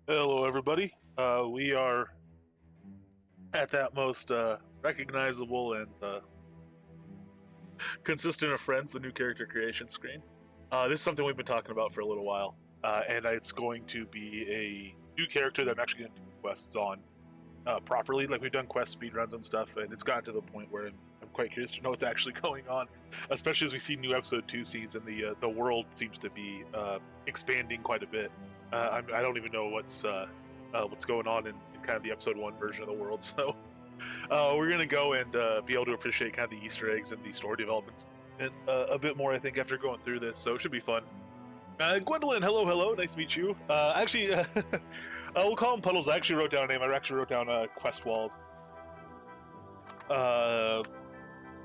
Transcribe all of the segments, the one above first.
Hello, everybody. We are at that most recognizable and consistent of friends, the new character creation screen. This is something we've been talking about for a little while, and it's going to be a new character that I'm actually going to do quests on properly. Like we've done quest speedruns and stuff, and it's gotten to the point where I'm quite curious to know what's actually going on, especially as we see new episode 2 scenes and the world seems to be expanding quite a bit. I don't even know what's going on in kind of the episode 1 version of the world. So we're gonna go and be able to appreciate kind of the Easter eggs and the story developments and a bit more, I think, after going through this. So it should be fun. Gwendolyn, hello, hello, nice to meet you. Actually, we'll call him Puddles. I actually wrote down a name. I actually wrote down Questwald.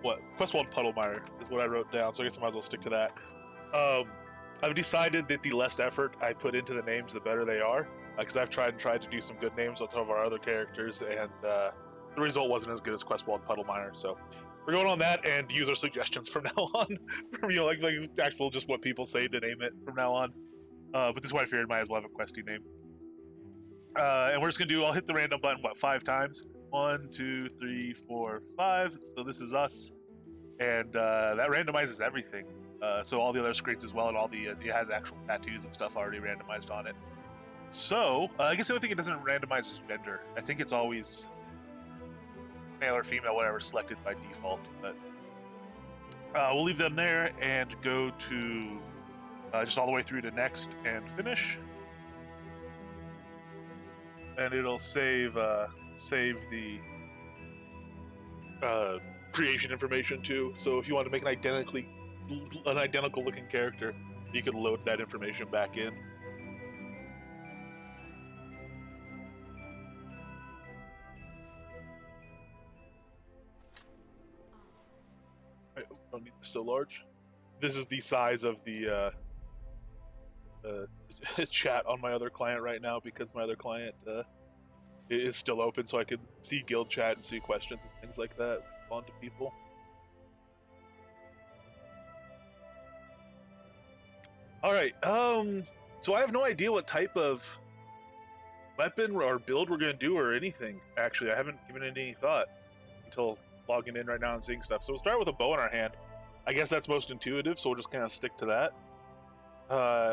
What? Questwald Puddlemeyer is what I wrote down, so I guess I might as well stick to that. I've decided that the less effort I put into the names, the better they are, because I've tried to do some good names with some of our other characters, and the result wasn't as good as Questwald Puddlemeyer, so we're going on that and use our suggestions from now on. From like actual just what people say to name it from now on. But this is why I figured might as well have a questy name. And we're just gonna I'll hit the random button 5 times. 1, 2, 3, 4, 5. So this is us, and that randomizes everything. So all the other screens as well, and all the it has actual tattoos and stuff already randomized on it. So I guess the other thing it doesn't randomize is gender. I think it's always male or female, whatever, selected by default. But we'll leave them there and go to just all the way through to next and finish, and it'll save the creation information too. So if you want to make an identical looking character, you can load that information back in. I don't need this so large. This is the size of the chat on my other client right now, because my other client is still open, so I can see guild chat and see questions and things like that on to people. All right. So I have no idea what type of weapon or build we're gonna do or anything. Actually, I haven't given it any thought until logging in right now and seeing stuff. So we'll start with a bow in our hand. I guess that's most intuitive, so we'll just kind of stick to that.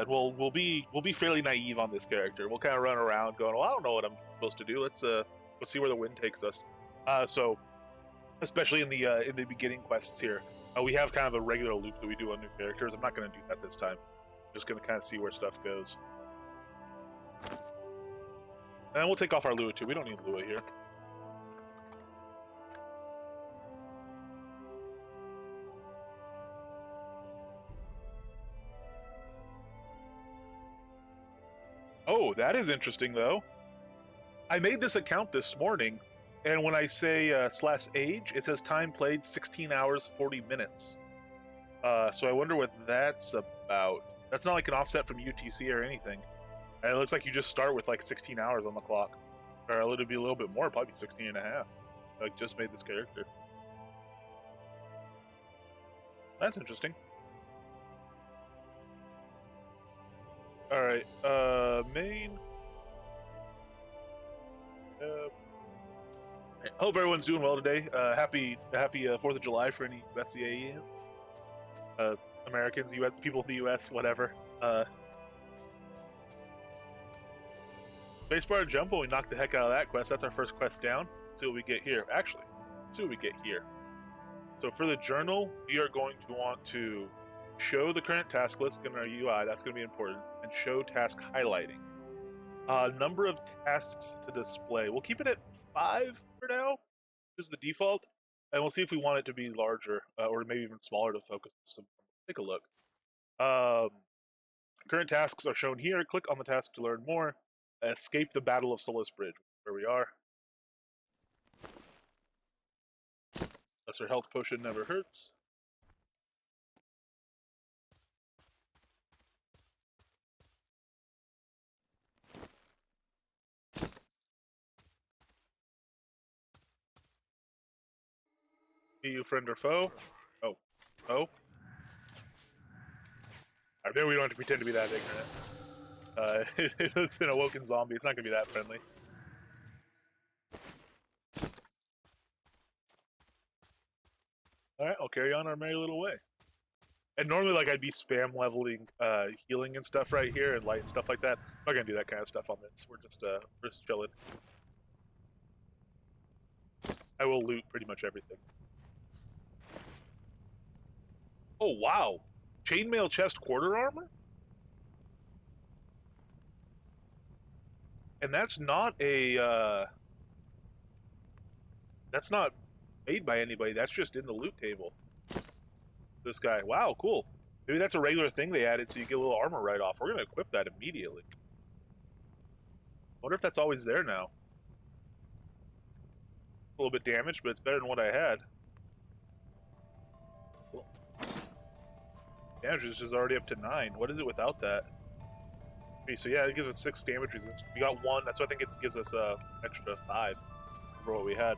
We'll be fairly naive on this character. We'll kind of run around going, well, I don't know what I'm supposed to do. Let's see where the wind takes us. So especially in the beginning quests here, we have kind of a regular loop that we do on new characters. I'm not going to do that this time. I'm just going to kind of see where stuff goes. And we'll take off our Lua too. We don't need Lua here. Oh, that is interesting, though. I made this account this morning, and when I say /age, it says time played 16 hours, 40 minutes. So I wonder what that's about. That's not like an offset from UTC or anything. And it looks like you just start with like 16 hours on the clock. Or it'll be a little bit more, probably 16 and a half. Like, just made this character. That's interesting. Alright, main. Hope everyone's doing well today. Happy 4th of July for any USCA Americans, US people in the US, whatever. Spacebar and Jumbo, we knocked the heck out of that quest. That's our first quest down. Let's see what we get here. Actually, let's see what we get here. So for the journal, we are going to want to show the current task list in our UI. That's going to be important. And show task highlighting. Number of tasks to display. We'll keep it at 5 for now. This is the default. And we'll see if we want it to be larger or maybe even smaller to focus. So take a look. Current tasks are shown here. Click on the task to learn more. Escape the Battle of Solace Bridge, where we are. Lesser health potion never hurts. Be you friend or foe? Oh. Oh? Maybe we don't have to pretend to be that ignorant. It's an awoken zombie. It's not gonna be that friendly. All right, I'll carry on our merry little way. And normally, like, I'd be spam leveling healing and stuff right here, and light and stuff like that. I'm not gonna do that kind of stuff on this. We're just chilling. I will loot pretty much everything. Oh wow, chainmail chest quarter armor, and that's not a that's not made by anybody. That's just in the loot table. This guy, wow, cool. Maybe that's a regular thing they added so you get a little armor right off. We're gonna equip that immediately. Wonder if that's always there now. A little bit damaged, but it's better than what I had. Cool. Damage is just already up to 9. What is it without that? Okay, so yeah, it gives us 6 damage resistance. We got 1, that's why I think it gives us extra 5 for what we had.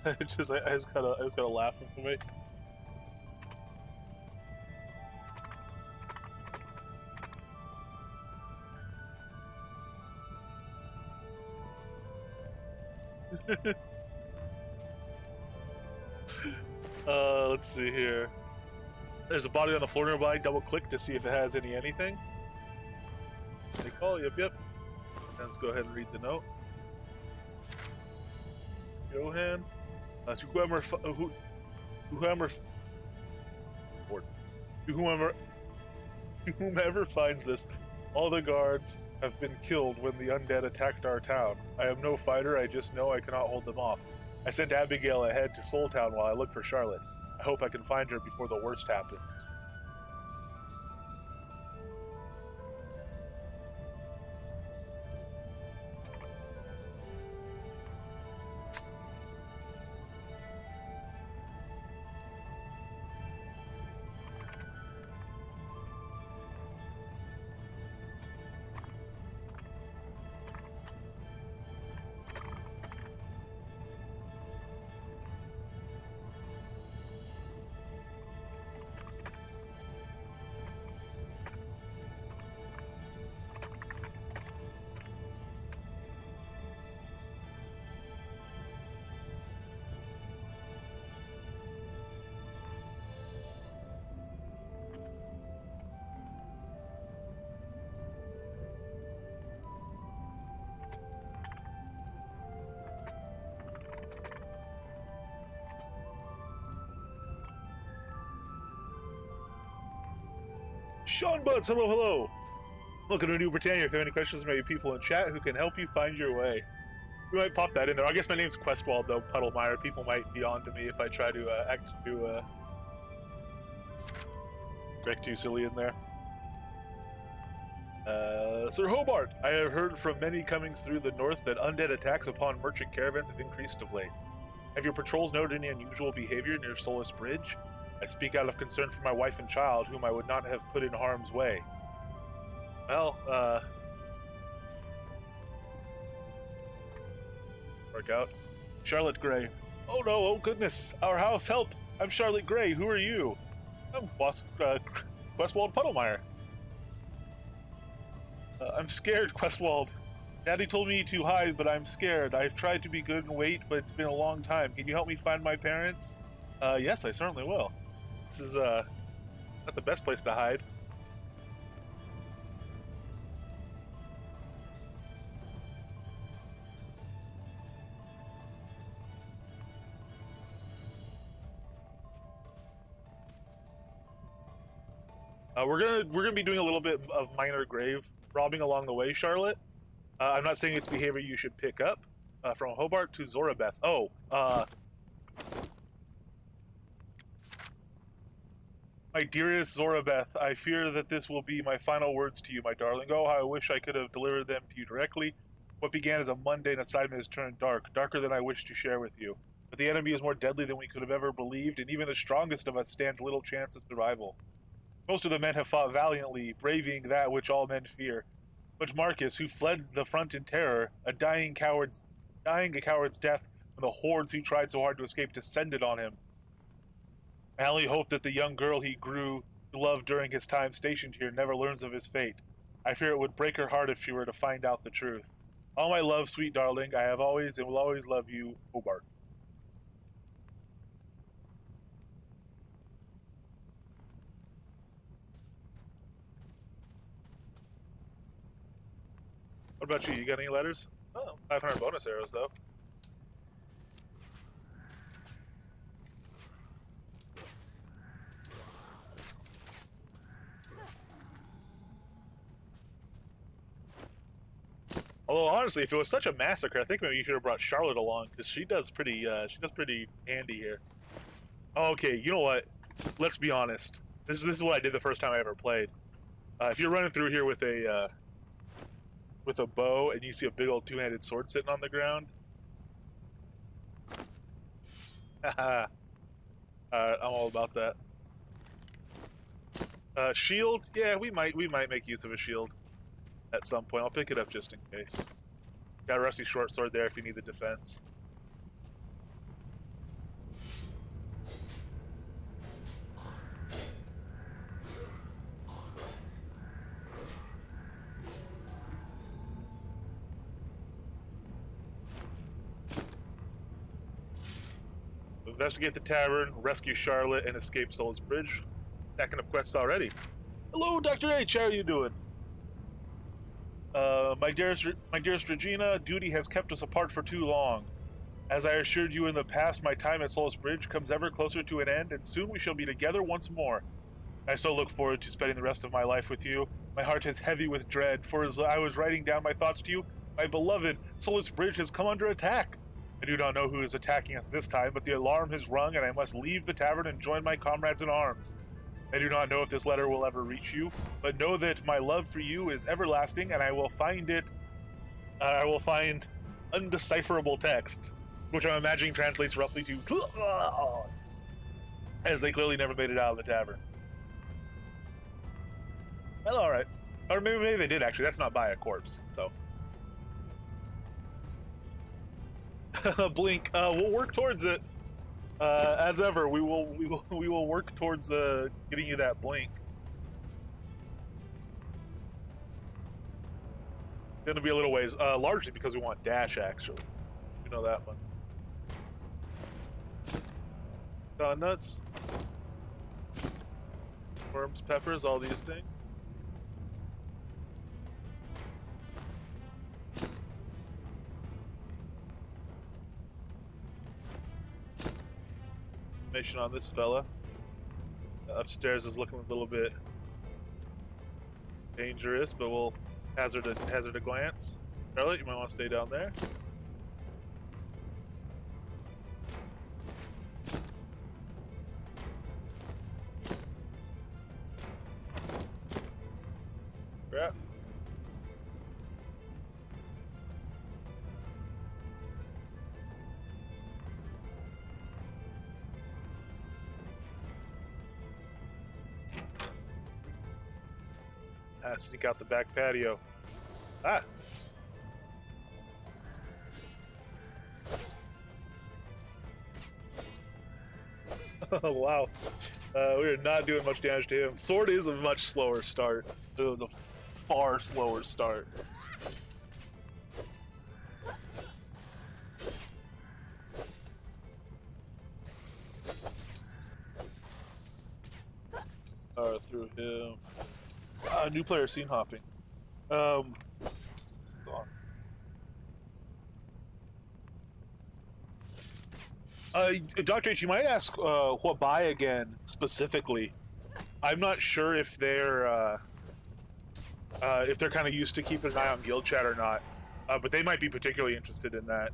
I just gotta laugh for me. Let's see here. There's a body on the floor nearby. Double click to see if it has anything. They call. Yep. Let's go ahead and read the note. Johan, to whomever finds this, all the guards have been killed when the undead attacked our town. I am no fighter, I just know I cannot hold them off. I sent Abigail ahead to Soul Town while I look for Charlotte. I hope I can find her before the worst happens. Sean Buds, hello. Welcome to New Britannia. If you have any questions, maybe people in chat who can help you find your way. We might pop that in there. I guess my name's Questwald, though, Puddlemeyer. People might be on to me if I try to act too silly in there. Sir Hobart, I have heard from many coming through the north that undead attacks upon merchant caravans have increased of late. Have your patrols noted any unusual behavior near Solus Bridge? I speak out of concern for my wife and child, whom I would not have put in harm's way. Well, work out. Charlotte Gray. Oh no, oh goodness. Our house, help! I'm Charlotte Gray. Who are you? I'm Questwald Puddlemeyer. I'm scared, Questwald. Daddy told me to hide, but I'm scared. I've tried to be good and wait, but it's been a long time. Can you help me find my parents? Yes, I certainly will. This is, not the best place to hide. We're gonna be doing a little bit of minor grave robbing along the way, Charlotte. I'm not saying it's behavior you should pick up. From Hobart to Zorabeth. Oh, my dearest Zorabeth, I fear that this will be my final words to you, my darling. Oh, how I wish I could have delivered them to you directly. What began as a mundane assignment has turned dark, darker than I wish to share with you. But the enemy is more deadly than we could have ever believed, and even the strongest of us stands little chance of survival. Most of the men have fought valiantly, braving that which all men fear. But Marcus, who fled the front in terror, dying a coward's death when the hordes who tried so hard to escape descended on him. I only hope that the young girl he grew to love during his time stationed here never learns of his fate. I fear it would break her heart if she were to find out the truth. All my love, sweet darling, I have always and will always love you, Hobart. What about you? You got any letters? Oh, 500 bonus arrows, though. Although honestly, if it was such a massacre, I think maybe you should have brought Charlotte along because she does pretty handy here. Oh, okay, you know what? Let's be honest. This is what I did the first time I ever played. If you're running through here with a bow and you see a big old two-handed sword sitting on the ground, haha. I'm all about that. Shield? Yeah, we might make use of a shield at some point. I'll pick it up just in case. Got a rusty short sword there if you need the defense. Investigate the tavern, rescue Charlotte, and escape Solus Bridge. Stacking up quests already. Hello, Dr. H. How are you doing? My dearest Regina, duty has kept us apart for too long. As I assured you in the past, my time at Solus Bridge comes ever closer to an end, and soon we shall be together once more. I so look forward to spending the rest of my life with you. My heart is heavy with dread, for as I was writing down my thoughts to you, my beloved, Solus Bridge has come under attack. I do not know who is attacking us this time, but the alarm has rung and I must leave the tavern and join my comrades in arms. I do not know if this letter will ever reach you, but know that my love for you is everlasting and I will find undecipherable text, which I'm imagining translates roughly to as they clearly never made it out of the tavern. Well, alright. Or maybe they did actually, that's not by a corpse, so. Blink. We'll work towards it. As ever, we will work towards getting you that blink. Gonna be a little ways, largely because we want dash. Actually, you know that one. Nuts, worms, peppers, all these things. On this fella. Upstairs is looking a little bit dangerous, but we'll hazard a glance. Charlotte, you might want to stay down there. Crap. Sneak out the back patio. Ah! Oh, wow. We are not doing much damage to him. Sword is a much slower start. It was a far slower start. Through him. New player scene hopping. Dr. H, you might ask what buy again specifically. I'm not sure if they're kind of used to keeping an eye on guild chat or not, but they might be particularly interested in that.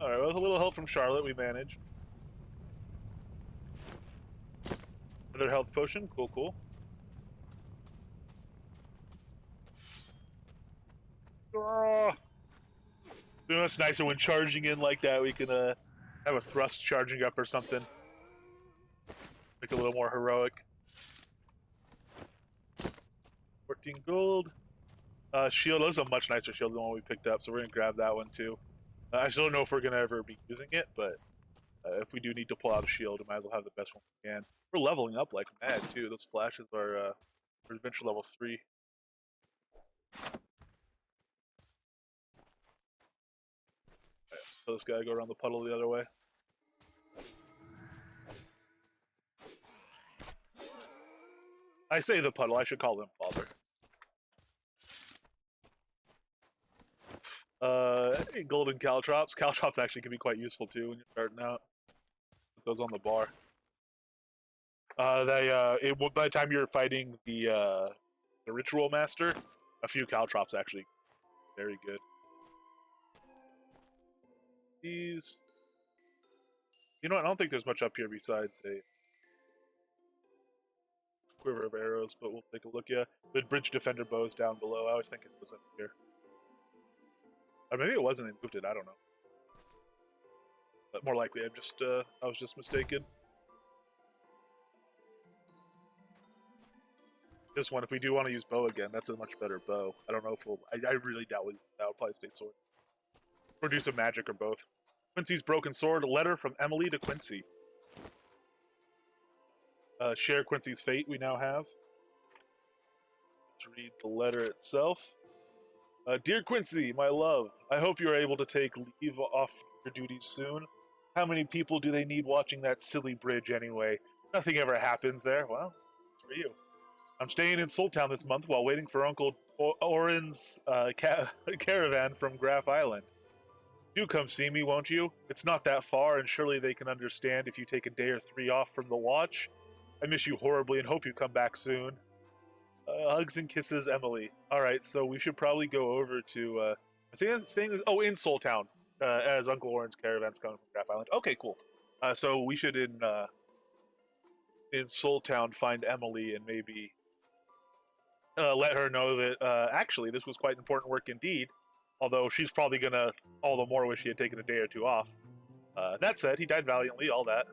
All right, well, with a little help from Charlotte, we managed. Another health potion, cool. Oh. You know, it's nicer when charging in like that. We can have a thrust charging up or something. Make it a little more heroic. 14 gold. Shield. This is a much nicer shield than the one we picked up, so we're gonna grab that one too. I still don't know if we're gonna ever be using it, but if we do need to pull out a shield, we might as well have the best one we can. We're leveling up like mad too. Those flashes are adventure level 3. So this guy go around the puddle the other way. I say the puddle. I should call him father. Golden caltrops. Caltrops actually can be quite useful too when you're starting out. Put those on the bar. By the time you're fighting the ritual master, a few caltrops actually very good. These, you know what? I don't think there's much up here besides a quiver of arrows, but we'll take a look. Yeah, the bridge defender bows down below. I was thinking it was up here. Or maybe it wasn't. They moved it. I don't know. But more likely, I was just mistaken. This one, if we do want to use bow again, that's a much better bow. I don't know if we'll. I really doubt that would probably stay sword. Or do some magic or both. Quincy's broken sword. A letter from Emily to Quincy. Share Quincy's fate. We now have. Let's read the letter itself. Dear Quincy, my love, I hope you are able to take leave off your duties soon. How many people do they need watching that silly bridge anyway? Nothing ever happens there. Well, it's for you. I'm staying in Sultown this month while waiting for Uncle Oren's caravan from Graff Island. Do come see me, won't you? It's not that far, and surely they can understand if you take a day or 3 off from the watch. I miss you horribly and hope you come back soon. Hugs and kisses, Emily. Alright, so we should probably go over to, in Sultown, as Uncle Oren's caravan's coming from Graff Island. Okay, cool. So we should, in Sultown, find Emily and maybe let her know that, actually, this was quite important work indeed, although she's probably gonna all the more wish he had taken a day or 2 off. That said, he died valiantly, all that.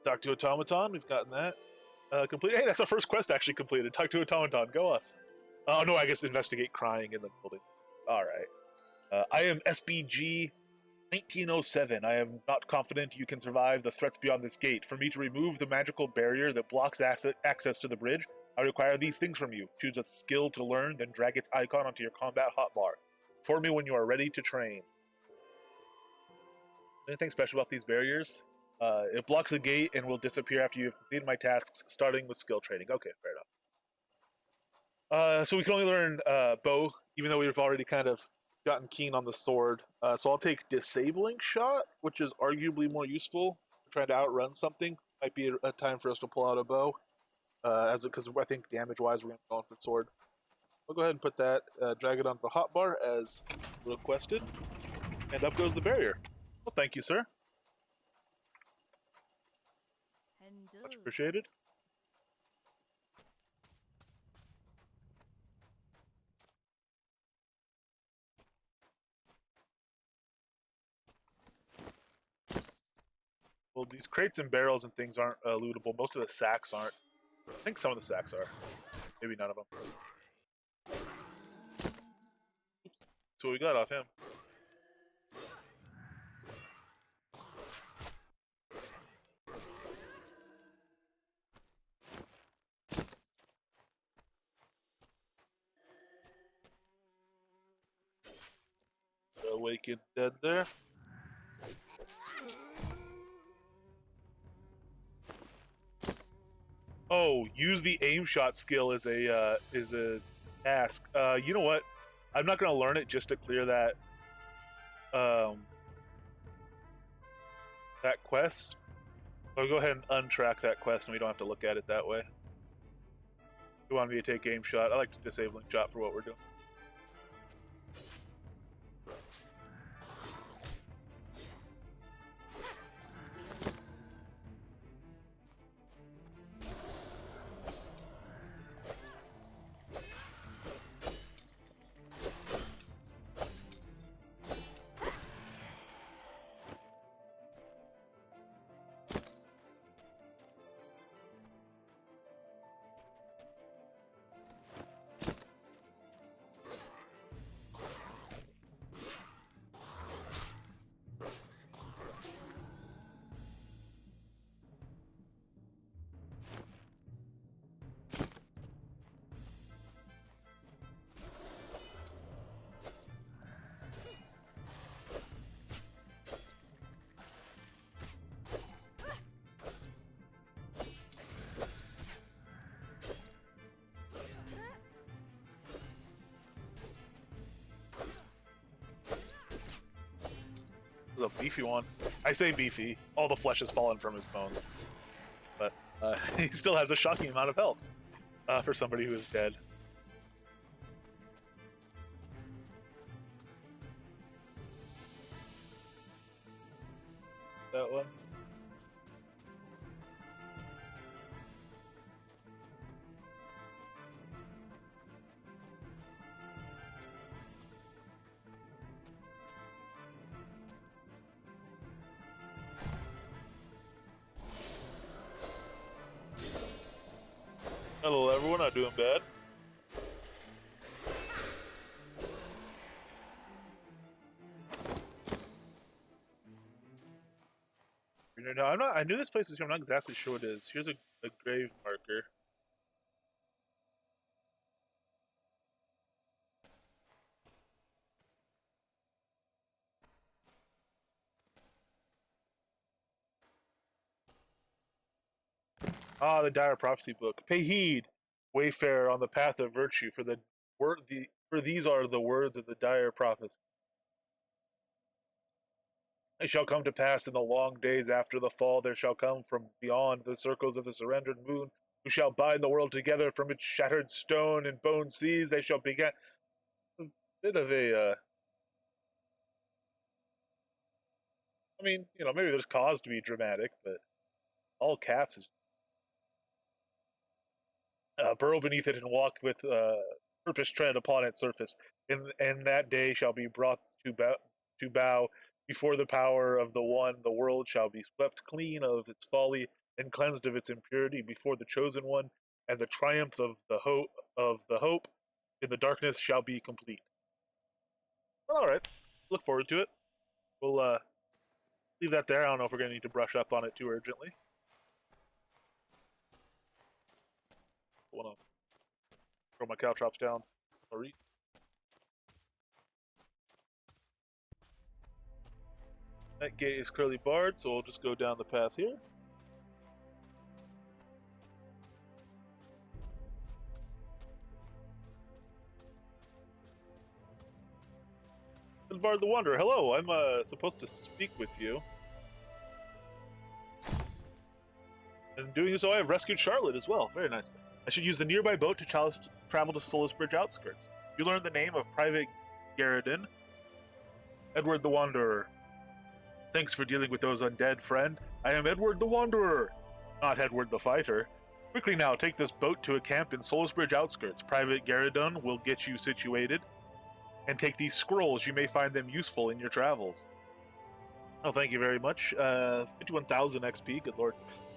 Talk to Automaton, we've gotten that. Complete. Hey, that's our first quest actually completed. Talk to Automaton, go us. Oh no, I guess investigate crying in the building. Alright. I am SBG 1907. I am not confident you can survive the threats beyond this gate. For me to remove the magical barrier that blocks access to the bridge, I require these things from you. Choose a skill to learn, then drag its icon onto your combat hotbar. Inform me when you are ready to train. Anything special about these barriers? It blocks the gate and will disappear after you have completed my tasks, starting with skill training. Okay, fair enough. So we can only learn bow, even though we've already kind of gotten keen on the sword. So I'll take disabling shot, which is arguably more useful. Trying to outrun something might be a time for us to pull out a bow, because I think damage-wise we're going to go on for sword. I'll go ahead and put that, drag it onto the hotbar as requested, and up goes the barrier. Well, thank you, sir. Much appreciated. Well, these crates and barrels and things aren't lootable. Most of the sacks aren't. I think some of the sacks are. Maybe none of them. Oops. That's what we got off him. Awakened dead there. Oh, use the aim shot skill as a task. You know what? I'm not gonna learn it just to clear that that quest. I'll go ahead and untrack that quest, and we don't have to look at it that way. You want me to take aim shot? I like to disabling shot for what we're doing. This is a beefy one. I say beefy. All the flesh has fallen from his bones. But he still has a shocking amount of health for somebody who is dead. That one. Hello everyone, not doing bad. No, I'm not. I knew this place is here. I'm not exactly sure what it is. Here's a grave marker. Ah, the Dire Prophecy book. Pay heed, wayfarer on the path of virtue, for for these are the words of the dire prophecy. It shall come to pass in the long days after the fall, there shall come from beyond the circles of the surrendered moon, who shall bind the world together from its shattered stone and bone seas. They shall begin. A bit of a. I mean, maybe there's cause to be dramatic, but all caps is burrow beneath it and walk with purpose tread upon its surface. And that day shall be brought to bow before the power of the One. The world shall be swept clean of its folly and cleansed of its impurity before the Chosen One, and the triumph of the hope in the darkness shall be complete. Well, all right, look forward to it. We'll leave that there. I don't know if we're going to need to brush up on it too urgently. I want to throw my caltrops down. Sorry. That gate is clearly barred, so we'll just go down the path here. Puddlewald the Wanderer, hello. I'm supposed to speak with you. And doing so, I have rescued Charlotte as well. Very nice. I should use the nearby boat to travel to Solus Bridge outskirts. You learned the name of Private Garridon, Edward the Wanderer. Thanks for dealing with those undead, friend. I am Edward the Wanderer, not Edward the Fighter. Quickly now, take this boat to a camp in Solus Bridge outskirts. Private Garridon will get you situated. And take these scrolls. You may find them useful in your travels. Oh, thank you very much. 51,000 XP, good lord.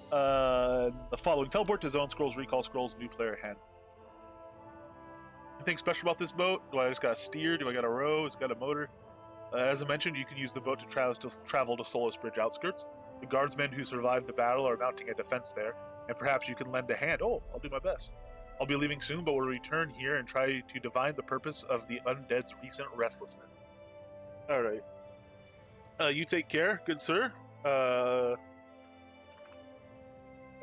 The following: teleport to zone scrolls, recall scrolls, new player hand. Anything special about this boat? Do I just got a steer? Do I got a row? It's got a motor. As I mentioned, you can use the boat to travel to Solus Bridge outskirts. The guardsmen who survived the battle are mounting a defense there, and perhaps you can lend a hand. Oh, I'll do my best. I'll be leaving soon, but will return here and try to divine the purpose of the undead's recent restlessness. Alright. You take care, good sir. Yeah,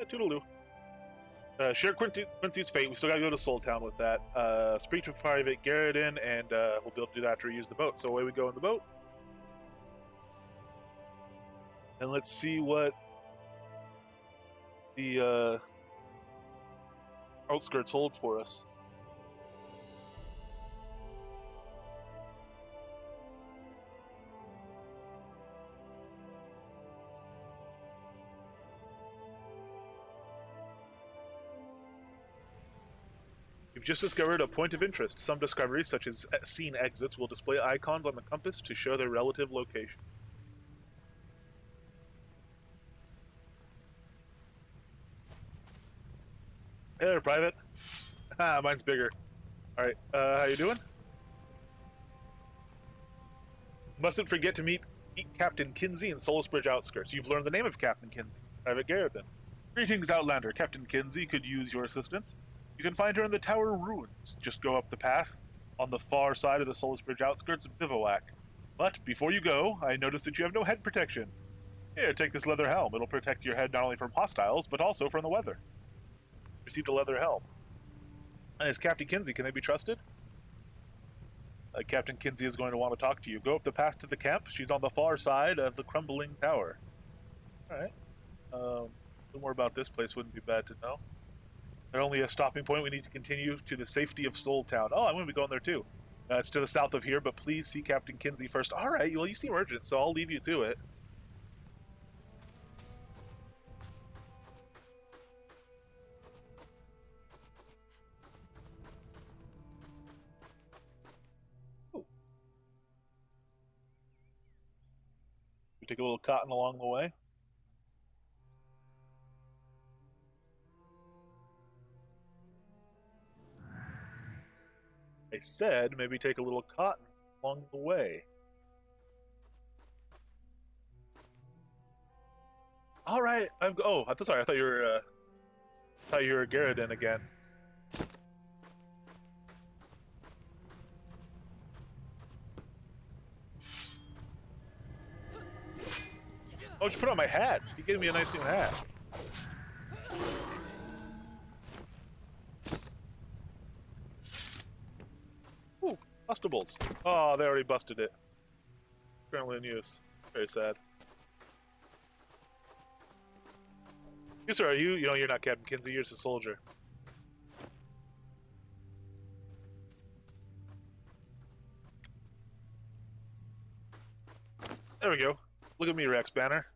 toodaloo. Share Quincy's fate. We still gotta go to Soul Town with that. Speak to Private Garridon, and we'll be able to do that after we use the boat. So away we go in the boat. And let's see what the outskirts hold for us. You've just discovered a point of interest. Some discoveries, such as scene exits, will display icons on the compass to show their relative location. Hey there, Private. Ah, mine's bigger. Alright, how you doing? Mustn't forget to meet Captain Kinsey in Solus Bridge outskirts. You've learned the name of Captain Kinsey, Private Garridon. Greetings, Outlander. Captain Kinsey could use your assistance. You can find her in the Tower Ruins. Just go up the path on the far side of the Solus Bridge outskirts and bivouac. But before you go, I notice that you have no head protection. Here, take this leather helm. It'll protect your head not only from hostiles, but also from the weather. Received a leather helm. As Captain Kinsey, can they be trusted? Captain Kinsey is going to want to talk to you. Go up the path to the camp. She's on the far side of the crumbling tower. All right. A little more about this place wouldn't be bad to know. They're only a stopping point. We need to continue to the safety of Soul Town. Oh, I'm going to be going there too. It's to the south of here, but please see Captain Kinsey first. All right. Well, you seem urgent, so I'll leave you to it. Take a little cotton along the way. I said maybe take a little cotton along the way. All right. I thought you were. Thought you were Garrison again. Oh, just put on my hat. He gave me a nice new hat. Ooh, bustables. Oh, they already busted it. Currently in use. Very sad. Yes, sir, are you? You know, you're not Captain Kinsey, you're just a soldier. There we go. Look at me, Rex Banner.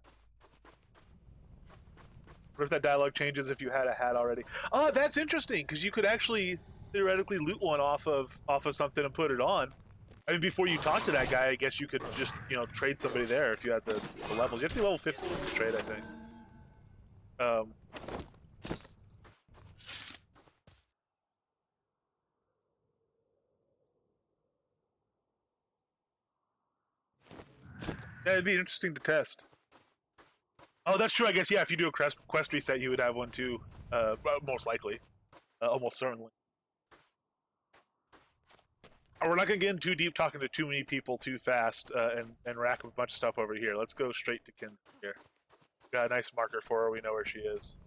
What if that dialogue changes if you had a hat already? Oh, that's interesting, because you could actually theoretically loot one off of something and put it on. I mean, before you talk to that guy, I guess you could just, you know, trade somebody there if you had the levels. You have to be level 15 to trade, I think. Yeah, it'd be interesting to test. Oh, that's true, I guess, yeah, if you do a quest reset, you would have one too. Most likely. Almost certainly. We're not going to get in too deep talking to too many people too fast and rack up a bunch of stuff over here. Let's go straight to Kinsey here. Got a nice marker for her. We know where she is.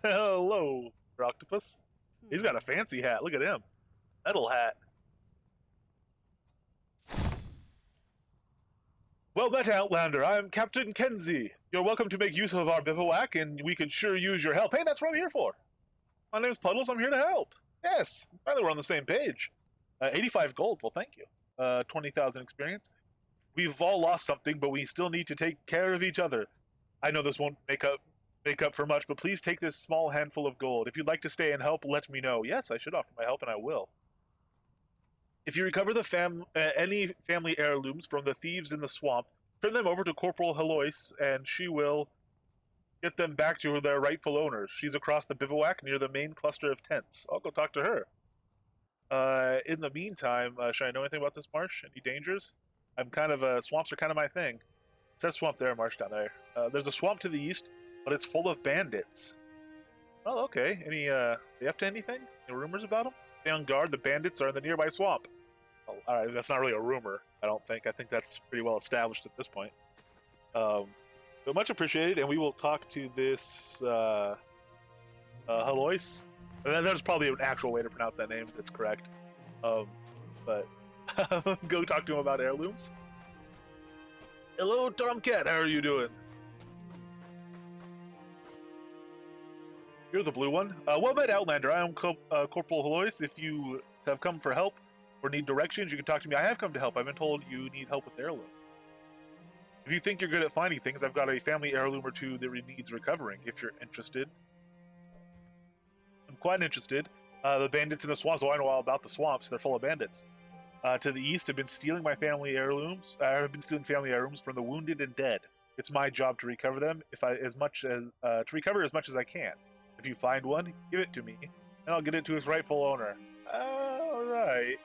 Hello, octopus. He's got a fancy hat. Look at him. Metal hat. Well met, Outlander. I am Captain Kinsey. You're welcome to make use of our bivouac, and we could sure use your help. Hey, that's what I'm here for. My name's Puddles. I'm here to help. Yes, finally we're on the same page. 85 gold. Well, thank you. 20,000 experience. We've all lost something, but we still need to take care of each other. I know this won't make up for much, but please take this small handful of gold. If you'd like to stay and help, let me know. Yes, I should offer my help, and I will. If you recover the any family heirlooms from the thieves in the swamp, turn them over to Corporal Heloise, and she will get them back to their rightful owners. She's across the bivouac near the main cluster of tents. I'll go talk to her. In the meantime, should I know anything about this marsh? Any dangers? I'm kind of swamps are kind of my thing. It says swamp there, marsh down there. There's a swamp to the east, but it's full of bandits. Well, okay. Any they up to anything? Any rumors about them? Stay on guard. The bandits are in the nearby swamp. Oh, all right, that's not really a rumor. I don't think. I think that's pretty well established at this point. But much appreciated, and we will talk to this Heloise. There's probably an actual way to pronounce that name that's correct. But go talk to him about heirlooms. Hello, Tomcat. How are you doing? You're the blue one. Well met, Outlander. I am Corporal Heloise. If you have come for help or need directions, you can talk to me. I have come to help. I've been told you need help with heirloom. If you think you're good at finding things, I've got a family heirloom or two that needs recovering, if you're interested. I'm quite interested. The bandits in the swamps, I know all about the swamps. They're full of bandits. To the east, have been stealing my family heirlooms. I've been stealing family heirlooms from the wounded and dead. It's my job to recover them, to recover as much as I can. If you find one, give it to me, and I'll get it to its rightful owner. All right.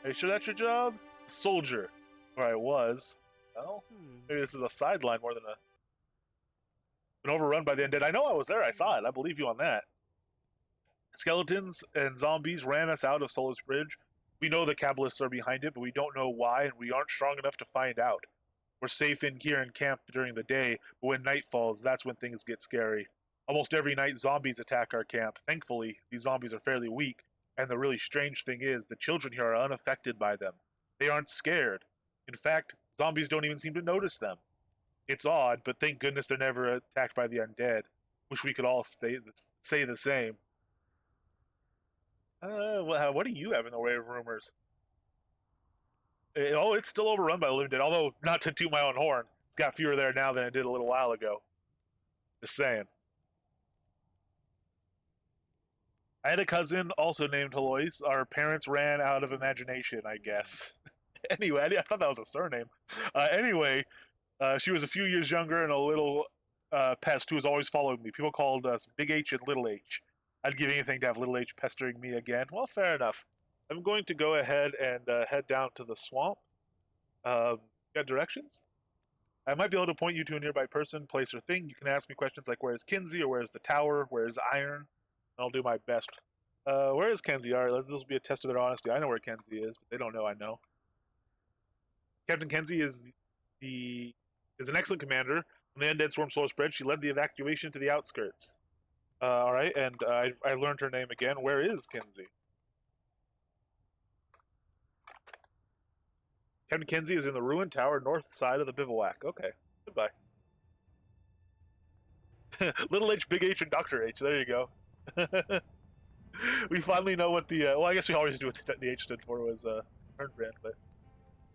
Are you sure that's your job? Soldier. Or I was. Well, maybe this is a sideline more than a... Been overrun by the undead. I know I was there. I saw it. I believe you on that. Skeletons and zombies ran us out of Solace Bridge. We know the Kabbalists are behind it, but we don't know why, and we aren't strong enough to find out. We're safe in here in camp during the day, but when night falls, that's when things get scary. Almost every night, zombies attack our camp. Thankfully, these zombies are fairly weak, And the really strange thing is, the children here are unaffected by them. They aren't scared. In fact, zombies don't even seem to notice them. It's odd, but thank goodness they're never attacked by the undead. Wish we could all say the same. What do you have in the way of rumors? Oh, it's still overrun by the living dead. Although, not to toot my own horn, it's got fewer there now than it did a little while ago. Just saying. I had a cousin also named Heloise. Our parents ran out of imagination, I guess. Anyway, I thought that was a surname. Anyway, she was a few years younger and a little pest who was always following me. People called us Big H and Little H. I'd give anything to have Little H pestering me again. Well, fair enough. I'm going to go ahead and head down to the swamp. Got directions? I might be able to point you to a nearby person, place, or thing. You can ask me questions like, where's Kinsey, or where's the tower, where's Iron? I'll do my best. Where is Kenzie? All right, this will be a test of their honesty. I know where Kenzie is, but they don't know I know. Captain Kenzie is an excellent commander. When the undead swarm solar spread, she led the evacuation to the outskirts. All right, and I learned her name again. Where is Kenzie? Captain Kenzie is in the ruined tower north side of the bivouac. Okay, goodbye. Little H, Big H, and Dr. H. There you go. We finally know what the well, I guess we always knew what the H stood for was Brand, but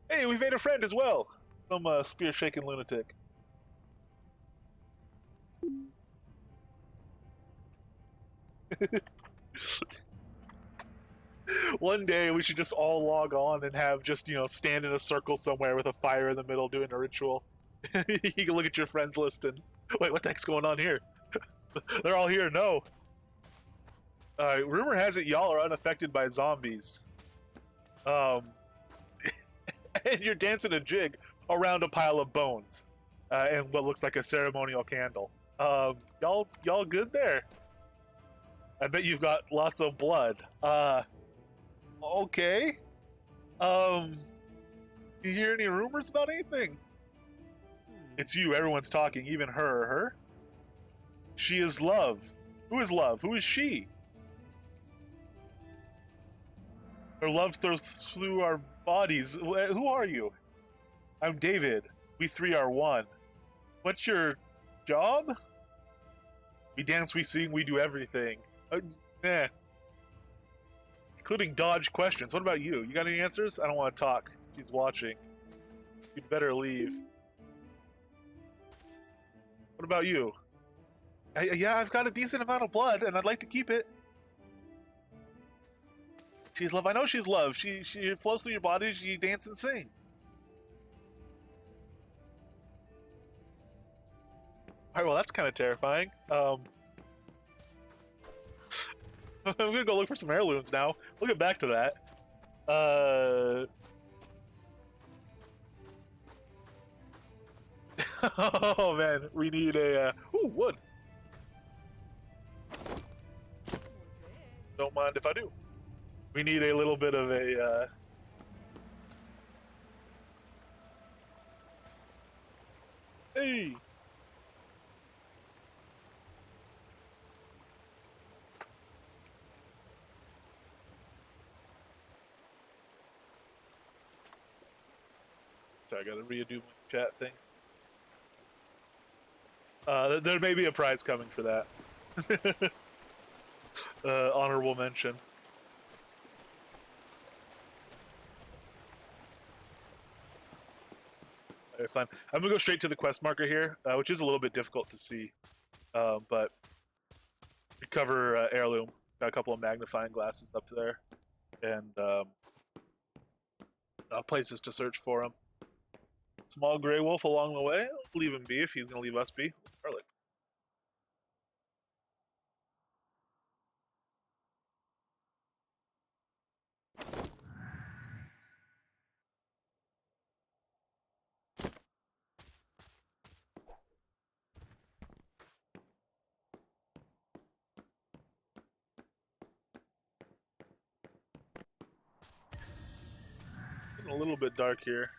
hey, we made a friend as well. Some spear shaking lunatic. One day we should just all log on and have just stand in a circle somewhere with a fire in the middle doing a ritual. You can look at your friends list and wait, what the heck's going on here? They're all here. No. Rumor has it y'all are unaffected by zombies. And you're dancing a jig around a pile of bones and what looks like a ceremonial candle. Y'all good there? I bet you've got lots of blood. Okay. You hear any rumors about anything? It's you. Everyone's talking, even her. Her? She is Love. Who is Love? Who is she? Her love throws through our bodies. Who are you? I'm David. We three are one. What's your job? We dance, we sing, we do everything. Including dodge questions. What about you? You got any answers? I don't want to talk. She's watching. You'd better leave. What about you? Yeah, I've got a decent amount of blood, and I'd like to keep it. She's Love. I know she's Love. She flows through your body. She dance and sing. All right, well, that's kind of terrifying. I'm gonna go look for some heirlooms now. We'll get back to that. Oh man, we need a ooh, wood. Don't mind if I do. We need a little bit of a hey. So I gotta redo my chat thing. There may be a prize coming for that. Honorable mention. Alright, fine. I'm gonna go straight to the quest marker here, which is a little bit difficult to see, but recover heirloom. Got a couple of magnifying glasses up there, and places to search for him. Small gray wolf along the way. Leave him be if he's gonna leave us be. Charlotte. Getting a little bit dark here.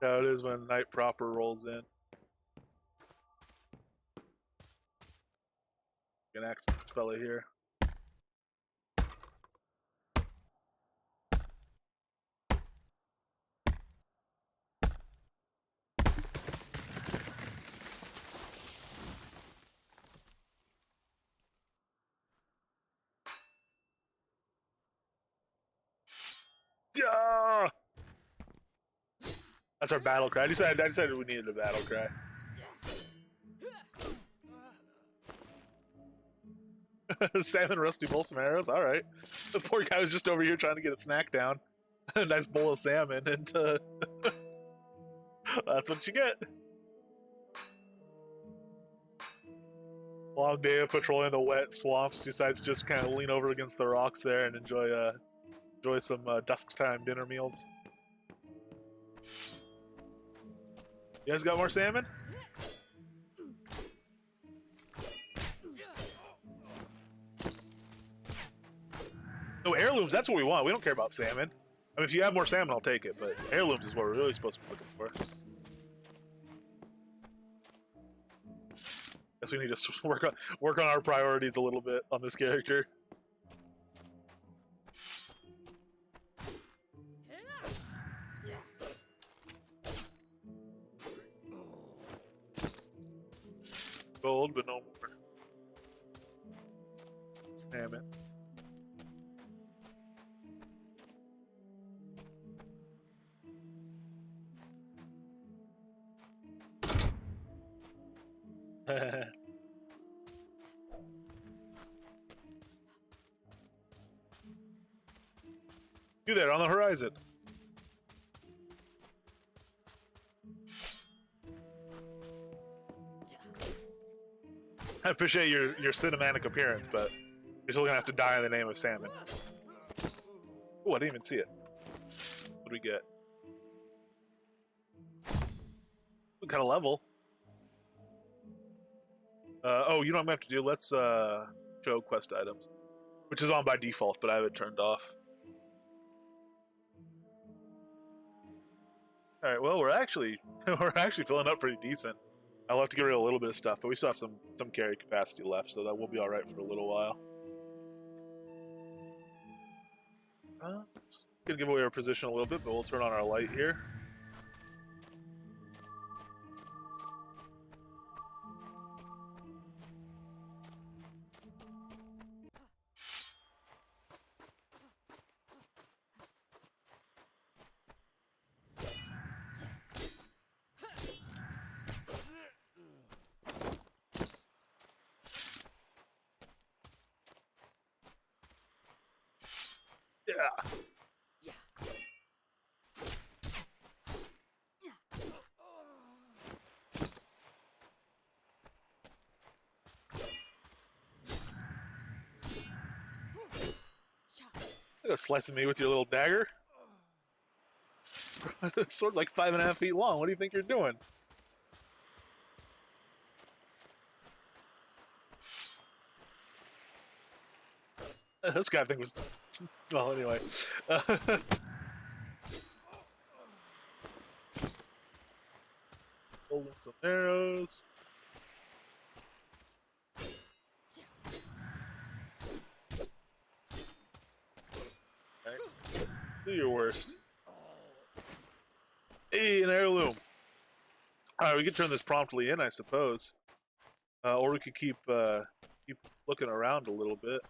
How it is when night proper rolls in. An axe this fella here. Yeah! That's our battle cry. I decided we needed a battle cry. Salmon, rusty bowl, some arrows. All right. The poor guy was just over here trying to get a snack down. A nice bowl of salmon, and that's what you get. Long day of patrolling the wet swamps. Decides to just kind of lean over against the rocks there and enjoy some dusk time dinner meals. You guys got more salmon? No, heirlooms, that's what we want. We don't care about salmon. I mean, if you have more salmon, I'll take it, but heirlooms is what we're really supposed to be looking for. Guess we need to work on our priorities a little bit on this character. Gold, but no more salmon. You there on the horizon? I appreciate your cinematic appearance, but you're still gonna have to die in the name of salmon. Oh, I didn't even see it. What do we get? What kind of level? Oh, you know what I'm gonna have to do? Let's show quest items, which is on by default, but I have it turned off. All right. Well, we're actually filling up pretty decent. I'll have to get rid of a little bit of stuff, but we still have some carry capacity left, so that will be all right for a little while. Gonna give away our position a little bit, but we'll turn on our light here. Yeah. You're slicing me with your little dagger. The sword's like 5.5 feet long. What do you think you're doing? This guy thing was. Well, anyway. Hold some arrows. Okay. Do your worst. Hey, an heirloom. Alright, we can turn this promptly in, I suppose. Or we could keep looking around a little bit.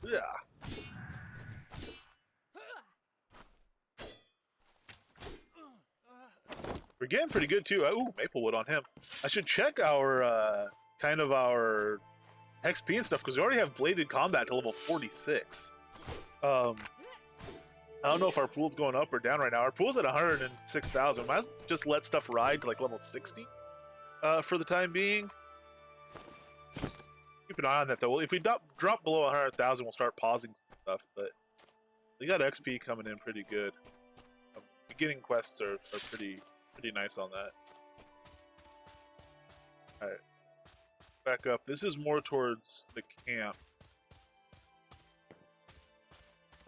Yeah. We're getting pretty good too. Ooh, Maplewood on him. I should check our kind of our XP and stuff because we already have bladed combat to level 46. I don't know if our pool's going up or down right now. Our pool's at 106,000. Might as well just let stuff ride to like level 60 for the time being. Keep an eye on that though. If we drop below 100,000, we'll start pausing stuff. But we got XP coming in pretty good. Beginning quests are pretty nice on that. All right, back up. This is more towards the camp.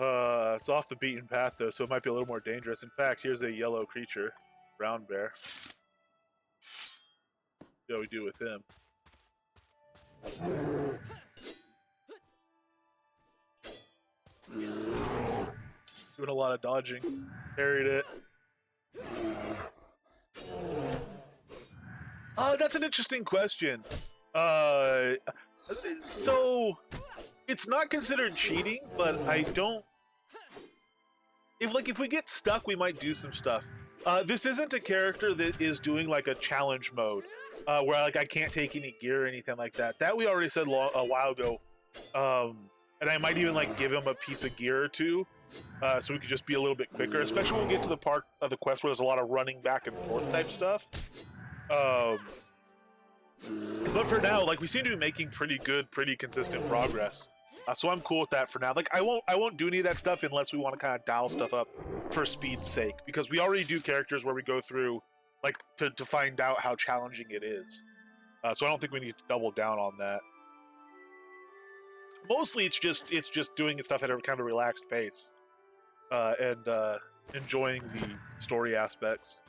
It's off the beaten path though, so it might be a little more dangerous. In fact, here's a yellow creature brown bear. See how we do with him. Doing a lot of dodging. Parried it. That's an interesting question. So it's not considered cheating, but I don't. If we get stuck, we might do some stuff. This isn't a character that is doing like a challenge mode, where like I can't take any gear or anything like that. That we already said a while ago. And I might even like give him a piece of gear or two, so we could just be a little bit quicker, especially when we get to the part of the quest where there's a lot of running back and forth type stuff. But for now, like we seem to be making pretty good, pretty consistent progress. So I'm cool with that for now. Like I won't do any of that stuff unless we want to kind of dial stuff up for speed's sake, because we already do characters where we go through like to find out how challenging it is. So I don't think we need to double down on that. Mostly, it's just doing stuff at a kind of relaxed pace, and enjoying the story aspects.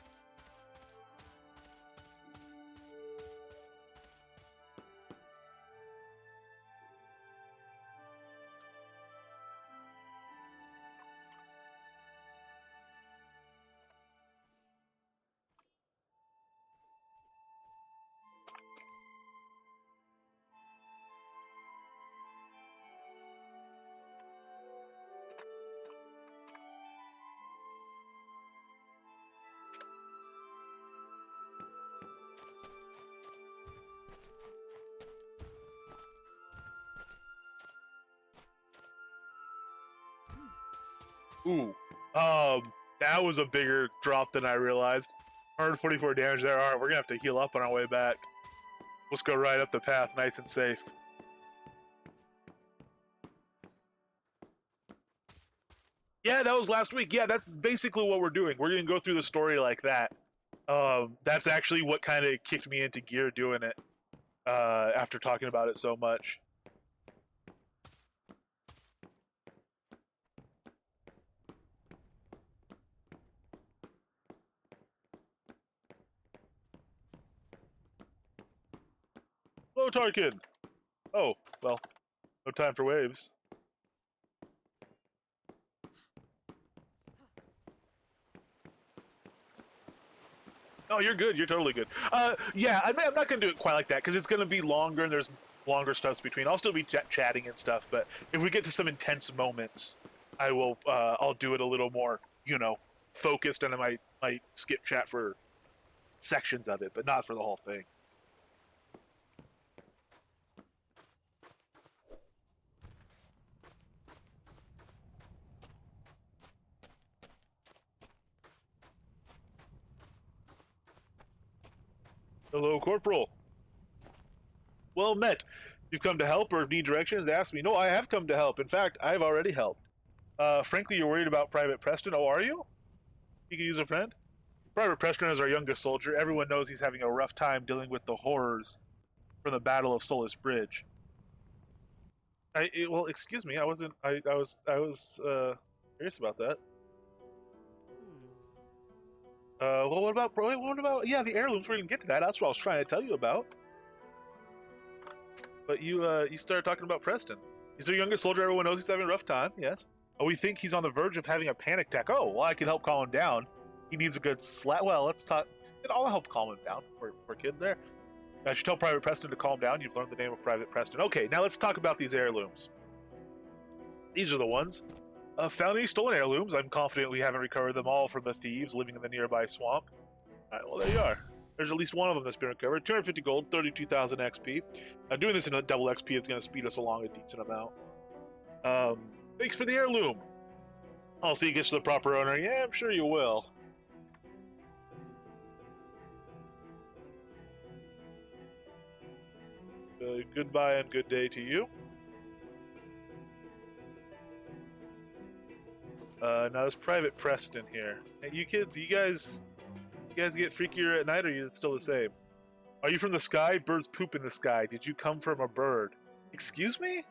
Ooh, that was a bigger drop than I realized. 144 damage there. All right, we're gonna have to heal up on our way back. Let's go right up the path, nice and safe. Yeah, that was last week. Yeah, that's basically what we're doing. We're gonna go through the story like that. That's actually what kind of kicked me into gear doing it. After talking about it so much. Hello, Tarkin! Oh, well, no time for waves. Oh, you're good. You're totally good. Yeah, I'm not going to do it quite like that, because it's going to be longer, and there's longer stuffs between. I'll still be chatting and stuff, but if we get to some intense moments, I'll do it a little more, focused, and I might skip chat for sections of it, but not for the whole thing. Hello, Corporal. Well met. You've come to help or need directions? Ask me. No, I have come to help. In fact, I've already helped. Frankly, you're worried about Private Preston. Oh, are you? You can use a friend? Private Preston is our youngest soldier. Everyone knows he's having a rough time dealing with the horrors from the Battle of Solus Bridge. Well, excuse me. I was curious about that. Well, what about, yeah, the heirlooms? We're gonna get to that. That's what I was trying to tell you about. But you started talking about Preston. He's our youngest soldier. Everyone knows he's having a rough time. Yes. Oh, we think he's on the verge of having a panic attack. Oh, well, I can help calm him down. He needs a good slap. Well, let's talk. I'll help calm him down. Poor kid there. I should tell Private Preston to calm down. You've learned the name of Private Preston. Okay, now let's talk about these heirlooms. These are the ones. Found any stolen heirlooms? I'm confident we haven't recovered them all from the thieves living in the nearby swamp. Alright, well, there you are. There's at least one of them that's been recovered. 250 gold, 32,000 XP. Doing this in a double XP is going to speed us along a decent amount. Thanks for the heirloom. I'll see you get to the proper owner. Yeah, I'm sure you will. Goodbye and good day to you. Now there's Private Preston here. Hey, you kids, you guys get freakier at night, or are you still the same? Are you from the sky? Birds poop in the sky. Did you come from a bird? Excuse me?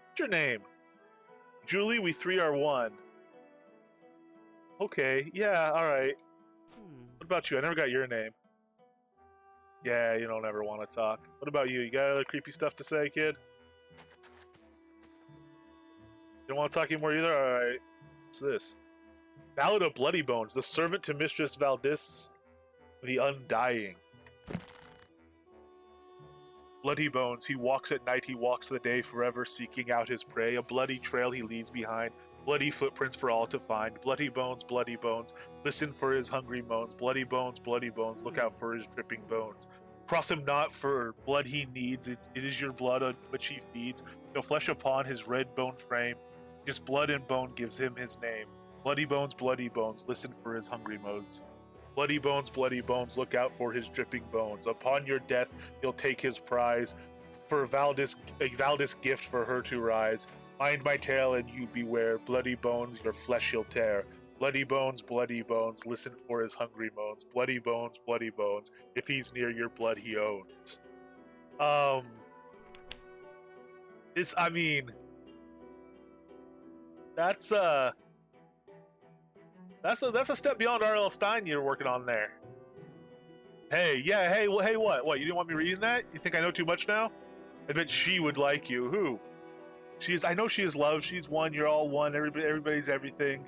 What's your name? Julie, we three are one. Okay, yeah, alright. What about you? I never got your name. Yeah, you don't ever want to talk. What about you? You got other creepy stuff to say, kid? You don't want to talk anymore either? Alright. What's this? Ballad of Bloody Bones, the servant to Mistress Valdis the Undying. Bloody Bones, he walks at night, he walks the day, forever seeking out his prey. A bloody trail he leaves behind, bloody footprints for all to find. Bloody Bones, listen for his hungry moans. Bloody Bones, look out for his dripping bones. Cross him not for blood he needs, it is your blood on which he feeds. No flesh upon his red bone frame, just blood and bone gives him his name. Bloody Bones, listen for his hungry moans. Bloody Bones, look out for his dripping bones. Upon your death, he'll take his prize. For a Valdis gift for her to rise. Mind my tale and you beware. Bloody Bones, your flesh he'll tear. Bloody Bones, listen for his hungry moans. Bloody Bones, if he's near your blood he owns. I mean, that's a step beyond R.L. Stine you're working on there. Hey, yeah, hey, what? What, you didn't want me reading that? You think I know too much now? I bet she would like you. Who? I know she is love. She's one. You're all one. Everybody's everything.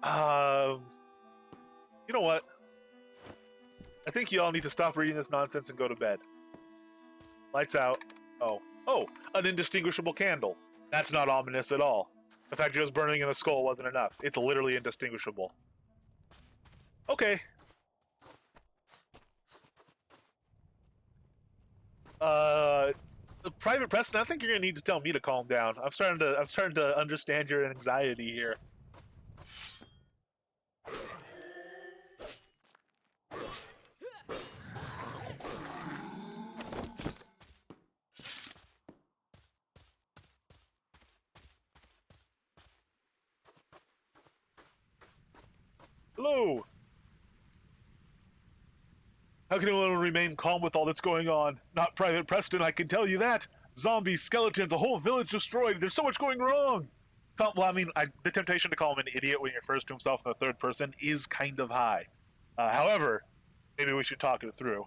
You know what? I think you all need to stop reading this nonsense and go to bed. Lights out. Oh, an indistinguishable candle. That's not ominous at all. The fact it was burning in the skull wasn't enough. It's literally indistinguishable. Okay. Private Preston, I think you're gonna need to tell me to calm down. I'm starting to understand your anxiety here. Hello! How can anyone remain calm with all that's going on? Not Private Preston, I can tell you that! Zombies, skeletons, a whole village destroyed, there's so much going wrong! Well, I mean, the temptation to call him an idiot when he refers to himself in the third person is kind of high. However, maybe we should talk it through.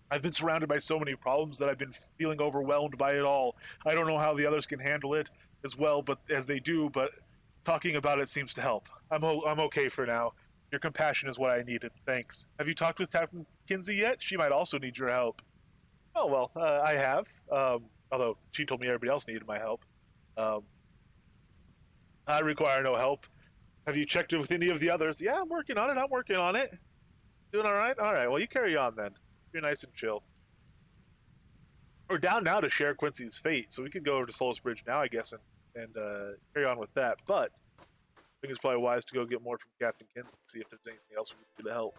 I've been surrounded by so many problems that I've been feeling overwhelmed by it all. I don't know how the others can handle it as well, but as they do, but talking about it seems to help. I'm okay for now. Your compassion is what I needed. Thanks. Have you talked with Captain Kinsey yet? She might also need your help. Oh, well, I have. Although she told me everybody else needed my help. I require no help. Have you checked with any of the others? Yeah, I'm working on it. Doing all right? All right, well, you carry on then. You're nice and chill. We're down now to share Quincy's fate, so we could go over to Solus Bridge now, I guess, and carry on with that. But I think it's probably wise to go get more from Captain Kinsey and see if there's anything else we can do to help.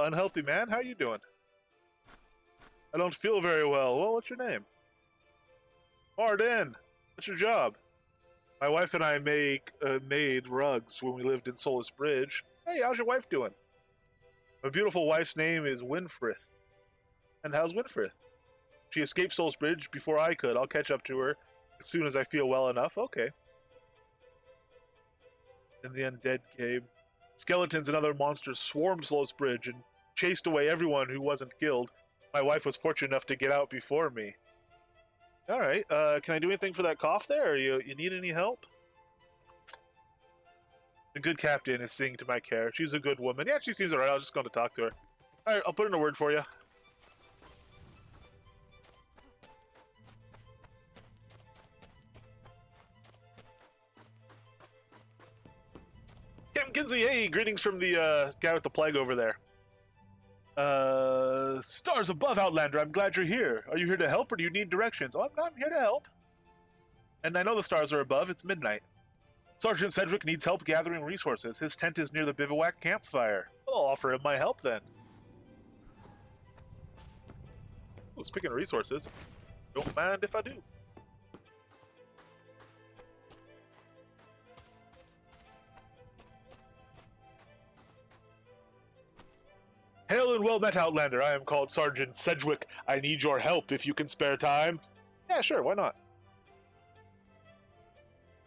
Unhealthy man, how you doing? I don't feel very well. Well, what's your name? Arden. What's your job? My wife and I made rugs when we lived in Solus Bridge. Hey, how's your wife doing? My beautiful wife's name is Winfrith. And how's Winfrith? She escaped Solus Bridge before I could. I'll catch up to her as soon as I feel well enough. Okay. Then the undead came. Skeletons and other monsters swarmed Solus Bridge and chased away everyone who wasn't killed. My wife was fortunate enough to get out before me. All right. Can I do anything for that cough there? Or you need any help? The good captain is seeing to my care. She's a good woman. Yeah, she seems alright. I was just going to talk to her. All right, I'll put in a word for you. Captain Kinsey, hey, greetings from the guy with the plague over there. Stars above, Outlander. I'm glad you're here. Are you here to help or do you need directions? Oh, I'm here to help. And I know the stars are above. It's midnight. Sergeant Cedric needs help gathering resources. His tent is near the bivouac campfire. I'll offer him my help then. Oh, speaking of resources, don't mind if I do. and well met, Outlander. I am called Sergeant Sedgwick. I need your help if you can spare time. Yeah, sure, why not?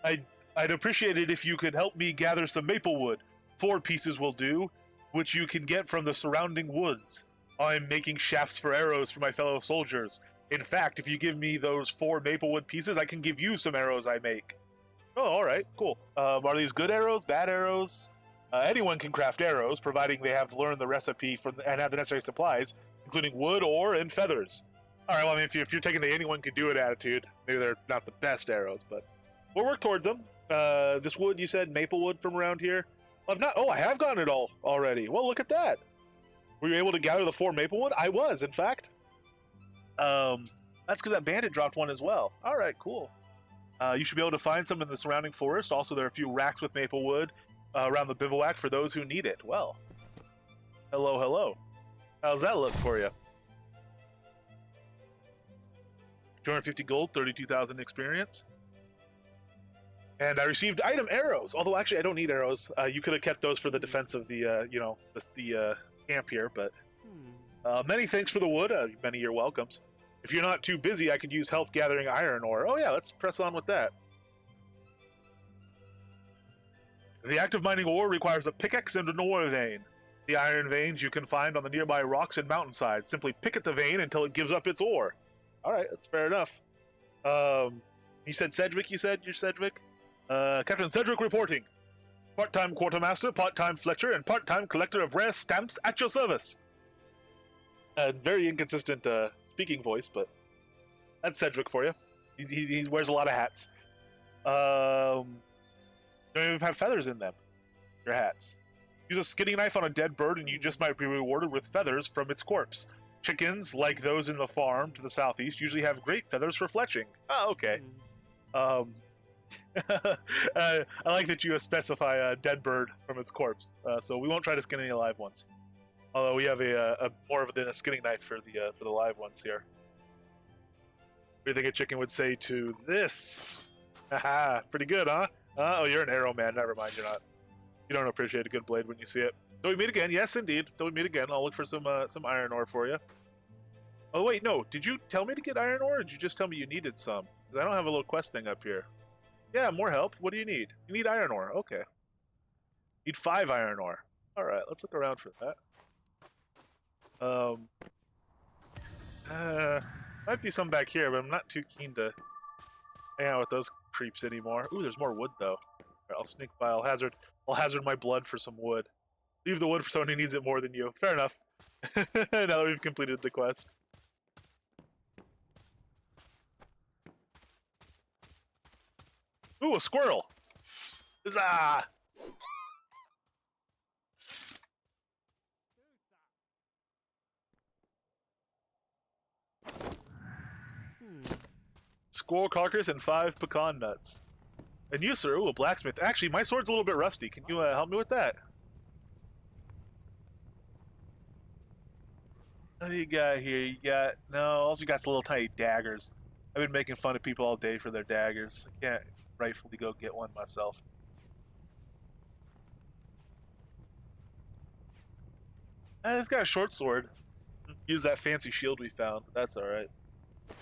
I'd appreciate it if you could help me gather some maple wood. 4 pieces will do, which you can get from the surrounding woods. I'm making shafts for arrows for my fellow soldiers. In fact, if you give me those 4 maple wood pieces, I can give you some arrows I make. Oh, all right, cool. Are these good arrows, bad arrows? Anyone can craft arrows, providing they have learned the recipe and have the necessary supplies, including wood, ore, and feathers. All right, well, I mean, if you're taking the anyone can do it attitude, maybe they're not the best arrows, but we'll work towards them. This wood, you said, maple wood from around here? I have gotten it all already. Well, look at that. Were you able to gather the 4 maple wood? I was, in fact. That's because that bandit dropped one as well. All right, cool. You should be able to find some in the surrounding forest. Also, there are a few racks with maple wood around the bivouac for those who need it. Well, hello. How's that look for you? 250 gold, 32,000 experience. And I received item arrows. Although, actually, I don't need arrows. You could have kept those for the defense of the, the camp here. But many thanks for the wood. Many you're welcomes. If you're not too busy, I could use help gathering iron ore. Oh yeah, let's press on with that. The act of mining ore requires a pickaxe and an ore vein. The iron veins you can find on the nearby rocks and mountainsides. Simply pick at the vein until it gives up its ore. All right, that's fair enough. You said Sedgwick, You're Sedgwick? Captain Sedgwick reporting. Part-time quartermaster, part-time fletcher, and part-time collector of rare stamps at your service. Very inconsistent speaking voice, but that's Sedgwick for you. He wears a lot of hats. Don't even have feathers in them. Your hats. Use a skinning knife on a dead bird and you just might be rewarded with feathers from its corpse. Chickens, like those in the farm to the southeast, usually have great feathers for fletching. Oh, okay. I like that you specify a dead bird from its corpse. So we won't try to skin any live ones. Although we have a more than a skinning knife for the live ones here. What do you think a chicken would say to this? Haha, pretty good, huh? Oh, you're an arrow man. Never mind, you're not. You don't appreciate a good blade when you see it. Till we meet again. Yes, indeed. Till we meet again. I'll look for some iron ore for you. Oh wait, no. Did you tell me to get iron ore, or did you just tell me you needed some? Because I don't have a little quest thing up here. Yeah, more help. What do you need? You need iron ore. Okay. Need 5 iron ore. All right, let's look around for that. Might be some back here, but I'm not too keen to hang out with those creeps anymore. Ooh, there's more wood though. Right, I'll sneak by. I'll hazard my blood for some wood. Leave the wood for someone who needs it more than you. Fair enough. Now that we've completed the quest. Ooh, a squirrel! Huzzah! Squirrel carcass and 5 pecan nuts. And you, sir, ooh, a blacksmith. Actually, my sword's a little bit rusty. Can you help me with that? What do you got here? All you got's little tiny daggers. I've been making fun of people all day for their daggers. I can't rightfully go get one myself. It's got a short sword. Use that fancy shield we found, but that's alright.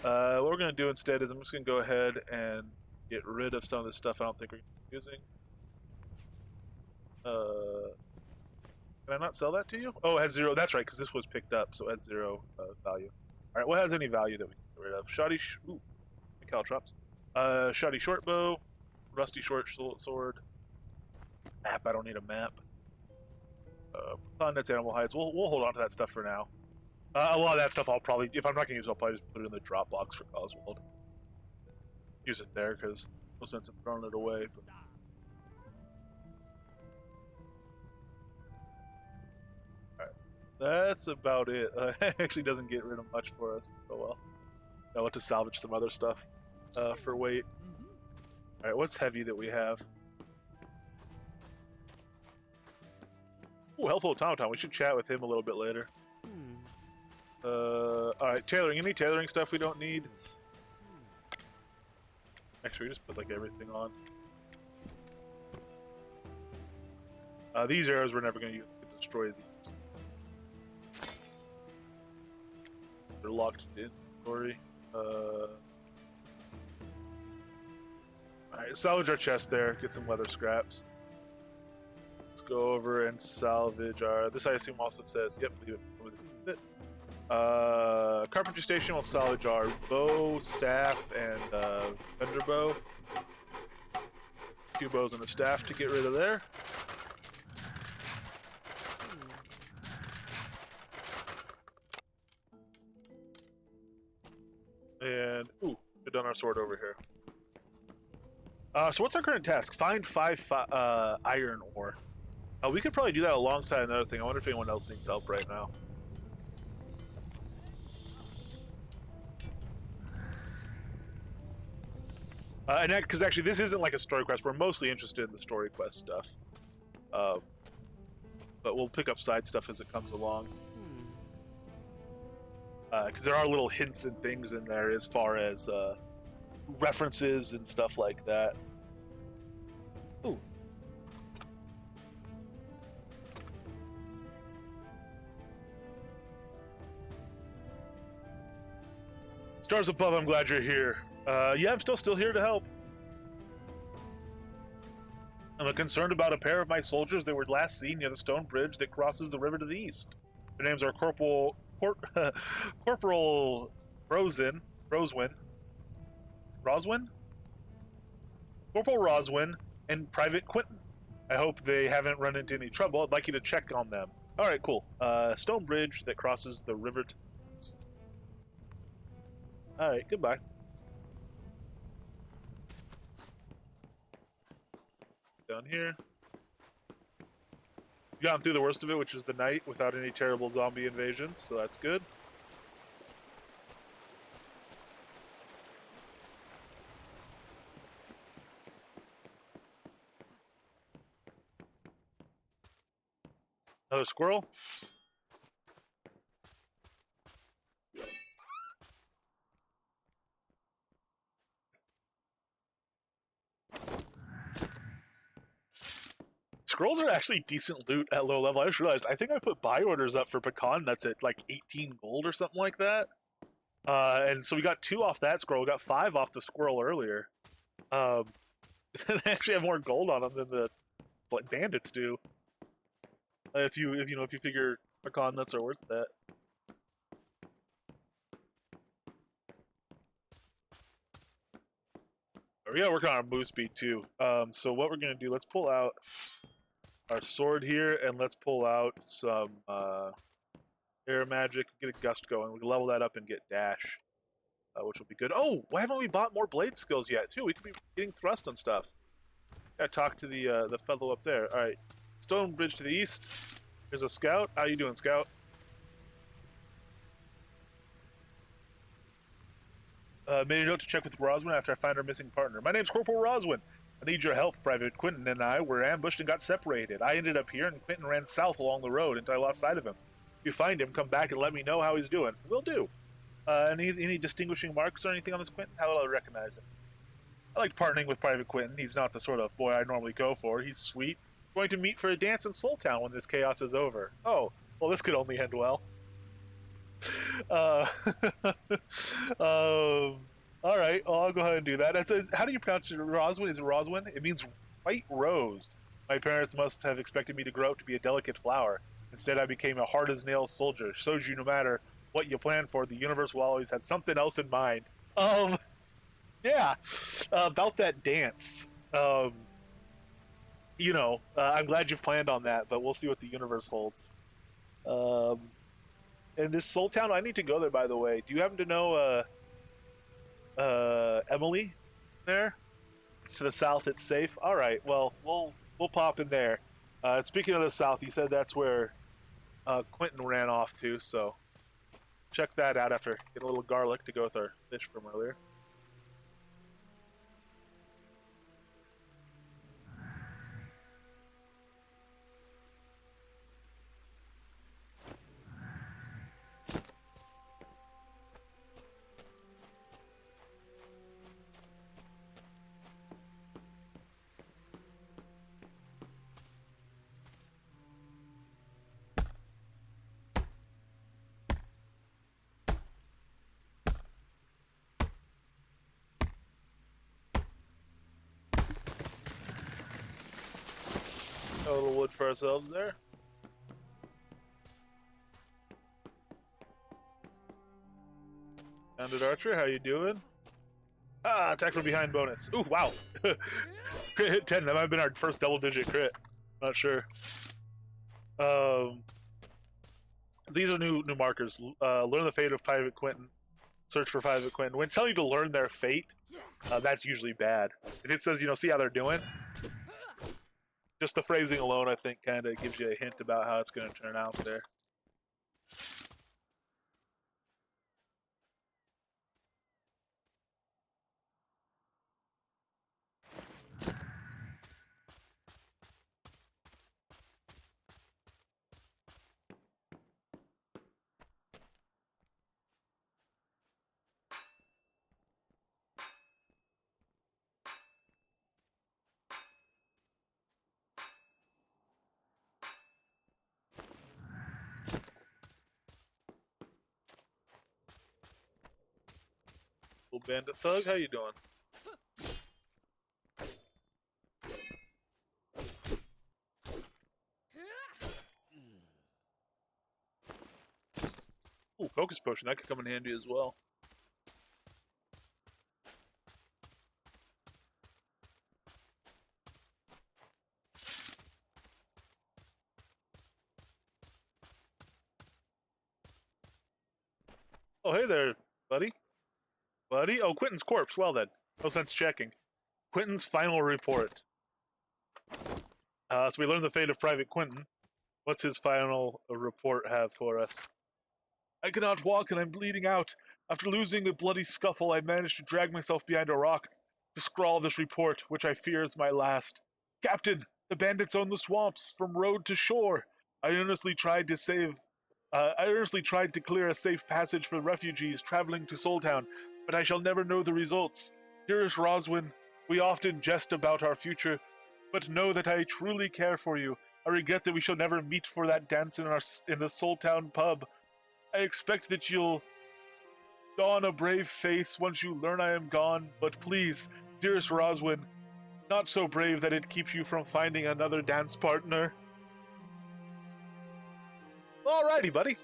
What we're going to do instead is I'm just going to go ahead and get rid of some of this stuff I don't think we're using. Can I not sell that to you? Oh, it has 0. That's right, because this was picked up, so it has 0 value. Alright, what has any value that we can get rid of? Shoddy, caltrops. Shoddy short bow, rusty short sword. Map, I don't need a map. Nuts, animal hides. We'll hold on to that stuff for now. A lot of that stuff I'll probably, if I'm not going to use it, I'll probably just put it in the drop box for Oswald. Use it there, because no sense in throwing it away. But... Alright, that's about it. It actually doesn't get rid of much for us, but oh well. I'll have to salvage some other stuff for weight. Alright, what's heavy that we have? Ooh, helpful automaton. We should chat with him a little bit later. Alright, tailoring. Any tailoring stuff we don't need? Actually, we just put like everything on. These arrows we're never going to use to destroy these. They're locked in inventory. Alright, salvage our chest there. Get some leather scraps. Let's go over and salvage our... This I assume also says... Yep, leave it. Carpentry station will salvage our bow, staff, and thunder bow. 2 bows and a staff to get rid of there. And, ooh, we've done our sword over here. So what's our current task? Find 5 iron ore. We could probably do that alongside another thing. I wonder if anyone else needs help right now. And that, because actually this isn't like a story quest. We're mostly interested in the story quest stuff. But we'll pick up side stuff as it comes along. Because there are little hints and things in there as far as references and stuff like that. Ooh. Stars above, I'm glad you're here. Yeah, I'm still here to help. I'm concerned about a pair of my soldiers. They were last seen near the stone bridge that crosses the river to the east. Their names are Corporal Roswin, Corporal Roswin, and Private Quentin. I hope they haven't run into any trouble. I'd like you to check on them. All right, cool. Stone bridge that crosses the river to the east. All right, goodbye. Down here. We've gotten through the worst of it, which is the night, without any terrible zombie invasions, so that's good. Another squirrel? Scrolls are actually decent loot at low level. I just realized, I think I put buy orders up for pecan nuts at like 18 gold or something like that. And so we got 2 off that scroll. We got 5 off the squirrel earlier. They actually have more gold on them than the bandits do. If you figure pecan nuts are worth that. We gotta work on our move speed too. So what we're gonna do, let's pull out our sword here, and let's pull out some air magic, get a gust going. We can level that up and get dash, which will be good. Oh, why haven't we bought more blade skills yet too? We could be getting thrust on stuff. Gotta talk to the fellow up there. All right, stone bridge to the east. There's a scout. How you doing, scout? Made a note to check with Roswin after I find our missing partner. My name's Corporal Roswin. I need your help. Private Quentin and I were ambushed and got separated. I ended up here, and Quentin ran south along the road until I lost sight of him. If you find him, come back and let me know how he's doing. Will do. Any distinguishing marks or anything on this Quentin? How will I recognize him? I like partnering with Private Quentin. He's not the sort of boy I normally go for. He's sweet. We're going to meet for a dance in Soul Town when this chaos is over. Oh, well, this could only end well. All right, well, I'll go ahead and do that. How do you pronounce it? Roswin? Is it Roswin? It means white rose. My parents must have expected me to grow up to be a delicate flower. Instead, I became a hard-as-nails soldier. Shows you no matter what you plan for, the universe will always have something else in mind. Yeah, about that dance. I'm glad you've planned on that, but we'll see what the universe holds. And this Soul Town, I need to go there, by the way. Do you happen to know Emily there? It's to the south. It's safe. All right. Well, we'll pop in there. Speaking of the south, you said that's where Quentin ran off to. So check that out after get a little garlic to go with our fish from earlier. a little wood for ourselves there. Founded Archer, how you doing? Ah, attack from behind bonus. Ooh, wow. Crit hit 10. That might have been our first double-digit crit. Not sure. These are new markers. Learn the fate of Private Quentin. Search for Private Quentin. When it's telling you to learn their fate, that's usually bad. If it says, see how they're doing, just the phrasing alone, I think, kind of gives you a hint about how it's going to turn out there. Little bandit thug, how you doing? Ooh, focus potion, that could come in handy as well. Oh, hey there, buddy. Buddy? Oh, Quentin's corpse. Well then, no sense checking. Quentin's final report. So we learned the fate of Private Quentin. What's his final report have for us? I cannot walk and I'm bleeding out. After losing a bloody scuffle, I managed to drag myself behind a rock to scrawl this report, which I fear is my last. Captain, the bandits own the swamps from road to shore. I earnestly tried to clear a safe passage for refugees traveling to Soultown, but I shall never know the results. Dearest Roswin, we often jest about our future, but know that I truly care for you. I regret that we shall never meet for that dance in the Soultown pub. I expect that you'll don a brave face once you learn I am gone, but please, dearest Roswin, not so brave that it keeps you from finding another dance partner. Alrighty, buddy.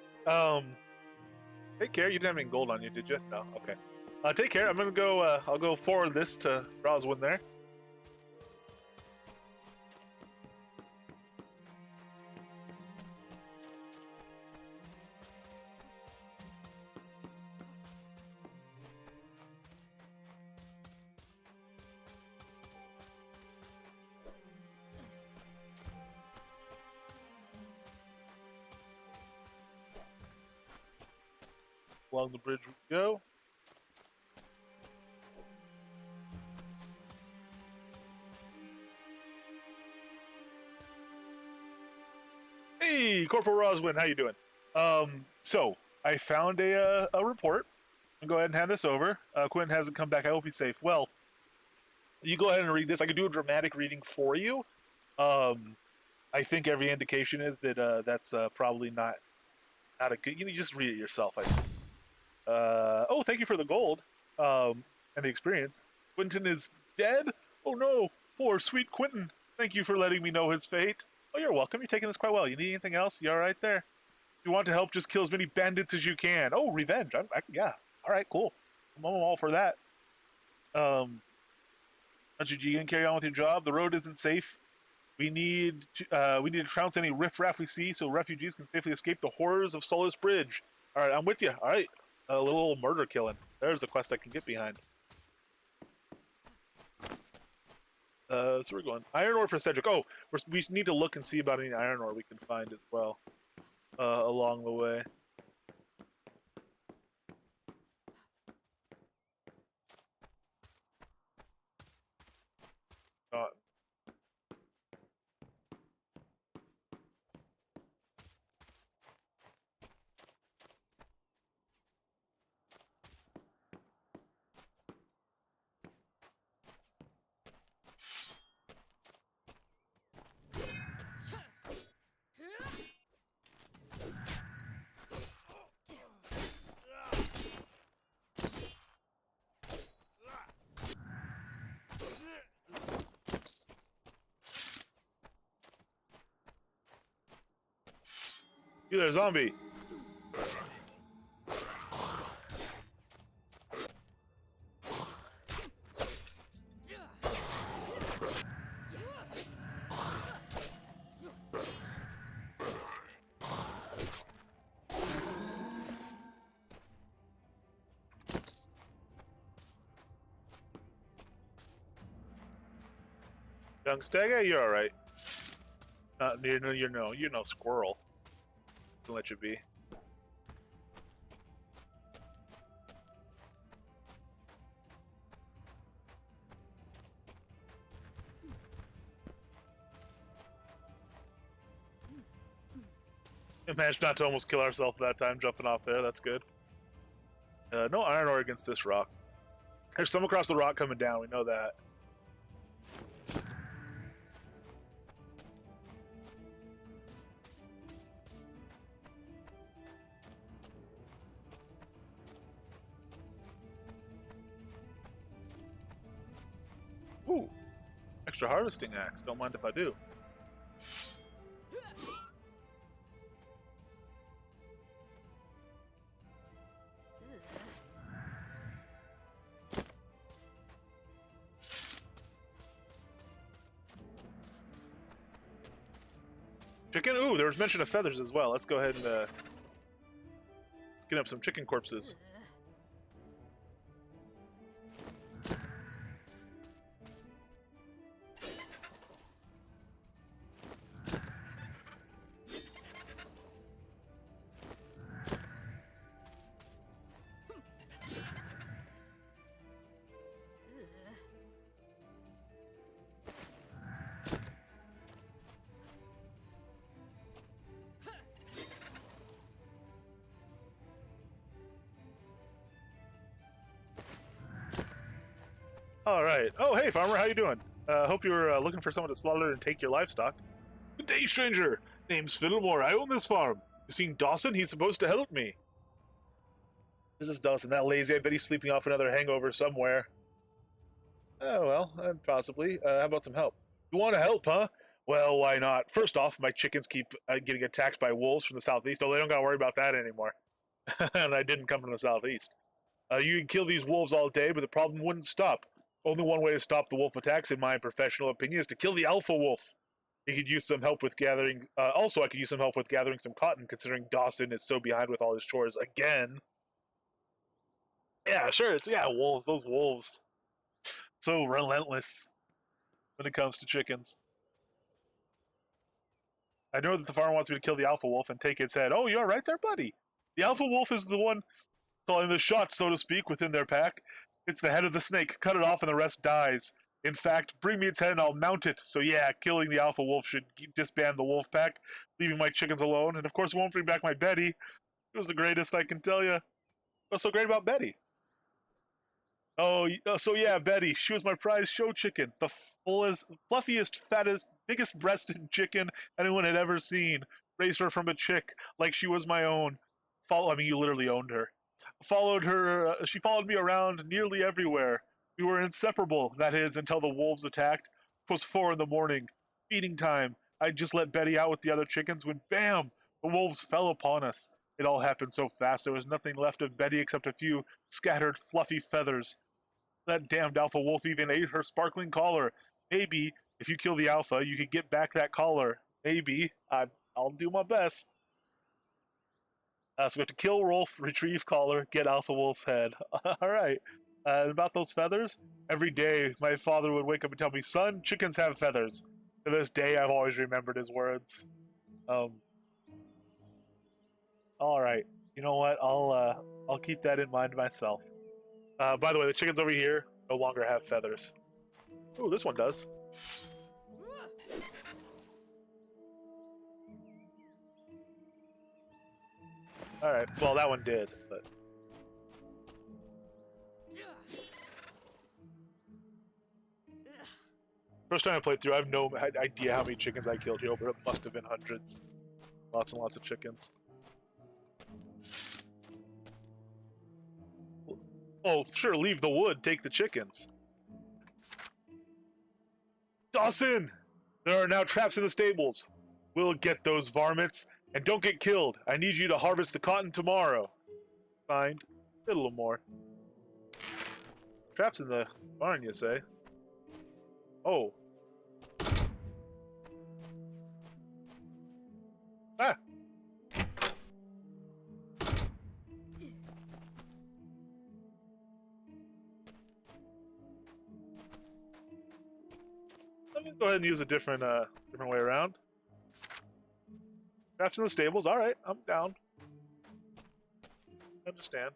Take care. You didn't have any gold on you, did you? No. Okay. Take care. I'm gonna go. I'll go forward this to Roswin there. Along the bridge we go. Hey, Corporal Roswin, how you doing? So I found a report. I'll go ahead and hand this over. Quentin hasn't come back. I hope he's safe. Well, you go ahead and read this. I could do a dramatic reading for you. I think every indication is that that's probably not a good. You just read it yourself. I think. Oh, thank you for the gold and the experience. Quentin is dead? Oh no, poor sweet Quentin. Thank you for letting me know his fate. Oh, you're welcome. You're taking this quite well. You need anything else? You all right there? If you want to help, just kill as many bandits as you can. Oh, revenge. Yeah. All right, cool. I'm all for that. Aren't you going to carry on with your job? The road isn't safe. We need to trounce any riffraff we see so refugees can safely escape the horrors of Solace Bridge. All right, I'm with you. All right. A little murder killing. There's a quest I can get behind. So we're going iron ore for Cedric. Oh, we need to look and see about any iron ore we can find as well along the way. You there, zombie. Young Stega, you're alright. You're no squirrel. Can let you be. Managed not to almost kill ourselves that time jumping off there. That's good. No iron ore against this rock. There's some across the rock coming down. We know that. Ooh, extra harvesting axe. Don't mind if I do. Chicken? Ooh, there was mention of feathers as well. Let's go ahead and skin up some chicken corpses. All right. Oh, hey, farmer. How you doing? Hope you were looking for someone to slaughter and take your livestock. Good day, stranger. Name's Puddlewald. I own this farm. You seen Dawson? He's supposed to help me. This is Dawson. That lazy. I bet he's sleeping off another hangover somewhere. Oh, well, possibly. How about some help? You want to help, huh? Well, why not? First off, my chickens keep getting attacked by wolves from the southeast, though they don't got to worry about that anymore. And I didn't come from the southeast. You can kill these wolves all day, but the problem wouldn't stop. Only one way to stop the wolf attacks, in my professional opinion, is to kill the alpha wolf. You could use some help with gathering. Also, I could use some help with gathering some cotton, considering Dawson is so behind with all his chores again. Yeah, sure. Wolves. Those wolves. So relentless when it comes to chickens. I know that the farmer wants me to kill the alpha wolf and take its head. Oh, you're right there, buddy. The alpha wolf is the one calling the shots, so to speak, within their pack. It's the head of the snake. Cut it off and the rest dies. In fact, bring me its head and I'll mount it. So yeah, killing the alpha wolf should disband the wolf pack, leaving my chickens alone. And of course, it won't bring back my Betty. It was the greatest, I can tell you. What's so great about Betty? Oh, so yeah, Betty. She was my prize show chicken. The fullest, fluffiest, fattest, biggest breasted chicken anyone had ever seen. Raised her from a chick like she was my own. You literally owned her. Followed her. She followed me around nearly everywhere. We were inseparable, that is, until the wolves attacked. It was 4 a.m, feeding time. I just let Betty out with the other chickens when, bam, the wolves fell upon us. It all happened so fast, there was nothing left of Betty except a few scattered, fluffy feathers. That damned alpha wolf even ate her sparkling collar. Maybe, if you kill the alpha, you could get back that collar. Maybe. I'll do my best. So we have to kill wolf, retrieve collar, get alpha wolf's head. All right. About those feathers, every day my father would wake up and tell me, "Son, chickens have feathers." To this day, I've always remembered his words. All right. You know what? I'll keep that in mind myself. By the way, the chickens over here no longer have feathers. Ooh, this one does. Alright, well that one did, but... First time I played through, I have no idea how many chickens I killed here, but it must have been hundreds. Lots and lots of chickens. Oh, sure, leave the wood, take the chickens. Dawson! There are now traps in the stables. We'll get those varmints And don't get killed. I need you to harvest the cotton tomorrow. Signed, Puddlemore. Traps in the barn, you say? Oh. Ah! Let me go ahead and use a different way around. Traps in the stables. All right, I'm down. Understand.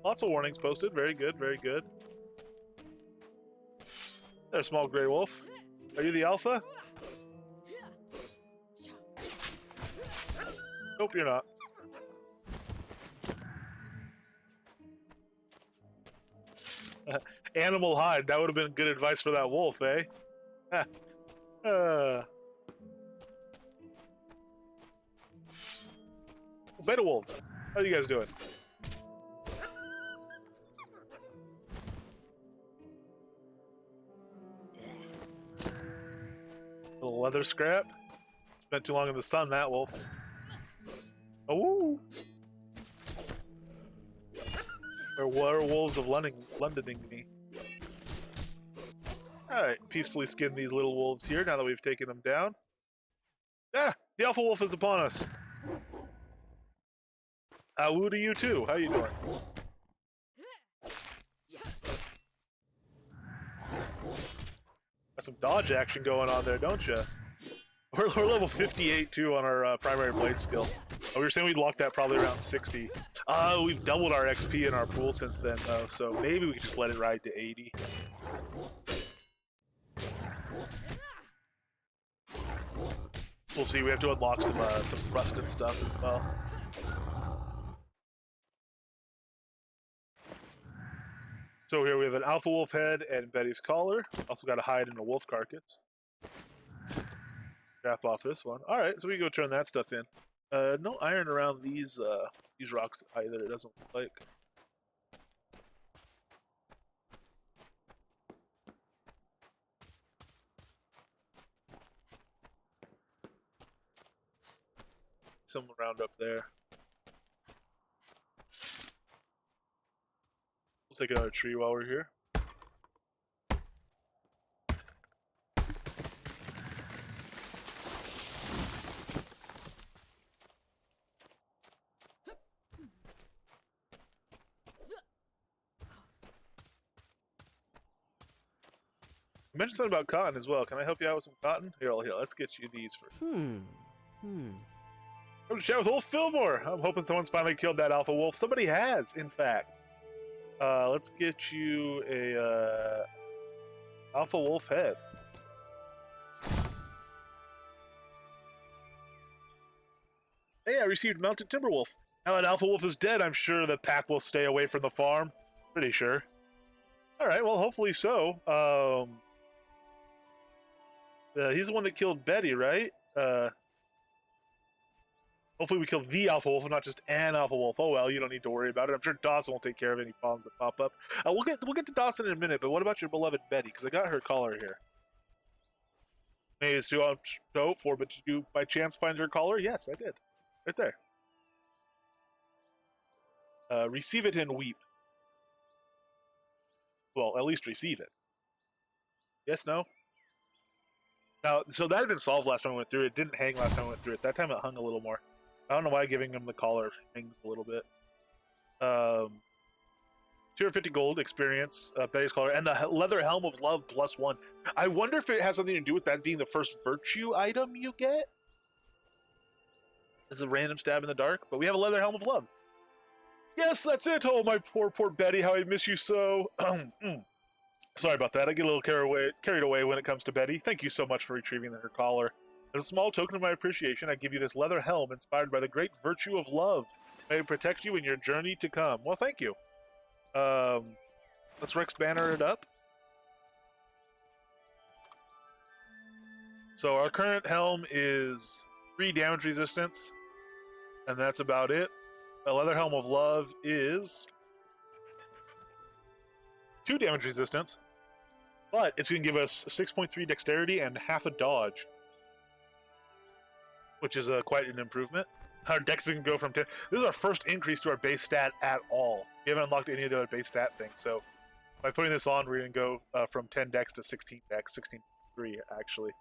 Lots of warnings posted. Very good, very good. There's small gray wolf. Are you the alpha? Nope, you're not. Animal hide. That would have been good advice for that wolf, eh? Beta wolves. How are you guys doing? Little leather scrap. Spent too long in the sun, that wolf. Oh! They're werewolves of Londoning me. Alright, peacefully skin these little wolves here now that we've taken them down. Ah! The alpha wolf is upon us! Woo to you too. How you doing? Got some dodge action going on there, don't you? We're level 58 too on our primary blade skill. We were saying we'd lock that probably around 60. We've doubled our XP in our pool since then though, so maybe we could just let it ride to 80. We'll see. We have to unlock some rust and stuff as well. So here we have an alpha wolf head and Betty's collar. Also got a hide and a wolf carcass. Drop off this one. All right, so we can go turn that stuff in. No iron around these rocks either. It doesn't look like. Some around up there. We'll take another tree while we're here. You mentioned something about cotton as well. Can I help you out with some cotton? Here, let's get you these first. Come to chat with old Fillmore. I'm hoping someone's finally killed that alpha wolf. Somebody has, in fact. Let's get you a alpha wolf head. Hey, I received mounted timber wolf. Now that alpha wolf is dead, I'm sure the pack will stay away from the farm. Pretty sure. All right, well, hopefully so. He's the one that killed Betty, right? Hopefully we kill the alpha wolf and not just an alpha wolf. Oh well, you don't need to worry about it. I'm sure Dawson will take care of any problems that pop up. We'll get to Dawson in a minute, but what about your beloved Betty? Because I got her collar here. Is to show for, but did you by chance find her collar? Yes, I did. Right there. Receive it and weep. Well, at least receive it. Yes, no? Now, so that had been solved last time we went through it. It didn't hang last time we went through it. That time it hung a little more. I don't know why giving him the collar hangs a little bit. 250 gold experience, Betty's collar, and the leather helm of love +1. I wonder if it has something to do with that being the first virtue item you get? It's a random stab in the dark, but we have a leather helm of love. Yes, that's it. Oh, my poor Betty, how I miss you so. Sorry about that. I get a little carried away when it comes to Betty. Thank you so much for retrieving her collar. As a small token of my appreciation, I give you this leather helm inspired by the great virtue of love. May it protect you in your journey to come. Well, thank you. Let's Rex banner it up. So our current helm is 3 damage resistance, and that's about it. The leather helm of love is 2 damage resistance, but it's going to give us 6.3 dexterity and half a dodge. which is quite an improvement. Our dex can go from 10. This is our first increase to our base stat at all. We haven't unlocked any of the other base stat things. So by putting this on, we're going to go from 10 dex to 16 dex, 16.3 actually.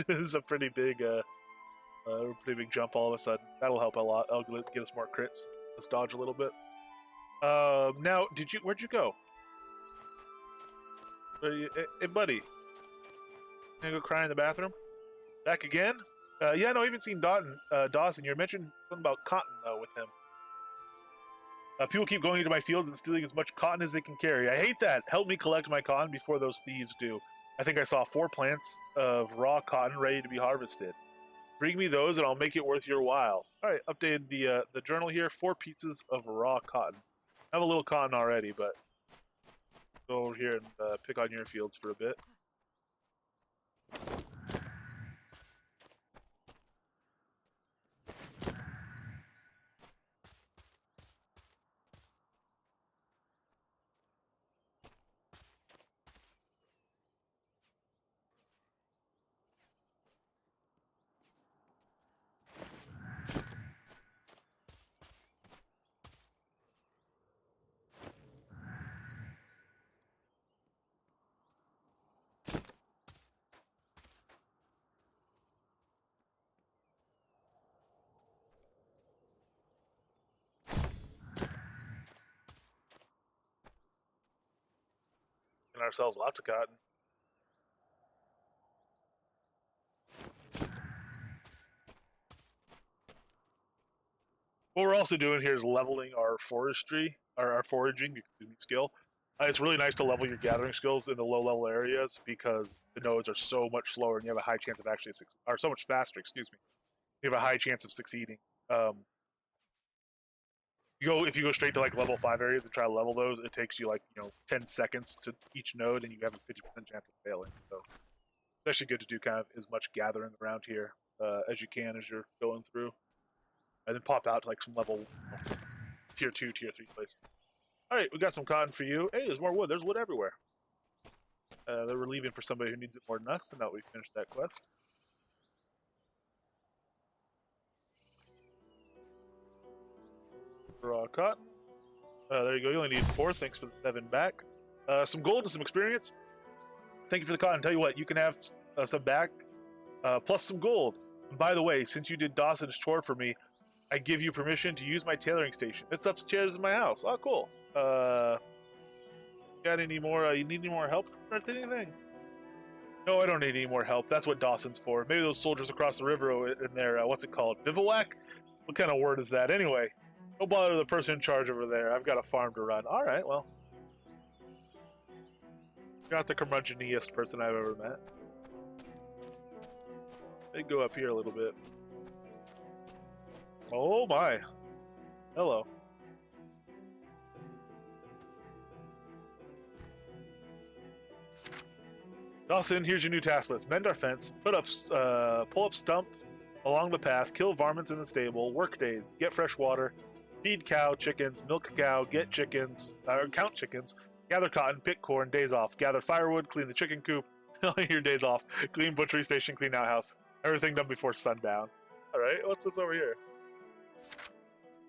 This is a pretty big jump all of a sudden. That'll help a lot. That'll get us more crits. Let's dodge a little bit. Now, where'd you go? Hey, buddy. Gonna go cry in the bathroom? Back again? Yeah, no, I haven't seen Dawson. You mentioned something about cotton, though, with him. People keep going into my fields and stealing as much cotton as they can carry. I hate that. Help me collect my cotton before those thieves do. I think I saw 4 plants of raw cotton ready to be harvested. Bring me those and I'll make it worth your while. All right, updated the journal here. 4 pieces of raw cotton. I have a little cotton already, but go over here and pick on your fields for a bit. Getting ourselves lots of cotton. What we're also doing here is leveling our forestry, or our foraging skill. It's really nice to level your gathering skills in the low-level areas because the nodes are so much slower and you have a high chance of actually or so much faster. Excuse me. You have a high chance of succeeding. If you go straight to like level 5 areas and try to level those, it takes you like 10 seconds to each node, and you have a 50% chance of failing. So it's actually good to do kind of as much gathering around here as you can as you're going through, and then pop out to like some level tier 2, tier 3 places. All right, we got some cotton for you. Hey, there's more wood. There's wood everywhere. They're relieving for somebody who needs it more than us, and now we finished that quest. Raw cotton. There you go. You only need 4. Thanks for the 7 back. Some gold and some experience. Thank you for the cotton. Tell you what, you can have some back, plus some gold. And by the way, since you did Dawson's chore for me, I give you permission to use my tailoring station. It's upstairs in my house. Oh, cool. Got any more? You need any more help or anything? No, I don't need any more help. That's what Dawson's for. Maybe those soldiers across the river in their, what's it called? Bivouac? What kind of word is that? Anyway, don't bother the person in charge over there. I've got a farm to run. All right, well. You're not the curmudgeoniest person I've ever met. They go up here a little bit. Oh my. Hello. Dawson, here's your new task list. Mend our fence, pull up stump along the path, kill varmints in the stable, work days, get fresh water, feed cow, chickens, milk cow, get chickens, count chickens, gather cotton, pick corn, days off, gather firewood, clean the chicken coop, your days off, clean butchery station, clean outhouse. Everything done before sundown. All right, what's this over here?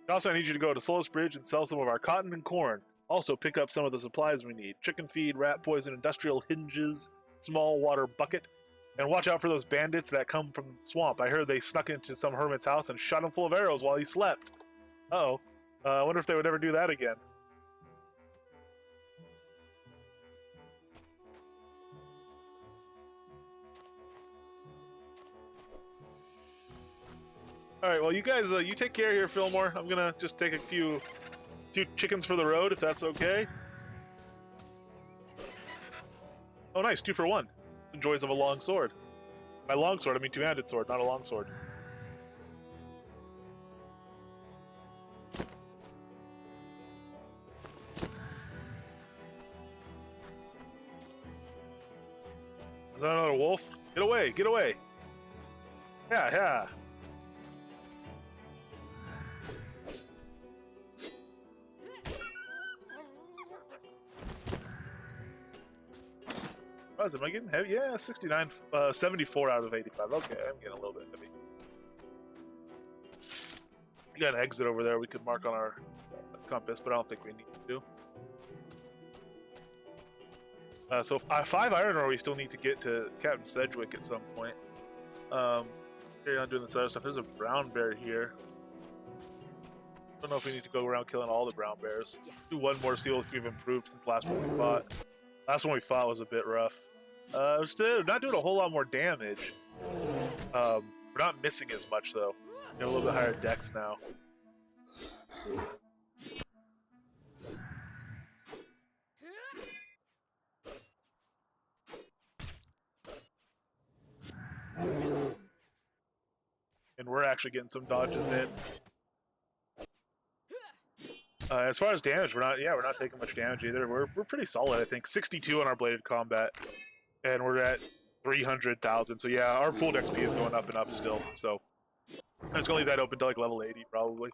Also, I need you to go to Solis Bridge and sell some of our cotton and corn. Also, pick up some of the supplies we need. Chicken feed, rat poison, industrial hinges, small water bucket. And watch out for those bandits that come from the swamp. I heard they snuck into some hermit's house and shot him full of arrows while he slept. Uh-oh. I wonder if they would ever do that again. Alright, well, you guys, you take care here, Fillmore. I'm gonna just take a few chickens for the road, if that's okay. Oh, nice, 2 for 1. The joys of a long sword. By long sword, I mean two-handed sword, not a long sword. Is that another wolf? Get away, get away. Yeah, yeah. surprised. Am I getting heavy? Yeah, 69, 74 out of 85. Okay, I'm getting a little bit heavy. We got an exit over there we could mark on our compass, but I don't think we need to. So 5 iron ore we still need to get to Captain Sedgwick at some point. Carry on doing this other stuff. There's a brown bear here. I don't know if we need to go around killing all the brown bears. Do one more, see if we've improved since last one we fought. Last one we fought was a bit rough. Still not doing a whole lot more damage. We're not missing as much though. We have a little bit higher dex now. And we're actually getting some dodges in. As far as damage, we're not taking much damage either. We're pretty solid, I think. 62 on our bladed combat, and we're at 300,000. So yeah, our pooled XP is going up and up still. So I'm just gonna leave that open to like level 80 probably.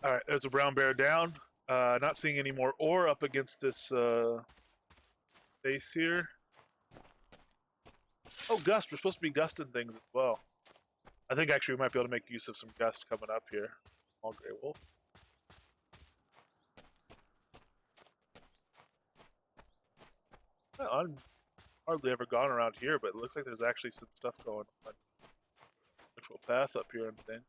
All right, there's a brown bear down. Not seeing any more ore up against this base here. Oh, gust. We're supposed to be gusting things as well. I think actually we might be able to make use of some gust coming up here. Small gray wolf. I'm hardly ever gone around here, but it looks like there's actually some stuff going on. Actual path up here and thing.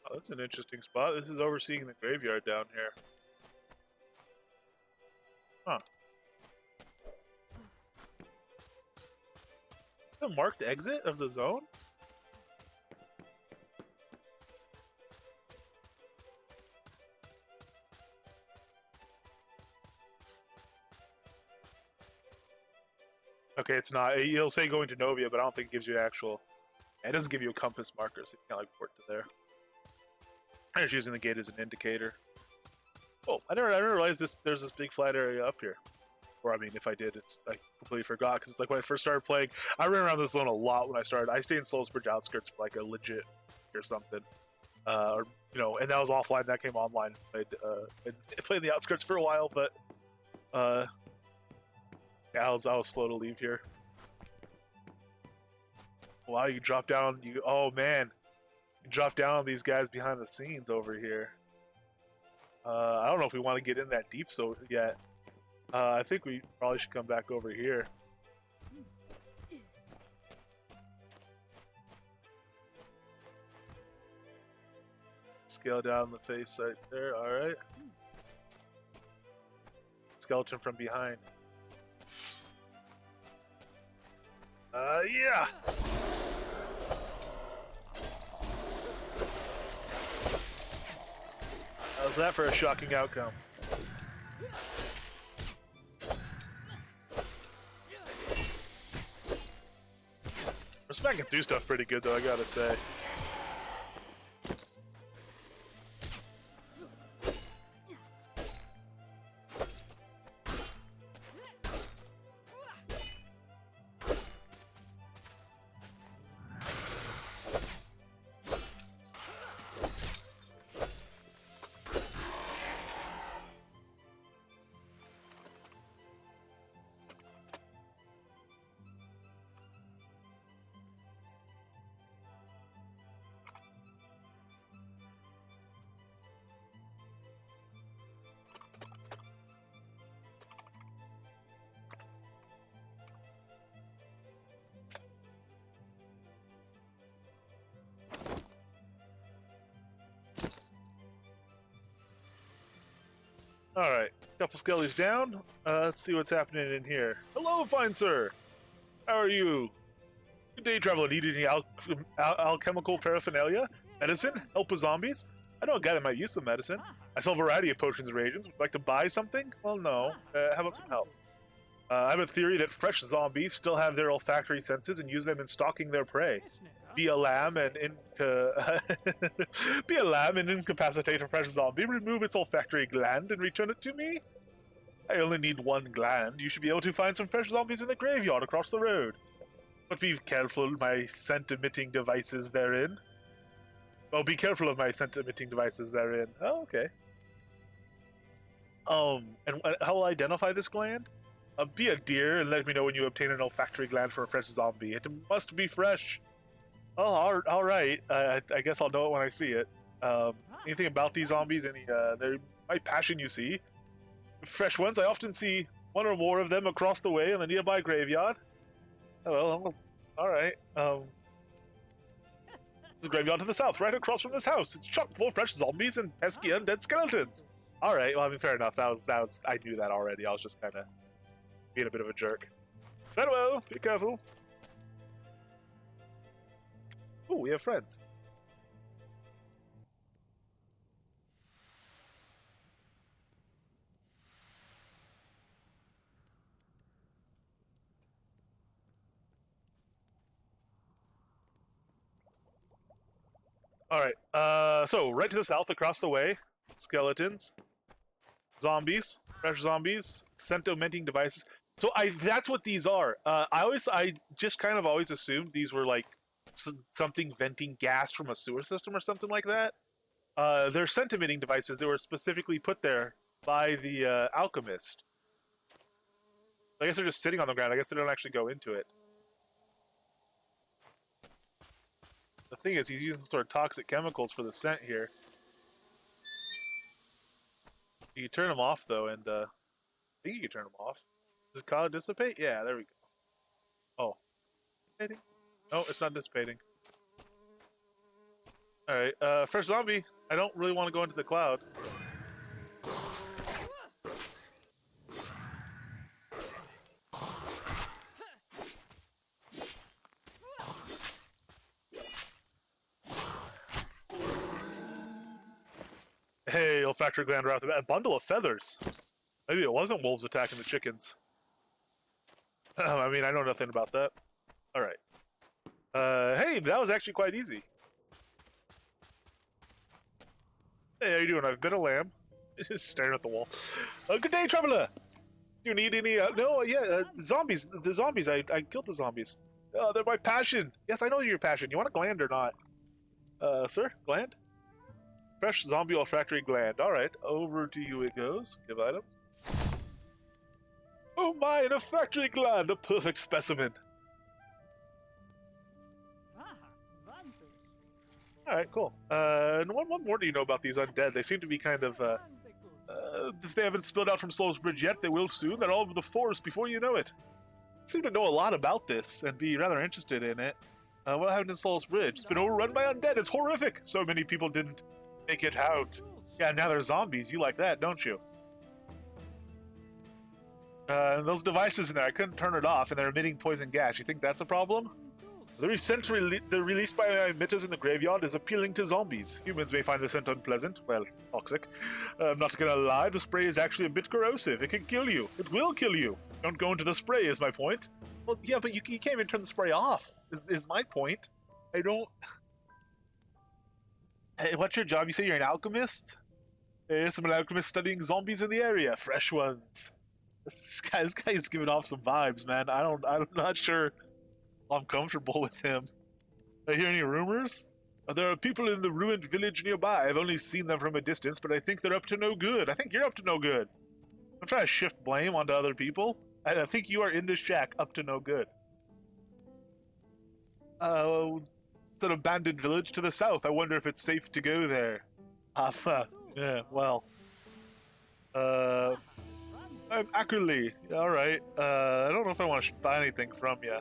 Oh, that's an interesting spot. This is overseeing the graveyard down here. Huh. The marked exit of the zone? Okay, it's not. It'll say going to Novia, but I don't think it gives you an actual... It doesn't give you a compass marker, so you can't like port to there. I'm just using the gate as an indicator. Oh, I never realized there's this big flat area up here. Or I mean, if I did, it's I completely forgot because it's like when I first started playing, I ran around this zone a lot when I started. I stayed in Soulsbridge outskirts for like a legit or something, or you know, and that was offline. That came online. I played in the outskirts for a while, but yeah, I was slow to leave here. Wow, you drop down. Oh man, you drop down on these guys behind the scenes over here. I don't know if we want to get in that deep so yet. I think we probably should come back over here. Scale down the face right there. All right. Skeleton from behind. Yeah. How's that for a shocking outcome? We're smacking through stuff pretty good, though, I gotta say. Alright, couple skellies down. Let's see what's happening in here. Hello, fine sir! How are you? Good day, traveler. Need any alchemical paraphernalia? Medicine? Help with zombies? I know a guy that might use some medicine. I sell a variety of potions and reagents. Would you like to buy something? Well, no. How about some help? I have a theory that fresh zombies still have their olfactory senses and use them in stalking their prey. Be a lamb and be a lamb and incapacitate a fresh zombie. Remove its olfactory gland and return it to me. I only need one gland. You should be able to find some fresh zombies in the graveyard across the road. But be careful my scent-emitting devices therein. Oh, be careful of my scent-emitting devices therein. Oh, okay. And how will I identify this gland? Be a deer and let me know when you obtain an olfactory gland for a fresh zombie. It must be fresh. Oh, all right. I guess I'll know it when I see it. Anything about these zombies? They're my passion, you see. Fresh ones. I often see one or more of them across the way in the nearby graveyard. Oh, well, all right. There's a graveyard to the south, right across from this house. It's chock full of fresh zombies and pesky undead skeletons. All right. Well, I mean, fair enough. That was. I knew that already. I was just kind of being a bit of a jerk. Farewell. Be careful. Ooh, we have friends. Alright, so right to the south across the way, skeletons, zombies, fresh zombies, scent-omenting devices. So that's what these are. I just kind of always assumed these were like something venting gas from a sewer system or something like that. They're scent-emitting devices that were specifically put there by the alchemist. I guess they're just sitting on the ground. I guess they don't actually go into it. The thing is, he's using some sort of toxic chemicals for the scent here. You can turn them off, though, and I think you can turn them off. Does it cloud dissipate? Yeah, there we go. Oh. Dissipating? No, it's not dissipating. Alright, first zombie. I don't really want to go into the cloud. Hey, olfactory gland right off the bat. A bundle of feathers. Maybe it wasn't wolves attacking the chickens. I mean, I know nothing about that. Alright. Hey, that was actually quite easy. Hey, how you doing? I've been a lamb. Just staring at the wall. Good day, traveler! Do you need any, no, yeah, zombies. The zombies, I killed the zombies. Oh, they're my passion. Yes, I know your passion. You want a gland or not? Sir? Gland? Fresh zombie olfactory gland. Alright, over to you it goes. Give items. Oh my, an olfactory gland! A perfect specimen. Alright, cool. And what more do you know about these undead? They seem to be kind of, if they haven't spilled out from Soul's Bridge yet, they will soon. They're all over the forest before you know it. I seem to know a lot about this and be rather interested in it. What happened in Soul's Bridge? It's been overrun by undead. It's horrific. So many people didn't make it out. Yeah, now they're zombies. You like that, don't you? Those devices in there, I couldn't turn it off, and they're emitting poison gas. You think that's a problem? The scent released by my emitters in the graveyard is appealing to zombies. Humans may find the scent unpleasant, well, toxic. I'm not gonna lie, the spray is actually a bit corrosive. It can kill you. It will kill you. Don't go into the spray is my point. Well, yeah, but you can't even turn the spray off, is my point. I don't... Hey, what's your job? You say you're an alchemist? Yes, I'm an alchemist studying zombies in the area. Fresh ones. This guy's giving off some vibes, man. I'm not sure I'm comfortable with him. I hear any rumors? There are people in the ruined village nearby. I've only seen them from a distance, but I think they're up to no good. I think you're up to no good. I'm trying to shift blame onto other people. I think you are in this shack up to no good. It's an abandoned village to the south. I wonder if it's safe to go there. Yeah, well. I'm Ackerley. Alright. I don't know if I want to buy anything from you.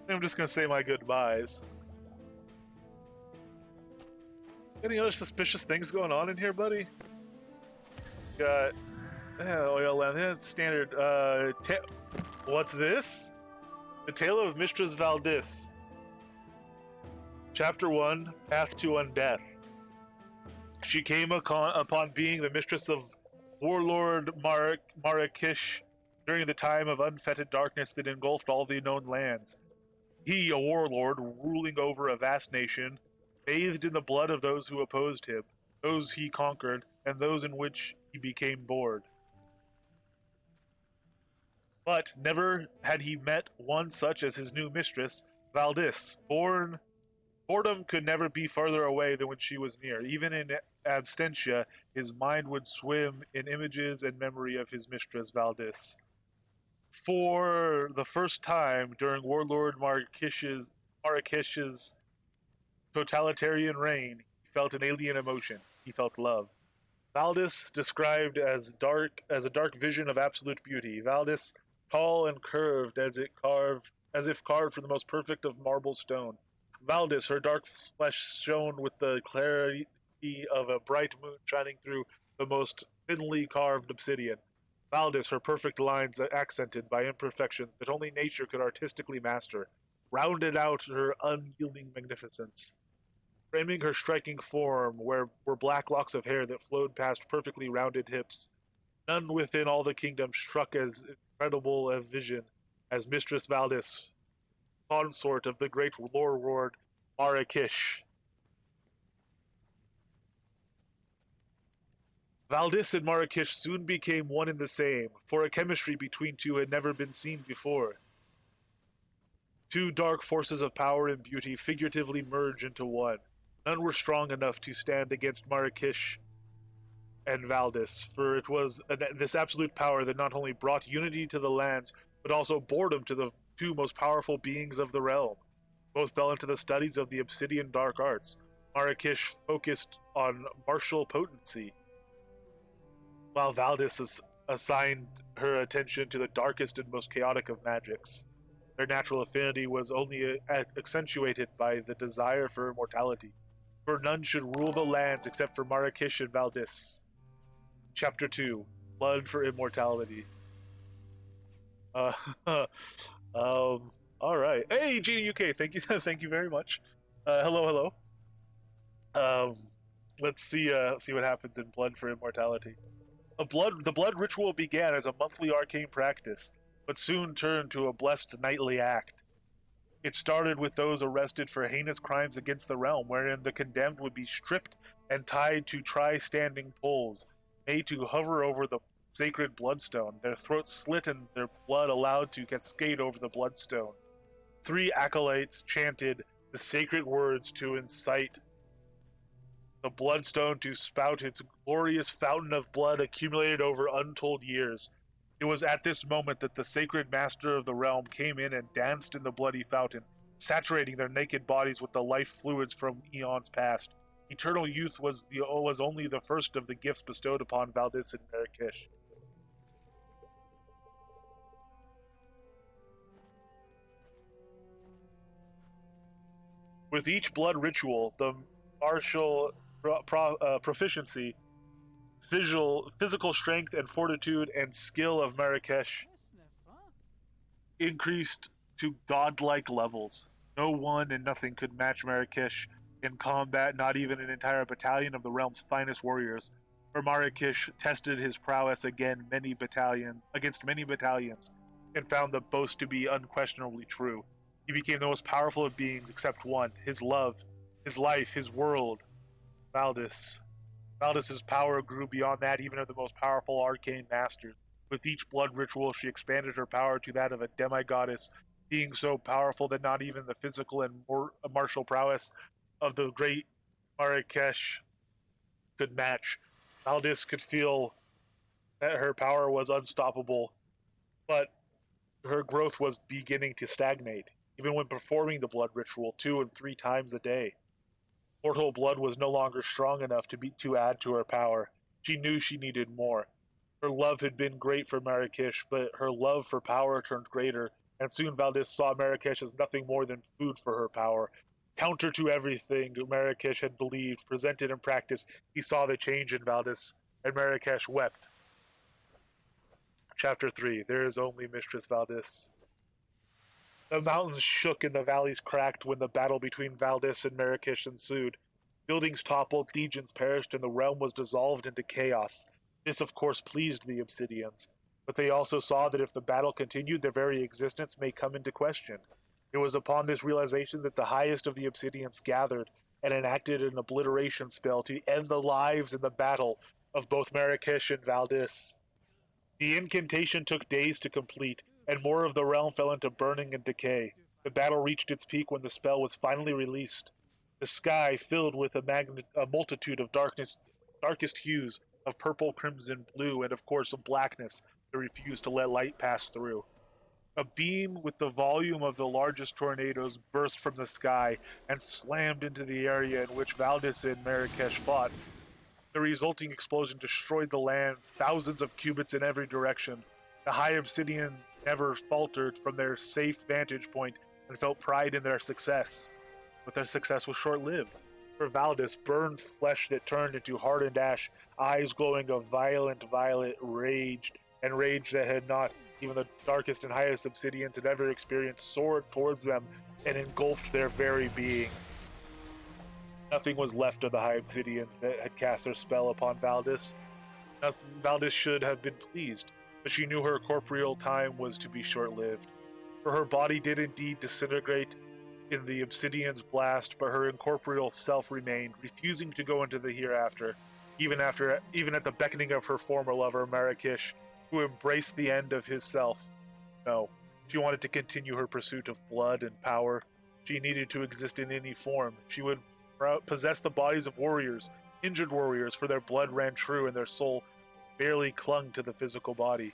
I'm just gonna say my goodbyes. Any other suspicious things going on in here, buddy? Got Oil lamp. That's standard. What's this? The Tale of Mistress Valdis. Chapter 1, Path to Undeath. She came upon being the mistress of Warlord Marrakesh during the time of unfettered darkness that engulfed all the known lands. He, a warlord ruling over a vast nation, bathed in the blood of those who opposed him, those he conquered, and those in which he became bored. But never had he met one such as his new mistress, Valdis. Boredom could never be further away than when she was near. Even in absentia, his mind would swim in images and memory of his mistress, Valdis. For the first time during Warlord Marrakesh's totalitarian reign, he felt an alien emotion. He felt love. Valdis described as a dark vision of absolute beauty. Valdis, tall and curved as if carved from the most perfect of marble stone. Valdis, her dark flesh shone with the clarity of a bright moon shining through the most thinly carved obsidian. Valdis, her perfect lines accented by imperfections that only nature could artistically master, rounded out her unyielding magnificence. Framing her striking form were black locks of hair that flowed past perfectly rounded hips. None within all the kingdom struck as incredible a vision as Mistress Valdis, consort of the great warlord Marrakesh. Valdis and Marrakesh soon became one and the same, for a chemistry between two had never been seen before. Two dark forces of power and beauty figuratively merged into one. None were strong enough to stand against Marrakesh and Valdis, for it was this absolute power that not only brought unity to the lands, but also boredom to the two most powerful beings of the realm. Both fell into the studies of the obsidian dark arts. Marrakesh focused on martial potency, while Valdis assigned her attention to the darkest and most chaotic of magics. Their natural affinity was only accentuated by the desire for immortality, for none should rule the lands except for Marrakesh and Valdis. Chapter 2, Blood for Immortality. All right. Hey, Genie UK, thank you, thank you very much. Hello. Let's see what happens in Blood for Immortality. The blood ritual began as a monthly arcane practice, but soon turned to a blessed nightly act. It started with those arrested for heinous crimes against the realm, wherein the condemned would be stripped and tied to standing poles, made to hover over the sacred bloodstone, their throats slit and their blood allowed to cascade over the bloodstone. 3 acolytes chanted the sacred words to incite the bloodstone to spout its glorious fountain of blood accumulated over untold years. It was at this moment that the sacred master of the realm came in and danced in the bloody fountain, saturating their naked bodies with the life fluids from eons past. Eternal youth was only the first of the gifts bestowed upon Valdis and Marrakesh. With each blood ritual, the martial proficiency, physical strength and fortitude and skill of Marrakesh increased to godlike levels. No one and nothing could match Marrakesh in combat, not even an entire battalion of the realm's finest warriors. For Marrakesh tested his prowess against many battalions, and found the boast to be unquestionably true. He became the most powerful of beings except one, his love, his life, his world, Valdis. Valdis's power grew beyond that even of the most powerful arcane masters. With each blood ritual, she expanded her power to that of a demigoddess, being so powerful that not even the physical and martial prowess of the great Marrakesh could match. Valdis could feel that her power was unstoppable, but her growth was beginning to stagnate, even when performing the blood ritual 2 and 3 times a day. Mortal blood was no longer strong enough to add to her power. She knew she needed more. Her love had been great for Marrakesh, but her love for power turned greater, and soon Valdis saw Marrakesh as nothing more than food for her power. Counter to everything Marrakesh had believed, presented in practice, he saw the change in Valdis, and Marrakesh wept. Chapter 3. There is only Mistress Valdis. The mountains shook and the valleys cracked when the battle between Valdis and Marrakesh ensued. Buildings toppled, legions perished, and the realm was dissolved into chaos. This, of course, pleased the Obsidians, but they also saw that if the battle continued, their very existence may come into question. It was upon this realization that the highest of the Obsidians gathered and enacted an obliteration spell to end the lives in the battle of both Marrakesh and Valdis. The incantation took days to complete, and more of the realm fell into burning and decay. The battle reached its peak when the spell was finally released. The sky filled with a multitude of darkest hues of purple, crimson, blue, and of course of blackness that refused to let light pass through. A beam with the volume of the largest tornadoes burst from the sky and slammed into the area in which Valdis and Marrakesh fought. The resulting explosion destroyed the lands, thousands of cubits in every direction. The High Obsidian never faltered from their safe vantage point and felt pride in their success. But their success was short-lived. For Valdis, burned flesh that turned into hardened ash, eyes glowing a violent violet, rage that had not even the darkest and highest Obsidians had ever experienced, soared towards them and engulfed their very being. Nothing was left of the High Obsidians that had cast their spell upon Valdis. Valdis should have been pleased, but she knew her corporeal time was to be short-lived. For her body did indeed disintegrate in the Obsidian's blast, but her incorporeal self remained, refusing to go into the hereafter, even at the beckoning of her former lover, Marrakesh, who embraced the end of his self. No, she wanted to continue her pursuit of blood and power. She needed to exist in any form. She would possess the bodies of warriors, injured warriors, for their blood ran true and their soul barely clung to the physical body.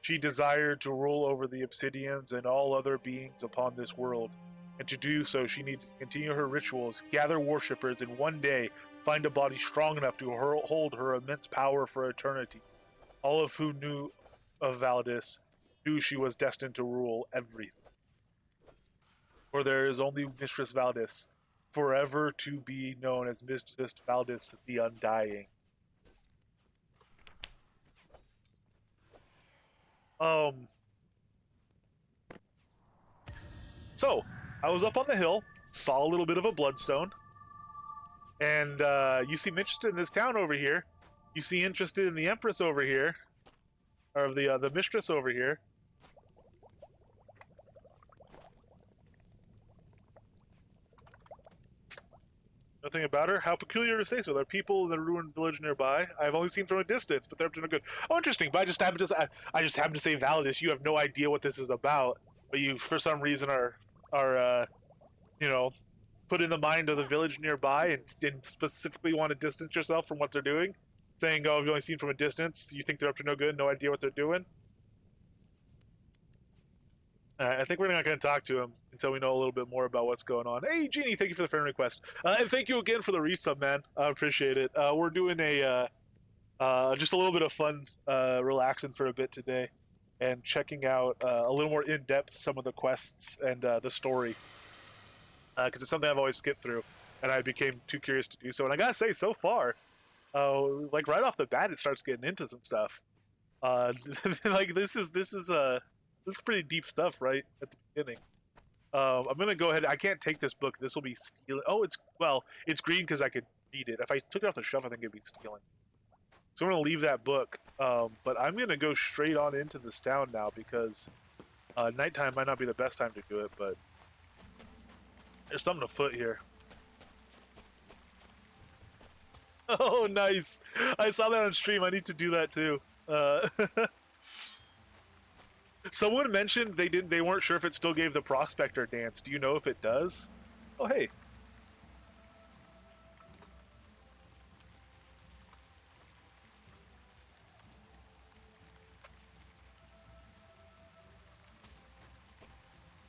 She desired to rule over the Obsidians and all other beings upon this world, and to do so she needed to continue her rituals, gather worshippers, and one day find a body strong enough to hold her immense power for eternity. All of who knew of Valdis knew she was destined to rule everything. For there is only Mistress Valdis, forever to be known as Mistress Valdis the Undying. So, I was up on the hill, saw a little bit of a bloodstone, and you seem interested in this town over here. You seem interested in the Empress over here, or the Mistress over here. Nothing about her? How peculiar to say so. There are people in the ruined village nearby. I've only seen from a distance, but they're up to no good. Oh, interesting. But I just happened to say Valdis. You have no idea what this is about, but you, for some reason, are put in the mind of the village nearby and specifically want to distance yourself from what they're doing, saying, "Oh, I've only seen from a distance." You think they're up to no good, no idea what they're doing. I think we're not going to talk to him until we know a little bit more about what's going on. Hey, Jeannie, thank you for the friend request. And thank you again for the resub, man. I appreciate it. We're doing just a little bit of fun, relaxing for a bit today, and checking out a little more in-depth some of the quests and the story. Because it's something I've always skipped through, and I became too curious to do so. And I gotta say, so far, like right off the bat, it starts getting into some stuff. Like this is pretty deep stuff right at the beginning. I'm gonna go ahead. I can't take this book. This will be stealing. Oh, it's green because I could read it. If I took it off the shelf, I think it'd be stealing. So I'm gonna leave that book. But I'm gonna go straight on into this town now because nighttime might not be the best time to do it, but there's something afoot here. Oh, nice! I saw that on stream. I need to do that too. Someone mentioned they weren't sure if it still gave the prospector dance. Do you know if it does? Oh, hey.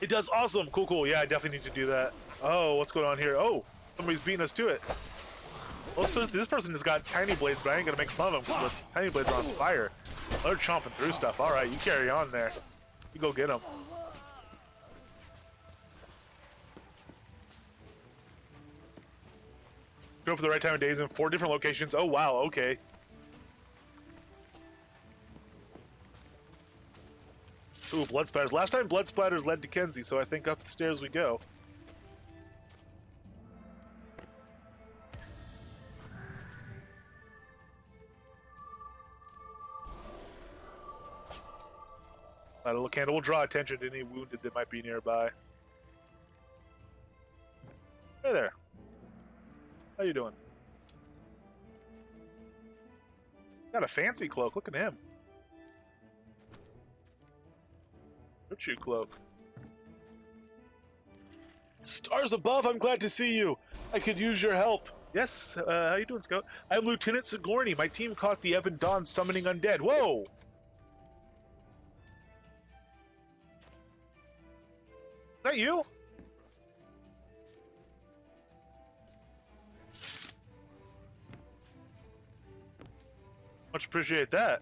It does. Awesome. Cool. Yeah, I definitely need to do that. Oh, what's going on here? Oh, somebody's beating us to it. Well, this person has got tiny blades, but I ain't gonna make fun of them because the tiny blades are on fire. They're chomping through stuff. All right, you carry on there. You go get them. Go for the right time of days in 4 different locations. Oh, wow. Okay. Ooh, blood splatters. Last time blood splatters led to Kenzie, so I think up the stairs we go. A little candle will draw attention to any wounded that might be nearby. Hey there. How you doing? Got a fancy cloak. Look at him. Virtue cloak. Stars above, I'm glad to see you. I could use your help. Yes, how you doing, Scout? I'm Lieutenant Sigourney. My team caught the Evan Dawn summoning undead. Whoa! Is that you? Much appreciate that.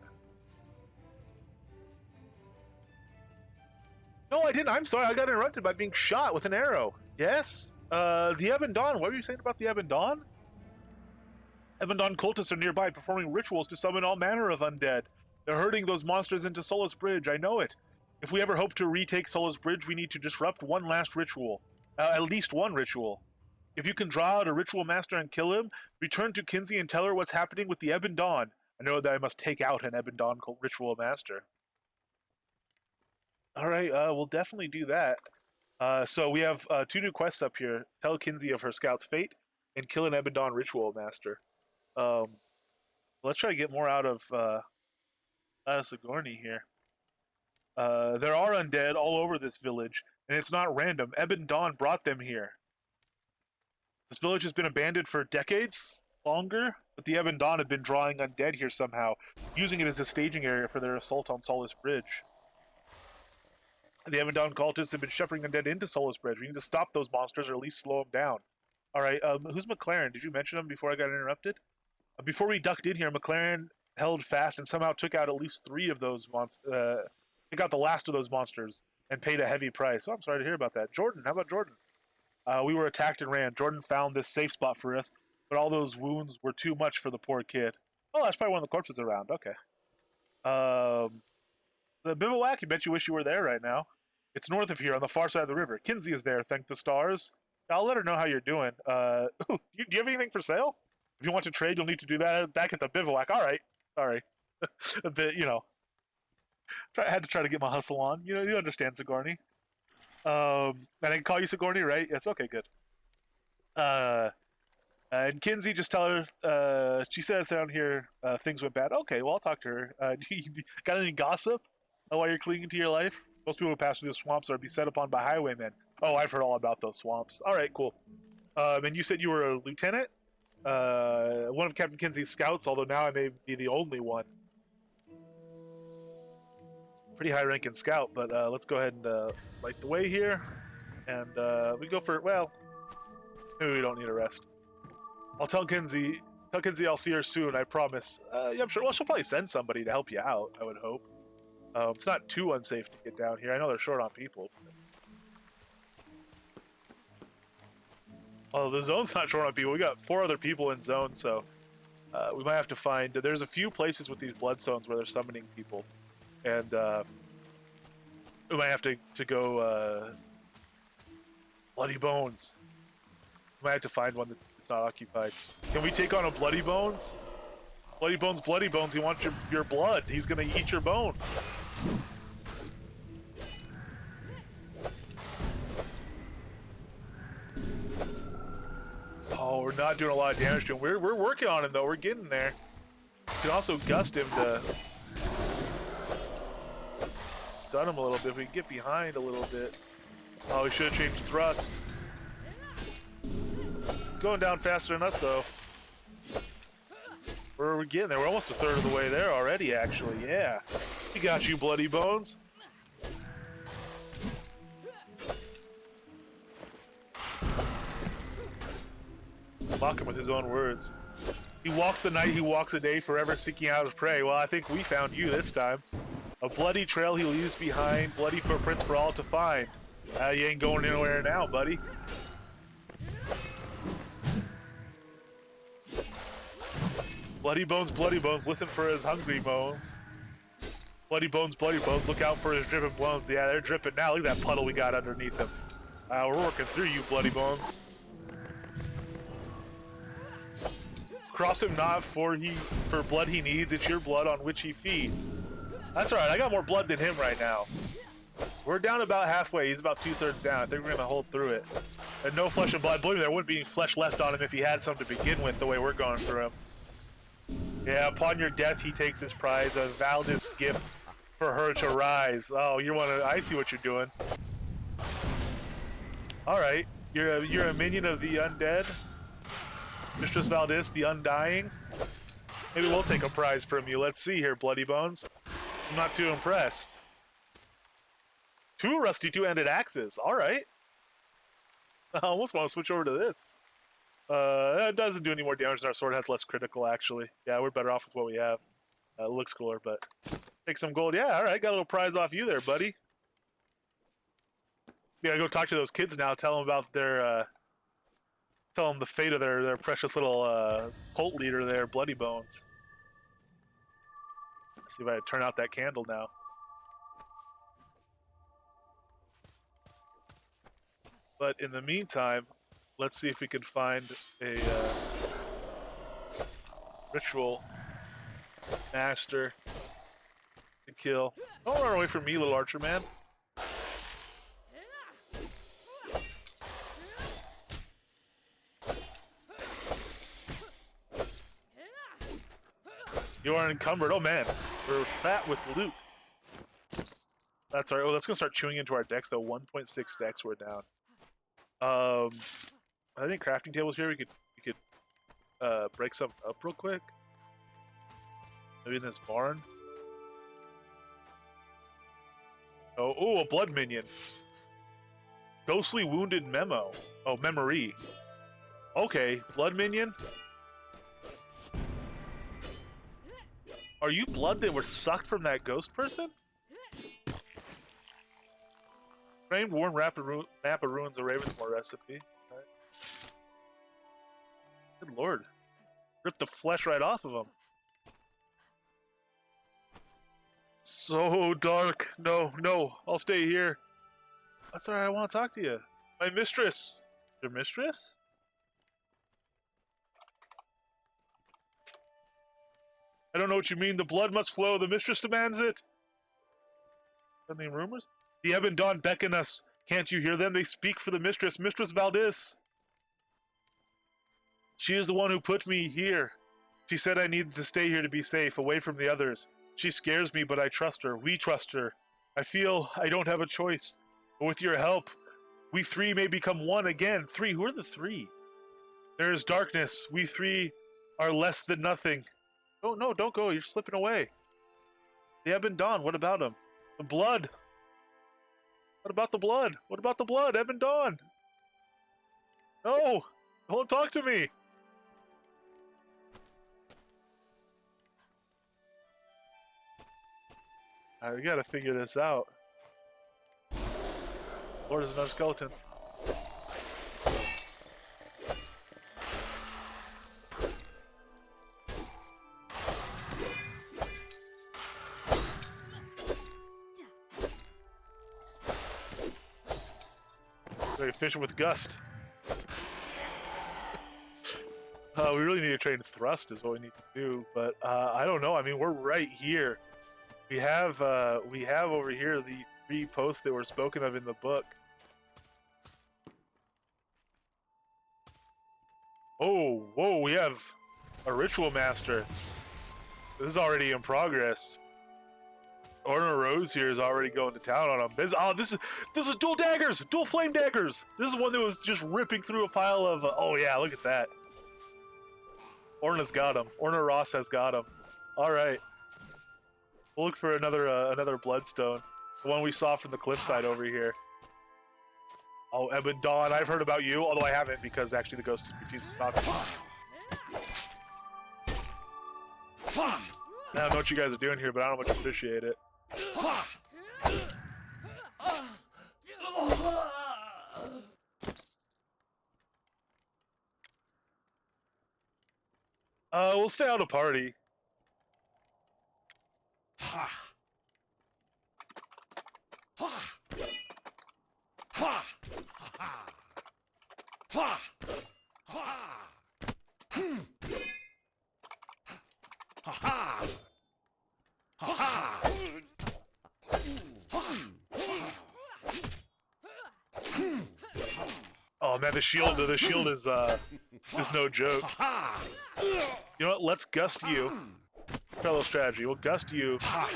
No, I didn't. I'm sorry. I got interrupted by being shot with an arrow. Yes? The Evan Dawn. What were you saying about the Evan Dawn? Evan Dawn cultists are nearby performing rituals to summon all manner of undead. They're herding those monsters into Solace Bridge. I know it. If we ever hope to retake Solace Bridge, we need to disrupt one last ritual. At least one ritual. If you can draw out a ritual master and kill him, return to Kinsey and tell her what's happening with the Evan Dawn. I know that I must take out an Evan Dawn ritual master. Alright, we'll definitely do that. So we have 2 new quests up here. Tell Kinsey of her scout's fate, and kill an Evan Dawn ritual master. Let's try to get more out of Sigourney here. There are undead all over this village, and it's not random. Evan Dawn brought them here. This village has been abandoned for decades, longer, but the Evan Dawn have been drawing undead here somehow, using it as a staging area for their assault on Solace Bridge. The Evan Dawn cultists have been shepherding undead into Solace Bridge. We need to stop those monsters, or at least slow them down. Alright, who's McLaren? Did you mention him before I got interrupted? Before we ducked in here, McLaren held fast and somehow took out at least 3 of those monsters. Took out the last of those monsters and paid a heavy price. Oh, I'm sorry to hear about that. Jordan, how about Jordan? We were attacked and ran. Jordan found this safe spot for us, but all those wounds were too much for the poor kid. Oh, that's probably one of the corpses around. Okay. The bivouac, you bet you wish you were there right now. It's north of here on the far side of the river. Kinsey is there, thank the stars. I'll let her know how you're doing. Do you have anything for sale? If you want to trade, you'll need to do that back at the bivouac. All right. Sorry. A bit, you know. I had to try to get my hustle on. You know, you understand, Sigourney. And I can call you Sigourney, right? Yes, okay, good. And Kinsey, just tell her, she says down here, things went bad. Okay, well, I'll talk to her. Got any gossip while you're clinging to your life? Most people who pass through the swamps are beset upon by highwaymen. Oh, I've heard all about those swamps. All right, cool. And you said you were a lieutenant? One of Captain Kinsey's scouts, although now I may be the only one. Pretty high-ranking scout, but let's go ahead and light the way here. And we go for, well, maybe we don't need a rest. I'll tell Kinsey I'll see her soon, I promise. Yeah, I'm sure, well, she'll probably send somebody to help you out, I would hope. It's not too unsafe to get down here. I know they're short on people. Although the zone's not short on people. We got 4 other people in zone, so we might have to find... There's a few places with these bloodstones where they're summoning people. And we might have to go Bloody Bones. We might have to find one that's not occupied. Can we take on a Bloody Bones? Bloody Bones, he wants your blood. He's gonna eat your bones. Oh, we're not doing a lot of damage to him. We're working on him though. We're getting there. We can also gust him to stun him a little bit. If we can get behind a little bit. Oh, we should have changed thrust. It's going down faster than us though. We're getting there. We're almost a third of the way there already, actually. Yeah. We got you, Bloody Bones. Mock him with his own words. He walks the night, he walks the day, forever seeking out his prey. Well, I think we found you this time. A bloody trail he leaves behind, bloody footprints for all to find. You ain't going anywhere now, buddy. Bloody Bones, listen for his hungry bones. Bloody bones, bloody bones. Look out for his dripping bones. Yeah, they're dripping now. Look at that puddle we got underneath him. We're working through you, bloody bones. Cross him not for blood he needs. It's your blood on which he feeds. That's all right. I got more blood than him right now. We're down about halfway. He's about 2/3 down. I think we're gonna hold through it. And no flesh and blood. Believe me, there wouldn't be any flesh left on him if he had some to begin with. The way we're going through him. Yeah. Upon your death, he takes his prize, a Valdis gift for her to rise. Oh, you want to? I see what you're doing. All right. You're a minion of the undead. Mistress Valdis, the Undying. Maybe we'll take a prize from you. Let's see here, Bloody Bones. I'm not too impressed. 2 rusty two-handed axes. All right. I almost want to switch over to this. It doesn't do any more damage than our sword. It has less critical, actually. Yeah, we're better off with what we have. It looks cooler, but take some gold. Yeah, all right. Got a little prize off you there, buddy. Yeah, go talk to those kids now. Tell them about their... tell them the fate of their precious little cult leader there, Bloody Bones. Let's see if I can turn out that candle now. But in the meantime, let's see if we can find a ritual master to kill. Don't run away from me, little archer man. You are encumbered. Oh man, we're fat with loot. That's all right. Oh, that's gonna start chewing into our decks though. 1.6 decks we're down. I think crafting tables here. We could break some up real quick. Maybe in this barn. Oh, a blood minion. Ghostly wounded memo. Oh, memory. Okay, blood minion. Are you blood that were sucked from that ghost person? Framed, worn map of ruins, a Ravensmore recipe. Right. Good lord. Rip the flesh right off of him. So dark. No, I'll stay here. That's alright, I want to talk to you. My mistress. Your mistress? I don't know what you mean. The blood must flow. The mistress demands it. Any rumors? The Ebb and Dawn beckon us. Can't you hear them? They speak for the mistress, Mistress Valdis. She is the one who put me here. She said I needed to stay here to be safe, away from the others. She scares me, but I trust her. We trust her. I feel I don't have a choice. But with your help, we 3 may become one again. 3? Who are the 3? There is darkness. We 3 are less than nothing. Oh, no, don't go. You're slipping away. The Ebb and Dawn, what about them? The blood. What about the blood? What about the blood? Ebb and Dawn. No, don't talk to me. Alright, we gotta figure this out. Lord, there's another skeleton. We're fishing with gust. We really need to train thrust is what we need to do, but I don't know. I mean, we're right here. We have over here the 3 posts that were spoken of in the book. Oh, whoa, we have a ritual master. This is already in progress. Orna Rose here is already going to town on him. This is dual daggers, dual flame daggers. This is one that was just ripping through a pile of. Oh yeah, look at that. Orna's got him. Orna Ross has got him. All right. We'll look for another bloodstone, the one we saw from the cliffside over here. Oh, Ebb and Dawn, I've heard about you, although I haven't because actually the ghost refuses to talk to me. I don't know what you guys are doing here, but I don't much appreciate it. We'll stay out of party. Oh man, the shield is no joke. You know what? Let's gust you. Fellow strategy. We'll gust you. Try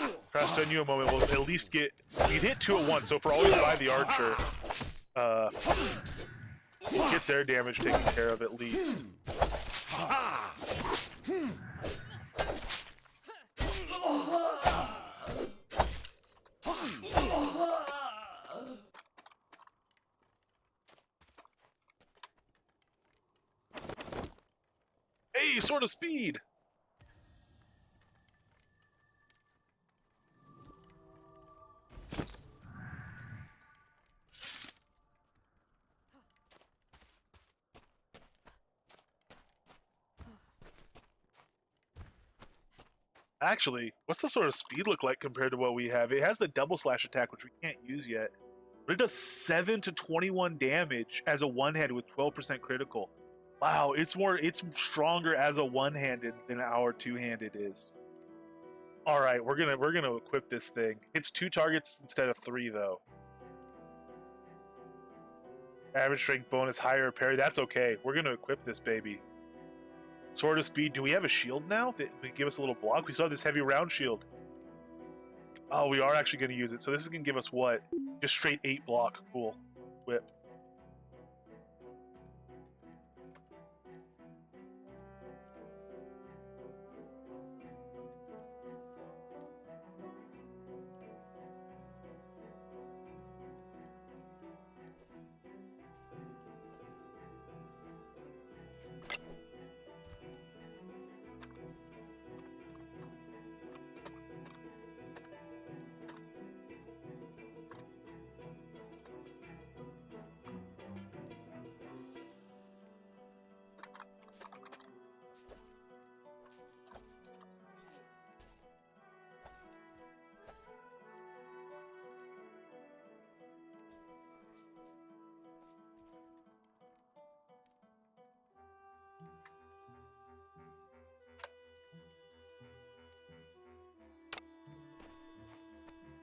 to stun you a moment. We'll at least get. We hit 2 at once, so if we're always by the archer, we'll get their damage taken care of at least. Hey, Sword of Speed! Actually, what's the Sword of Speed look like compared to what we have? It has the double slash attack, which we can't use yet. But it does 7 to 21 damage as a one-handed with 12% critical. Wow, it's stronger as a one-handed than our two-handed is. All right, we're gonna equip this thing. It's 2 targets instead of 3 though. Average strength bonus, higher parry. That's okay. We're gonna equip this baby. Sword of Speed. Do we have a shield now that would give us a little block? We still have this heavy round shield. Oh, we are actually going to use it. So this is going to give us what? Just straight 8 block. Cool. Whip.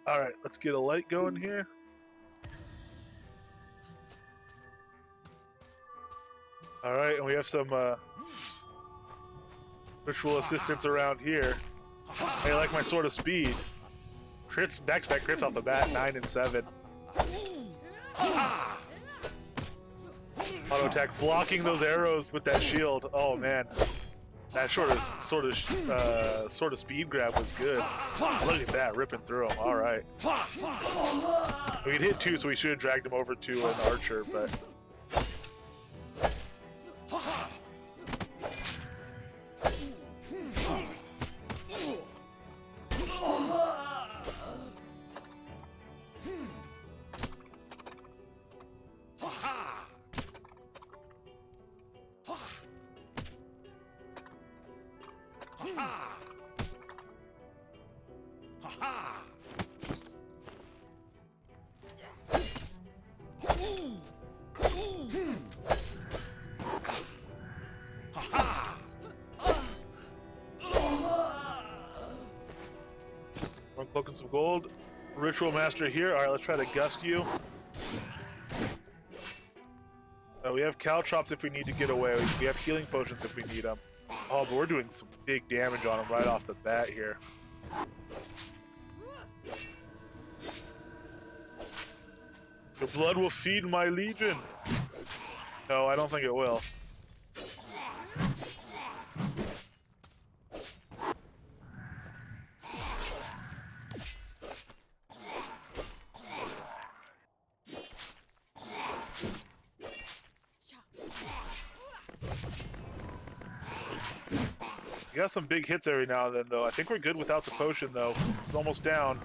All right, let's get a light going here. All right, and we have some ritual assistants around here. I like my Sword of Speed. Crits, back-to-back crits off the bat, 9 and 7. Auto attack, blocking those arrows with that shield. Oh man, that sort of speed grab was good. Look at that, ripping through them. All right, we could hit 2, so we should have dragged him over to an archer, but. One cloak and some gold. Ritual Master here. All right, let's try to gust you. We have caltrops if we need to get away. We have healing potions if we need them. Oh, but we're doing some big damage on them right off the bat here. The blood will feed my legion. No, I don't think it will. You got some big hits every now and then, though. I think we're good without the potion, though. It's almost down.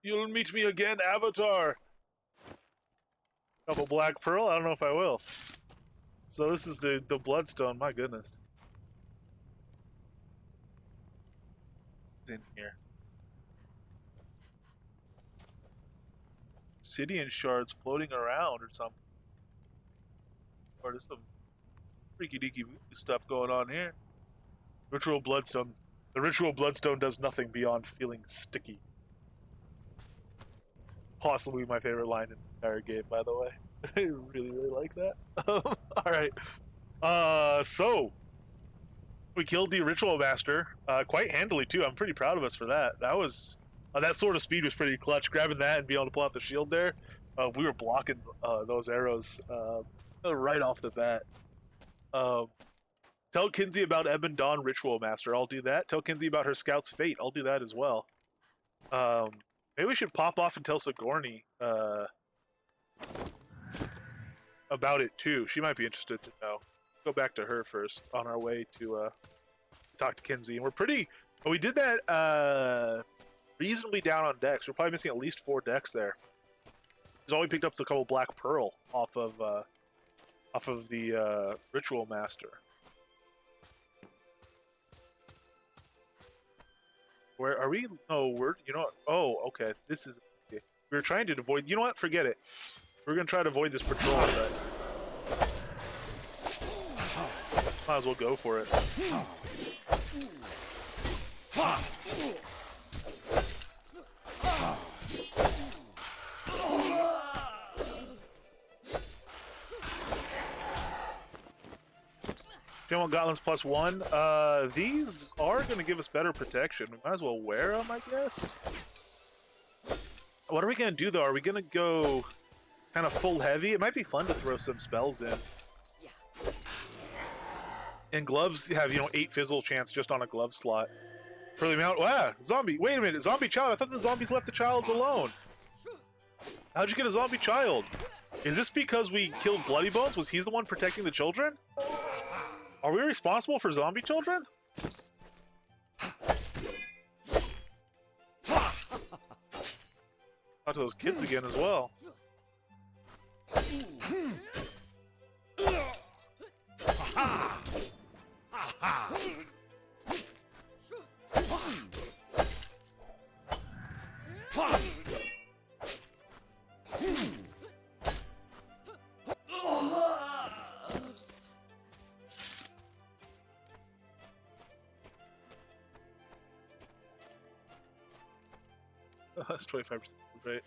You'll meet me again, Avatar. Couple black pearl? I don't know if I will. So this is the bloodstone. My goodness. What's in here? Obsidian shards floating around or something. Or there's some freaky deaky stuff going on here. Ritual bloodstone. The ritual bloodstone does nothing beyond feeling sticky. Possibly my favorite line in the entire game, by the way. I really, really like that. Alright. So we killed the ritual master quite handily too. I'm pretty proud of us for that. That was that sort of speed was pretty clutch. Grabbing that and being able to pull out the shield there, we were blocking those arrows right off the bat. Tell Kinsey about Ebon Dawn Ritual Master. I'll do that. Tell Kinsey about her scout's fate. I'll do that as well. Maybe we should pop off and tell Sigourney about it too. She might be interested to know. Go back to her first on our way to talk to Kinsey. And we're pretty. We did that reasonably down on decks. We're probably missing at least 4 decks there. Because all we picked up is a couple Black Pearl off of the Ritual Master. Where are we? Oh, we're, you know what? Oh, okay. This is, we were trying to avoid, you know what? Forget it. We're going to try to avoid this patrol, but might as well go for it. Gem Gauntlets +1. These are going to give us better protection. We might as well wear them, I guess. What are we going to do, though? Are we going to go kind of full heavy? It might be fun to throw some spells in. And gloves have, 8 fizzle chance just on a glove slot. For the amount. Wow, zombie. Wait a minute. Zombie child. I thought the zombies left the childs alone. How'd you get a zombie child? Is this because we killed Bloody Bones? Was he the one protecting the children? Are we responsible for zombie children? Talk to those kids again as well. That's 25%, right?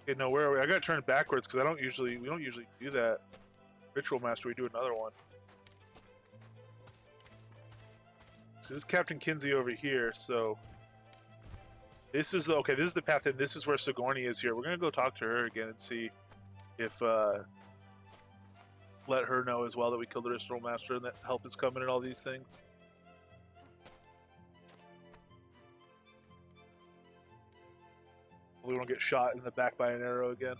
Okay, no, where are we? I gotta turn it backwards because we don't usually do that. Ritual Master, we do another one. So this is Captain Kinsey over here, so this is the this is the path in. This is where Sigourney is here. We're gonna go talk to her again and see if let her know as well that we killed the Ritual Master and that help is coming and all these things. We don't get shot in the back by an arrow again.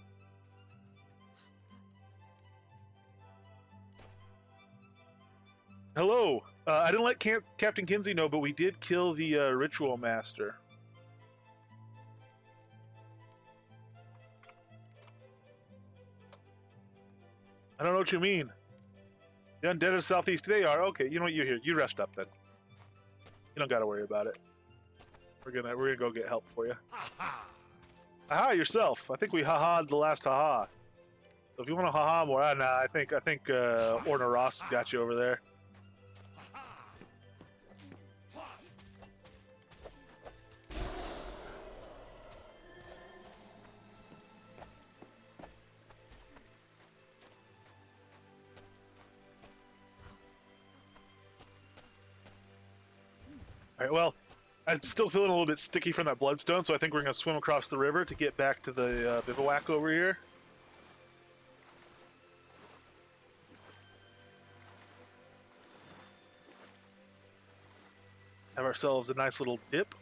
Hello. I didn't let Captain Kinsey know, but we did kill the Ritual Master. I don't know what you mean. The undead of Southeast, they are. Okay, you know what, you're here. You rest up then. You don't gotta worry about it. We're gonna go get help for you. Aha, yourself. I think we ha-ha'd the last ha-ha. So if you want to ha-ha more, nah, I think Orna Ross got you over there. All right, well, I'm still feeling a little bit sticky from that bloodstone, so I think we're going to swim across the river to get back to the bivouac over here. Have ourselves a nice little dip.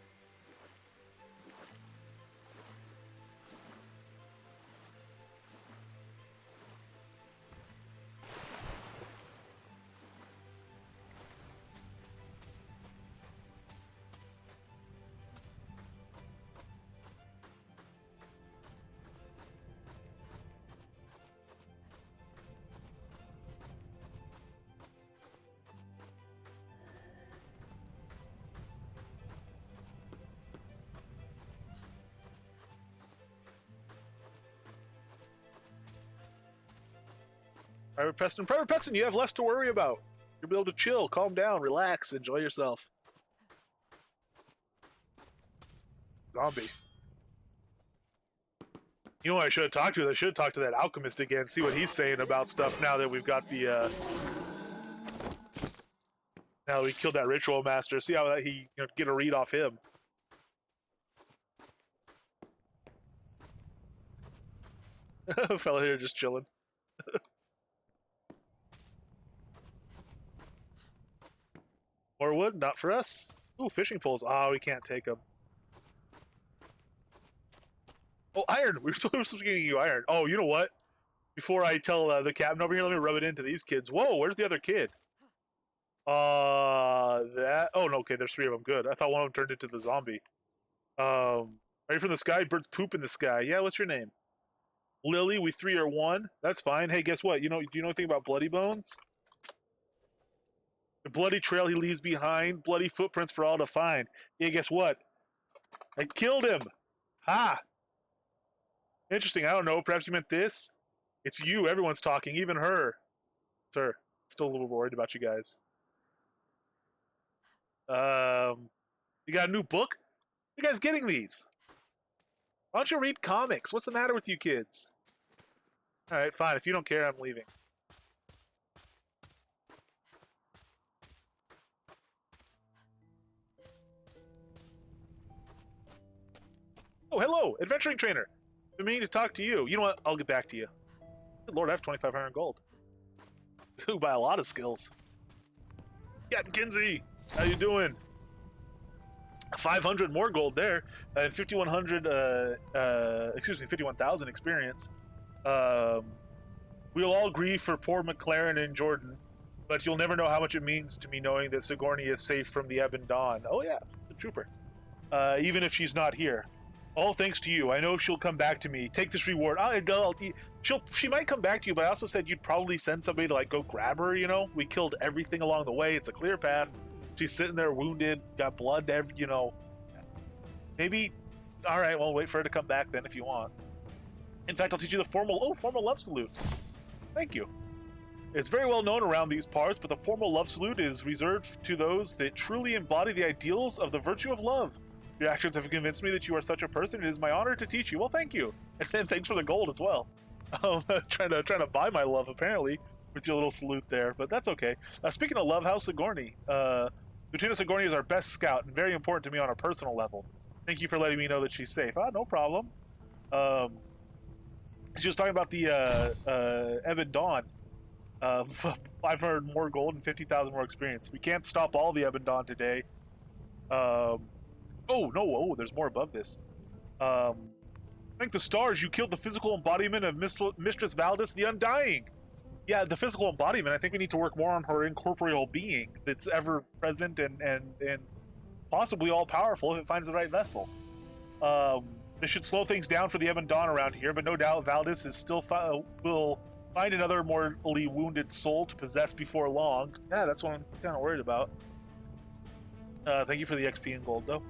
Private Preston, you have less to worry about. You'll be able to chill, calm down, relax, enjoy yourself. Zombie. You know what I should have talked to? I should have talked to that alchemist again, see what he's saying about stuff now that we've got the, now that we killed that ritual master. See how that he, get a read off him. Fella here just chilling. More wood, not for us. Ooh, fishing poles. Ah, we can't take them. Oh, iron! We were supposed to be getting you iron. Oh, you know what? Before I tell the captain over here, let me rub it into these kids. Whoa, where's the other kid? That... Oh, no, okay, there's 3 of them. Good. I thought one of them turned into the zombie. Are you from the sky? Birds poop in the sky. Yeah, what's your name? Lily, we 3 are 1. That's fine. Hey, guess what? Do you know anything about Bloody Bones? The bloody trail he leaves behind, bloody footprints for all to find. Yeah, guess what? I killed him! Ha! Interesting, I don't know, perhaps you meant this? It's you, everyone's talking, even her. Sir, still a little worried about you guys. You got a new book? You guys getting these? Why don't you read comics? What's the matter with you kids? Alright, fine, if you don't care, I'm leaving. Oh, hello, adventuring trainer. Been meaning to talk to you. You know what? I'll get back to you. Good Lord, I have 2,500 gold. Ooh, buy a lot of skills. Captain Kinsey, how you doing? 500 more gold there, and 51,000 experience. We'll all grieve for poor McLaren and Jordan, but you'll never know how much it means to me knowing that Sigourney is safe from the ebb and dawn. Oh yeah, the trooper. Even if she's not here. All thanks to you. I know she'll come back to me. Take this reward. She might come back to you, but I also said you'd probably send somebody to go grab her, We killed everything along the way. It's a clear path. She's sitting there wounded, got blood, Maybe, all right, well, wait for her to come back then if you want. In fact, I'll teach you the formal love salute. Thank you. It's very well known around these parts, but the formal love salute is reserved to those that truly embody the ideals of the virtue of love. Your actions have convinced me that you are such a person. It is my honor to teach you. Well, thank you. And then thanks for the gold as well. Trying to buy my love, apparently, with your little salute there, but that's okay. Speaking of love, how's Sigourney? Lieutenant Sigourney is our best scout and very important to me on a personal level. Thank you for letting me know that she's safe. No problem. She was talking about the Ebb Dawn. 500 more gold and 50,000 more experience. We can't stop all the Ebb Dawn today. Oh, no, there's more above this. Thank the stars, you killed the physical embodiment of Mistress Valdis the Undying. Yeah, the physical embodiment, I think we need to work more on her incorporeal being that's ever present and possibly all-powerful if it finds the right vessel. This should slow things down for the Ebb and Dawn around here, but no doubt Valdis is still will find another mortally wounded soul to possess before long. Yeah, that's what I'm kind of worried about. Thank you for the XP and gold, though.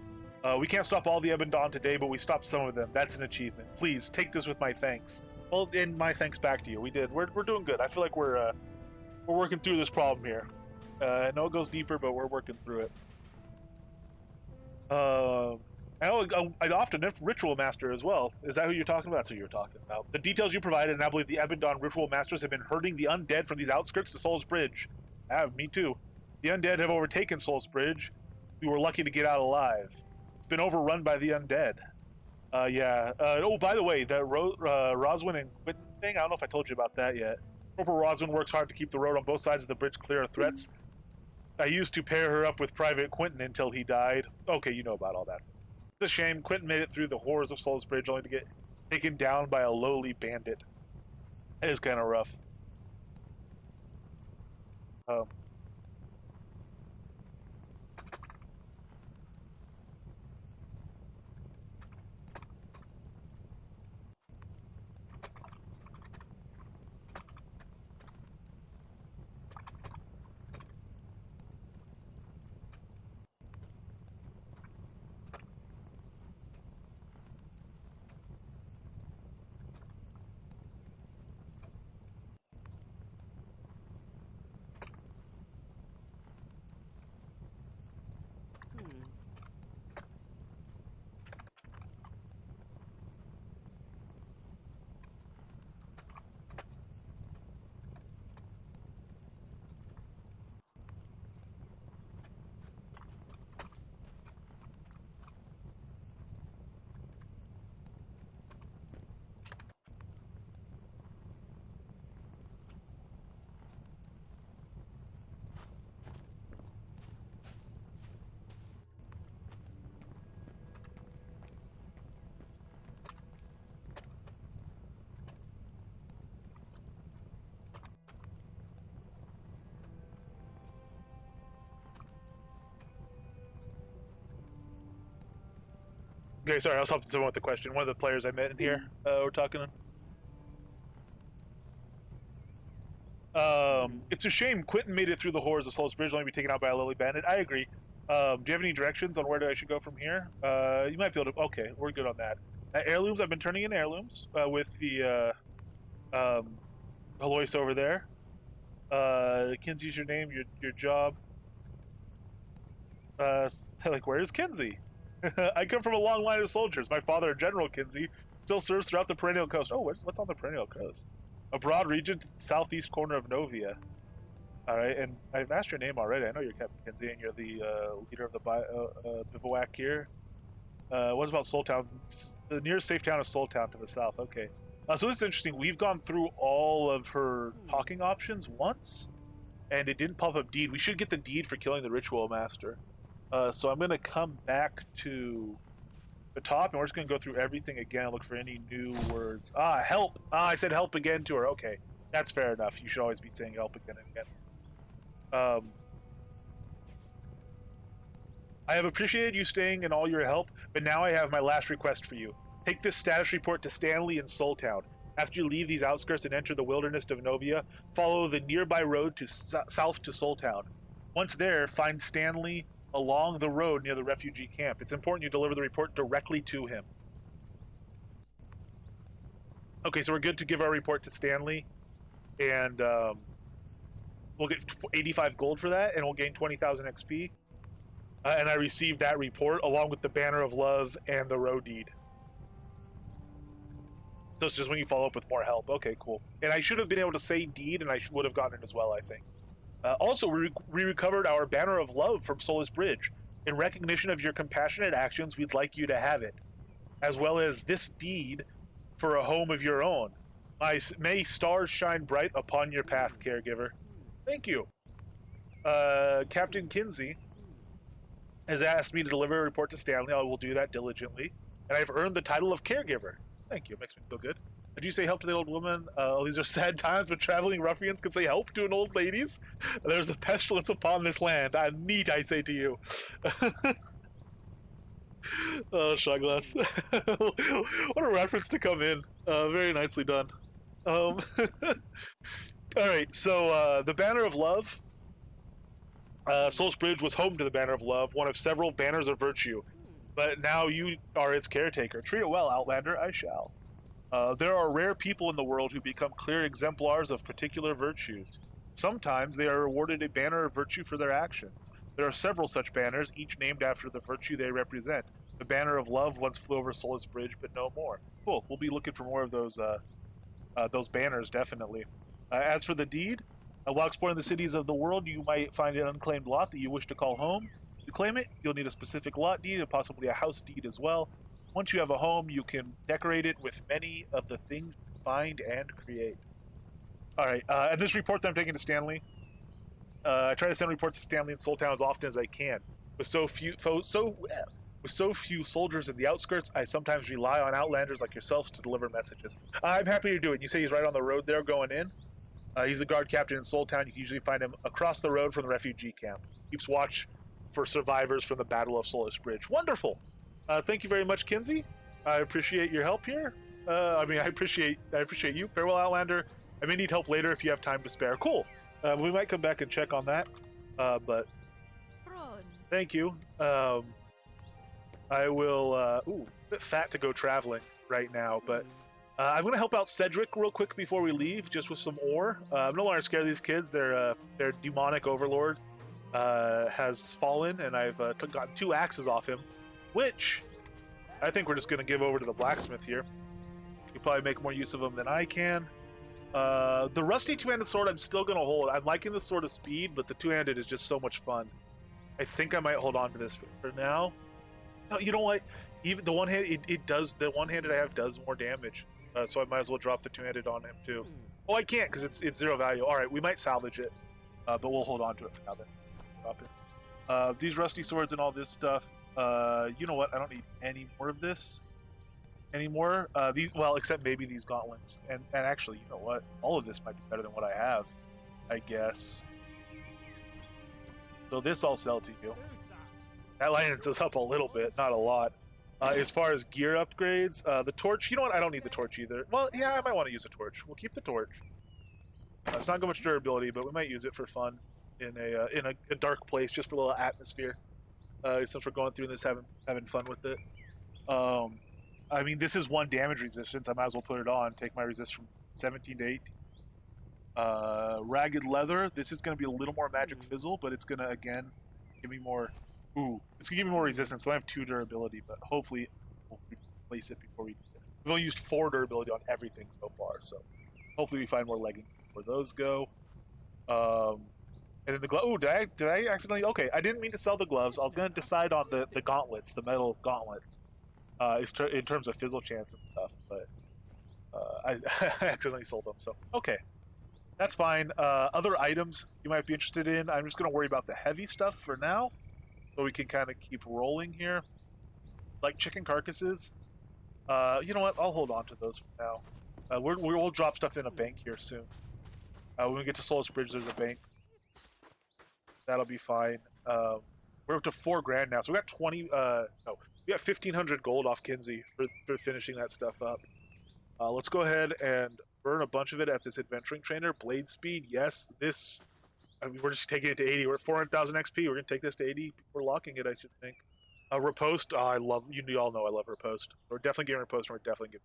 We can't stop all the Ebb and Dawn today, but we stopped some of them. That's an achievement. Please, take this with my thanks. Well, and my thanks back to you. We did. We're doing good. I feel like we're working through this problem here. I know it goes deeper, but we're working through it. I'd often ritual master as well. Is that who you're talking about? That's who you're talking about. The details you provided, and I believe the Ebb and Dawn ritual masters have been herding the undead from these outskirts to Soul's Bridge. Me too. The undead have overtaken Soul's Bridge. We were lucky to get out alive. It's been overrun by the undead. Yeah. Oh, by the way, that Roswin and Quentin thing, I don't know if I told you about that yet. Corporal Roswin works hard to keep the road on both sides of the bridge clear of threats. I used to pair her up with Private Quentin until he died. Okay, you know about all that. It's a shame. Quentin made it through the horrors of Soul's Bridge only to get taken down by a lowly bandit. It is kind of rough. Okay, sorry, I was helping someone with the question. One of the players I met in here, we're talking. It's a shame Quentin made it through the horrors of Souls Bridge, only be taken out by a lily bandit. I agree. Do you have any directions on where I should go from here? You might be able to. Okay, we're good on that. Heirlooms. I've been turning in heirlooms with the Alois over there. Kinsey's your name. Your job. Like, where is Kinsey? I come from a long line of soldiers. My father, General Kinsey, still serves throughout the perennial coast. Oh, what's on the perennial coast? A broad region to the southeast corner of Novia. All right, and I've asked your name already. I know you're Captain Kinsey, and you're the leader of the bivouac here. What about Soultown? The nearest safe town is Soultown to the south. Okay. So this is interesting. We've gone through all of her talking options once, and it didn't pop up deed. We should get the deed for killing the ritual master. So I'm going to come back to the top, and we're just going to go through everything again and look for any new words. Help! I said help again to her. Okay, that's fair enough. You should always be saying help again and again. I have appreciated you staying and all your help, but now I have my last request for you. Take this status report to Stanley in Soultown. After you leave these outskirts and enter the wilderness of Novia, follow the nearby road to south to Soultown. Once there, find Stanley along the road near the refugee camp. It's important you deliver the report directly to him. Okay, so we're good to give our report to Stanley, and we'll get 85 gold for that, and we'll gain 20,000 XP. And I received that report along with the Banner of Love and the road deed. So it's just when you follow up with more help. Okay, cool. And I should have been able to say deed, and I would have gotten it as well, I think. Also, we recovered our Banner of Love from Soulless Bridge. In recognition of your compassionate actions, we'd like you to have it, as well as this deed for a home of your own. May stars shine bright upon your path, caregiver. Thank you. Captain Kinsey has asked me to deliver a report to Stanley. I will do that diligently. And I've earned the title of caregiver. Thank you. It makes me feel good. Did you say help to the old woman? These are sad times, but traveling ruffians can say help to an old ladies. There's a pestilence upon this land. Neat, I say to you. Oh, Shaglass. What a reference to come in. Very nicely done. All right, so the Banner of Love. Souls Bridge was home to the Banner of Love, one of several banners of virtue. But now you are its caretaker. Treat it well, Outlander. I shall. There are rare people in the world who become clear exemplars of particular virtues. Sometimes they are awarded a banner of virtue for their actions. There are several such banners, each named after the virtue they represent. The Banner of Love once flew over Soulless Bridge, but no more. Cool. We'll be looking for more of those banners, definitely. As for the deed, while exploring the cities of the world, you might find an unclaimed lot that you wish to call home. To claim it, you'll need a specific lot deed and possibly a house deed as well. Once you have a home, you can decorate it with many of the things you find and create. All right, and this report that I'm taking to Stanley, I try to send reports to Stanley in Soultown as often as I can. With so few soldiers in the outskirts, I sometimes rely on outlanders like yourselves to deliver messages. I'm happy to do it. You say he's right on the road there going in? He's the guard captain in Soultown. You can usually find him across the road from the refugee camp. Keeps watch for survivors from the Battle of Soulless Bridge. Wonderful. Thank you very much, Kinsey. I appreciate your help here. I appreciate you. Farewell, Outlander. I may need help later if you have time to spare. Cool. We might come back and check on that. But thank you. I will. A bit fat to go traveling right now, but I'm going to help out Cedric real quick before we leave, just with some ore. I'm no longer scared of these kids. Their demonic overlord has fallen, and I've gotten 2 axes off him, which I think we're just going to give over to the blacksmith here. You probably make more use of them than I can. The rusty 2-handed sword I'm still going to hold. I'm liking the Sword of Speed, but the 2-handed is just so much fun. I think I might hold on to this for now. No, you know what? Even the one-handed, the one-handed I have does more damage. So I might as well drop the 2-handed on him too. Oh, I can't because it's 0 value. All right, we might salvage it, but we'll hold on to it for now then. Drop it. These rusty swords and all this stuff. You know what? I don't need any more of this anymore. Except maybe these gauntlets. And actually, you know what? All of this might be better than what I have, I guess. So this I'll sell to you. That lightens us up a little bit, not a lot. As far as gear upgrades, the torch. You know what? I don't need the torch either. Well, yeah, I might want to use a torch. We'll keep the torch. It's not got much durability, but we might use it for fun in a dark place, just for a little atmosphere. Since we're going through this, having fun with it. I mean, this is 1 damage resistance. I might as well put it on. Take my resist from 17 to 18. Ragged leather. This is going to be a little more magic fizzle, but it's going to again give me more. Ooh, it's going to give me more resistance. So I have 2 durability, but hopefully we'll replace it before we. We've only used 4 durability on everything so far, so hopefully we find more leggings where those go. And then the glove. Oh, did I accidentally? Okay, I didn't mean to sell the gloves. I was going to decide on the gauntlets, the metal gauntlets, in terms of fizzle chance and stuff, but I accidentally sold them. So okay, that's fine. Other items you might be interested in. I'm just going to worry about the heavy stuff for now, so we can kind of keep rolling here. Like chicken carcasses. You know what? I'll hold on to those for now. We'll drop stuff in a bank here soon. When we get to Soulless Bridge, there's a bank. That'll be fine. We're up to $4,000 now, so we got 20. No, we got 1,500 gold off Kinsey for finishing that stuff up. Let's go ahead and burn a bunch of it at this adventuring trainer. Blade speed, yes. This, I mean, we're just taking it to 80. We're at 400,000 XP. We're gonna take this to 80. We're locking it, I should think. Riposte, I love. You all know I love Riposte. We're definitely getting Riposte. And we're definitely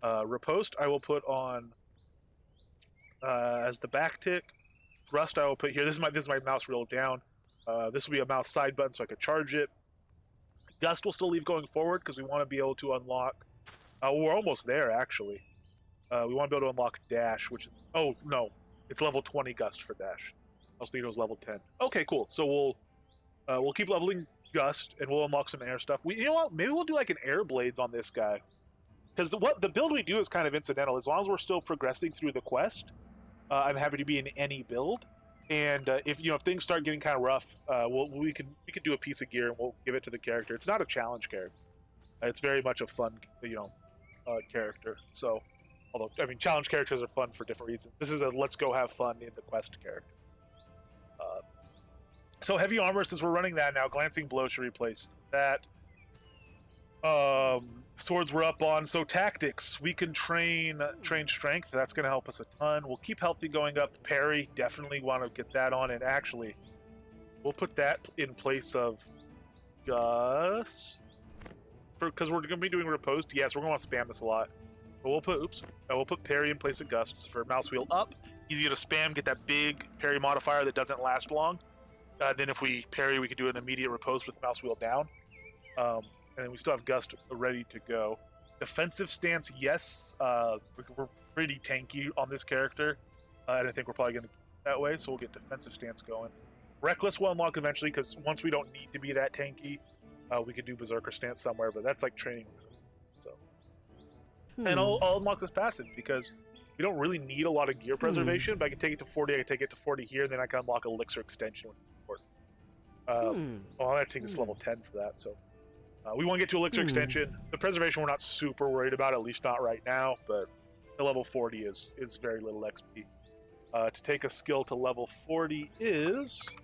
getting Riposte. I will put on as the back tick. Thrust I will put here. This is my mouse reel down. This will be a mouse side button so I could charge it. Gust will still leave going forward because we want to be able to unlock. We're almost there actually. We want to be able to unlock dash, which is it's level 20 gust for dash. I was thinking it was level 10. Okay, cool. So we'll keep leveling gust and we'll unlock some air stuff. You know what? Maybe we'll do like an air blades on this guy because the build we do is kind of incidental. As long as we're still progressing through the quest, I'm happy to be in any build. And if things start getting kind of rough, we can do a piece of gear and we'll give it to the character. It's not a challenge character. It's very much a fun character. So, although I mean challenge characters are fun for different reasons. This is a let's go have fun in the quest character. So heavy armor, since we're running that now, glancing blow should replace that. Swords we're up on. So tactics, we can train strength. That's going to help us a ton. We'll keep healthy going up. Parry, definitely want to get that on. And actually, we'll put that in place of Gust. Because we're going to be doing Riposte. Yes, we're going to want to spam this a lot. But we'll put Parry in place of Gust for mouse wheel up. Easy to spam, get that big parry modifier that doesn't last long. Then if we parry, we can do an immediate Riposte with mouse wheel down. And then we still have Gust ready to go. Defensive stance, yes. We're pretty tanky on this character. And I think we're probably going to keep that way, so we'll get defensive stance going. Reckless will unlock eventually, because once we don't need to be that tanky, we could do Berserker stance somewhere, but that's like training. So, And I'll unlock this passive, because we don't really need a lot of gear preservation, but I can take it to 40, I can take it to 40 here, and then I can unlock Elixir extension. I'll have to take this level 10 for that, so... we want to get to Elixir extension. The preservation we're not super worried about, at least not right now, but the level 40 is very little XP. To take a skill to level 40 is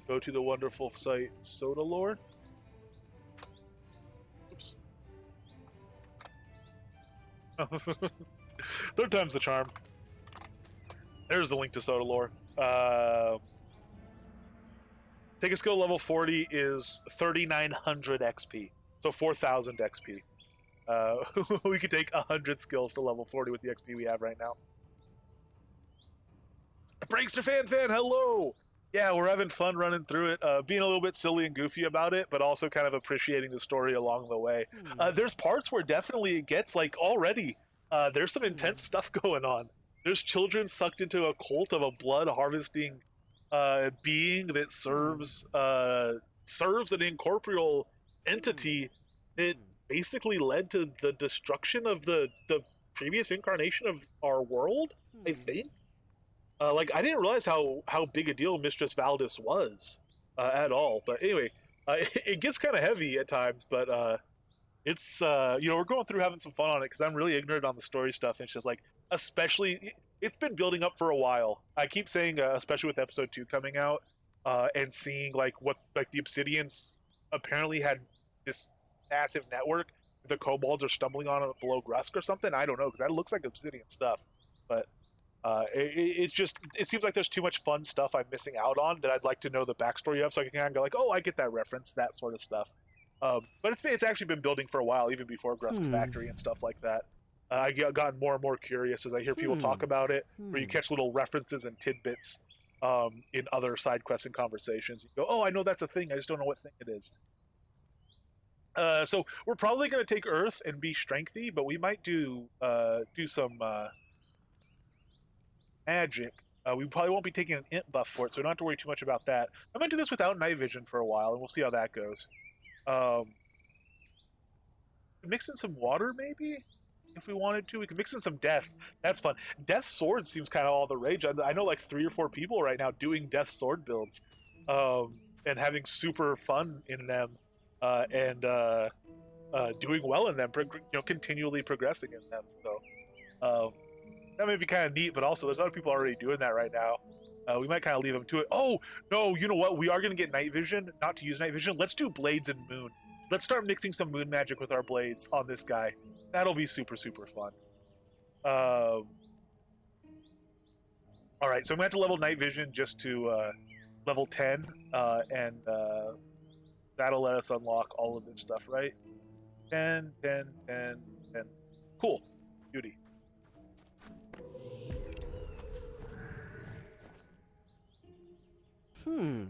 go to the wonderful site Soda Lore. Oops. Third time's the charm. There's the link to Soda Lore. Take a skill level 40 is 3,900 XP. So 4,000 XP. We could take 100 skills to level 40 with the XP we have right now. Prankster Fan, hello! Yeah, we're having fun running through it, being a little bit silly and goofy about it, but also kind of appreciating the story along the way. There's parts where definitely it gets, like, already, there's some intense stuff going on. There's children sucked into a cult of a blood-harvesting being that serves an incorporeal entity that basically led to the destruction of the previous incarnation of our world, I think. Like, I didn't realize how big a deal Mistress Valdis was at all. But anyway, it gets kind of heavy at times, but it's, we're going through having some fun on it because I'm really ignorant on the story stuff. And it's just like, especially, it's been building up for a while. I keep saying, especially with episode 2 coming out and seeing like what, like the Obsidians apparently had this massive network the kobolds are stumbling on it below Grusk or something. I don't know, because that looks like obsidian stuff. But it's just, it seems like there's too much fun stuff I'm missing out on that I'd like to know the backstory of, so I can kind of go like, oh, I get that reference, that sort of stuff. But it's actually been building for a while, even before Grusk Factory and stuff like that. I gotten more and more curious as I hear people talk about it, where you catch little references and tidbits in other side quests and conversations. You go, oh, I know that's a thing, I just don't know what thing it is. So we're probably going to take Earth and be strengthy, but we might do some magic. We probably won't be taking an int buff for it, so we don't have to worry too much about that. I'm going to do this without night vision for a while, and we'll see how that goes. Mix in some water, maybe? If we wanted to. We can mix in some death. That's fun. Death sword seems kind of all the rage. I know like 3 or 4 people right now doing death sword builds and having super fun in them and doing well in them, continually progressing in them. So that may be kind of neat, but also there's other people already doing that right now. We might kind of leave them to it. Oh, no, you know what? We are going to get night vision. Not to use night vision. Let's do blades and moon. Let's start mixing some moon magic with our blades on this guy. That'll be super, super fun. All right, so I'm going to have to level night vision just to level 10, and that'll let us unlock all of this stuff, right? 10, 10, 10, 10. Cool. Beauty. This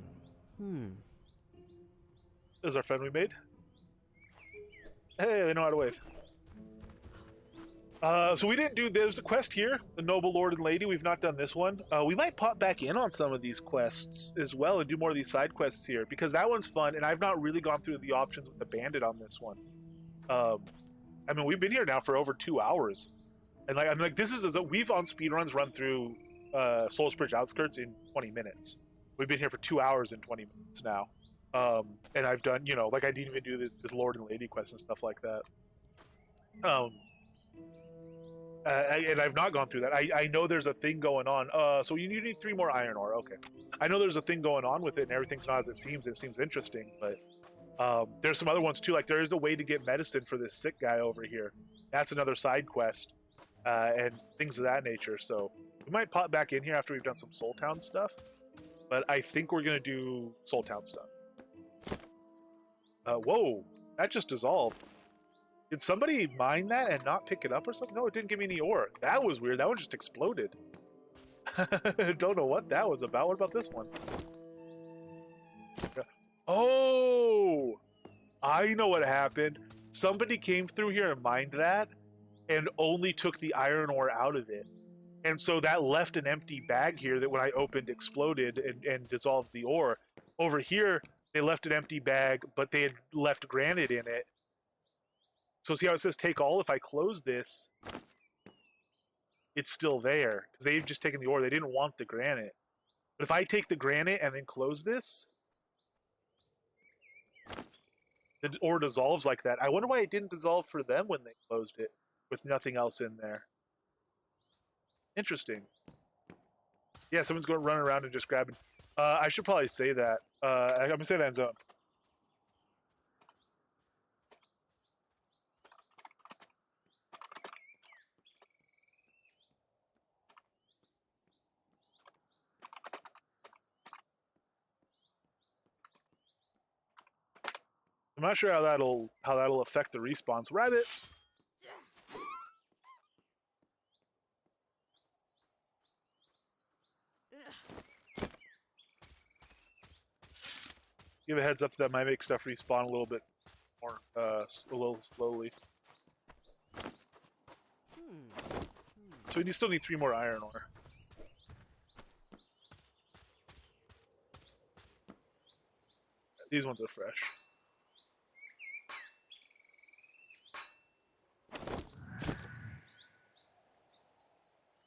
is our friend we made. Hey, they know how to wave. So we didn't do, there's a quest here, the Noble Lord and Lady. We've not done this one. We might pop back in on some of these quests as well and do more of these side quests here, because that one's fun, and I've not really gone through the options with the bandit on this one. I mean, we've been here now for over 2 hours, and like I'm like, this is we've on speedruns run through Soulsbridge Outskirts in 20 minutes. We've been here for 2 hours and 20 minutes now, and I've done, like I didn't even do this Lord and Lady quest and stuff like that. And I've not gone through that. I know there's a thing going on. So you need 3 more iron ore. Okay. I know there's a thing going on with it, and everything's not as it seems. It seems interesting, but there's some other ones too. Like there is a way to get medicine for this sick guy over here. That's another side quest, and things of that nature. So we might pop back in here after we've done some Soul Town stuff. But I think we're gonna do Soul Town stuff. Whoa, that just dissolved. Did somebody mine that and not pick it up or something? No, it didn't give me any ore. That was weird. That one just exploded. Don't know what that was about. What about this one? Oh! I know what happened. Somebody came through here and mined that and only took the iron ore out of it. And so that left an empty bag here that when I opened exploded and dissolved the ore. Over here, they left an empty bag, but they had left granite in it. So see how it says take all? If I close this, it's still there, because they've just taken the ore. They didn't want the granite. But if I take the granite and then close this, the ore dissolves like that. I wonder why it didn't dissolve for them when they closed it with nothing else in there. Interesting. Yeah, someone's going running around and just grabbing. I should probably say that. I'm going to say that in zone. I'm not sure how that'll affect the respawns. Rabbit. Give a heads up that might make stuff respawn a little bit more, a little slowly. So we still need 3 more iron ore. These ones are fresh.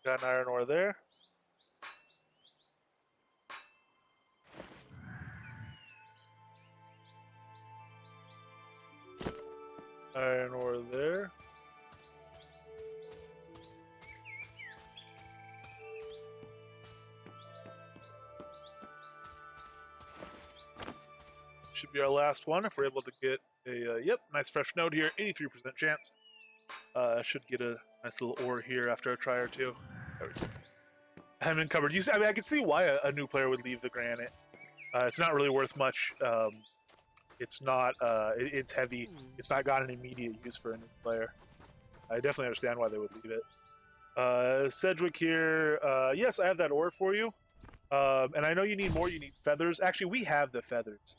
Got an iron ore there. Iron ore there. should be our last one if we're able to get a yep, nice fresh node here. 83% chance. Should get a nice little ore here after a try or two. There we go. Haven't been covered. I mean, I can see why a new player would leave the granite. It's not really worth much. It's not. It's heavy. It's not got an immediate use for a new player. I definitely understand why they would leave it. Sedgwick here. Yes, I have that ore for you. And I know you need more. You need feathers. Actually, we have the feathers.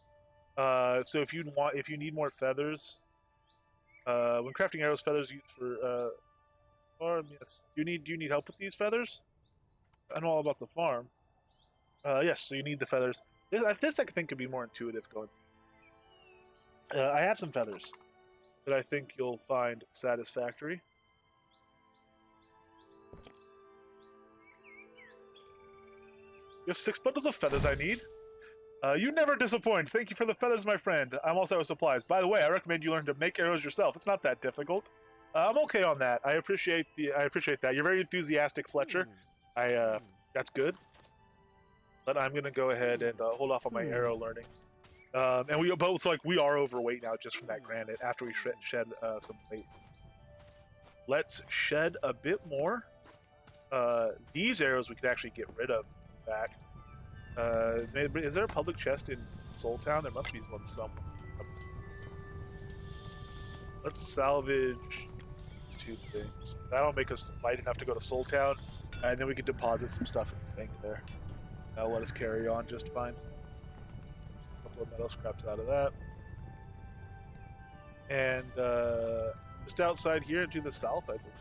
So if you need more feathers, when crafting arrows, feathers used for farm. Yes. Do you need help with these feathers? I know all about the farm. Yes. So you need the feathers. This I think could be more intuitive going. I have some feathers that I think you'll find satisfactory. You have 6 bundles of feathers I need. You never disappoint. Thank you for the feathers, my friend. I'm also out of supplies. By the way, I recommend you learn to make arrows yourself. It's not that difficult. I'm okay on that. I appreciate that. You're very enthusiastic, Fletcher. That's good. But I'm gonna go ahead and hold off on my arrow learning. And we both we are overweight now just from that granite after we shed some weight. Let's shed a bit more. These arrows we could actually get rid of back. Is there a public chest in Soul Town? There must be one somewhere. Let's salvage 2 things. That'll make us light enough to go to Soul Town, and then we can deposit some stuff in the bank there. That'll let us carry on just fine. A couple of metal scraps out of that. And just outside here and to the south, I believe.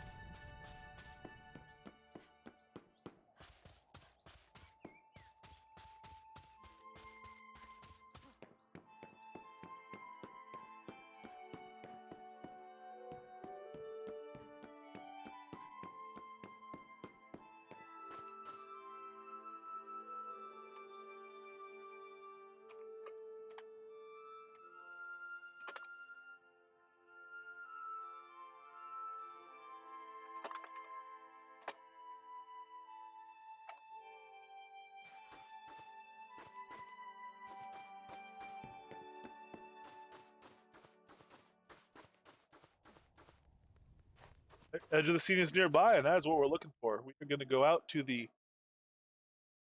Edge of the Sea is nearby, and that is what we're looking for. We're going to go out to the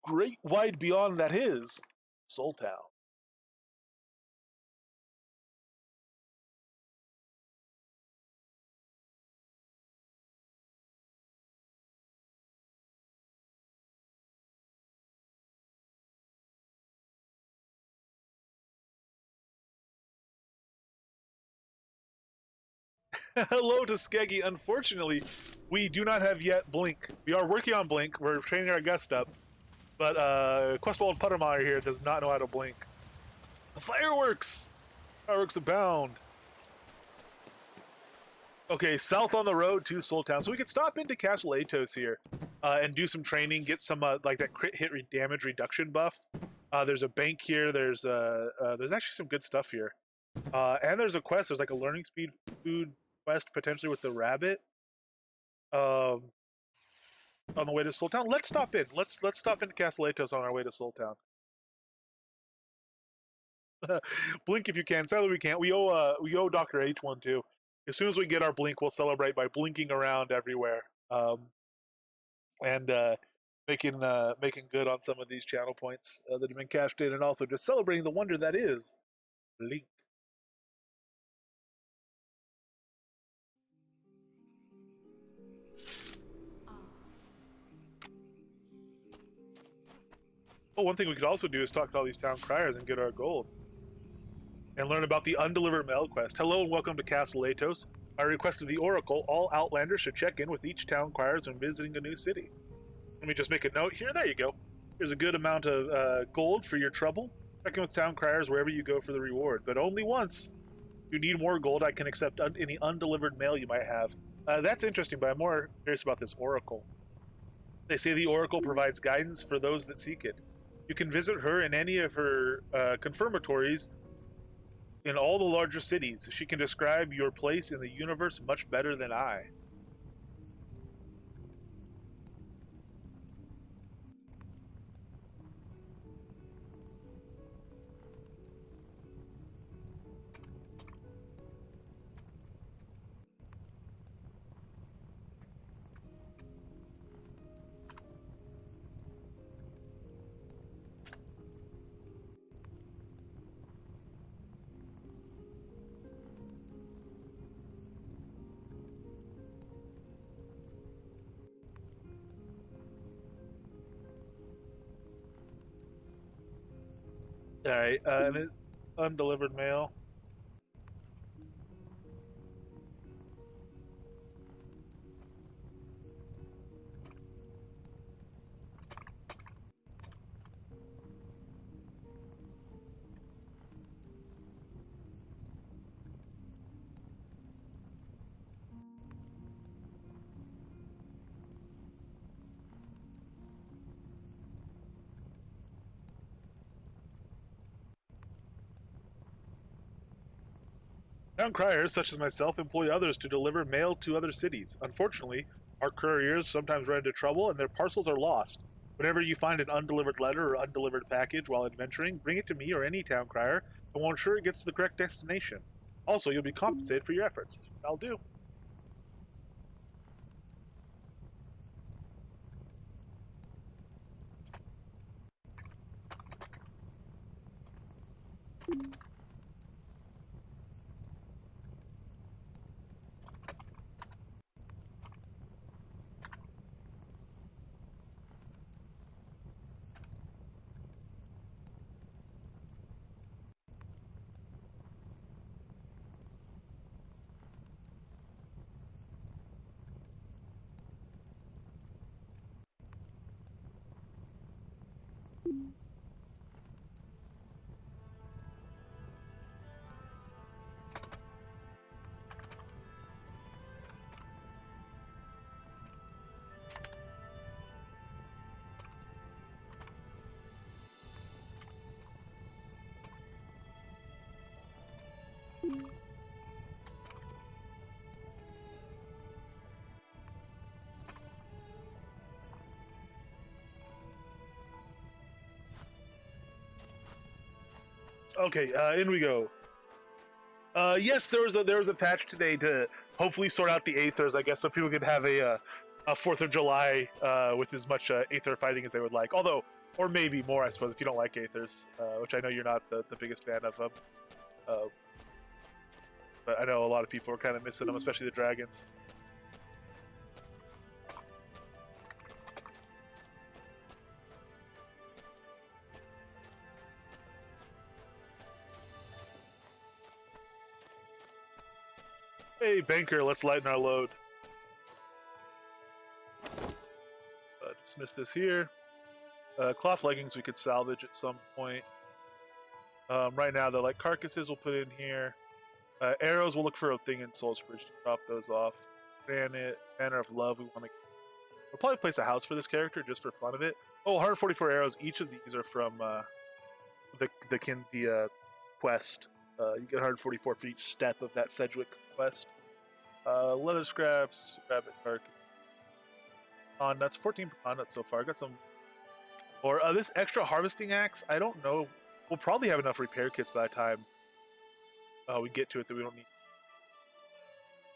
great wide beyond that is Soul Town. Hello to Skeggy. Unfortunately, we do not have yet Blink. We are working on Blink. We're training our guest up. But Puddlewald Puddlewald here does not know how to Blink. Fireworks! Fireworks abound. Okay, south on the road to Soul Town. So we could stop into Castle Atos here and do some training, get some like that crit hit damage reduction buff. There's a bank here. There's actually some good stuff here. And there's a quest. There's like a learning speed food quest potentially with the rabbit. On the way to Soul Town. Let's stop in. Let's stop into Castle Atos on our way to Soul Town. Blink if you can. Sadly we can't. We owe Dr. H one too. As soon as we get our Blink, we'll celebrate by blinking around everywhere. And making good on some of these channel points that have been cashed in, and also just celebrating the wonder that is Blink. Oh, one thing we could also do is talk to all these town criers and get our gold. And learn about the undelivered mail quest. Hello and welcome to Castle Atos. By request of the Oracle, all Outlanders should check in with each town criers when visiting a new city. Let me just make a note here. There you go. Here's a good amount of gold for your trouble. Check in with town criers wherever you go for the reward, but only once. If you need more gold, I can accept any undelivered mail you might have. That's interesting, but I'm more curious about this Oracle. They say the Oracle provides guidance for those that seek it. You can visit her in any of her confirmatories in all the larger cities. She can describe your place in the universe much better than I. All right, and it's undelivered mail. Town criers, such as myself, employ others to deliver mail to other cities. Unfortunately, our couriers sometimes run into trouble and their parcels are lost. Whenever you find an undelivered letter or undelivered package while adventuring, bring it to me or any town crier, and we'll ensure it gets to the correct destination. Also, you'll be compensated for your efforts. I'll do. Okay, in we go. Yes, there was a patch today to hopefully sort out the Aethers, I guess, so people could have a 4th of July with as much Aether fighting as they would like. Although, or maybe more, I suppose, if you don't like Aethers, which I know you're not the biggest fan of them. Uh, but I know a lot of people are kind of missing them, especially the dragons. Hey, banker, let's lighten our load. Dismiss this here. Cloth leggings we could salvage at some point. Right now, the like carcasses we'll put in here. Arrows, we'll look for a thing in Soul's Bridge to drop those off. Granite, Banner of Love, we want to. We'll probably place a house for this character just for fun of it. Oh, 144 arrows. Each of these are from the quest. You get 144 for each step of that Sedgwick quest. Leather scraps, rabbit carcass. Nuts, 14 pecan nuts so far. Got some. Or this extra harvesting axe. I don't know. We'll probably have enough repair kits by the time we get to it that we don't need.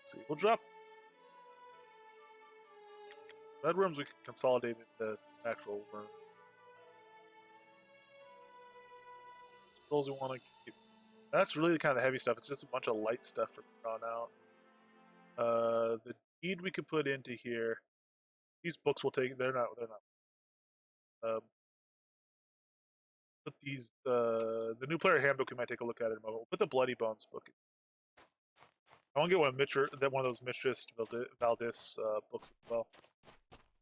Let's see, we'll drop red worms. We can consolidate into actual worm. Skulls we want to keep. That's really kind of the heavy stuff. It's just a bunch of light stuff from drawn out. The deed we could put into here. These books will take. They're not. They're not. Put these. The new player handbook we might take a look at in a moment. We'll put the Bloody Bones book. I want to get one of those Mistress Valdis books as well.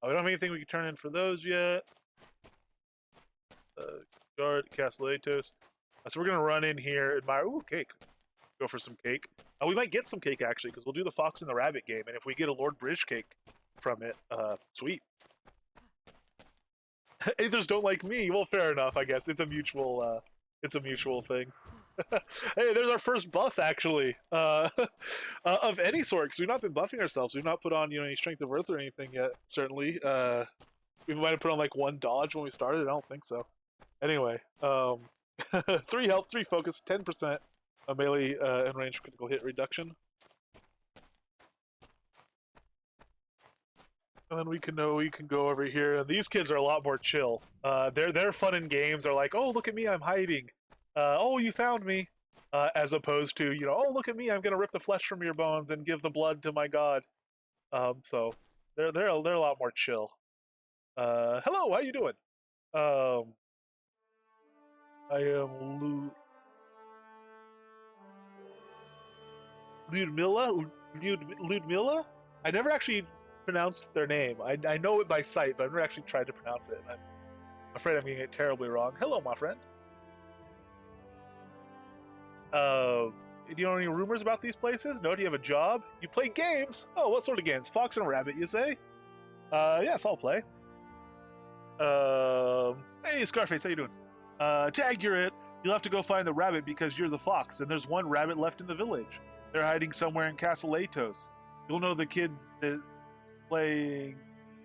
We don't have anything we can turn in for those yet. Guard Castellatos. So we're gonna run in here, admire. Ooh, cake. Go for some cake. We might get some cake actually, because we'll do the Fox and the Rabbit game, and if we get a Lord British cake from it, sweet. Aethers don't like me. Well, fair enough, I guess. It's a mutual thing. Hey, there's our first buff actually, of any sort. Because we've not been buffing ourselves. We've not put on any strength of earth or anything yet. Certainly, we might have put on like 1 dodge when we started. I don't think so. Anyway, 3 health, 3 focus, 10% a melee and range critical hit reduction. And then we can go over here. And these kids are a lot more chill. They're fun in games. They're like, oh, look at me, I'm hiding. Oh, you found me. As opposed to, oh, look at me, I'm gonna rip the flesh from your bones and give the blood to my god. So they're a lot more chill. Hello, how you doing? I am Ludmilla? I never actually pronounced their name. I know it by sight, but I've never actually tried to pronounce it. I'm afraid I'm getting it terribly wrong. Hello, my friend. Do you know any rumors about these places? No, do you have a job? You play games? Oh, what sort of games? Fox and Rabbit, you say? Yes, I'll play. Hey, Scarface, how you doing? Tag, you're it. You'll have to go find the rabbit because you're the fox, and there's one rabbit left in the village. They're hiding somewhere in Castle Atos. You'll know the kid that's playing...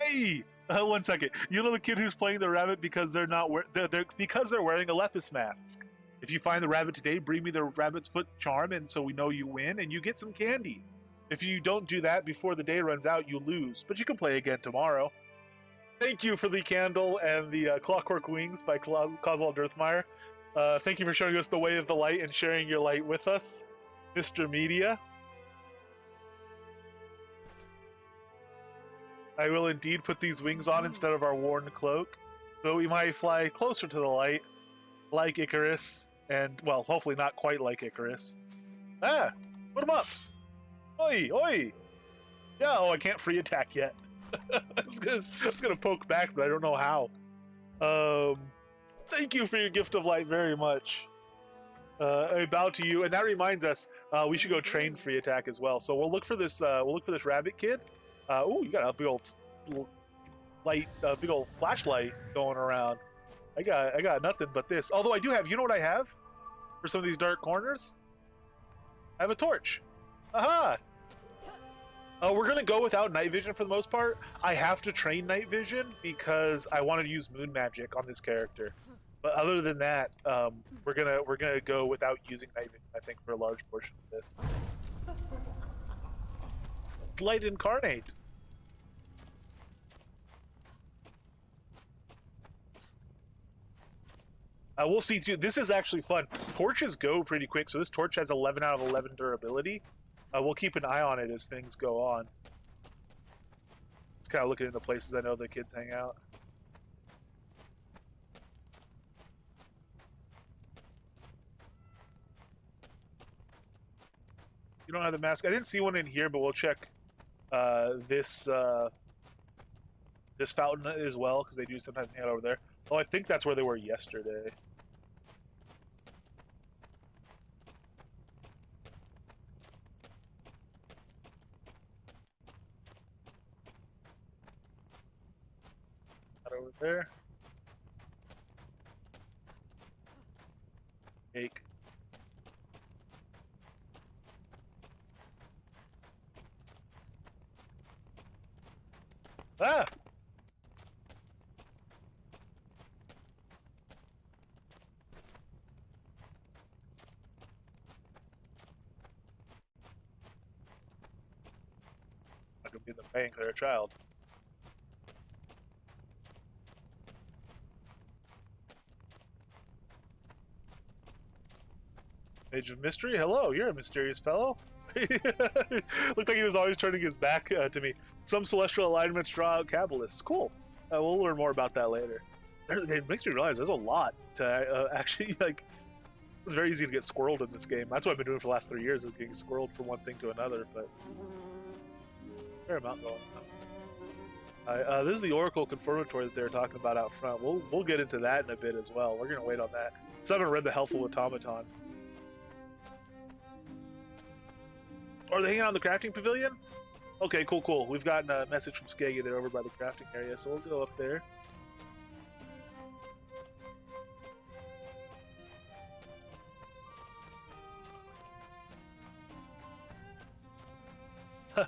Hey! 1 second. You'll know the kid who's playing the rabbit because they're wearing a lepus mask. If you find the rabbit today, bring me the rabbit's foot charm, and so we know you win, and you get some candy. If you don't do that before the day runs out, you lose, but you can play again tomorrow. Thank you for the candle and the Clockwork Wings by Coswald Earthmire. Thank you for showing us the way of the light and sharing your light with us, Mr. Media. I will indeed put these wings on instead of our worn cloak, so we might fly closer to the light, like Icarus, and, well, hopefully not quite like Icarus. Ah! Put him up! Oi! Oi! Yeah, oh, I can't free attack yet. I was gonna poke back, but I don't know how. Thank you for your gift of light very much. I bow to you, and that reminds us, we should go train free attack as well. So we'll look for this. We'll look for this rabbit kid. Ooh, you got a big old light, big old flashlight going around. I got nothing but this. Although I do have. You know what I have for some of these dark corners? I have a torch. Aha! We're going to go without night vision for the most part. I have to train night vision because I want to use moon magic on this character. But other than that, we're gonna go without using night vision, I think, for a large portion of this. Light incarnate. We'll see too. This is actually fun. Torches go pretty quick, so this torch has 11 out of 11 durability. We'll keep an eye on it as things go on. Just kind of looking at the places I know the kids hang out. You don't have the mask. I didn't see one in here, but we'll check this fountain as well, because they do sometimes hang out over there. Oh, I think that's where they were yesterday. Over there. Cake. Ah! I could be the bank or a child. Age of Mystery? Hello, you're a mysterious fellow. Looked like he was always turning his back to me. Some celestial alignments draw out Kabbalists. Cool. We'll learn more about that later. It makes me realize there's a lot to actually, like, it's very easy to get squirreled in this game. That's what I've been doing for the last 3 years, is getting squirreled from one thing to another, but fair amount going on. This is the Oracle Confirmatory that they were talking about out front. We'll get into that in a bit as well. We're going to wait on that. So I haven't read the Helpful Automaton. Are they hanging out in the crafting pavilion? Okay, cool. We've gotten a message from Skaggy. They're over by the crafting area, so we'll go up there. I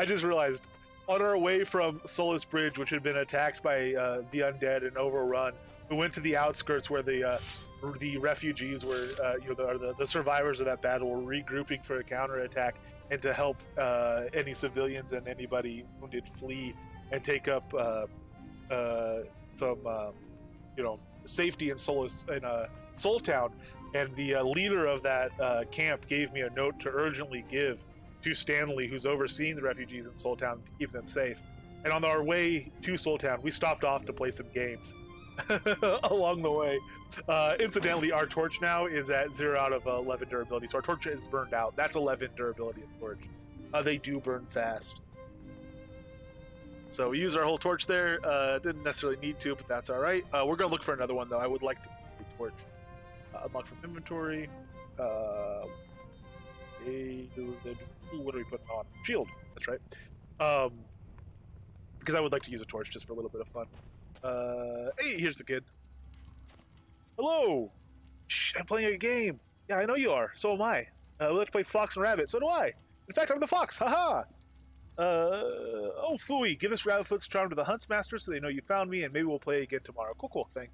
just realized, on our way from Solace Bridge, which had been attacked by the undead and overrun, we went to the outskirts where the refugees were, the survivors of that battle were regrouping for a counterattack and to help any civilians and anybody wounded flee and take up some, safety in Soul Town. And the leader of that camp gave me a note to urgently give to Stanley, who's overseeing the refugees in Soul Town, to keep them safe. And on our way to Soul Town, we stopped off to play some games. along the way. Incidentally, our torch now is at 0 out of 11 durability, so our torch is burned out. That's 11 durability of torch. They do burn fast. So we use our whole torch there. Didn't necessarily need to, but that's all right. We're gonna look for another one though. I would like to torch. Unlock from inventory. What are we putting on? Shield. That's right. Because I would like to use a torch just for a little bit of fun. Hey, here's the kid. Hello. Shh, I'm playing a game. Yeah, I know you are. So am I. Let's play Fox and Rabbit. So do I. In fact, I'm the fox. Haha. Oh, phooey. Give this Rabbitfoot's charm to the Huntsmaster so they know you found me, and maybe we'll play again tomorrow. Cool thing.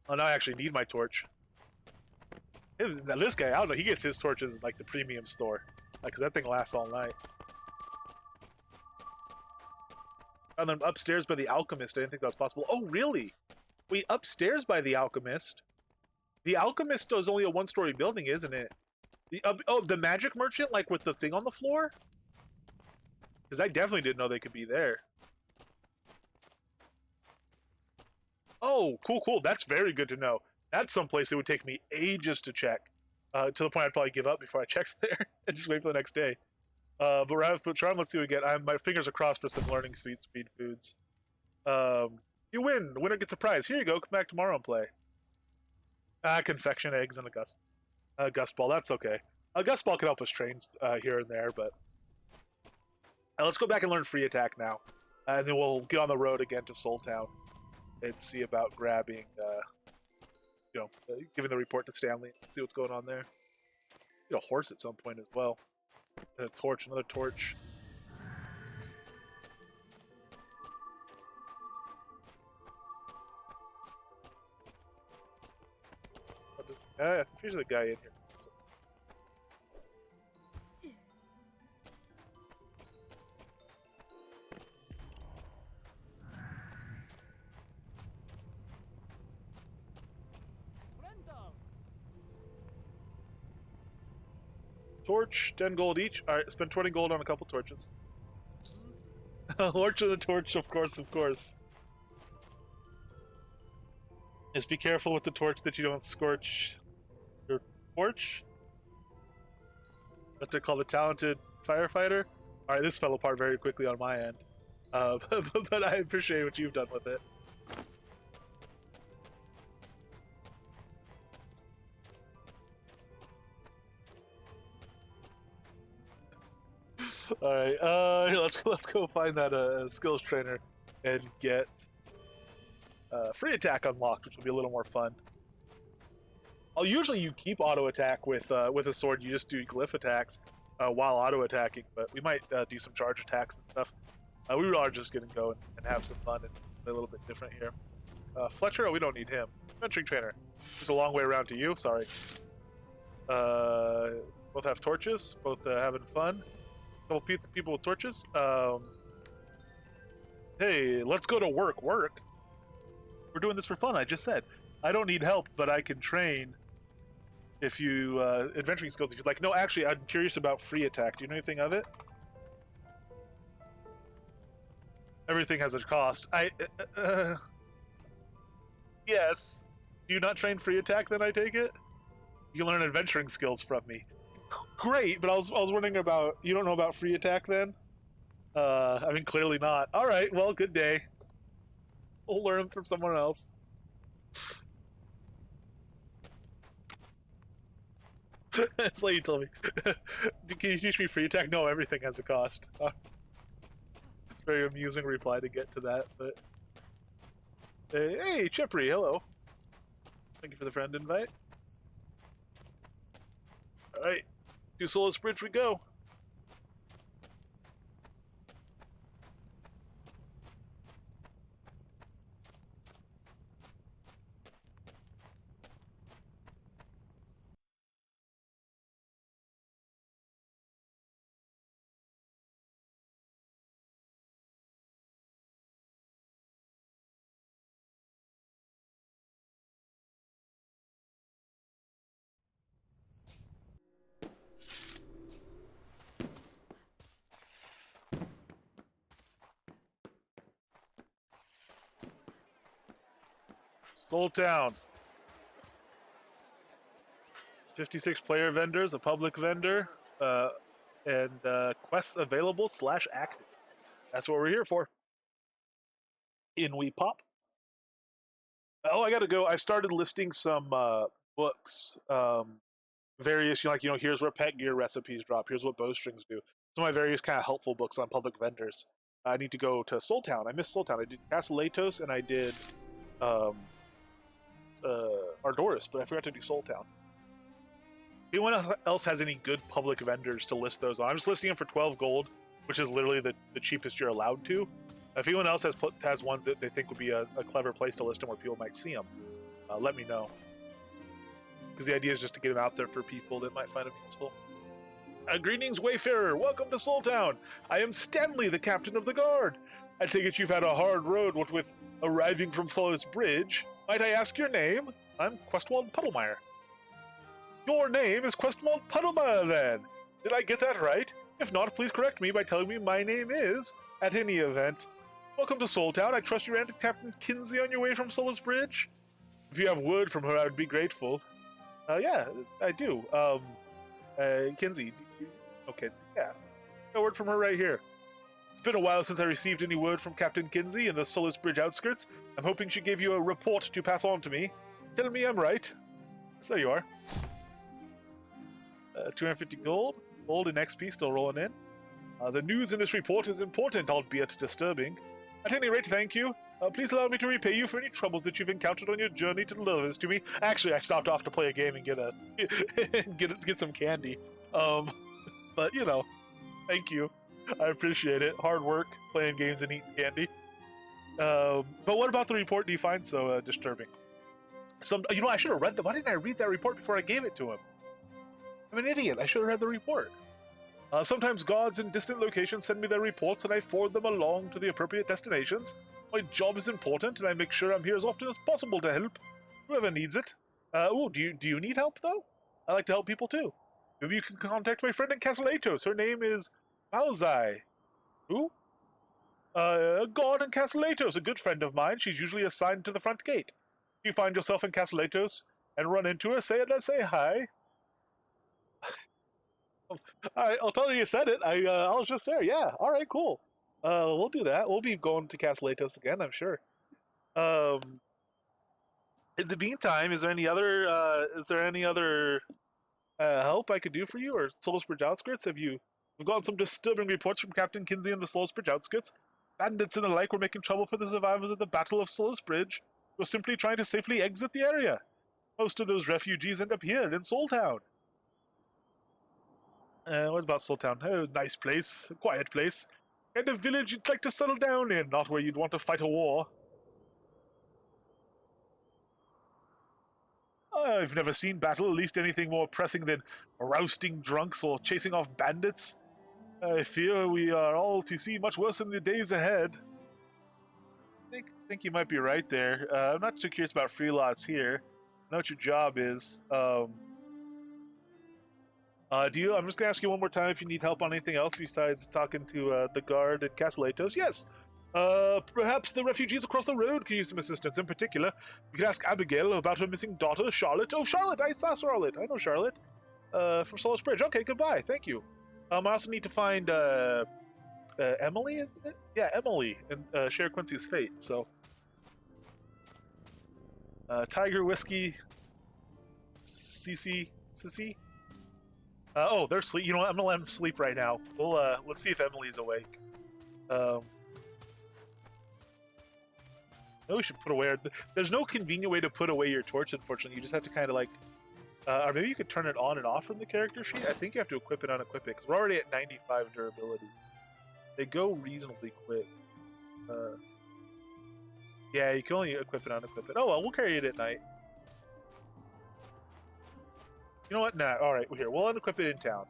Oh, now I actually need my torch. Now this guy, I don't know, he gets his torches at, like, the premium store. Because that thing lasts all night. Found them upstairs by the alchemist. I didn't think that was possible. Oh, really? Wait, upstairs by the alchemist? The alchemist is only a one-story building, isn't it? The magic merchant, like with the thing on the floor? Because I definitely didn't know they could be there. Oh, cool. That's very good to know. That's someplace it would take me ages to check. To the point I'd probably give up before I checked there and just wait for the next day. But Rabbitfoot Charm, let's see what we get. My fingers are crossed for some learning speed foods. You win. The winner gets a prize. Here you go. Come back tomorrow and play. Confection eggs and a gust ball. That's okay. A gust ball can help us train here and there, but let's go back and learn free attack now, and then we'll get on the road again to Soul Town and see about grabbing, giving the report to Stanley. See what's going on there. Get a horse at some point as well. And a torch, another torch. I think there's a guy in here. Torch, 10 gold each. Alright, spend 20 gold on a couple torches. Orchard of the torch, of course. Just be careful with the torch that you don't scorch your torch. What they call the talented firefighter. Alright, this fell apart very quickly on my end. But I appreciate what you've done with it. All right, let's go find that skills trainer and get free attack unlocked, which will be a little more fun. Usually you keep auto attack with a sword. You just do glyph attacks while auto attacking, but we might do some charge attacks and stuff. We are just gonna go and have some fun and play a little bit different here. Fletcher, we don't need him. Adventuring trainer. It's a long way around to you. Sorry. Both have torches. Both having fun. Couple people with torches. Hey, let's go to work. We're doing this for fun. I just said I don't need help, but I can train. If you adventuring skills, if you'd like. No, actually, I'm curious about free attack. Do you know anything of it? Everything has a cost. Yes. Do you not train free attack? Then I take it. You learn adventuring skills from me. Great, but I was wondering about, you don't know about free attack then? I mean, clearly not. All right, well, good day. We'll learn from someone else. It's like you told me. Can you teach me free attack? No, everything has a cost. It's a very amusing reply to get to that, but... Hey, Chippery, hello. Thank you for the friend invite. Alright. To Solus Bridge we go. Soul Town. 56 player vendors, a public vendor, and quests available / active. That's what we're here for. In we pop. Oh, I gotta go. I started listing some books, various, here's where pet gear recipes drop. Here's what bowstrings do. Some of my various kind of helpful books on public vendors. I need to go to Soul Town. I missed Soul Town. I did Castle Latos and I did Ardoris, but I forgot to do Soul Town. If anyone else has any good public vendors to list those on, I'm just listing them for 12 gold, which is literally the cheapest you're allowed to. If anyone else has ones that they think would be a clever place to list them where people might see them, let me know. Because the idea is just to get them out there for people that might find them useful. Greetings, Wayfarer. Welcome to Soul Town. I am Stanley, the captain of the guard. I take it you've had a hard road with arriving from Solace Bridge. Might I ask your name? I'm Questwald Puddlemeyer. Your name is Questwald Puddlemeyer, then. Did I get that right? If not, please correct me by telling me my name is. At any event, welcome to Soul Town. I trust you ran to Captain Kinsey on your way from Solace Bridge. If you have word from her, I would be grateful. Yeah, I do. Kinsey. Kinsey. Yeah. A word from her right here. It's been a while since I received any word from Captain Kinsey in the Solace Bridge outskirts. I'm hoping she gave you a report to pass on to me. Tell me I'm right. Yes, there you are. 250 gold. Gold and XP still rolling in. The news in this report is important, albeit disturbing. At any rate, thank you. Please allow me to repay you for any troubles that you've encountered on your journey to deliver this to me. Actually, I stopped off to play a game and get some candy. But thank you. I appreciate it. Hard work, playing games and eating candy. But what about the report do you find so disturbing? I should have read that. Why didn't I read that report before I gave it to him? I'm an idiot. I should have read the report. Sometimes gods in distant locations send me their reports and I forward them along to the appropriate destinations. My job is important and I make sure I'm here as often as possible to help whoever needs it. Do you need help, though? I like to help people, too. Maybe you can contact my friend in Castle Atos. Her name is Mauzai. Who? A god in Castle Atos, a good friend of mine. She's usually assigned to the front gate. If you find yourself in Castle Atos and run into her, say hi. I'll tell her you said it. I was just there. Yeah. All right. Cool. We'll do that. We'll be going to Castle Atos again, I'm sure. In the meantime, is there any other help I could do for you, or Solace Bridge outskirts? We've gotten some disturbing reports from Captain Kinsey in the Solace Bridge outskirts. Bandits and the like were making trouble for the survivors of the Battle of Solace Bridge. We're simply trying to safely exit the area. Most of those refugees end up here in Soul Town. What about Soul Town? Oh, nice place, a quiet place. Kind of village you'd like to settle down in, not where you'd want to fight a war. I've never seen battle, at least anything more pressing than rousting drunks or chasing off bandits. I fear we are all to see much worse in the days ahead. I think you might be right there. I'm not too curious about free lots here. I know what your job is. I'm just gonna ask you one more time if you need help on anything else besides talking to the guard at Castle Atos. Yes. Perhaps the refugees across the road could use some assistance. In particular, you can ask Abigail about her missing daughter, Charlotte. Oh, Charlotte! I saw Charlotte. I know Charlotte. From Solace Bridge. Okay, goodbye. Thank you. I also need to find Emily. Is it? Yeah, Emily, and share Quincy's fate. So, Tiger Whiskey, Sissy. They're asleep. You know what? I'm gonna let them sleep right now. Let's see if Emily's awake. We should put away. There's no convenient way to put away your torch. Unfortunately, you just have to kind of like, or maybe you could turn it on and off from the character sheet. I think you have to equip it, unequip it, because we're already at 95 durability. They go reasonably quick. Yeah, you can only equip it, unequip it. Oh well, we'll carry it at night. You know what? Nah. All right, here we'll unequip it in town.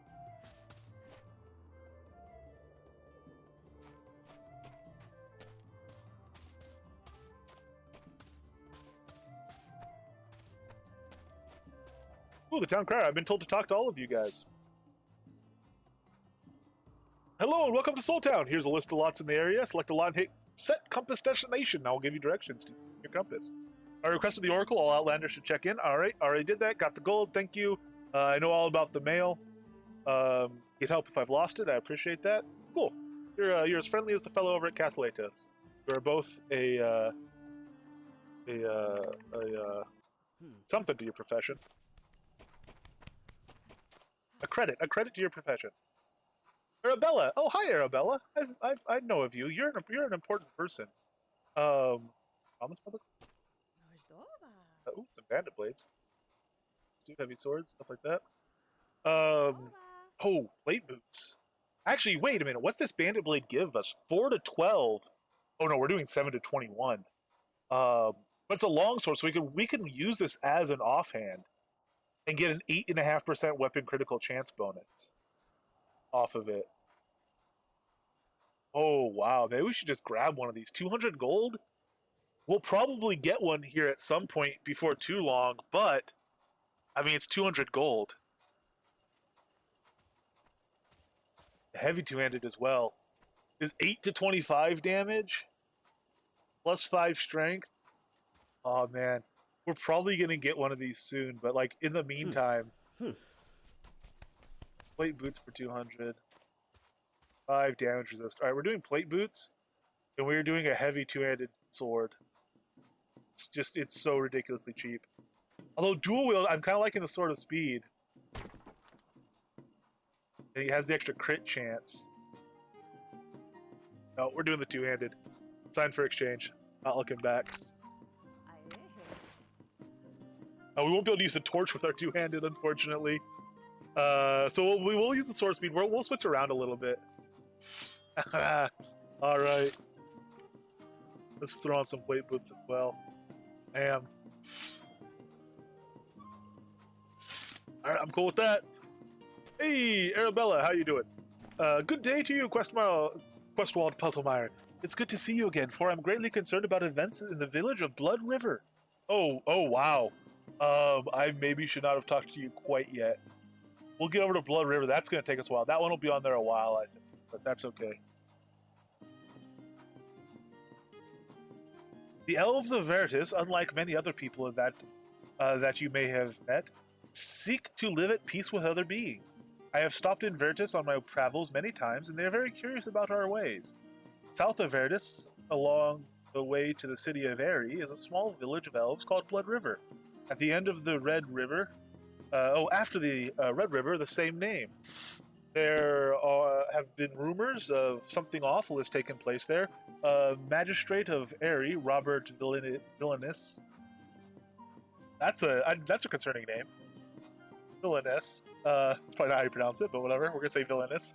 Ooh, the town crier. I've been told to talk to all of you guys. Hello and welcome to Soul Town. Here's a list of lots in the area. Select a lot and hit set compass destination. I'll give you directions to your compass. I requested the Oracle. All Outlanders should check in. All right, already did that. Got the gold. Thank you. I know all about the mail. Get help if I've lost it. I appreciate that. Cool. You're as friendly as the fellow over at Castle Atos. You're both a something to your profession. A credit to your profession. Arabella. Oh, hi, Arabella. I know of you. You're an important person. Thomas Public. Some bandit blades. Let's do heavy swords, stuff like that. Oh, plate boots. Actually, wait a minute. What's this bandit blade give us? 4 to 12. Oh no, we're doing 7 to 21. But it's a longsword, so we can use this as an offhand and get an 8.5% weapon critical chance bonus off of it. Oh wow, maybe we should just grab one of these. 200 gold? We'll probably get one here at some point before too long, but I mean, it's 200 gold. Heavy two-handed as well. Is 8 to 25 damage? Plus 5 strength? Oh man, we're probably gonna get one of these soon, but like in the meantime, plate boots for 200. 5 damage resist. Alright, we're doing plate boots, and we're doing a heavy two-handed sword. It's so ridiculously cheap. Although dual wield, I'm kind of liking the Sword of Speed. And he has the extra crit chance. No, we're doing the two-handed. Sign for exchange. Not looking back. We won't be able to use the torch with our two-handed, unfortunately. So we will use the Sword of Speed. We'll switch around a little bit. All right. Let's throw on some plate boots as well. All right, I'm cool with that. Hey, Arabella, how you doing? Good day to you, Questwald Puddlemeyer. It's good to see you again, for I'm greatly concerned about events in the village of Blood River. Oh, wow. I maybe should not have talked to you quite yet. We'll get over to Blood River. That's going to take us a while. That one will be on there a while, I think, but that's okay. The Elves of Veritas, unlike many other people that you may have met, seek to live at peace with other beings. I have stopped in Veritas on my travels many times, and they are very curious about our ways. South of Veritas, along the way to the city of Aerie, is a small village of elves called Blood River. At the end of the Red River, after the Red River, the same name. There have been rumors of something awful has taken place there. Magistrate of Aerie, Robert Villainous. That's a concerning name. Villainous. That's probably not how you pronounce it, but whatever. We're gonna say Villainous.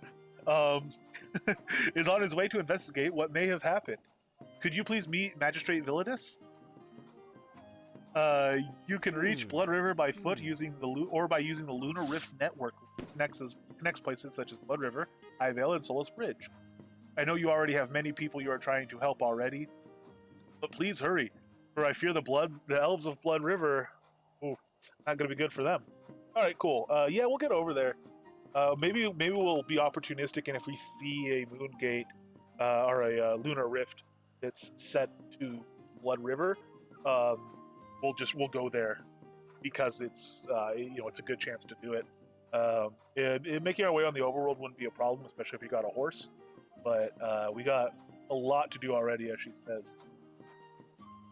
Is on his way to investigate what may have happened. Could you please meet Magistrate Villainous? You can reach Blood River by foot using the Lunar Rift network, which connects places such as Blood River, High Vale, and Solis Bridge. I know you already have many people you are trying to help already, but please hurry, for I fear the elves of Blood River. Ooh, not going to be good for them. All right, cool. Yeah, we'll get over there. Maybe we'll be opportunistic, and if we see a moon gate or a lunar rift that's set to Blood River, we'll go there because it's it's a good chance to do it. And making our way on the overworld wouldn't be a problem, especially if you got a horse. But we got a lot to do already, as she says.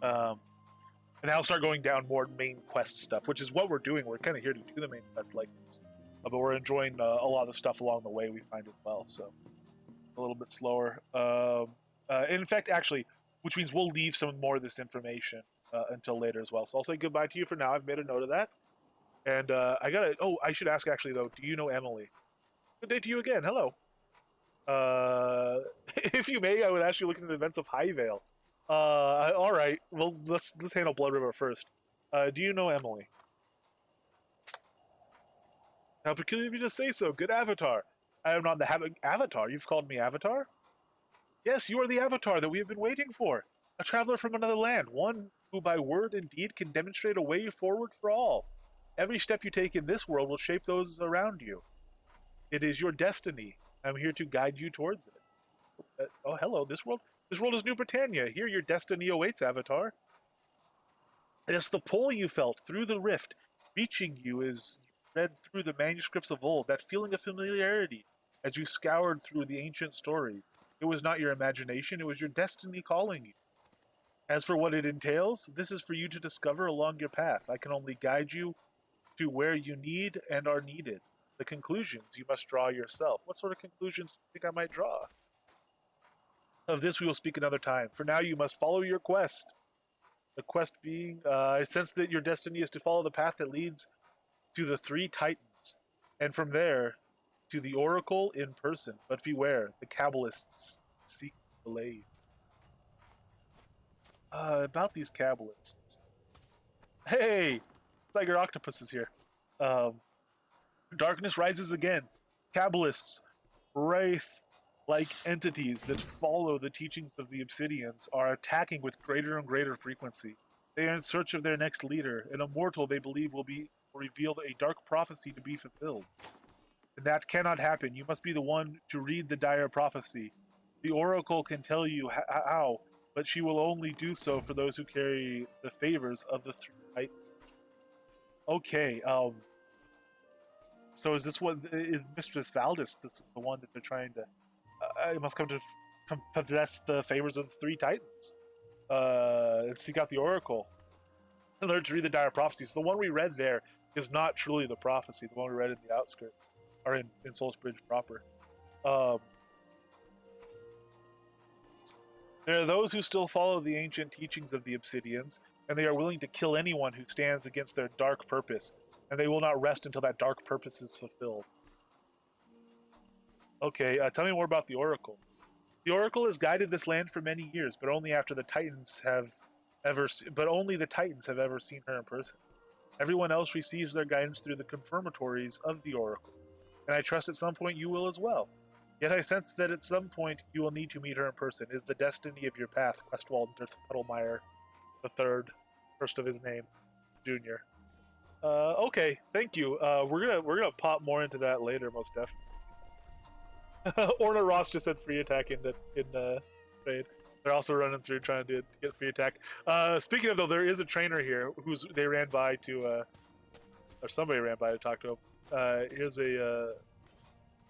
And I'll start going down more main quest stuff, which is what we're doing. We're kind of here to do the main quest like this. But we're enjoying a lot of the stuff along the way we find as well, so a little bit slower. In fact, actually, which means we'll leave some more of this information until later as well. So I'll say goodbye to you for now. I've made a note of that. And I should ask actually, though, do you know Emily? Good day to you again. Hello. If you may, I would ask you to look into the events of High Vale. All right. Well, let's handle Blood River first. Do you know Emily? How peculiar of you to say so. Good avatar. I am not the avatar. You've called me avatar? Yes, you are the avatar that we have been waiting for. A traveler from another land. One who by word and deed can demonstrate a way forward for all. Every step you take in this world will shape those around you. It is your destiny. I'm here to guide you towards it. Oh, hello. This world is New Britannia. Here your destiny awaits, avatar. It's the pull you felt through the rift, reaching you as you read through the manuscripts of old, that feeling of familiarity as you scoured through the ancient stories. It was not your imagination, it was your destiny calling you. As for what it entails, this is for you to discover along your path. I can only guide you to where you need and are needed. The conclusions you must draw yourself. What sort of conclusions do you think I might draw? Of this we will speak another time. For now, you must follow your quest. The quest being, I sense that your destiny is to follow the path that leads to the three titans, and from there to the oracle in person. But beware, the Kabbalists seek delay. About these Kabbalists. Hey, Tiger Octopus is here. Um, Darkness rises again. Kabbalists, wraith like entities that follow the teachings of the Obsidians, are attacking with greater and greater frequency. They are in search of their next leader, an immortal they believe will reveal a dark prophecy to be fulfilled. And that cannot happen. You must be the one to read the dire prophecy. The oracle can tell you how, but she will only do so for those who carry the favors of the three titans. Okay, so is this what is Mistress Valdis? This the one that they're trying to? It must come to possess the favors of the three titans, and seek out the oracle, and learn to read the dire prophecy. So the one we read there is not truly the prophecy. The one we read in the outskirts, or in Soulsbridge proper. There are those who still follow the ancient teachings of the Obsidians, and they are willing to kill anyone who stands against their dark purpose, and they will not rest until that dark purpose is fulfilled. Okay, tell me more about the Oracle. The Oracle has guided this land for many years, but only the Titans have ever seen her in person. Everyone else receives their guidance through the confirmatories of the Oracle, and I trust at some point you will as well. Yet I sense that at some point you will need to meet her in person. Is the destiny of your path, Questwald Puddlemeyer the third, first of his name, Junior. Okay, thank you. We're gonna pop more into that later, most definitely. Orna Ross just said free attack in trade. They're also running through trying to get free attack. Speaking of though, there is a trainer here they ran by to, or somebody ran by to talk to him. Here's an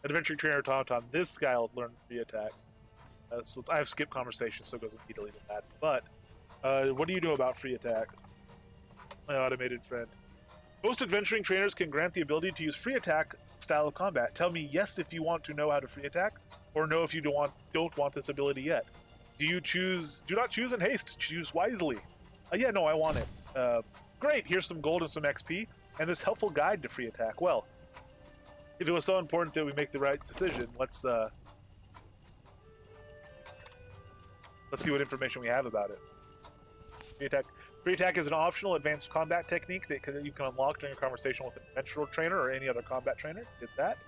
adventuring trainer Tom. This guy will learn free attack. So I have skipped conversations, so it goes immediately to that. But what do you know about free attack, my automated friend? Most adventuring trainers can grant the ability to use free attack style of combat. Tell me yes if you want to know how to free attack, or no if you don't want this ability yet. Do not choose in haste, choose wisely. Yeah, no, I want it. Great, here's some gold and some XP, and this helpful guide to free attack. Well, if it was so important that we make the right decision, let's see what information we have about it. Free attack. Free attack is an optional advanced combat technique that you can unlock during a conversation with an adventurer trainer or any other combat trainer. Did that.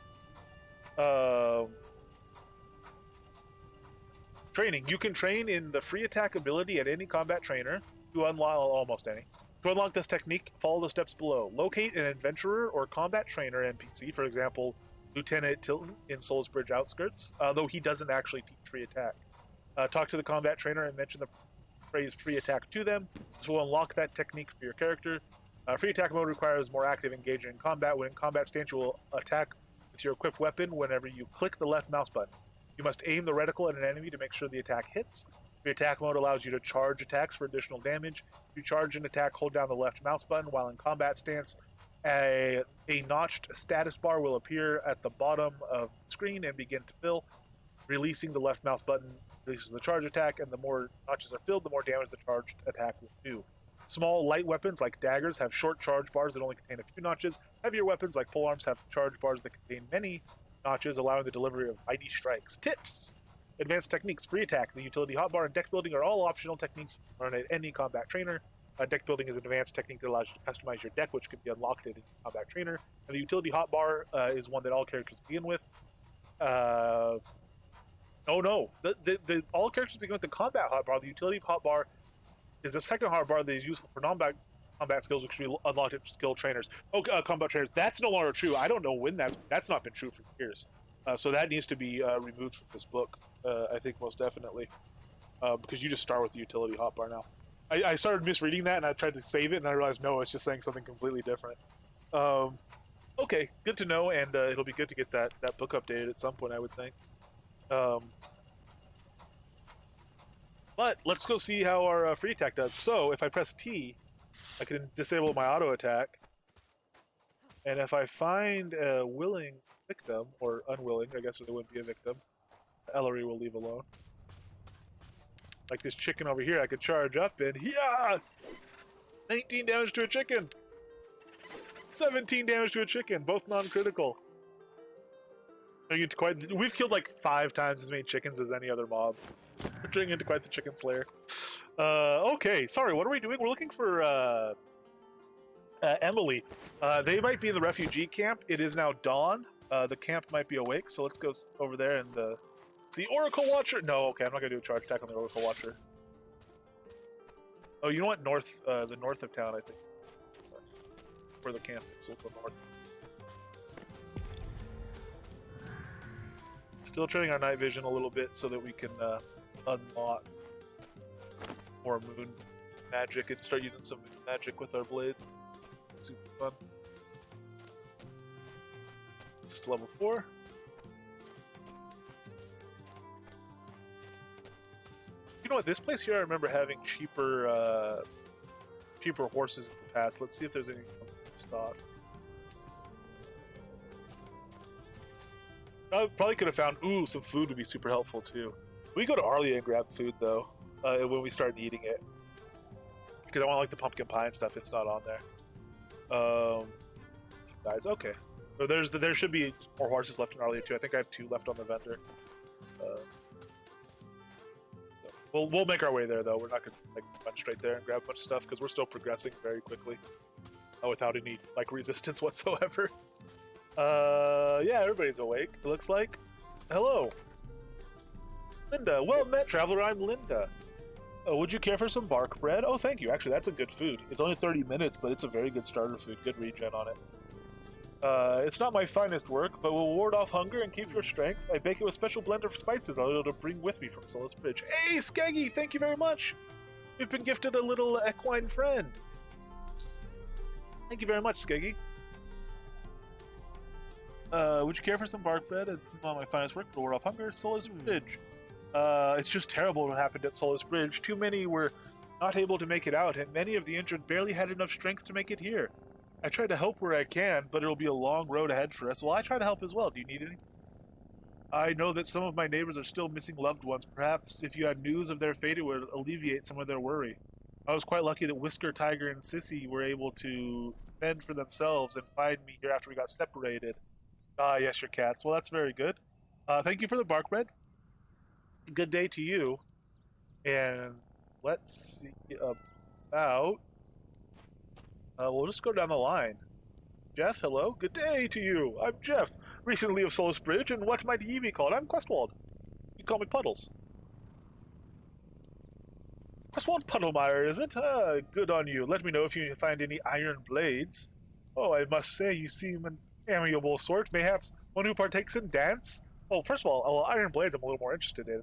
Training. You can train in the free attack ability at any combat trainer to unlock almost any. To unlock this technique, follow the steps below. Locate an adventurer or combat trainer NPC, for example, Lieutenant Tilton in Soulsbridge Outskirts, though he doesn't actually teach free attack. Talk to the combat trainer and mention the phrase free attack to them. This will unlock that technique for your character. Free attack mode requires more active engagement in combat. When in combat stance, you will attack with your equipped weapon whenever you click the left mouse button. You must aim the reticle at an enemy to make sure the attack hits. Free attack mode allows you to charge attacks for additional damage. If you charge an attack, hold down the left mouse button while in combat stance. A notched status bar will appear at the bottom of the screen and begin to fill. Releasing the left mouse button releases the charge attack, and the more notches are filled, the more damage the charged attack will do. Small, light weapons like daggers have short charge bars that only contain a few notches. Heavier weapons like polearms have charge bars that contain many notches, allowing the delivery of mighty strikes. Tips! Advanced techniques, free attack, the utility hotbar, and deck building are all optional techniques you can learn at any combat trainer. Deck building is an advanced technique that allows you to customize your deck, which can be unlocked in any combat trainer. And the utility hotbar is one that all characters begin with. Oh no, all characters begin with the combat hotbar. The utility hotbar is the second hotbar that is useful for non-combat skills, which can be unlocked at skill trainers. Combat trainers. That's no longer true. I don't know when that's not been true for years. So that needs to be removed from this book. I think most definitely, because you just start with the utility hotbar now. I started misreading that, and I tried to save it, and I realized no, it's just saying something completely different. Okay, good to know, and it'll be good to get that book updated at some point, I would think. But let's go see how our free attack does. So if I press T, I can disable my auto attack, and if I find a willing victim, or unwilling, I guess there wouldn't be a victim, Ellery will leave alone. Like this chicken over here, I could charge up and yeah, 19 damage to a chicken, 17 damage to a chicken, both non-critical. We've killed like 5 times as many chickens as any other mob. We're turning into quite the chicken slayer. Okay, sorry, what are we doing? We're looking for Emily. They might be in the refugee camp. It is now dawn. The camp might be awake, so let's go over there and see Oracle Watcher. No, okay, I'm not gonna do a charge attack on the Oracle Watcher. Oh, you know what? The north of town, I think, where the camp is. We'll go north. Still training our night vision a little bit so that we can unlock more moon magic and start using some moon magic with our blades. Super fun. This is level 4. You know what? This place here, I remember having cheaper horses in the past. Let's see if there's any stock. I probably could have found, some food would be super helpful too. We go to Arlia and grab food though, when we start eating it. Because I want like the pumpkin pie and stuff, it's not on there. Guys, okay. So there should be more horses left in Arlia too. I think I have 2 left on the vendor. We'll make our way there though. We're not gonna like run straight there and grab a bunch of stuff because we're still progressing very quickly, without any like resistance whatsoever. Yeah, everybody's awake, it looks like. Hello. Linda, well met, traveler, I'm Linda. Oh, would you care for some bark bread? Oh, thank you. Actually, that's a good food. It's only 30 minutes, but it's a very good starter food. Good regen on it. It's not my finest work, but will ward off hunger and keep your strength. I bake it with special blend of spices I'll be able to bring with me from Solus Bridge. Hey, Skeggy, thank you very much. You've been gifted a little equine friend. Thank you very much, Skeggy. Would you care for some bark bread? It's not my finest work, but ward off hunger. Solus Bridge. It's just terrible what happened at Solus Bridge. Too many were not able to make it out, and many of the injured barely had enough strength to make it here. I try to help where I can, but it'll be a long road ahead for us. Well, I try to help as well. Do you need any? I know that some of my neighbors are still missing loved ones. Perhaps if you had news of their fate, it would alleviate some of their worry. I was quite lucky that Whisker, Tiger, and Sissy were able to fend for themselves and find me here after we got separated. Ah, yes, your cats. Well, that's very good. Thank you for the bark bread. Good day to you. And let's see about... we'll just go down the line. Jeff, hello. Good day to you. I'm Jeff, recently of Solus Bridge, and what might ye be called? I'm Questwald. You call me Puddles. Questwald Puddlemeyer, is it? Good on you. Let me know if you find any iron blades. Oh, I must say, you seem an amiable sort. Mayhaps one who partakes in dance? Well, first of all, iron blades I'm a little more interested in.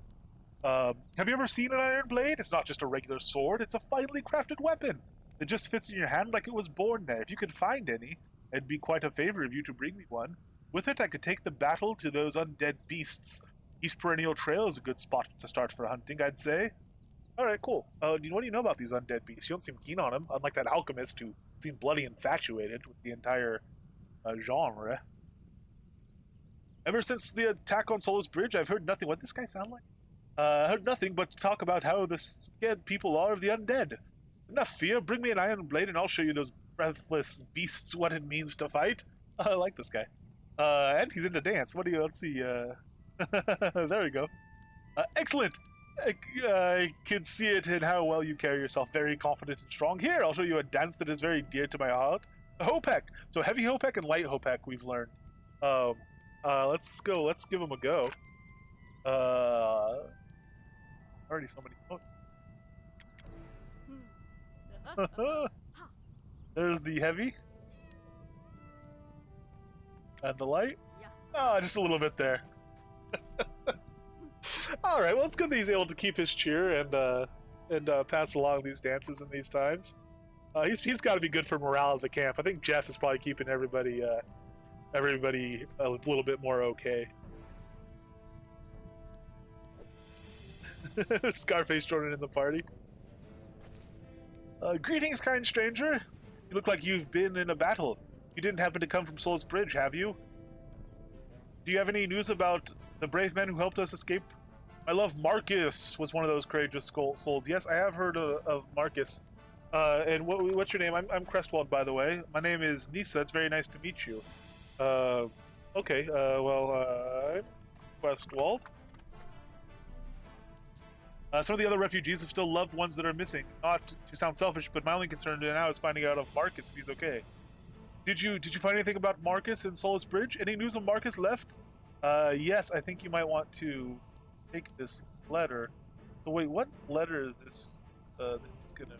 Have you ever seen an iron blade? It's not just a regular sword, it's a finely crafted weapon. It just fits in your hand like it was born there. If you could find any, it'd be quite a favor of you to bring me one. With it, I could take the battle to those undead beasts. East Perennial Trail is a good spot to start for hunting, I'd say. Alright, cool. What do you know about these undead beasts? You don't seem keen on them, unlike that alchemist who seemed bloody infatuated with the entire genre. Ever since the attack on Solus Bridge, I've heard nothing. What does this guy sound like? I heard nothing but talk about how the scared people are of the undead. Enough fear, bring me an iron blade and I'll show you those breathless beasts what it means to fight. I like this guy. And he's into dance. What do you, let's see, there we go. Excellent! I can see it in how well you carry yourself, very confident and strong. Here, I'll show you a dance that is very dear to my heart. Hopek! So heavy Hopek and light Hopek we've learned. Let's give him a go. Already so many notes. There's the heavy. And the light. Oh, just a little bit there. Alright, well, it's good that he's able to keep his cheer and and pass along these dances in these times. He's got to be good for morale at the camp. I think Jeff is probably keeping everybody a little bit more okay. Scarface joining in the party. Greetings, kind stranger. You look like you've been in a battle. You didn't happen to come from Soul's Bridge, have you? Do you have any news about the brave men who helped us escape? I love Marcus was one of those courageous souls. Yes, I have heard of Marcus. And what's your name? I'm Crestwald, by the way. My name is Nisa. It's very nice to meet you. Okay. I'm Crestwald. Some of the other refugees have still loved ones that are missing. Not to sound selfish, but my only concern now is finding out of Marcus if he's okay. Did you find anything about Marcus in Solus Bridge? Any news of Marcus left? Yes, I think you might want to take this letter. So wait, what letter is this? It's gonna.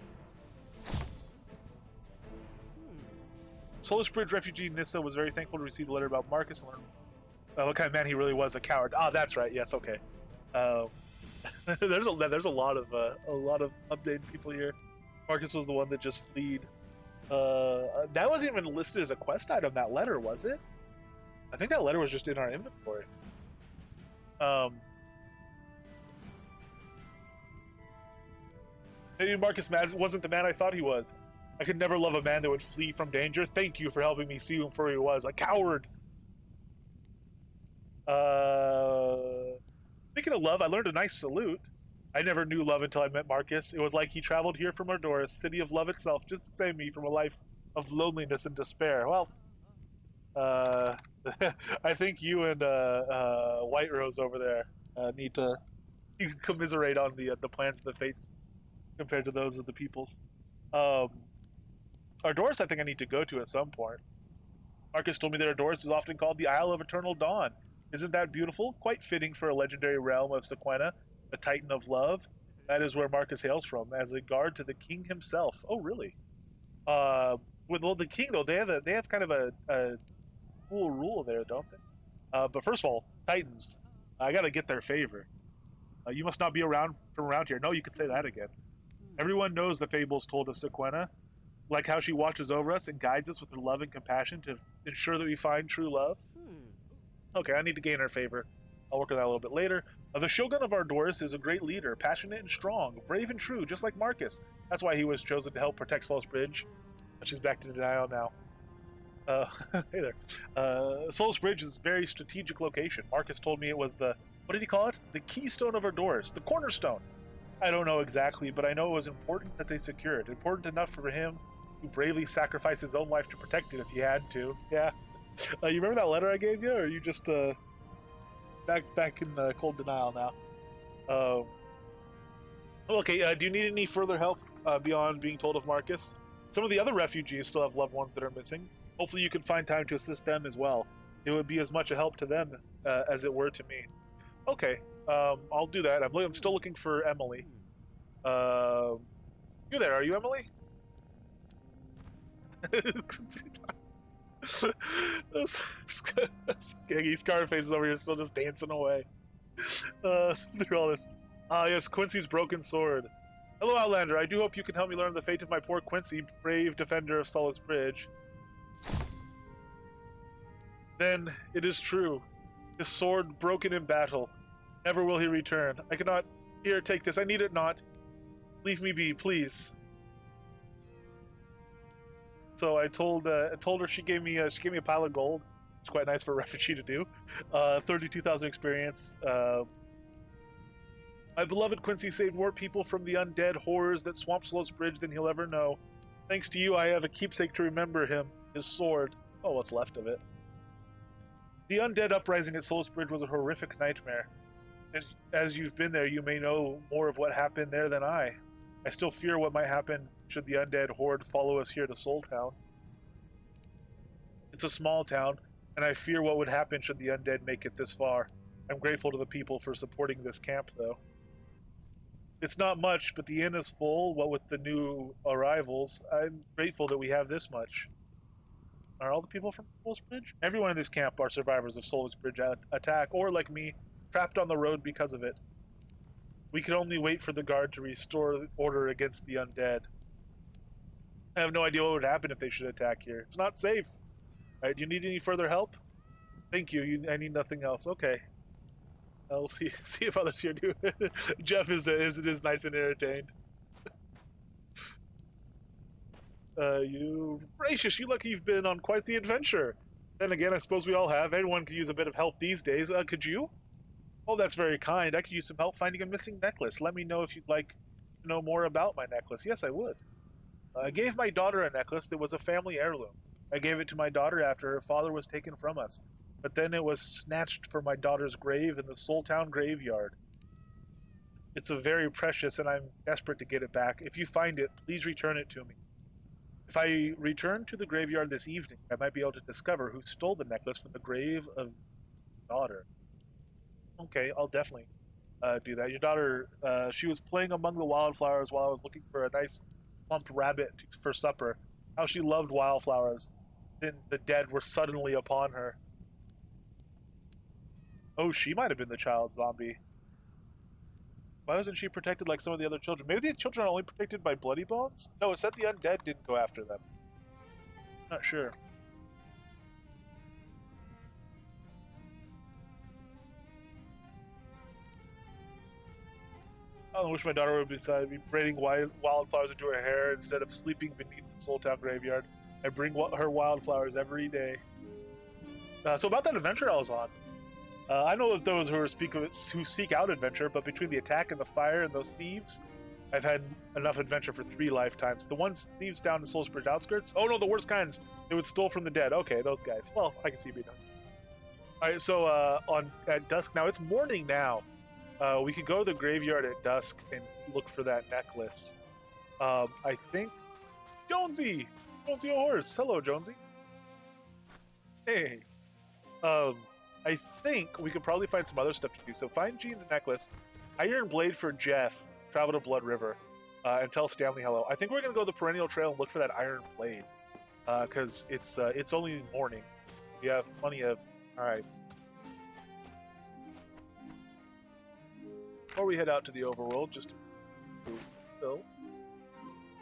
Solus Bridge refugee Nissa was very thankful to receive a letter about Marcus and learn what kind of man he really was, a coward. Ah, that's right. Yes, okay. There's a lot of updated people here. Marcus was the one that just fled. That wasn't even listed as a quest item. That letter, was it? I think that letter was just in our inventory. Maybe Marcus wasn't the man I thought he was. I could never love a man that would flee from danger. Thank you for helping me see him for who he was, a coward. Speaking of love, I learned a nice salute. I never knew love until I met Marcus. It was like he traveled here from Ardorus, city of love itself, just to save me from a life of loneliness and despair. Well, I think you and White Rose over there need to commiserate on the plans of the fates compared to those of the peoples. Ardorus, I think I need to go to at some point. Marcus told me that Ardorus is often called the Isle of Eternal Dawn. Isn't that beautiful? Quite fitting for a legendary realm of Sequenna, the Titan of Love. That is where Marcus hails from, as a guard to the king himself. Oh, really? Well, the king, though, they have kind of a cool rule there, don't they? But first of all, Titans, I gotta get their favor. You must not be from around here. No, you could say that again. Everyone knows the fables told of Sequenna, like how she watches over us and guides us with her love and compassion to ensure that we find true love. Okay, I need to gain her favor. I'll work on that a little bit later. The Shogun of Ardorus is a great leader, passionate and strong, brave and true, just like Marcus. That's why he was chosen to help protect Solus Bridge. She's back to denial now. Hey there. Solus Bridge is a very strategic location. Marcus told me it was what did he call it? The keystone of Ardorus, the cornerstone. I don't know exactly, but I know it was important that they secure it. Important enough for him to bravely sacrifice his own life to protect it if he had to. Yeah. You remember that letter I gave you, or are you just back in cold denial now? Okay, do you need any further help beyond being told of Marcus? Some of the other refugees still have loved ones that are missing. Hopefully you can find time to assist them as well. It would be as much a help to them as it were to me. Okay, I'll do that. I'm still looking for Emily. You there, are you Emily? Skeggy Scarface is over here still just dancing away through all this. Yes, Quincy's broken sword. Hello, Outlander. I do hope you can help me learn the fate of my poor Quincy, brave defender of Solus Bridge. Then, it is true. His sword broken in battle. Never will he return. I cannot... Here, take this. I need it not. Leave me be, please. So I told her she gave me a pile of gold. It's quite nice for a refugee to do. 32,000 experience. My beloved Quincy saved more people from the undead horrors that swamp Solus Bridge than he'll ever know. Thanks to you, I have a keepsake to remember him. His sword. Oh, what's left of it. The undead uprising at Solus Bridge was a horrific nightmare. As you've been there, you may know more of what happened there than I. I still fear what might happen should the undead horde follow us here to Soul Town. It's a small town, and I fear what would happen should the undead make it this far. I'm grateful to the people for supporting this camp, though. It's not much, but the inn is full, what with the new arrivals. I'm grateful that we have this much. Are all the people from Solus Bridge? Everyone in this camp are survivors of Solus Bridge attack, or like me, trapped on the road because of it. We can only wait for the guard to restore order against the undead. I have no idea what would happen if they should attack here. It's not safe. All right, do you need any further help? Thank you. I need nothing else. Okay. We'll see if others here do. Jeff is nice and entertained. You gracious, you lucky you've been on quite the adventure. Then again, I suppose we all have. Everyone could use a bit of help these days. Could you? Oh, that's very kind. I could use some help finding a missing necklace. Let me know if you'd like to know more about my necklace. Yes, I would. I gave my daughter a necklace that was a family heirloom. I gave it to my daughter after her father was taken from us. But then it was snatched from my daughter's grave in the Soul Town graveyard. It's a very precious, and I'm desperate to get it back. If you find it, please return it to me. If I return to the graveyard this evening, I might be able to discover who stole the necklace from the grave of daughter. Okay, I'll definitely do that. Your daughter, she was playing among the wildflowers while I was looking for a nice plump rabbit for supper. How she loved wildflowers. Then the dead were suddenly upon her. Oh, she might have been the child zombie. Why wasn't she protected like some of the other children? Maybe the children are only protected by bloody bones? No, it said the undead didn't go after them. Not sure. I wish my daughter would beside me, braiding wildflowers into her hair instead of sleeping beneath the Soul Town graveyard. I bring her wildflowers every day. So about that adventure I was on. I know that those who seek out adventure, but between the attack and the fire and those thieves, I've had enough adventure for 3 lifetimes. The ones thieves down in Soulsbridge outskirts? Oh no, the worst kinds. They would steal from the dead. Okay, those guys. Well, I can see being done. Alright, so at dusk now, it's morning now. We could go to the graveyard at dusk and look for that necklace. I think... Jonesy! Jonesy a horse! Hello, Jonesy. Hey. I think we could probably find some other stuff to do. So find Jean's necklace, Iron Blade for Jeff, travel to Blood River, and tell Stanley hello. I think we're going to go the Perennial Trail and look for that Iron Blade, because it's only morning. We have plenty of... Alright. Before we head out to the overworld, just to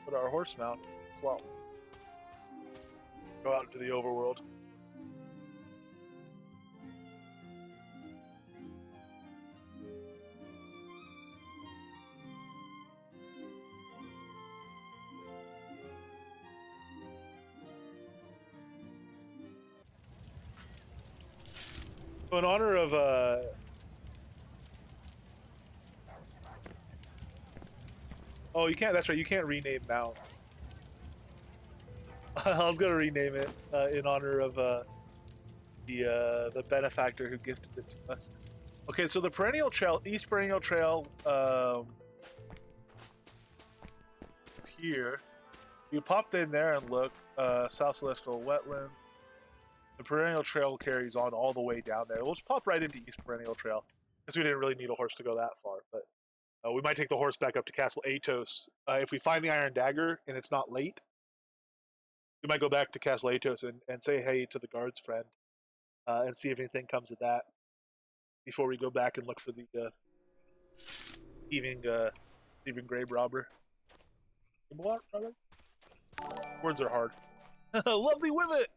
put our horse mount slow. Go out into the overworld. So in honor of oh, you can't. That's right. You can't rename mounts. I was gonna rename it in honor of the benefactor who gifted it to us. Okay, so the Perennial Trail, East Perennial Trail, it's here. You pop in there and look. South Celestial Wetland. The Perennial Trail carries on all the way down there. We'll just pop right into East Perennial Trail. Guess we didn't really need a horse to go that far, but we might take the horse back up to Castle Atos. If we find the Iron Dagger and it's not late, we might go back to Castle Atos and say hey to the guard's friend and see if anything comes of that before we go back and look for the thieving grave robber. Words are hard. Lovely Wivet!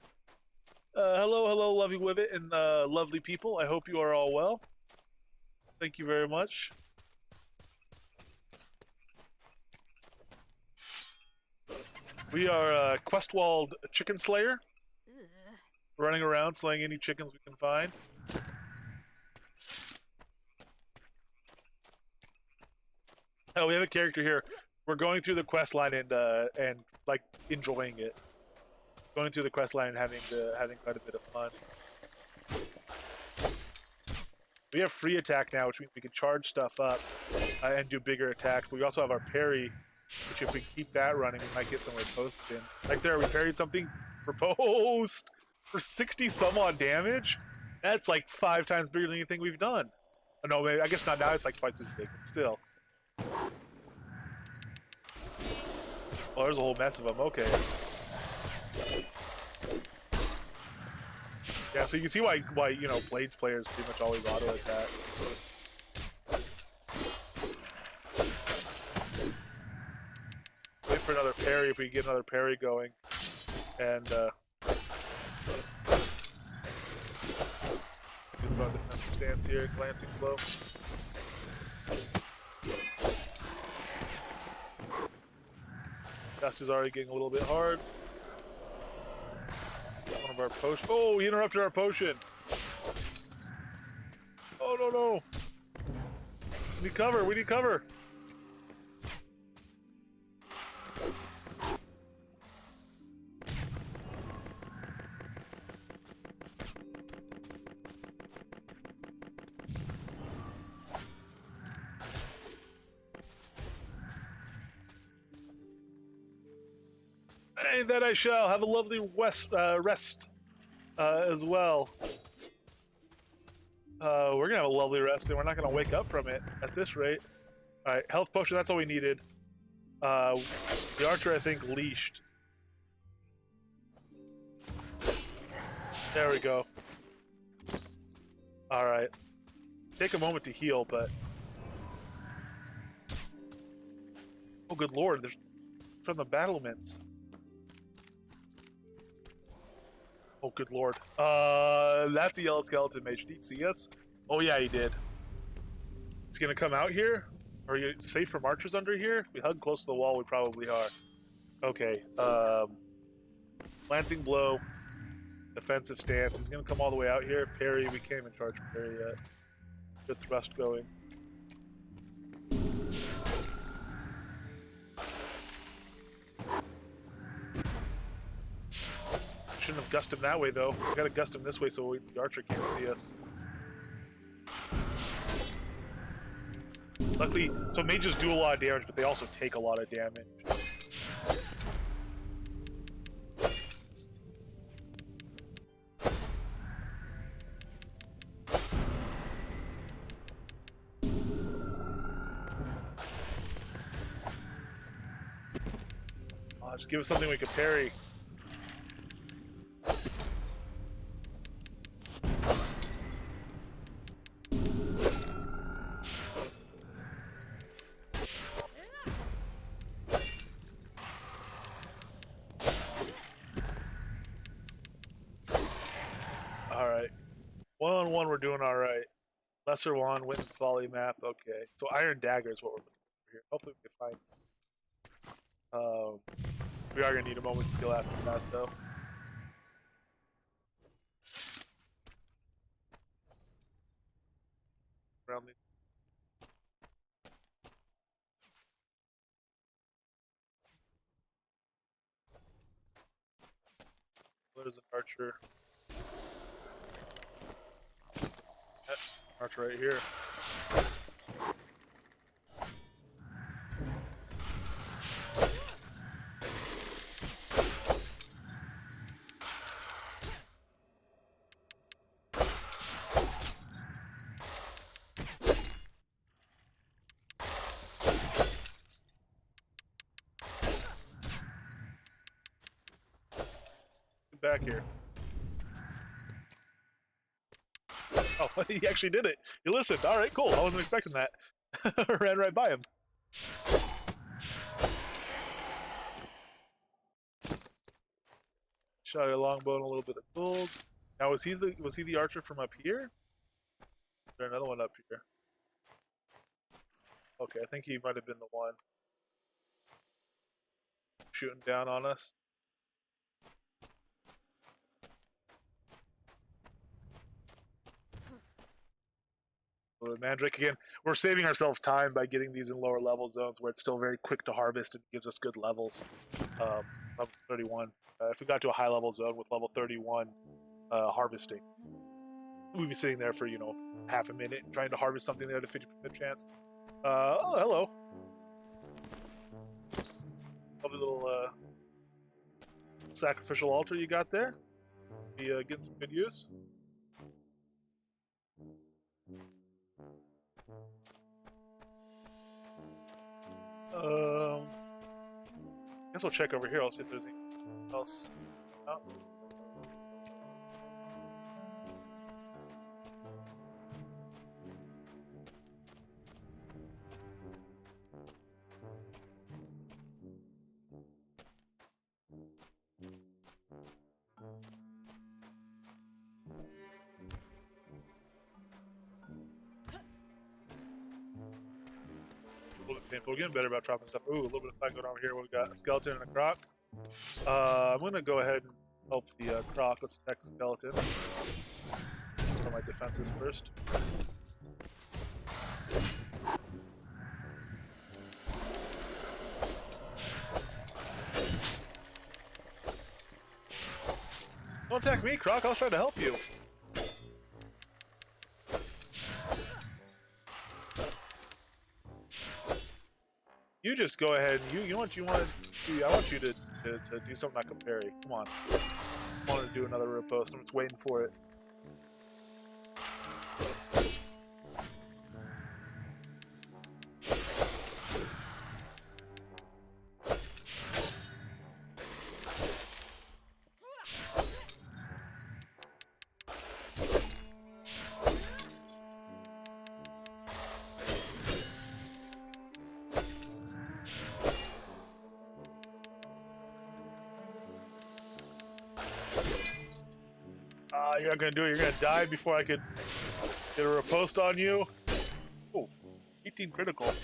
Hello, lovely Wivet and lovely people. I hope you are all well. Thank you very much. We are Questwald Chicken Slayer. Running around slaying any chickens we can find. Oh, we have a character here. We're going through the quest line and like enjoying it. Going through the quest line and having quite a bit of fun. We have free attack now, which means we can charge stuff up and do bigger attacks. But we also have our parry, which if we keep that running, we might get some riposts in. Like there, we parried something. Riposte for 60 some odd damage. That's like 5 times bigger than anything we've done. Oh, no, maybe, I guess not now. It's like twice as big, but still. Oh, there's a whole mess of them. Okay. Yeah, so you can see why you know Blades players pretty much always auto attack. parry if we get another parry going. And defensive stance here, glancing blow. Dust is already getting a little bit hard. One of our potions. Oh, he interrupted our potion. Oh, no. We need cover. We need cover. And that I shall have a lovely rest as well. We're gonna have a lovely rest, and we're not gonna wake up from it at this rate. All right, health potion. That's all we needed. The archer, I think, leashed. There we go. All right. Take a moment to heal, but oh, good lord! There's from the battlements. Oh, good lord. That's a yellow skeleton mage. Did he see us? Oh, yeah, he did. He's gonna come out here? Are you safe from archers under here? If we hug close to the wall, we probably are. Okay. Lancing blow. Defensive stance. He's gonna come all the way out here. Parry. We can't even charge parry yet. Good thrust going. Shouldn't have gusted him that way, though. We gotta gust him this way so the archer can't see us. Luckily, so mages do a lot of damage, but they also take a lot of damage. Just give us something we can parry. One-on-one, we're doing all right. Lesser wand, wind volley map. Okay, so iron dagger is what we're looking for here. Hopefully, we can find. We are gonna need a moment to heal after that, though. Around the. There's an archer. Archer right here. Get back here. Oh, he actually did it. He listened. All right, cool. I wasn't expecting that. Ran right by him. Shot a longbow and a little bit of gold. Now, was he the archer from up here? Is there another one up here? Okay, I think he might have been the one shooting down on us. Mandrake again. We're saving ourselves time by getting these in lower level zones where it's still very quick to harvest and gives us good levels. Level 31. If we got to a high level zone with level 31 harvesting, we'd be sitting there for half a minute trying to harvest something there at a 50% chance. Oh, hello. Lovely little sacrificial altar you got there. Be getting some good use. Guess we'll check over here. I'll see if there's anything else. Oh. painful. We're getting better about dropping stuff. Ooh, a little bit of fun going over here. We got a skeleton and a croc. I'm gonna go ahead and help the croc. Let's attack the skeleton. For my defenses first. Don't attack me, Croc. I was trying to help you. You just go ahead and you know what you want to do. I want you to do something I can parry. Come on. I want to do another riposte. I'm just waiting for it. You're not gonna do it. You're gonna die before I could get a riposte on you. Oh, 18 critical.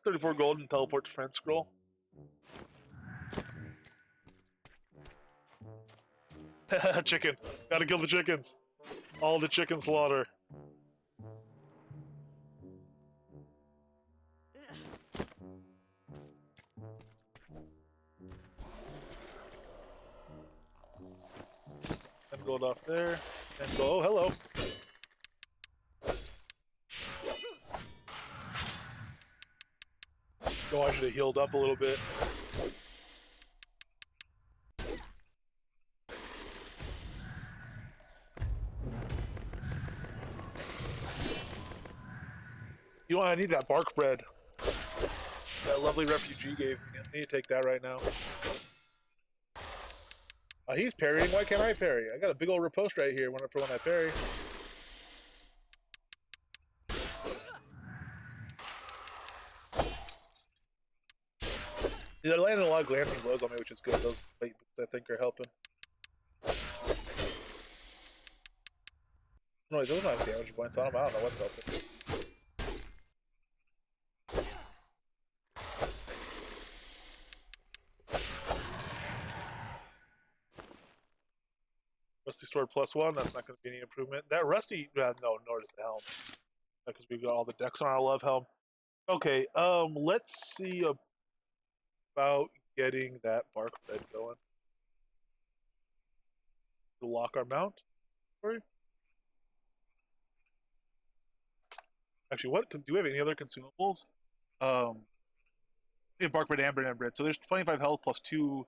34 gold and teleport to friend scroll. Chicken. Gotta kill the chickens. All the chicken slaughter. Gold off there, and go. Oh, hello. Oh, I should have healed up a little bit. You know, I need that bark bread. That lovely refugee gave me. I need to take that right now. He's parrying. Why can't I parry? I got a big old riposte right here for when I parry. They're landing a lot of glancing blows on me, which is good. Those late boots, I think, are helping. No, those don't have damage points on them. I don't know what's helping. Rusty sword +1, that's not going to be any improvement. That rusty, no, nor is the helm. Because we've got all the decks on our love helm. Okay, let's see about getting that bark bread going. To lock our mount. Sorry. Actually, what do we have any other consumables? We have bark bread and bread. So there's 25 health plus 2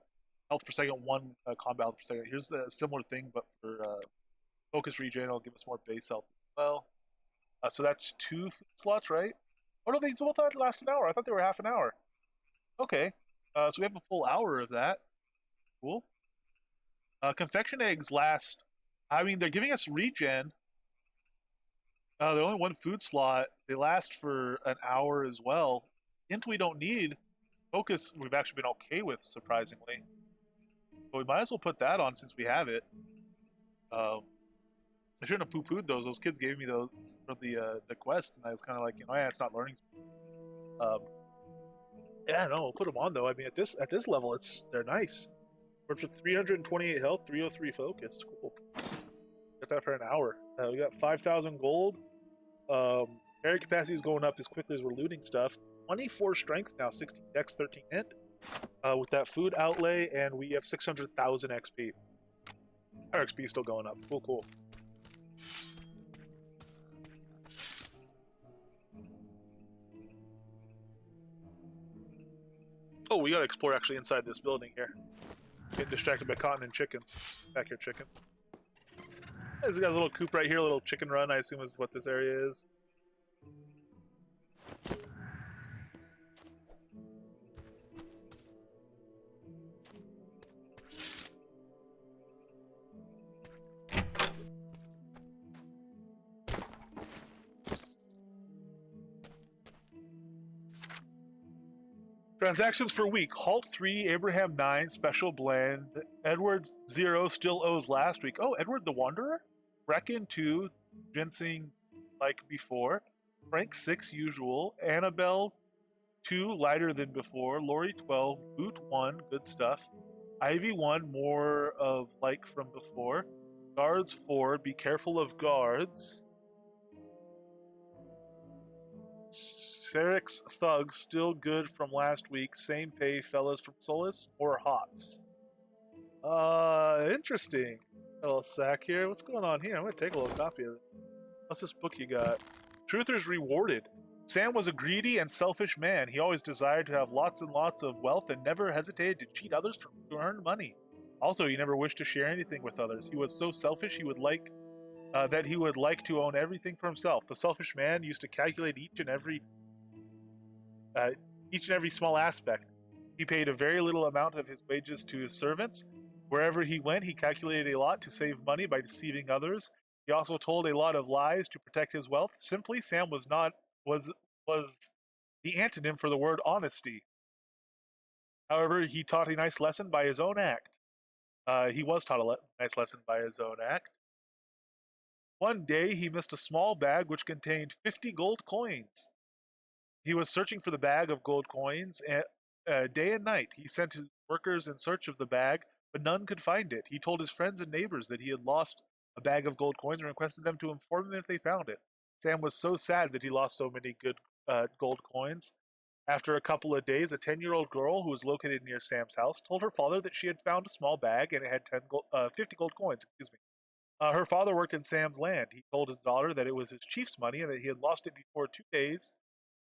health per second, 1 combat health per second. Here's the similar thing, but for focus regen, it'll give us more base health as well. So that's 2 food slots, right? Oh no, these both last an hour. I thought they were half an hour. Okay, so we have a full hour of that. Cool. Confection eggs last. I mean, they're giving us regen. They're only 1 food slot. They last for an hour as well. Int we don't need. Focus we've actually been okay with, surprisingly. But we might as well put that on since we have it. I shouldn't have poo-pooed those. Those kids gave me those for the quest, and I was kind of like, you know, yeah, it's not learning. Yeah, no, we'll put them on though. I mean, at this level, they're nice. We're for 328 health, 303 focus. Cool. Got that for an hour. We got 5,000 gold. Area capacity is going up as quickly as we're looting stuff. 24 strength now, 16 dex, 13 int. With that food outlay, and we have 600,000 XP. Our XP is still going up. Cool, cool. Oh, we gotta explore actually inside this building here. Getting distracted by cotton and chickens. Back here, chicken. This guy's a little coop right here, a little chicken run, I assume is what this area is. Transactions for week. Halt 3, Abraham 9, Special Blend. Edward 0 still owes last week. Oh, Edward the Wanderer? Brecken 2, Ginseng like before. Frank 6 usual. Annabelle 2 lighter than before. Lori 12. Boot 1 good stuff. Ivy 1 more of like from before. Guards 4 be careful of guards. Sarek's Thug still good from last week. Same pay fellas from Solus. More hops. Interesting. A little sack here. What's going on here? I'm gonna take a little copy of it. What's this book you got? Truthers rewarded. Sam was a greedy and selfish man. He always desired to have lots and lots of wealth and never hesitated to cheat others to earn money. Also, he never wished to share anything with others. He was so selfish he would like to own everything for himself. The selfish man used to calculate each and every small aspect. He paid a very little amount of his wages to his servants. Wherever he went, he calculated a lot to save money by deceiving others. He also told a lot of lies to protect his wealth. Simply, Sam was the antonym for the word honesty. However, he taught a nice lesson by his own act. He was taught a nice lesson by his own act. One day, he missed a small bag which contained 50 gold coins. He was searching for the bag of gold coins day and night. He sent his workers in search of the bag, but none could find it. He told his friends and neighbors that he had lost a bag of gold coins and requested them to inform him if they found it. Sam was so sad that he lost so many good gold coins. After a couple of days, a 10-year-old girl who was located near Sam's house told her father that she had found a small bag and it had 50 gold coins. Her father worked in Sam's land. He told his daughter that it was his chief's money and that he had lost it before 2 days,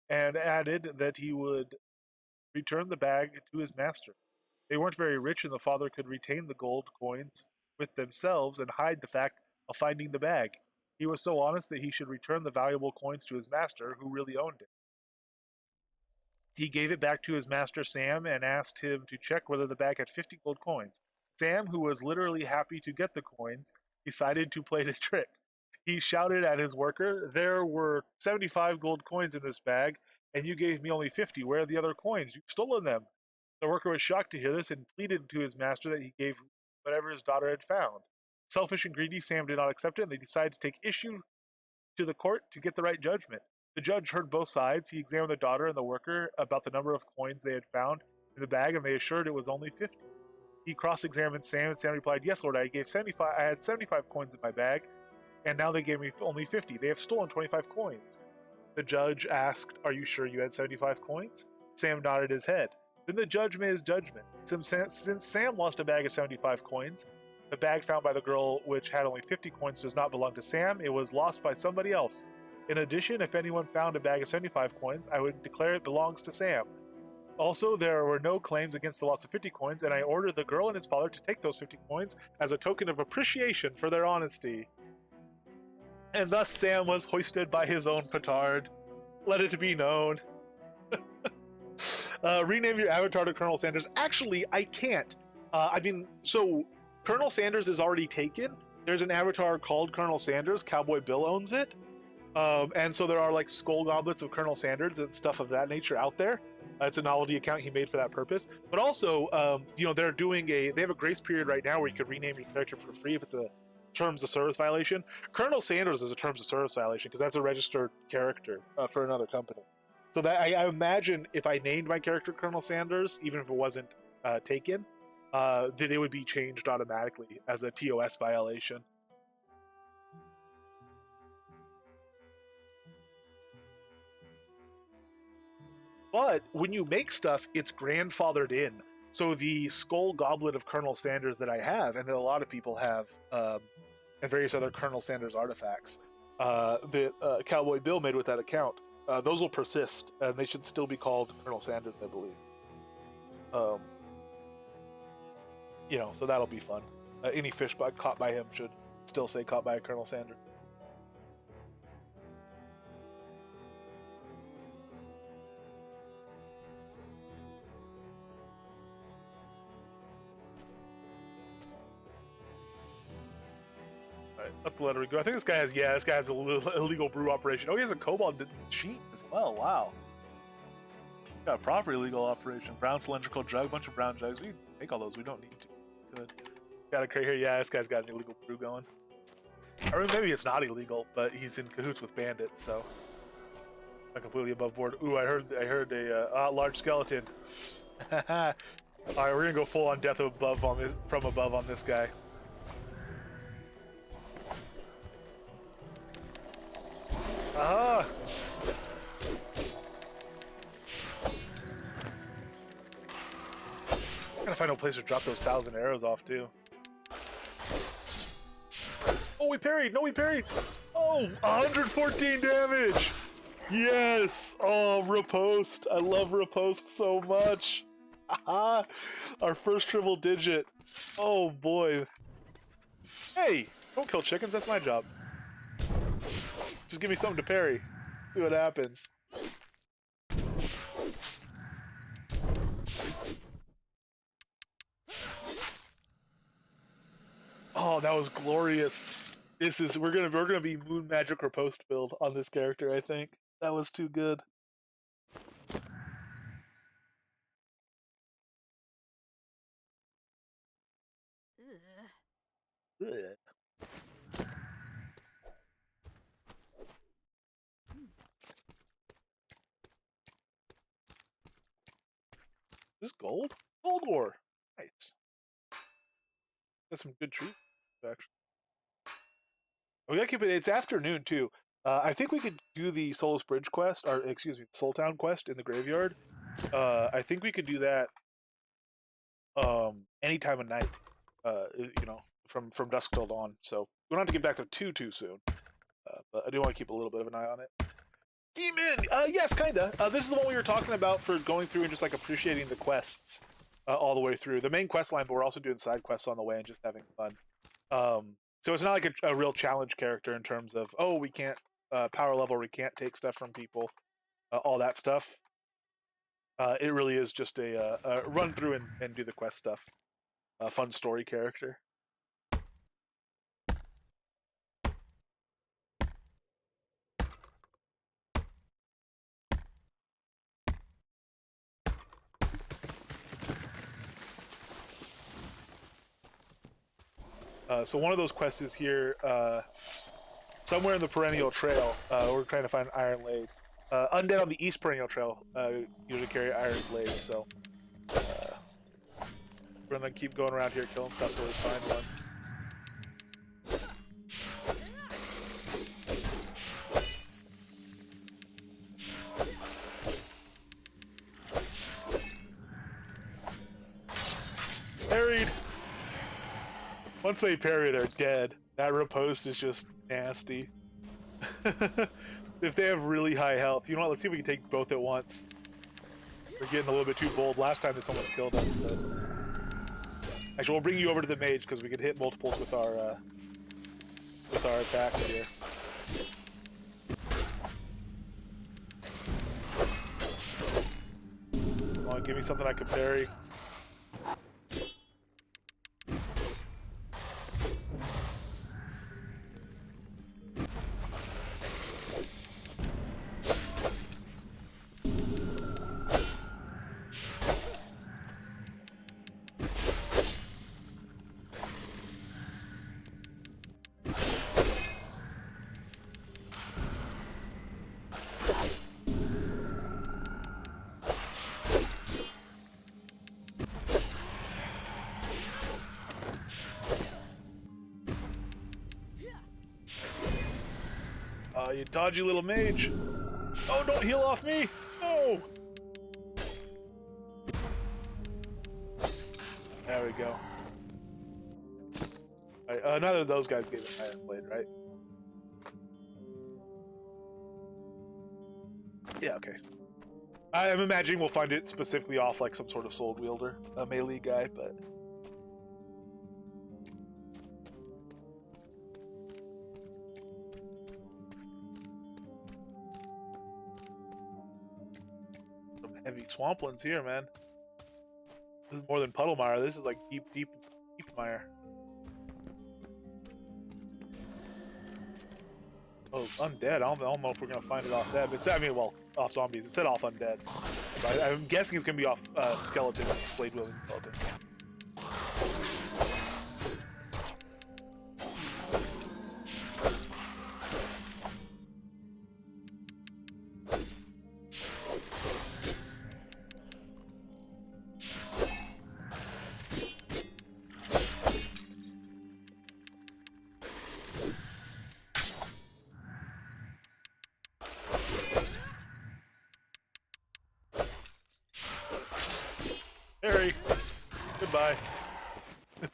and added that he would return the bag to his master. They weren't very rich, and the father could retain the gold coins with themselves and hide the fact of finding the bag. He was so honest that he should return the valuable coins to his master, who really owned it. He gave it back to his master Sam and asked him to check whether the bag had 50 gold coins. Sam, who was literally happy to get the coins, decided to play the trick. He shouted at his worker, "There were 75 gold coins in this bag, and you gave me only 50. Where are the other coins? You've stolen them." The worker was shocked to hear this and pleaded to his master that he gave whatever his daughter had found. Selfish and greedy, Sam did not accept it, and they decided to take issue to the court to get the right judgment. The judge heard both sides. He examined the daughter and the worker about the number of coins they had found in the bag, and they assured it was only 50. He cross-examined Sam, and Sam replied, "Yes, Lord, I had 75 coins in my bag, and now they gave me only 50. They have stolen 25 coins." The judge asked, "Are you sure you had 75 coins?" Sam nodded his head. Then the judge made his judgment. Since Sam lost a bag of 75 coins, the bag found by the girl, which had only 50 coins, does not belong to Sam. It was lost by somebody else. In addition, if anyone found a bag of 75 coins, I would declare it belongs to Sam. Also, there were no claims against the loss of 50 coins, and I ordered the girl and his father to take those 50 coins as a token of appreciation for their honesty. And thus Sam was hoisted by his own petard. Let it be known. Rename your avatar to Colonel Sanders. Actually, I can't. So Colonel Sanders is already taken. There's an avatar called Colonel Sanders. Cowboy Bill owns it. And so there are like skull goblets of Colonel Sanders and stuff of that nature out there. It's a novelty account he made for that purpose. But also, they have a grace period right now where you could rename your character for free if it's a terms of service violation. Colonel Sanders is a terms of service violation because that's a registered character for another company. So that I imagine if I named my character Colonel Sanders, even if it wasn't taken, that it would be changed automatically as a TOS violation. But when you make stuff, it's grandfathered in. So the skull goblet of Colonel Sanders that I have, and that a lot of people have, and various other Colonel Sanders artifacts that Cowboy Bill made with that account, those will persist, and they should still be called Colonel Sanders, I believe. So that'll be fun. Any fish caught by him should still say caught by a Colonel Sanders. Up the letter we go. I think this guy has a illegal brew operation. Oh, he has a kobold sheet as well. Wow. Got a proper illegal operation. Brown cylindrical jug, bunch of brown jugs. We can take all those. We don't need to. Good. Got a crate here. Yeah, this guy's got an illegal brew going. I mean, maybe it's not illegal, but he's in cahoots with bandits, so not completely above board. Ooh, I heard a large skeleton. All right, we're gonna go full on death above on this, from above on this guy. Aha! Gotta find a place to drop those 1,000 arrows off too. Oh, we parried! No, we parried! Oh, 114 damage! Yes! Oh, riposte! I love riposte so much! Aha! Our first triple digit. Oh boy. Hey! Don't kill chickens, that's my job. Just give me something to parry. See what happens. Oh, that was glorious. We're gonna be Moon Magic Riposte build on this character, I think. That was too good. Ugh. Is this gold? Gold ore. Nice. Got some good trees, actually. We gotta keep it. It's afternoon too. I think we could do the Solus Bridge quest, or excuse me, Soul Town quest in the graveyard. I think we could do that any time of night. You know, from dusk till dawn. So we don't have to get back there too soon. But I do want to keep a little bit of an eye on it. Demon! Yes, kinda. This is the one we were talking about for going through and just like appreciating the quests all the way through. The main quest line, but we're also doing side quests on the way and just having fun. So it's not like a real challenge character in terms of, oh, we can't power level, we can't take stuff from people, all that stuff. It really is just a run through and do the quest stuff. A fun story character. So one of those quests is here, somewhere in the Perennial Trail. We're trying to find Iron Blade. Undead on the East Perennial Trail usually carry Iron Blades, so we're gonna keep going around here killing stuff till we find one. Parried! Once they parry, they're dead. That riposte is just nasty. If they have really high health, you know what? Let's see if we can take both at once. We're getting a little bit too bold. Last time this almost killed us, but actually, we'll bring you over to the mage because we can hit multiples with our attacks here. Come on, give me something I can parry. You dodgy little mage. Oh, don't heal off me! No! There we go. Right, neither of those guys gave an Iron Blade, right? Yeah, okay. I'm imagining we'll find it specifically off like some sort of sword wielder, a melee guy, but... Heavy swamplands here, man. This is more than Puddlemire. This is like deep mire. Oh, undead. I don't know if we're gonna find it off that. But I mean, well, off zombies. It said off undead. But I'm guessing it's gonna be off skeletons, blade wielding skeletons.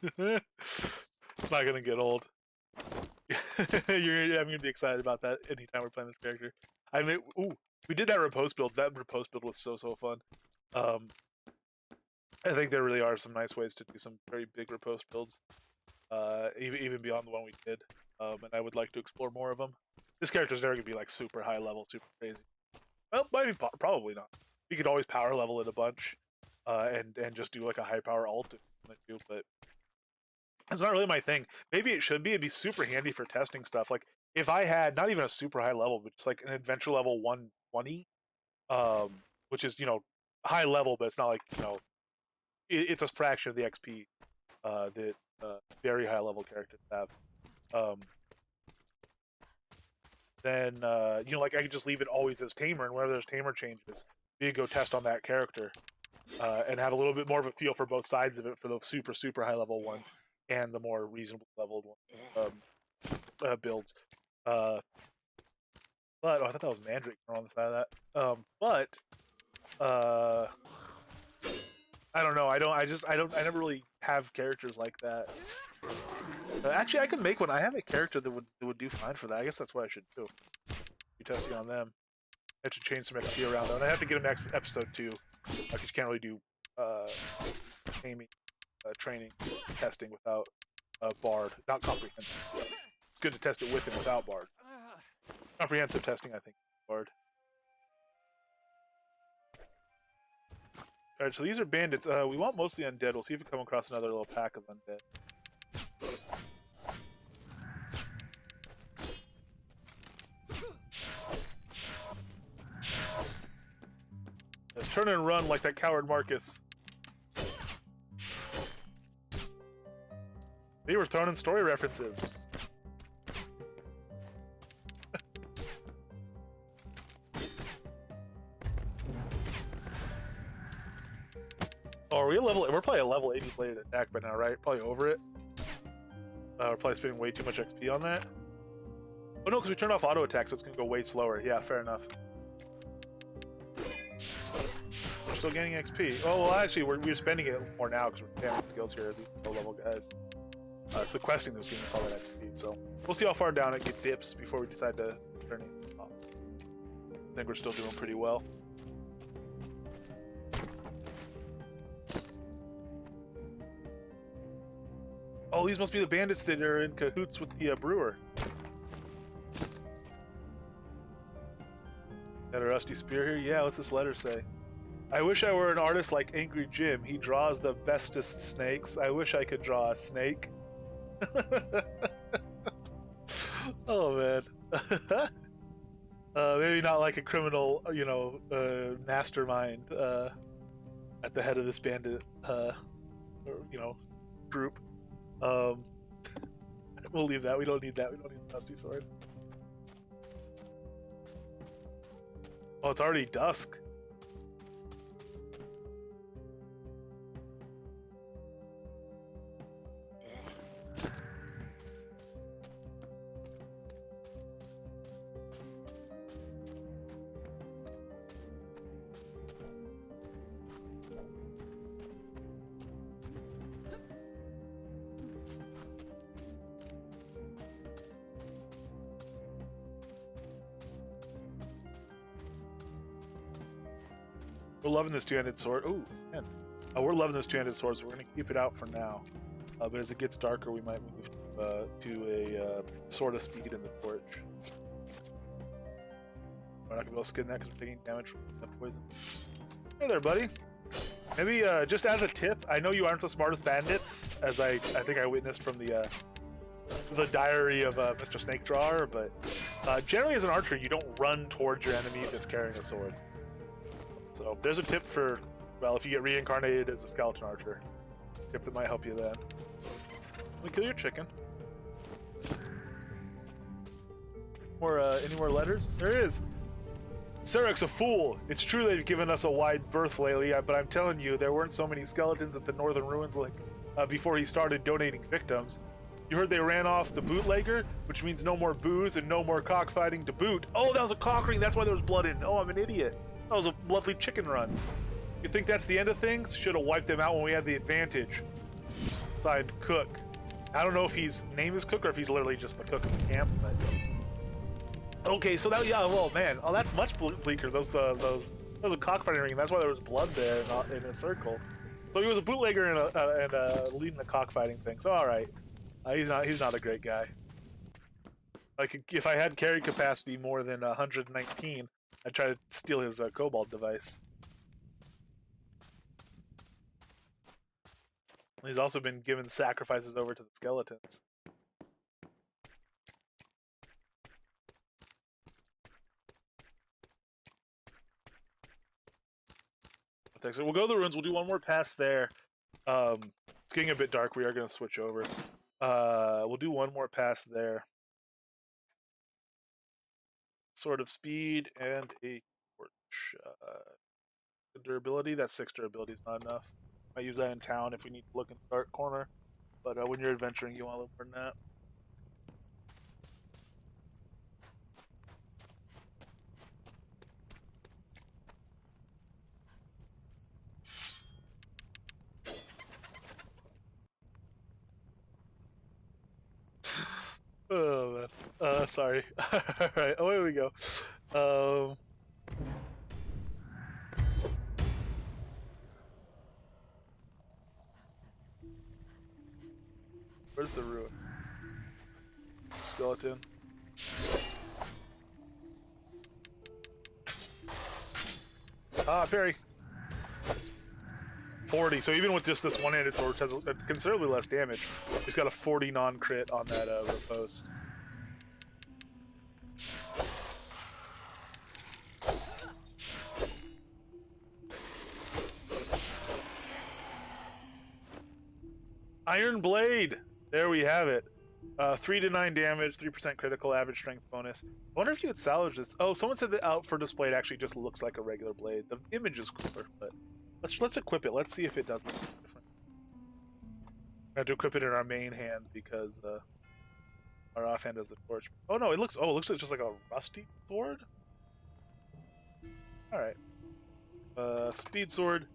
It's not gonna get old. I'm gonna be excited about that anytime we're playing this character. I mean, ooh, we did that riposte build. That riposte build was so fun. I think there really are some nice ways to do some very big riposte builds, even beyond the one we did. And I would like to explore more of them. This character's never gonna be like super high level, super crazy. Well, maybe probably not. You could always power level it a bunch, and just do like a high power ult if you want to, but it's not really my thing. Maybe it should be. It'd be super handy for testing stuff. Like if I had not even a super high level, but just like an adventure level 120, which is high level, but it's not like it's a fraction of the XP that very high level characters have. Then like I could just leave it always as tamer, and whenever there's tamer changes, you can go test on that character and have a little bit more of a feel for both sides of it for those super high level ones and the more reasonable leveled builds. But I thought that was Mandrake on the side of that. I don't know. I never really have characters like that. Actually, I could make one. I have a character that would do fine for that. I guess that's what I should do. Be testing on them. I have to change some XP around though, and I have to get them episode 2. Because you can't really do aiming, training, testing without Bard. Not comprehensive. It's good to test it with and without Bard. Comprehensive testing, I think, Bard. Alright, so these are bandits. We want mostly undead. We'll see if we come across another little pack of undead. Let's turn and run like that coward Marcus. They were throwing in story references. Oh, are we a level? We're probably a level 80 bladed attack by now, right? Probably over it. We're probably spending way too much XP on that. Oh no, because we turned off auto attack, so it's gonna go way slower. Yeah, fair enough. We're still gaining XP. Oh well, actually, we're spending it more now because we're spamming skills here. These low level guys. It's the questing that's giving us all that XP. So we'll see how far down it dips before we decide to turn it off. I think we're still doing pretty well. Oh, these must be the bandits that are in cahoots with the brewer. Got a rusty spear here? Yeah, what's this letter say? I wish I were an artist like Angry Jim. He draws the bestest snakes. I wish I could draw a snake. Oh, man. Maybe not like a criminal, mastermind at the head of this bandit, group. We'll leave that. We don't need that. We don't need a rusty sword. Oh, it's already dusk. We're loving this two-handed sword. Ooh, man. We're loving this two-handed sword, so we're going to keep it out for now. But as it gets darker, we might move to a sword of speed in the torch. We're not going to be able to skin that because we're taking damage from the poison. Hey there, buddy. Maybe just as a tip, I know you aren't the smartest bandits, as I think I witnessed from the diary of Mr. Snake Drawer, but generally as an archer, you don't run towards your enemy that's carrying a sword. So there's a tip for, well, if you get reincarnated as a skeleton archer, tip that might help you then. Let me kill your chicken. Any more letters? There it is. Sarek's a fool. It's true they've given us a wide berth lately, but I'm telling you, there weren't so many skeletons at the Northern Ruins before he started donating victims. You heard they ran off the bootlegger, which means no more booze and no more cockfighting to boot. Oh, that was a cock ring. That's why there was blood in. Oh, I'm an idiot. That was a lovely chicken run. You think that's the end of things? Should have wiped them out when we had the advantage. Signed Cook. I don't know if his name is Cook or if he's literally just the cook of the camp, but okay, so that yeah, well, man, oh, that's much bleaker. Those was a cockfighting ring. That's why there was blood there in a circle. So he was a bootlegger and leading the cockfighting thing. So all right, he's not a great guy. Like if I had carry capacity more than 119, I'd try to steal his cobalt device. He's also been given sacrifices over to the skeletons. So we'll go to the ruins. We'll do one more pass there. It's getting a bit dark. We are going to switch over. We'll do one more pass there. Sword of speed and a torch. Durability. That's 6 durability is not enough. I use that in town if we need to look in the dark corner. But when you're adventuring, you want a little more than that. Oh man. Sorry. All right. Oh, here we go. Where's the ruin? Skeleton. Ah, parry. 40. So even with just this one-handed sword, which has considerably less damage, he's got a 40 non-crit on that riposte. Iron Blade. There we have it. 3 to 9 damage, 3% critical, average strength bonus. I wonder if you could salvage this. Oh, someone said that out for display it actually just looks like a regular blade. The image is cooler, but let's equip it. Let's see if it does look different. I have to equip it in our main hand because our offhand has the torch. Oh no, it looks like just like a rusty sword. All right. Speed sword.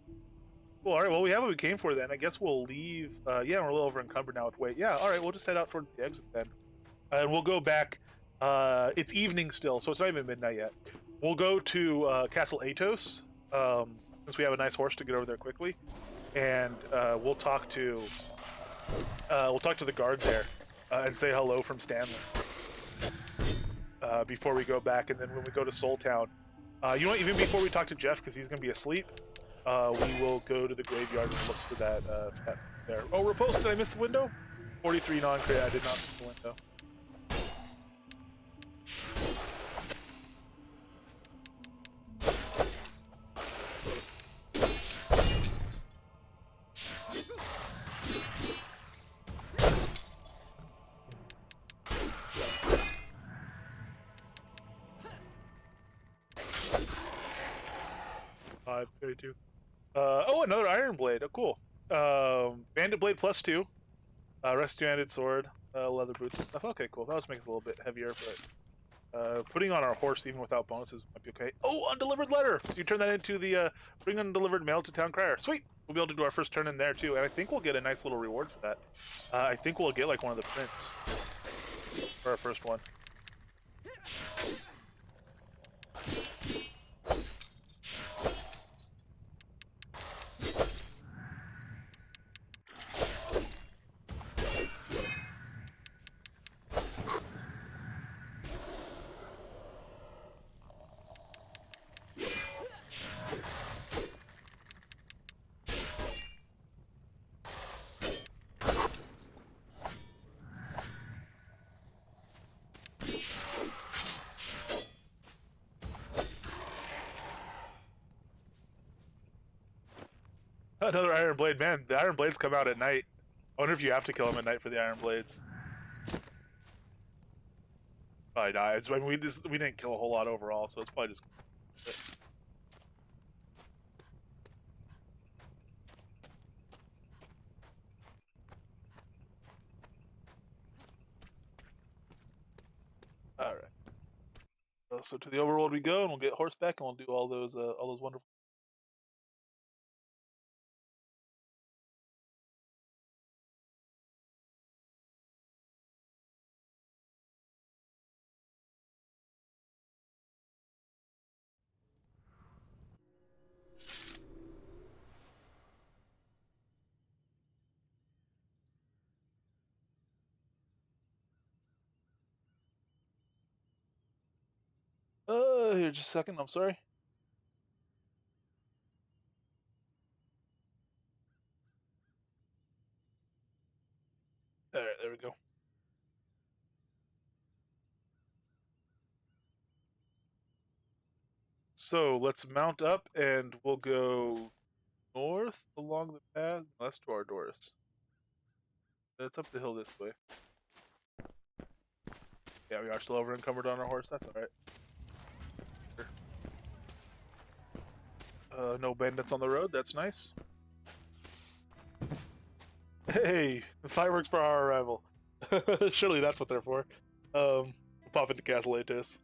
Cool. All right. Well, we have what we came for then. I guess we'll leave. Yeah, we're a little over encumbered now with weight. Yeah. All right. We'll just head out towards the exit then, and we'll go back. It's evening still, so it's not even midnight yet. We'll go to Castle Atos, since we have a nice horse to get over there quickly, and we'll talk to the guard there and say hello from Stanley before we go back. And then when we go to Soul Town, you know what? Even before we talk to Jeff, because he's gonna be asleep. We will go to the graveyard and look for that there. Oh, repulse, did I miss the window? 43 non-crit, I did not miss the window. Very too. Oh, another Iron Blade. Oh, cool. Bandit Blade +2. Rescue-handed sword. Leather boots and stuff. Okay, cool. That just makes it a little bit heavier, but putting on our horse even without bonuses might be okay. Oh, undelivered letter! You turn that into the bring undelivered mail to Town Crier. Sweet! We'll be able to do our first turn in there too, and I think we'll get a nice little reward for that. I think we'll get like one of the prints for our first one. Another Iron Blade. Man, the Iron Blades come out at night. I wonder if you have to kill them at night for the Iron Blades. Probably not. I mean, we didn't kill a whole lot overall, so it's probably just... Alright. So to the overworld we go, and we'll get horseback, and we'll do all those wonderful Here, just a second. I'm sorry. All right, there we go. So let's mount up, and we'll go north along the path. That's to our doors. It's up the hill this way. Yeah, we are still over encumbered on our horse. That's all right. No bandits on the road. That's nice. Hey, fireworks for our arrival. Surely that's what they're for. Pop into Castle Atos.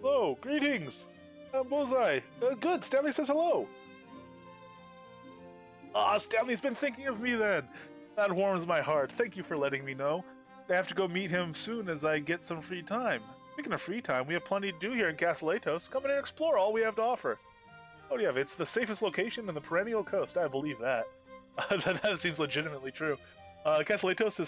Hello, greetings. I'm Bullseye. Good. Stanley says hello. Ah, Stanley's been thinking of me then. That warms my heart. Thank you for letting me know. I have to go meet him soon as I get some free time. Speaking of free time, we have plenty to do here in Castle Atos. Come in and explore all we have to offer. Oh yeah, it's the safest location in the perennial coast. I believe that. That seems legitimately true. Castle Atos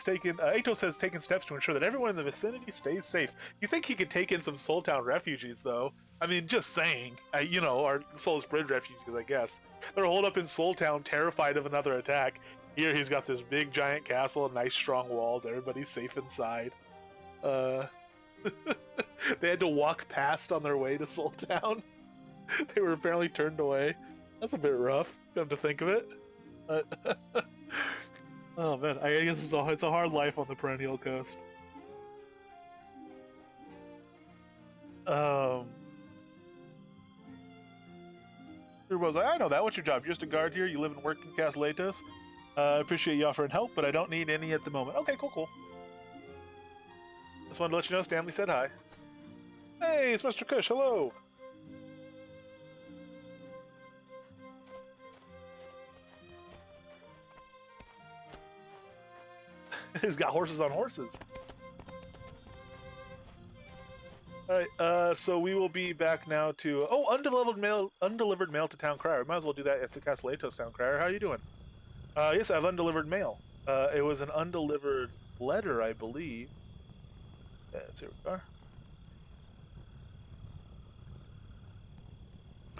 has taken steps to ensure that everyone in the vicinity stays safe. You think he could take in some Soul Town refugees, though? I mean, just saying. You know, our Soulless Bridge refugees, I guess. They're holed up in Soul Town, terrified of another attack. Here, he's got this big, giant castle and nice, strong walls. Everybody's safe inside. They had to walk past on their way to Soul Town. They were apparently turned away. That's a bit rough, come to think of it. Oh man, I guess it's a hard life on the perennial coast. Here was I know that. What's your job? You're just a guard here. You live and work in Castle Atos. I appreciate you offering help, but I don't need any at the moment. Okay, cool. Just wanted to let you know Stanley said hi. Hey, it's Mr. Kush. Hello. He's got horses on horses. Alright, so we will be back now to... Oh, undelivered mail to Town Crier. Might as well do that at the Castle Atos Town Crier. How are you doing? Yes, I have undelivered mail. It was an undelivered letter, I believe. Yes, here we are.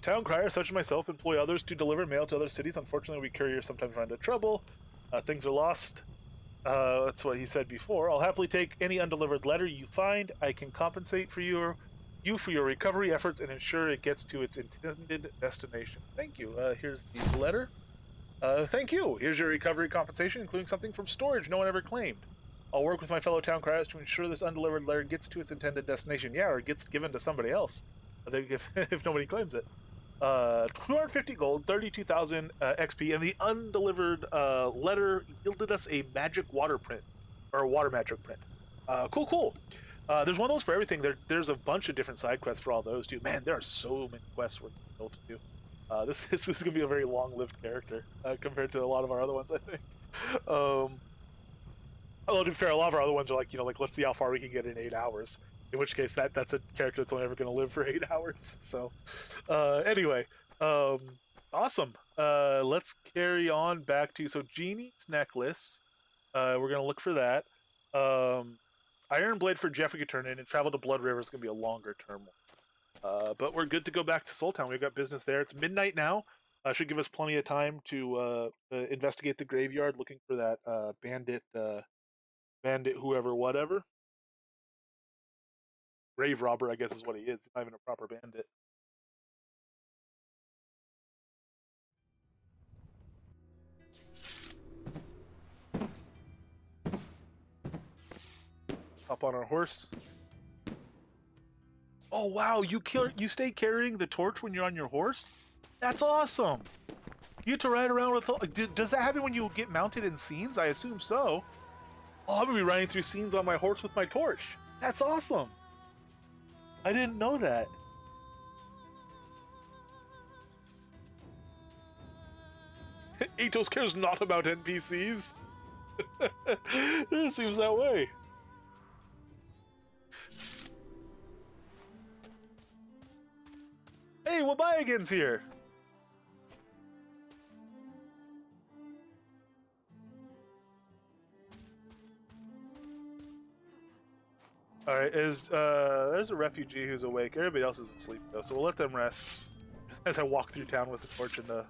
Town Crier, such as myself, employ others to deliver mail to other cities. Unfortunately, we couriers sometimes run into trouble. Things are lost. That's what he said before. I'll happily take any undelivered letter you find. I can compensate for you for your recovery efforts and ensure it gets to its intended destination. Thank you. Here's the letter. Thank you. Here's your recovery compensation, including something from storage no one ever claimed. I'll work with my fellow town criers to ensure this undelivered letter gets to its intended destination. Yeah, or it gets given to somebody else if nobody claims it. 250 gold, 32,000 XP, and the undelivered letter yielded us a magic water print, or a water magic print. Cool. There's one of those for everything. There's a bunch of different side quests for all those too. Man, there are so many quests we're able to do. This is going to be a very long-lived character compared to a lot of our other ones, I think. Although to be fair, a lot of our other ones are like, let's see how far we can get in 8 hours. In which case, that's a character that's only ever going to live for 8 hours. So, anyway, awesome. Let's carry on back to Genie's necklace. We're going to look for that. Iron Blade for Jeff we could turn in, and travel to Blood River is going to be a longer term one. But we're good to go back to Soul Town. We've got business there. It's midnight now. Should give us plenty of time to investigate the graveyard, looking for that bandit whoever, whatever. Grave robber, I guess, is what he is. He's not even a proper bandit. Hop on our horse. Oh wow, you stay carrying the torch when you're on your horse? That's awesome. You get to ride around with. Does that happen when you get mounted in scenes? I assume so. Oh, I'm gonna be riding through scenes on my horse with my torch. That's awesome. I didn't know that. Atos cares not about NPCs. It seems that way. Hey, Wabayagan's here. All right, there's a refugee who's awake. Everybody else is asleep though, so we'll let them rest as I walk through town with the torch and the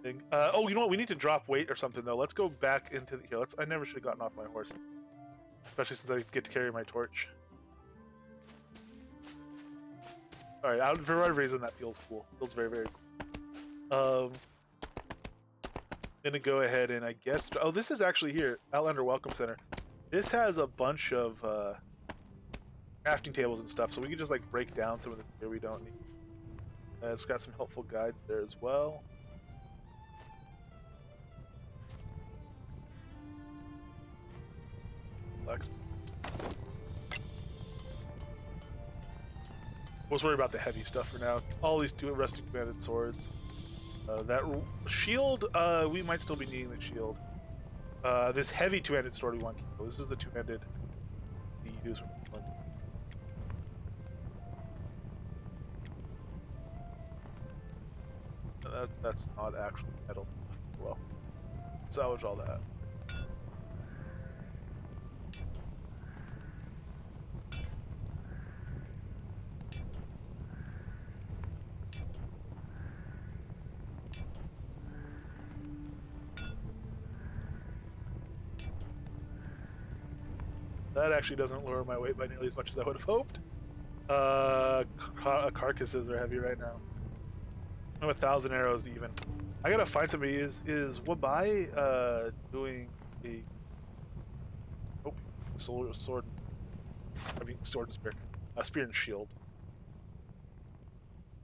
thing. Oh, you know what? We need to drop weight or something though. Let's go back into the here. I never should have gotten off my horse, especially since I get to carry my torch. All right, for whatever reason that feels cool. Feels very, very cool. I'm gonna go ahead and I guess. Oh, this is actually here, Outlander Welcome Center. This has a bunch of crafting tables and stuff, so we can just like break down some of the gear we don't need. It's got some helpful guides there as well. Let's worry about the heavy stuff for now. All these two rusty commanded swords. That shield, we might still be needing the shield. This heavy two-handed sword we want to keep. This is the two-handed we use. That's not actually metal. Well, salvage all that. That actually doesn't lower my weight by nearly as much as I would have hoped. Carcasses are heavy right now. I'm 1,000 arrows even. I gotta find somebody. Is Wabai doing a sword? I mean sword and spear. Spear and shield.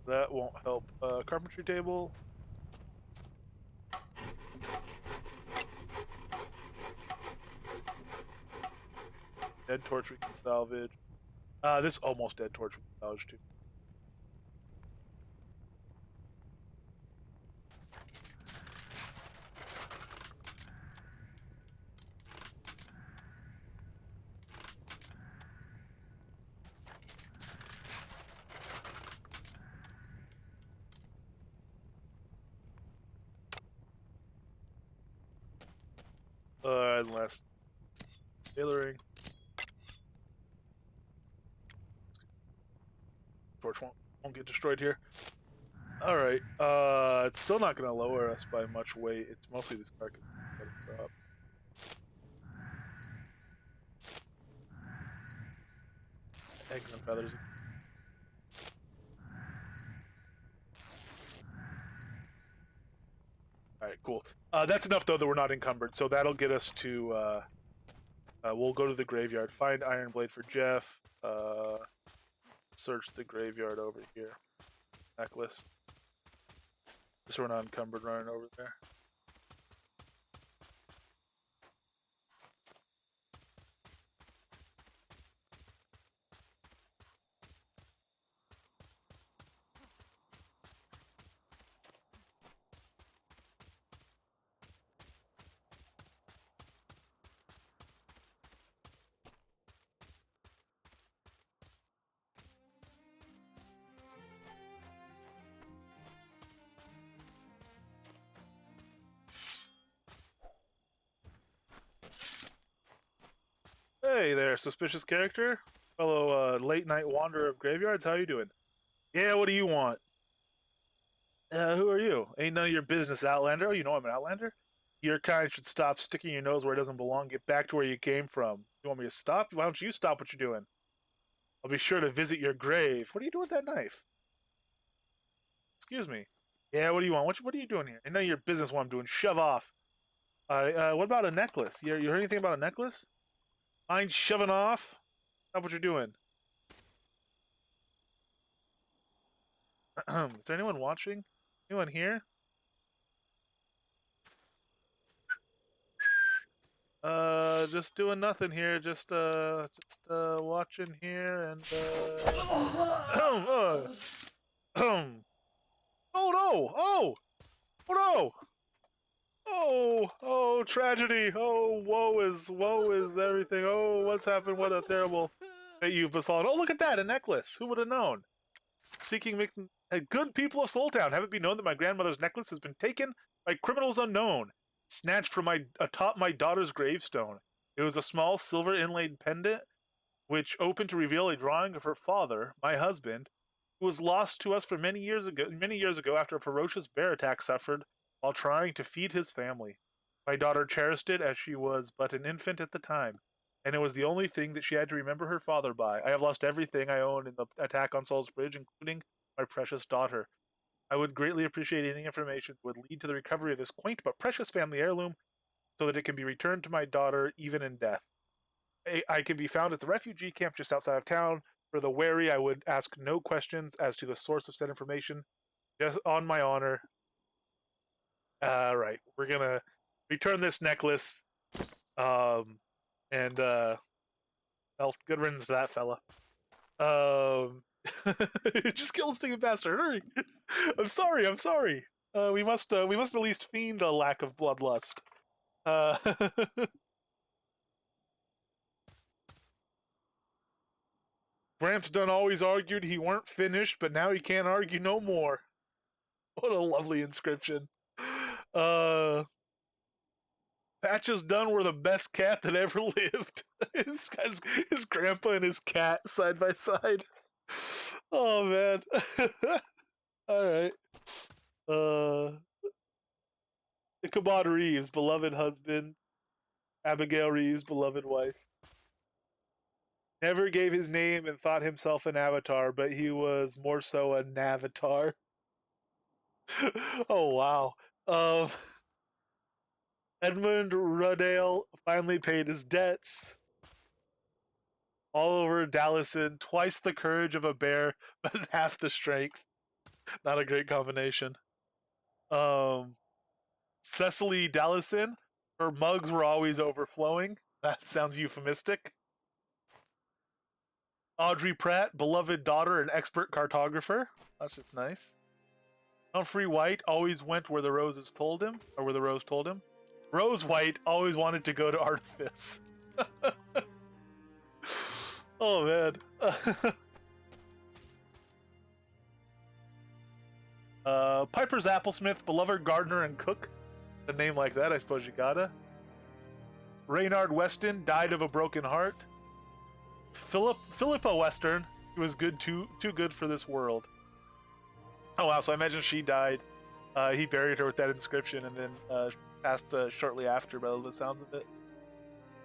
That won't help. Carpentry table. Dead torch we can salvage. This almost dead torch we can salvage too. Unless tailoring. Torch won't get destroyed here. All right. It's still not going to lower us by much weight. It's mostly this carcass. Eggs and feathers. All right, cool. That's enough though that we're not encumbered. So that'll get us to. We'll go to the graveyard. Find Iron Blade for Jeff. Search the graveyard over here. Necklace. Just so we're not encumbered running over there. Hey there, suspicious character. Fellow late night wanderer of graveyards, how you doing? Yeah, what do you want? Who are you? Ain't none of your business, Outlander. Oh, you know I'm an Outlander? Your kind should stop sticking your nose where it doesn't belong. Get back to where you came from. You want me to stop? Why don't you stop what you're doing? I'll be sure to visit your grave. What are you doing with that knife? Excuse me. Yeah, what do you want? What are you doing here? Ain't none of your business what I'm doing. Shove off. What about a necklace? You heard anything about a necklace? Mind shoving off? Stop what you're doing. Is there anyone watching? Anyone here? Just doing nothing here. Just watching here and oh no! Oh no! Oh, tragedy! Oh, woe is everything. Oh, what's happened? What a terrible fate you've befallen. Oh, look at that, a necklace. Who would have known? Seeking good people of Soultown. Have it be known that my grandmother's necklace has been taken by criminals unknown, snatched from atop my daughter's gravestone. It was a small silver inlaid pendant, which opened to reveal a drawing of her father, my husband, who was lost to us for many years ago after a ferocious bear attack suffered while trying to feed his family. My daughter cherished it as she was but an infant at the time, and it was the only thing that she had to remember her father by. I have lost everything I own in the attack on Souls Bridge, including my precious daughter. I would greatly appreciate any information that would lead to the recovery of this quaint but precious family heirloom so that it can be returned to my daughter even in death. I can be found at the refugee camp just outside of town. For the wary, I would ask no questions as to the source of said information. Just on my honor. Right, we're gonna return this necklace. And well, good riddance to that fella. Just kill the stinging bastard! Hurry! I'm sorry. We must at least fiend a lack of bloodlust. Uh, Gramps done always argued he weren't finished, but now he can't argue no more. What a lovely inscription. Patches Dunn were the best cat that ever lived. His grandpa and his cat side by side. Oh man. Alright. Ichabod Reeves, beloved husband. Abigail Reeves, beloved wife. Never gave his name and thought himself an avatar, but he was more so a navatar. Oh wow. Edmund Ruddale finally paid his debts. All over Dallison, twice the courage of a bear, but half the strength. Not a great combination. Cecily Dallison, her mugs were always overflowing. That sounds euphemistic. Audrey Pratt, beloved daughter and expert cartographer. That's just nice. Humphrey White always went where the roses told him, or where the rose told him. Rose White always wanted to go to Artifice. Oh man. Piper's Applesmith, beloved gardener and cook. A name like that, I suppose you gotta. Reynard Weston died of a broken heart. Philippa Western, he was too good for this world. Oh wow, so I imagine she died. He buried her with that inscription and then passed shortly after, by the sounds of it.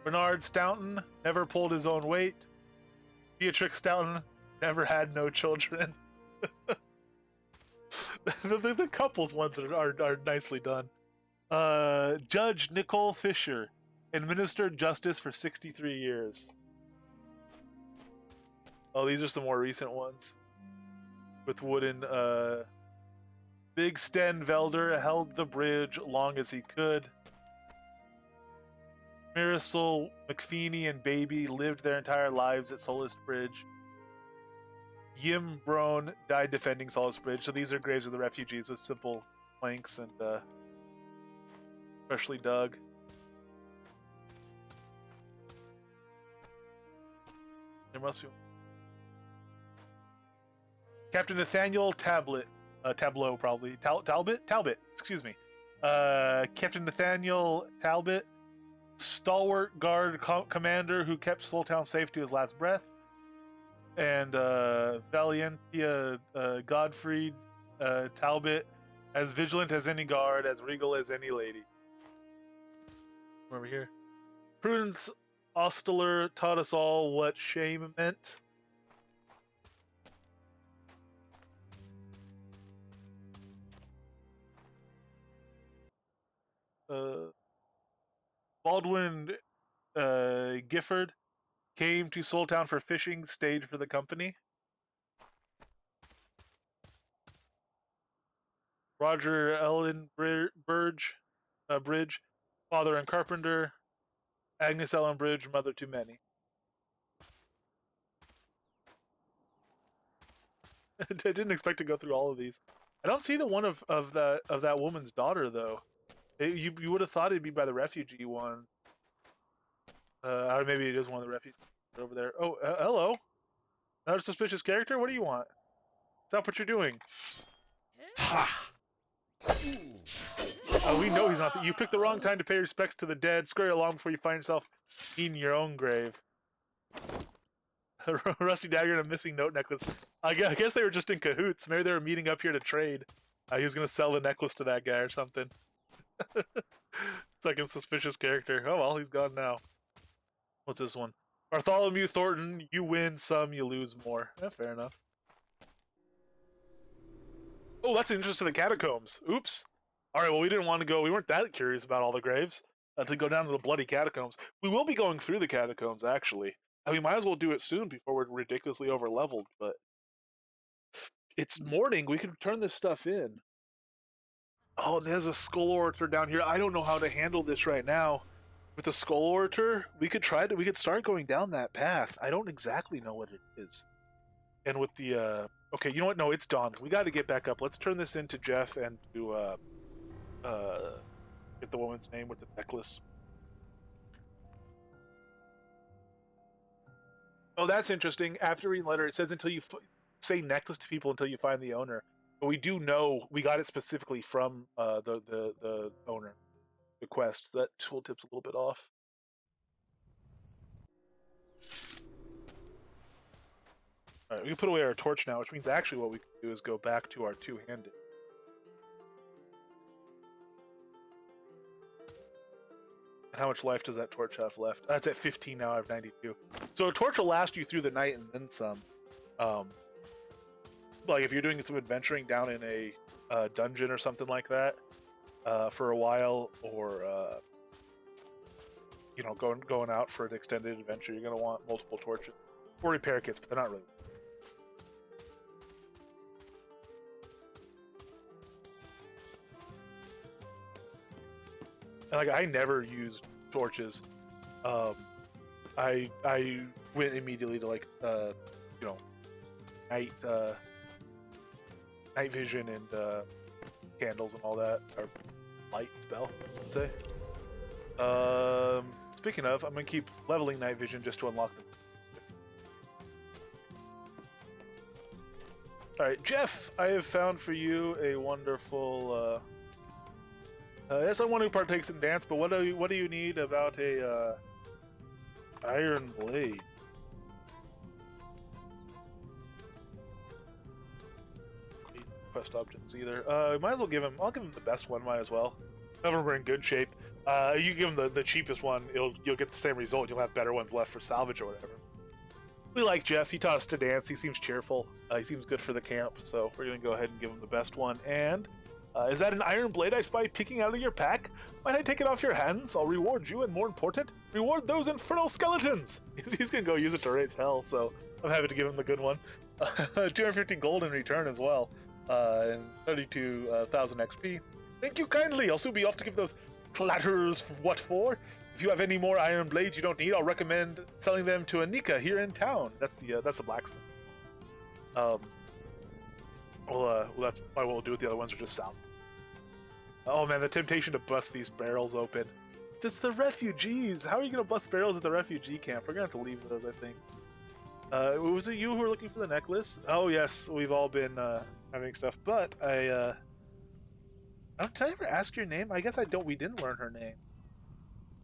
Bernard Staunton never pulled his own weight. Beatrix Staunton never had no children. the couples ones are nicely done. Judge Nicole Fisher administered justice for 63 years. Oh, these are some more recent ones. With wooden, Big Sten Velder held the bridge long as he could. Marisol McFeeney and Baby lived their entire lives at Solace Bridge. Yim Brown died defending Solace Bridge. So these are graves of the refugees with simple planks and freshly dug. There must be Captain Nathaniel Tableau probably. Talbot, excuse me. Captain Nathaniel Talbot, stalwart guard commander who kept Soultown safe to his last breath. And Valientia Godfrey Talbot, as vigilant as any guard, as regal as any lady. Over here. Prudence Ostler taught us all what shame meant. Baldwin Gifford came to Soultown for fishing, stayed for the company. Roger Ellen Bridge, father and carpenter. Agnes Ellen Bridge, mother to many. I didn't expect to go through all of these. I don't see the one of that woman's daughter though. You would have thought it'd be by the refugee one. Or maybe it is one of the refugees over there. Oh, hello. Another suspicious character? What do you want? Stop what you're doing. Ha! We know he's not. You picked the wrong time to pay respects to the dead. Scurry along before you find yourself eating your own grave. Rusty dagger and a missing note necklace. I guess they were just in cahoots. Maybe they were meeting up here to trade. He was going to sell the necklace to that guy or something. Second suspicious character. Oh well, he's gone now. What's this one? Bartholomew Thornton, you win some, you lose more. Yeah, fair enough. Oh, that's an interest in the catacombs. Oops. Alright, well, we didn't want to go. We weren't that curious about all the graves to go down to the bloody catacombs. We will be going through the catacombs, actually. We might as well do it soon before we're ridiculously over-leveled, but it's morning. We can turn this stuff in. Oh, there's a skull orator down here. I don't know how to handle this right now. With the skull orator, we could start going down that path. I don't exactly know what it is. And with the okay, you know what? No, it's dawn. We got to get back up. Let's turn this into Jeff and do get the woman's name with the necklace. Oh, that's interesting. After reading the letter, it says until you say necklace to people until you find the owner. But we do know we got it specifically from the owner. The quest. That tooltip's a little bit off. Alright, we can put away our torch now, which means actually what we can do is go back to our two-handed. And how much life does that torch have left? That's at 15 now, I have 92. So a torch will last you through the night and then some. Like if you're doing some adventuring down in a dungeon or something like that, for a while, or you know, going out for an extended adventure, you're gonna want multiple torches or repair kits, but they're not really. And like I never used torches. I went immediately to like you know, night vision and candles and all that. Or light spell, I'd say. Speaking of, I'm gonna keep leveling night vision just to unlock them. Alright, Jeff, I have found for you a wonderful yes, I'm one who partakes in dance, but what do you need about a iron blade? Quest objects either. Might as well give him. I'll give him the best one. Might as well. None of them are in good shape. You give him the cheapest one, you'll get the same result. You'll have better ones left for salvage or whatever. We like Jeff. He taught us to dance. He seems cheerful. He seems good for the camp. So we're gonna go ahead and give him the best one. And is that an iron blade I spy peeking out of your pack? Might I take it off your hands? I'll reward you, and more important, reward those infernal skeletons. He's gonna go use it to raise hell. So I'm happy to give him the good one. 250 gold in return as well. And 32,000 XP. Thank you kindly. I'll soon be off to give those clatterers what for. If you have any more iron blades you don't need, I'll recommend selling them to Anika here in town. That's the blacksmith. Well, that's what we'll do with the other ones. Are just sound. Oh man, the temptation to bust these barrels open. It's the refugees. How are you gonna bust barrels at the refugee camp? We're gonna have to leave those, I think. Was it you who were looking for the necklace? Oh yes, we've all been having stuff, but did I ever ask your name? I guess I don't. We didn't learn her name.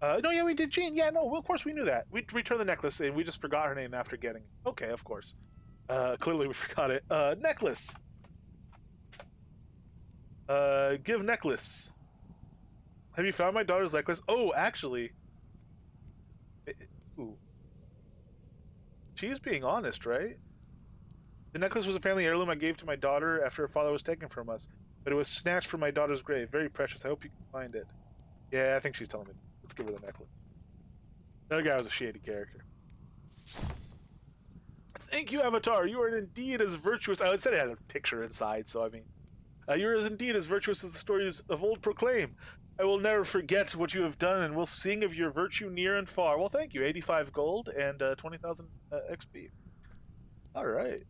No, yeah, we did, Jean. Yeah, no, well, of course we knew that. We returned the necklace, and we just forgot her name after getting it. Okay, of course. Clearly we forgot it. Necklace. Give necklace. Have you found my daughter's necklace? Oh, actually. Ooh. She's being honest, right? The necklace was a family heirloom I gave to my daughter after her father was taken from us, but it was snatched from my daughter's grave. Very precious. I hope you can find it. Yeah, I think she's telling me. Let's give her the necklace. That guy was a shady character. Thank you, Avatar. You are indeed as virtuous. I said it had his picture inside, so I mean, You are indeed as virtuous as the stories of old proclaim. I will never forget what you have done, and will sing of your virtue near and far. Well, thank you. 85 gold and 20,000 XP. All right.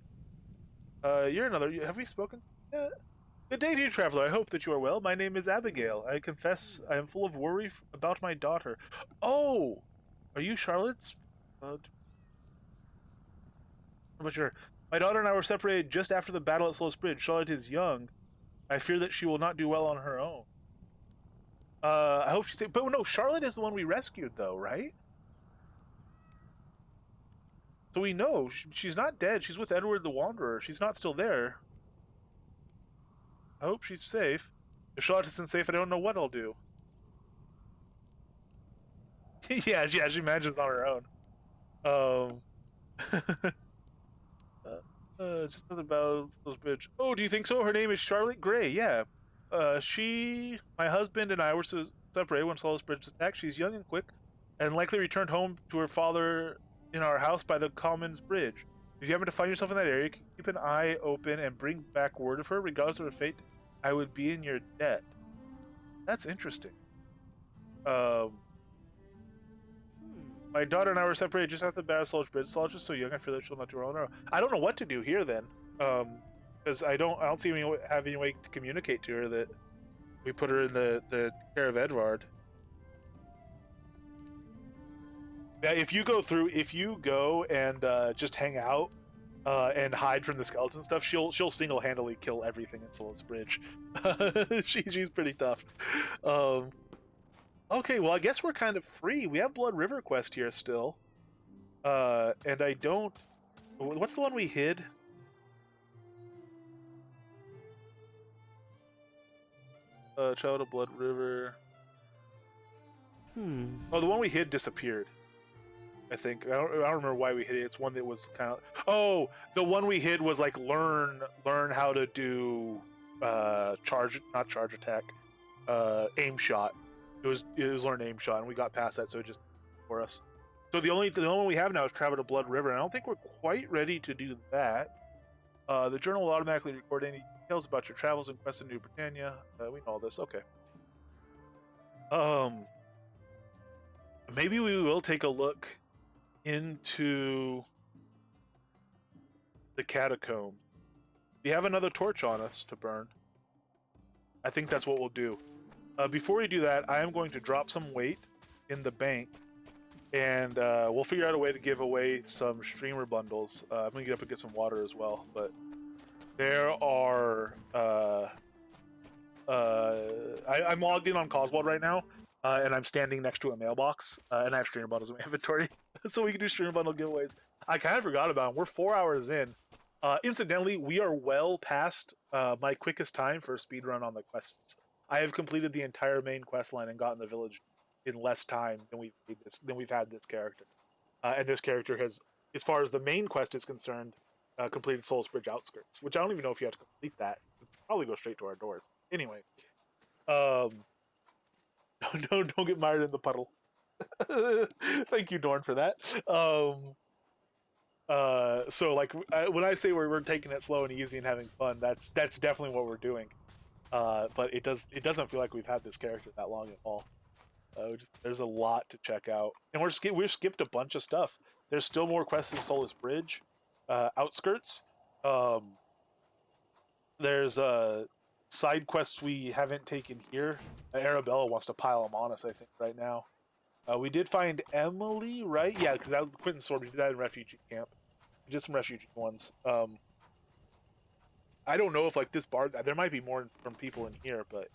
You're another. Have we spoken? Good day to you, traveler. I hope that you are well. My name is Abigail. I confess I am full of worry about my daughter. Oh, are you Charlotte's? But sure. My daughter and I were separated just after the battle at Slow's Bridge. Charlotte is young. I fear that she will not do well on her own. I hope she's safe. But no, Charlotte is the one we rescued, though, right? So we know she's not dead. She's with Edward the Wanderer. She's not still there. I hope she's safe. If Charlotte isn't safe, I don't know what I'll do. Yeah, she manages on her own. Just nothing about those bitch. Oh, do you think so? Her name is Charlotte Gray. Yeah. My husband and I were separated when Slow's Bridge attacked. She's young and quick, and likely returned home to her father in our house by the Commons Bridge. If you happen to find yourself in that area, keep an eye open and bring back word of her. Regardless of her fate, I would be in your debt. That's interesting. My daughter and I were separated just after the Battle of Slow's Bridge. Slow's just so young, I feel that she'll not do well on her own. I don't know what to do here then, because I don't see have any way to communicate to her that we put her in the care of Edvard. Yeah, if you go and just hang out and hide from the skeleton stuff, she'll single-handedly kill everything in Slow's Bridge. She's pretty tough. Okay, well, I guess we're kind of free. We have Blood River quest here still. And I don't... What's the one we hid? Child of Blood River... Oh, the one we hid disappeared. I think. I don't remember why we hid it. It's one that was kind of... Oh! The one we hid was like learn how to do not charge attack. Aim shot. It was learn aim shot, and we got past that, so it just for us. So the only one we have now is Travel to Blood River, and I don't think we're quite ready to do that. The journal will automatically record any details about your travels and quests in New Britannia. We know all this. Okay. Maybe we will take a look into the catacomb. We have another torch on us to burn. I think that's what we'll do. Before we do that, I am going to drop some weight in the bank, and we'll figure out a way to give away some streamer bundles. I'm going to get up and get some water as well, but there are... I'm logged in on Coswald right now, and I'm standing next to a mailbox, and I have streamer bundles in my inventory, so we can do streamer bundle giveaways. I kind of forgot about them. We're 4 hours in. Incidentally, we are well past my quickest time for a speedrun on the quests. I have completed the entire main quest line and gotten the village in less time than we've had this character. And this character has, as far as the main quest is concerned, completed Soul's Bridge Outskirts, which I don't even know if you have to complete that. You probably go straight to our doors. Anyway, don't get mired in the puddle. Thank you, Dorn, for that. So like when I say we're taking it slow and easy and having fun, that's definitely what we're doing. But it doesn't feel like we've had this character that long at all. There's a lot to check out, and we've skipped a bunch of stuff. There's still more quests in Solus Bridge, Outskirts. There's side quests we haven't taken here. Arabella wants to pile them on us, I think, right now. We did find Emily, right? Yeah, because that was the Quentin Sword. We did that in refugee camp. We did some refugee ones. I don't know if like this bar, there might be more from people in here, but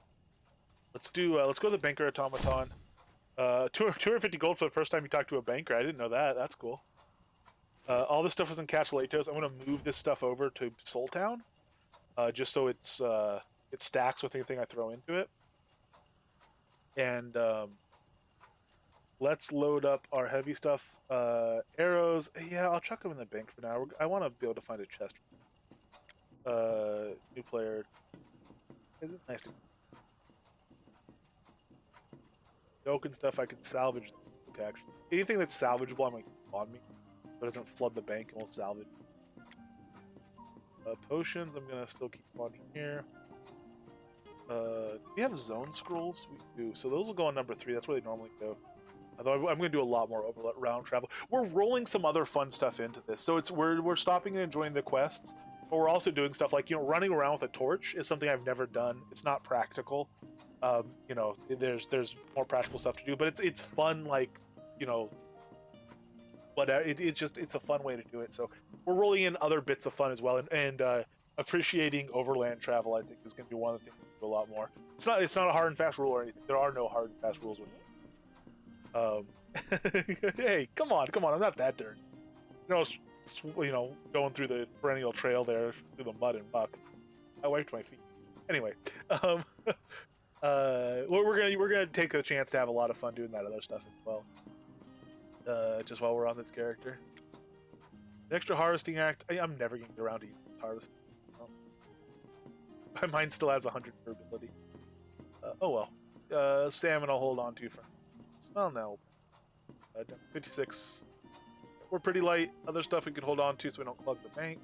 let's go to the banker automaton. 250 gold for the first time you talk to a banker. I didn't know that. That's cool. All this stuff was in Castletos. I'm going to move this stuff over to Soul Town, just so it stacks with anything I throw into it. And let's load up our heavy stuff. Arrows. Yeah, I'll chuck them in the bank for now. I want to be able to find a chest. New player. Is it nice to... Oak and stuff I can salvage. Actually, anything that's salvageable, I'm going to keep on me. So it doesn't flood the bank and we'll salvage. Potions, I'm going to still keep on here. we have zone scrolls? We do. So those will go on number 3. That's where they normally go. Although I'm going to do a lot more over round travel. We're rolling some other fun stuff into this. So we're stopping and enjoying the quests, but we're also doing stuff like, running around with a torch is something I've never done. It's not practical. There's more practical stuff to do, but it's fun, like, but it's a fun way to do it. So we're rolling in other bits of fun as well, and appreciating overland travel, I think, is going to be one of the things we do a lot more. It's not a hard and fast rule or anything. There are no hard and fast rules with it. Hey, come on, I'm not that dirty. Going through the perennial trail there through the mud and muck. I wiped my feet. Anyway, we're gonna take a chance to have a lot of fun doing that other stuff as well. Just while we're on this character, the extra harvesting act. I'm never getting around to harvesting. My mind still has 100 durability. Oh well. Salmon I'll hold on to for. Well, no. 56. We're pretty light. Other stuff we could hold on to so we don't clog the bank.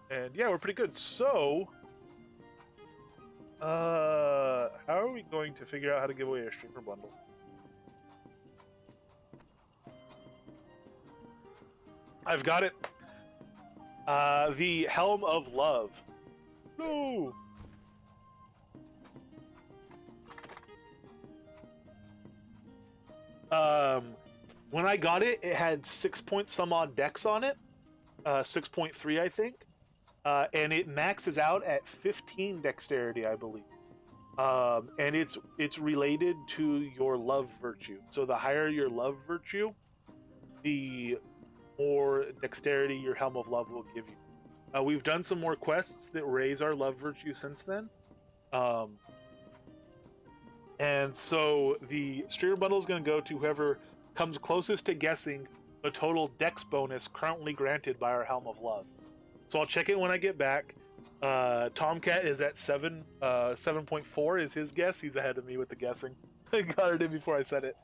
And yeah, we're pretty good. So, how are we going to figure out how to give away a streamer bundle? I've got it. The Helm of Love. No. When I got it, it had 6 point some odd dex on it, 6.3 I think, and it maxes out at 15 dexterity, I believe. And it's related to your love virtue. So the higher your love virtue, the more dexterity your Helm of Love will give you. We've done some more quests that raise our love virtue since then. And so the streamer bundle is going to go to whoever comes closest to guessing the total dex bonus currently granted by our Helm of Love. So I'll check it when I get back. Tomcat is at 7.4 is his guess. He's ahead of me with the guessing. I got it in before I said it.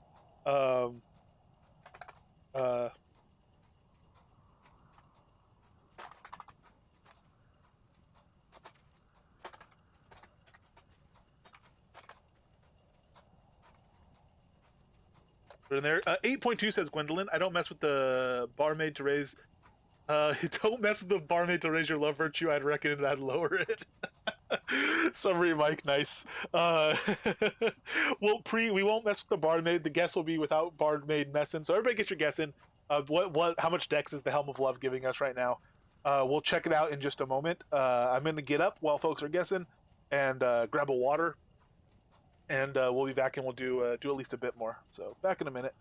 In there. 8.2 says Gwendolyn. I don't mess with the barmaid to raise. Don't mess with the barmaid to raise your love virtue. I'd recommend I'd lower it. Summary, Mike. Nice. We won't mess with the barmaid. The guess will be without barmaid messing. So everybody get your guess in. How much dex is the Helm of Love giving us right now? We'll check it out in just a moment. I'm gonna get up while folks are guessing and grab a water. And we'll be back and we'll do at least a bit more. So back in a minute.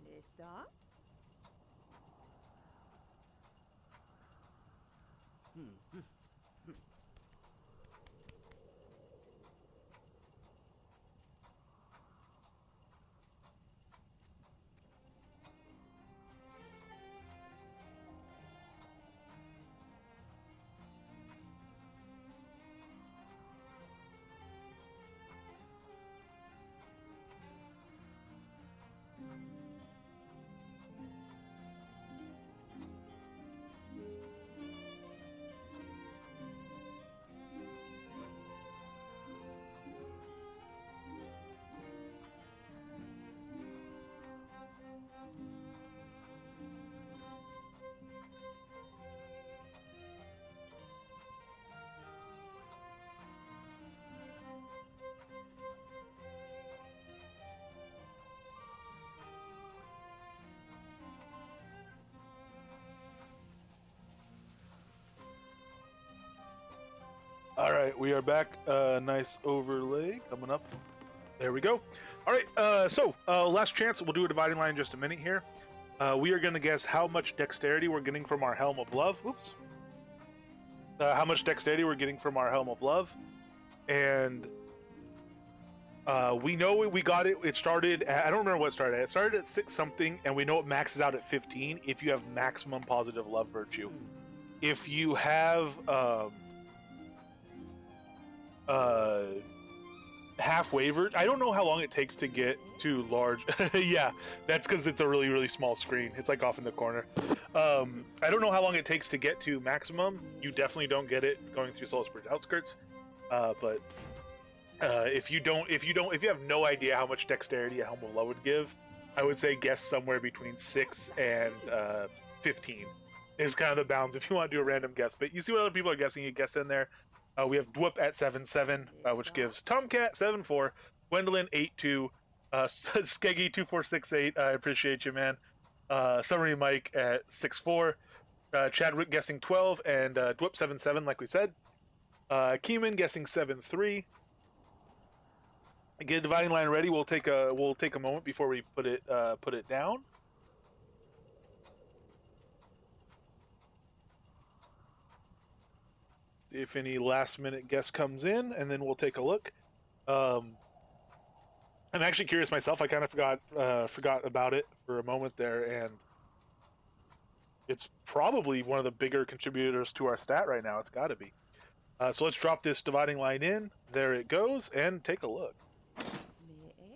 ¿Lista? All right, we are back. Nice overlay coming up. There we go. All right, so last chance. We'll do a dividing line in just a minute here. We are going to guess how much dexterity we're getting from our Helm of Love. Oops. How much dexterity we're getting from our Helm of Love. And we know we got it. It started at, I don't remember what it started at. It started at 6 something, and we know it maxes out at 15 if you have maximum positive love virtue. If you have half wavered, I don't know how long it takes to get to large. Yeah, that's because it's a really, really small screen. It's like off in the corner. I don't know how long it takes to get to maximum. You definitely don't get it going through Soul Spirit Outskirts. But if you have no idea how much dexterity a Helm of Love would give, I would say guess somewhere between 6 and 15 is kind of the bounds if you want to do a random guess. But you see what other people are guessing, you guess in there. We have Dwip at 7-7, which gives Tomcat 7-4, Gwendolyn 8-2, Skeggy 2468. I appreciate you, man. Summary Mike at 6-4, Chadwick guessing 12, and Dwip 7-7, like we said. Keeman guessing 7-3. Get a dividing line ready. We'll take a moment before we put it down. If any last minute guess comes in, and then we'll take a look. I'm actually curious myself. I kind of forgot about it for a moment there, and it's probably one of the bigger contributors to our stat right now. It's got to be. So let's drop this dividing line in. There it goes, and take a look.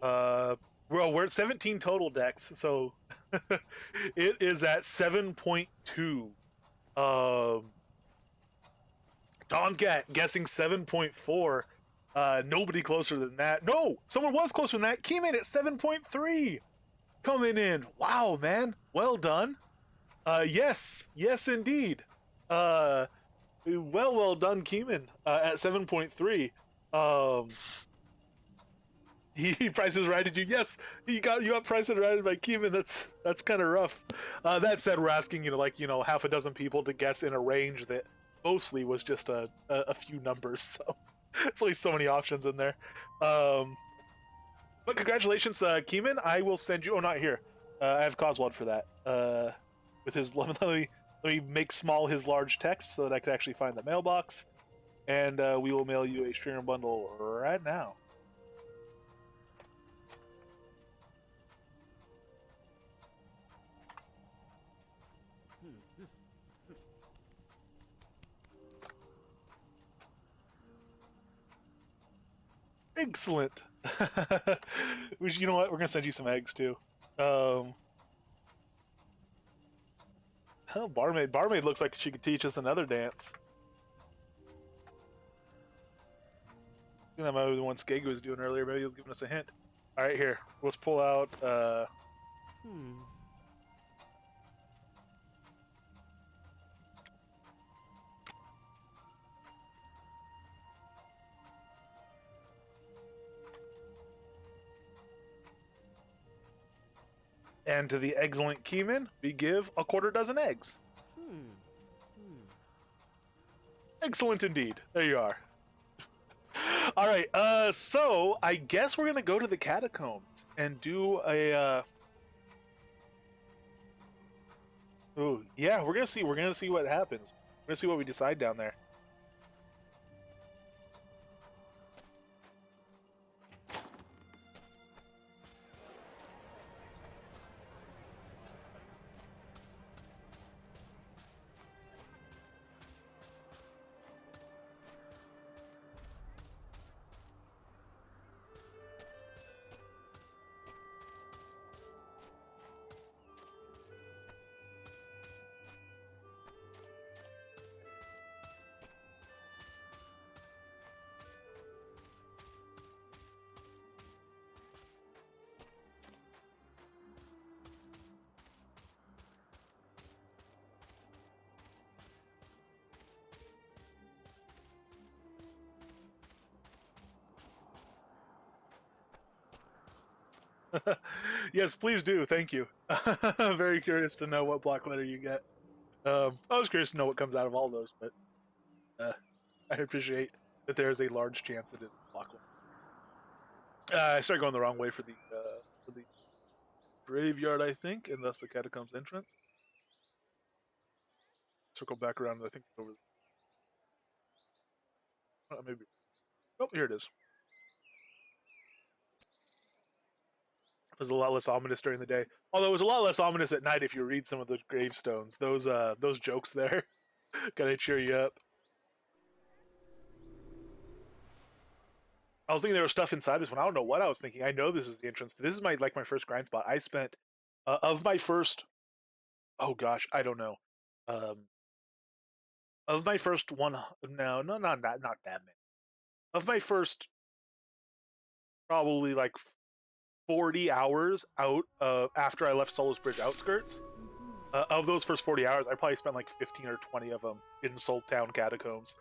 Well, we're at 17 total decks, so it is at 7.2. Tomcat guessing 7.4. Nobody closer than that. No, someone was closer than that. Came in at 7.3. Coming in. Wow, man. Well done. Yes, indeed. Well done, Keeman. At 7.3. He prices righted you. Yes, you got prices righted by Keeman. That's kind of rough. That said, we're asking half a dozen people to guess in a range that mostly was just a few numbers, so there's only so many options in there. But congratulations, Keeman. I will send you. Oh, not here. I have Coswald for that. With his let me make small his large text so that I could actually find the mailbox, and we will mail you a stringer bundle right now. Excellent. You know what? We're gonna send you some eggs too. Barmaid. Barmaid looks like she could teach us another dance. That might be the one Skeg was doing earlier. Maybe he was giving us a hint. All right, here. Let's pull out. And to the excellent Keeman, we give a 1/4 dozen eggs. Excellent indeed. There you are. All right. So I guess we're gonna go to the catacombs and do a Ooh, yeah, we're gonna see. We're gonna see what happens. We're gonna see what we decide down there. Yes, please do. Thank you. Very curious to know what block letter you get. I was curious to know what comes out of all those, but uh, I appreciate that there is a large chance that it's block letter. I started going the wrong way for the graveyard, I think, and thus the catacombs entrance. Circle back around. I think over. Maybe. Oh, here it is. It was a lot less ominous during the day. Although it was a lot less ominous at night if you read some of the gravestones. Those jokes there kind of cheer you up. I was thinking there was stuff inside this one. I don't know what I was thinking. I know this is the entrance. This is my first grind spot. I spent of my first. Oh gosh, I don't know. Um, of my first one. No, no, not that many. Of my first, probably like 40 hours out after I left Solos Bridge outskirts. Of those first 40 hours, I probably spent like 15 or 20 of them in Soul Town catacombs,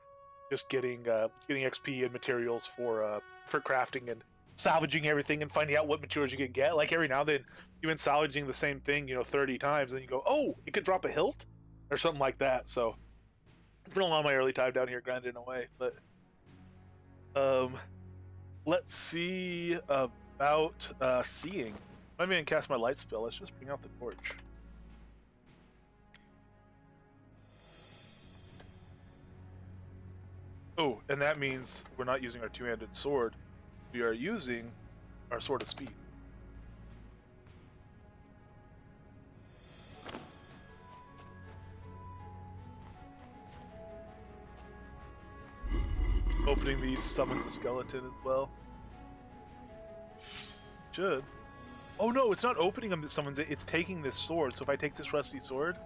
just getting XP and materials for crafting and salvaging everything and finding out what materials you can get. Like every now and then, you've been salvaging the same thing, 30 times, and you go, oh, it could drop a hilt or something like that. So it's been a lot of my early time down here grinding away. But let's see about seeing. I'm gonna cast my light spell. Let's just bring out the torch. Oh, and that means we're not using our two-handed sword. We are using our sword of speed. Opening these summons the skeleton as well. Should. Oh no, it's not opening them that summons it, it's taking this sword. So if I take this rusty sword,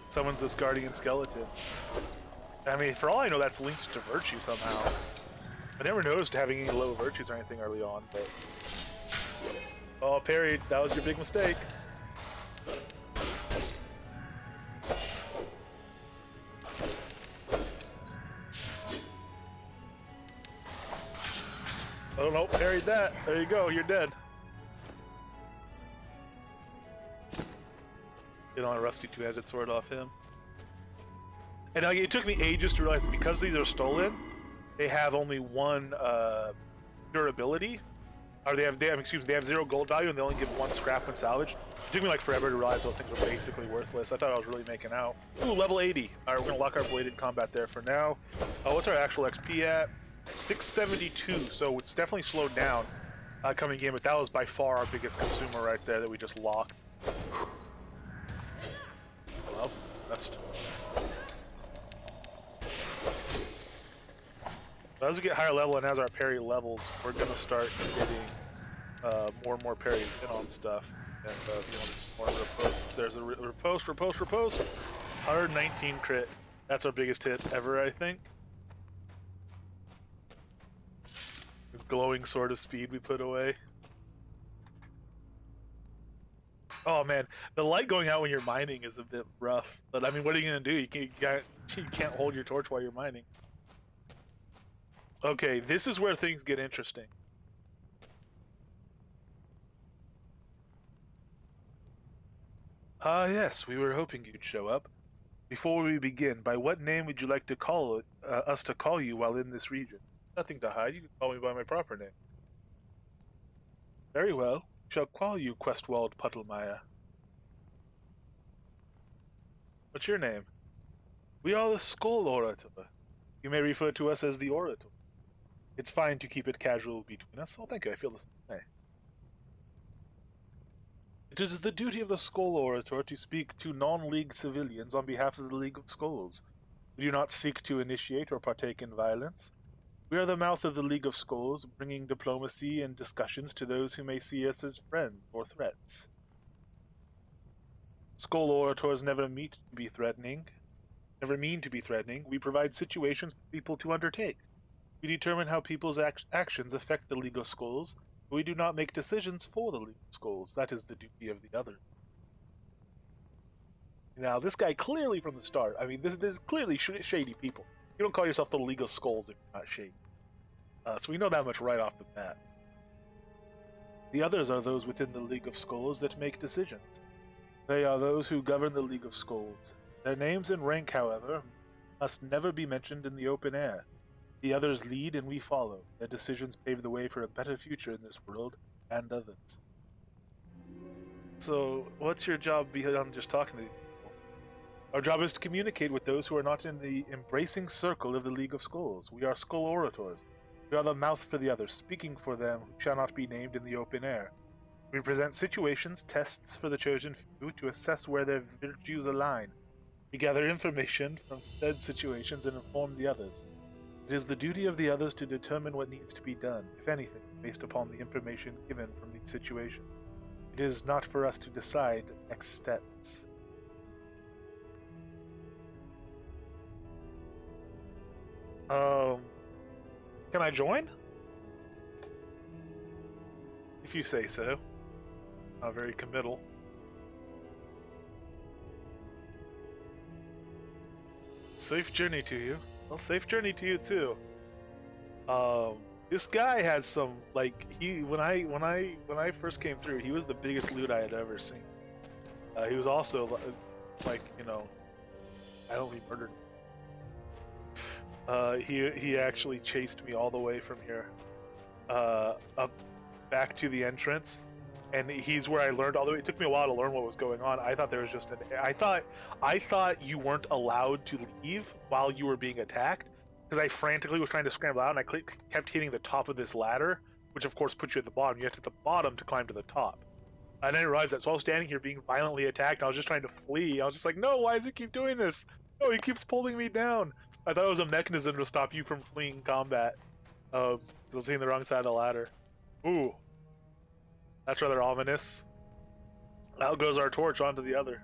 summons this guardian skeleton. I mean, for all I know, that's linked to virtue somehow. I never noticed having any low virtues or anything early on, but... Oh, parried. That was your big mistake. Oh no, parried that. There you go, you're dead. Get on a rusty two-handed sword off him. And it took me ages to realize that because these are stolen, they have only one durability. Or they have 0 gold value and they only give 1 scrap when salvaged. It took me like forever to realize those things were basically worthless. I thought I was really making out. Ooh, level 80. Alright, we're gonna lock our bladed combat there for now. What's our actual XP at? 672, so it's definitely slowed down coming in, but that was by far our biggest consumer right there that we just locked. Oh, that was the best. As we get higher level and as our parry levels, we're gonna start getting more and more parries in on stuff. And more riposts. There's a riposte. 119 crit. That's our biggest hit ever, I think. The glowing sword of speed we put away. Oh man, the light going out when you're mining is a bit rough. But I mean, what are you gonna do? You can't hold your torch while you're mining. Okay, this is where things get interesting. Ah, yes, we were hoping you'd show up. Before we begin, by what name would you like to call us to call you while in this region? Nothing to hide. You can call me by my proper name. Very well. Shall call you Questwald Puddlemire. What's your name? We are the Skull Orator. You may refer to us as the Orator. It's fine to keep it casual between us. Oh, thank you. I feel the same way. It is the duty of the Skull Orator to speak to non-League civilians on behalf of the League of Skulls. We do not seek to initiate or partake in violence. We are the mouth of the League of Skulls, bringing diplomacy and discussions to those who may see us as friends or threats. Skull Orators never mean to be threatening. We provide situations for people to undertake. We determine how people's actions affect the League of Skulls, but we do not make decisions for the League of Skulls. That is the duty of the other. Now, this guy clearly from the start, I mean, this is clearly shady people. You don't call yourself the League of Skulls if you're not shady. So we know that much right off the bat. The others are those within the League of Skulls that make decisions. They are those who govern the League of Skulls. Their names and rank, however, must never be mentioned in the open air. The others lead and we follow. Their decisions pave the way for a better future in this world and others. So, what's your job beyond just talking to these people? Our job is to communicate with those who are not in the embracing circle of the League of Skulls. We are Skull Orators. We are the mouth for the others, speaking for them who shall not be named in the open air. We present situations, tests for the chosen few to assess where their virtues align. We gather information from said situations and inform the others. It is the duty of the others to determine what needs to be done, if anything, based upon the information given from each situation. It is not for us to decide next steps. Can I join? If you say so. Not very committal. Safe journey to you. Well, safe journey to you too. This guy has some when I first came through, he was the biggest loot I had ever seen. He was also I only murdered him. He actually chased me all the way from here, up back to the entrance, and he's where I learned. Although it took me a while to learn what was going on, I thought there was just I thought you weren't allowed to leave while you were being attacked, because I frantically was trying to scramble out, and I kept hitting the top of this ladder, which of course puts you at the bottom. You have to hit the bottom to climb to the top. I didn't realize that, so I was standing here being violently attacked. I was just trying to flee. I was just like, no, why does he keep doing this? No, he keeps pulling me down. I thought it was a mechanism to stop you from fleeing combat. I was seeing the wrong side of the ladder. Ooh. That's rather ominous. Out goes our torch onto the other.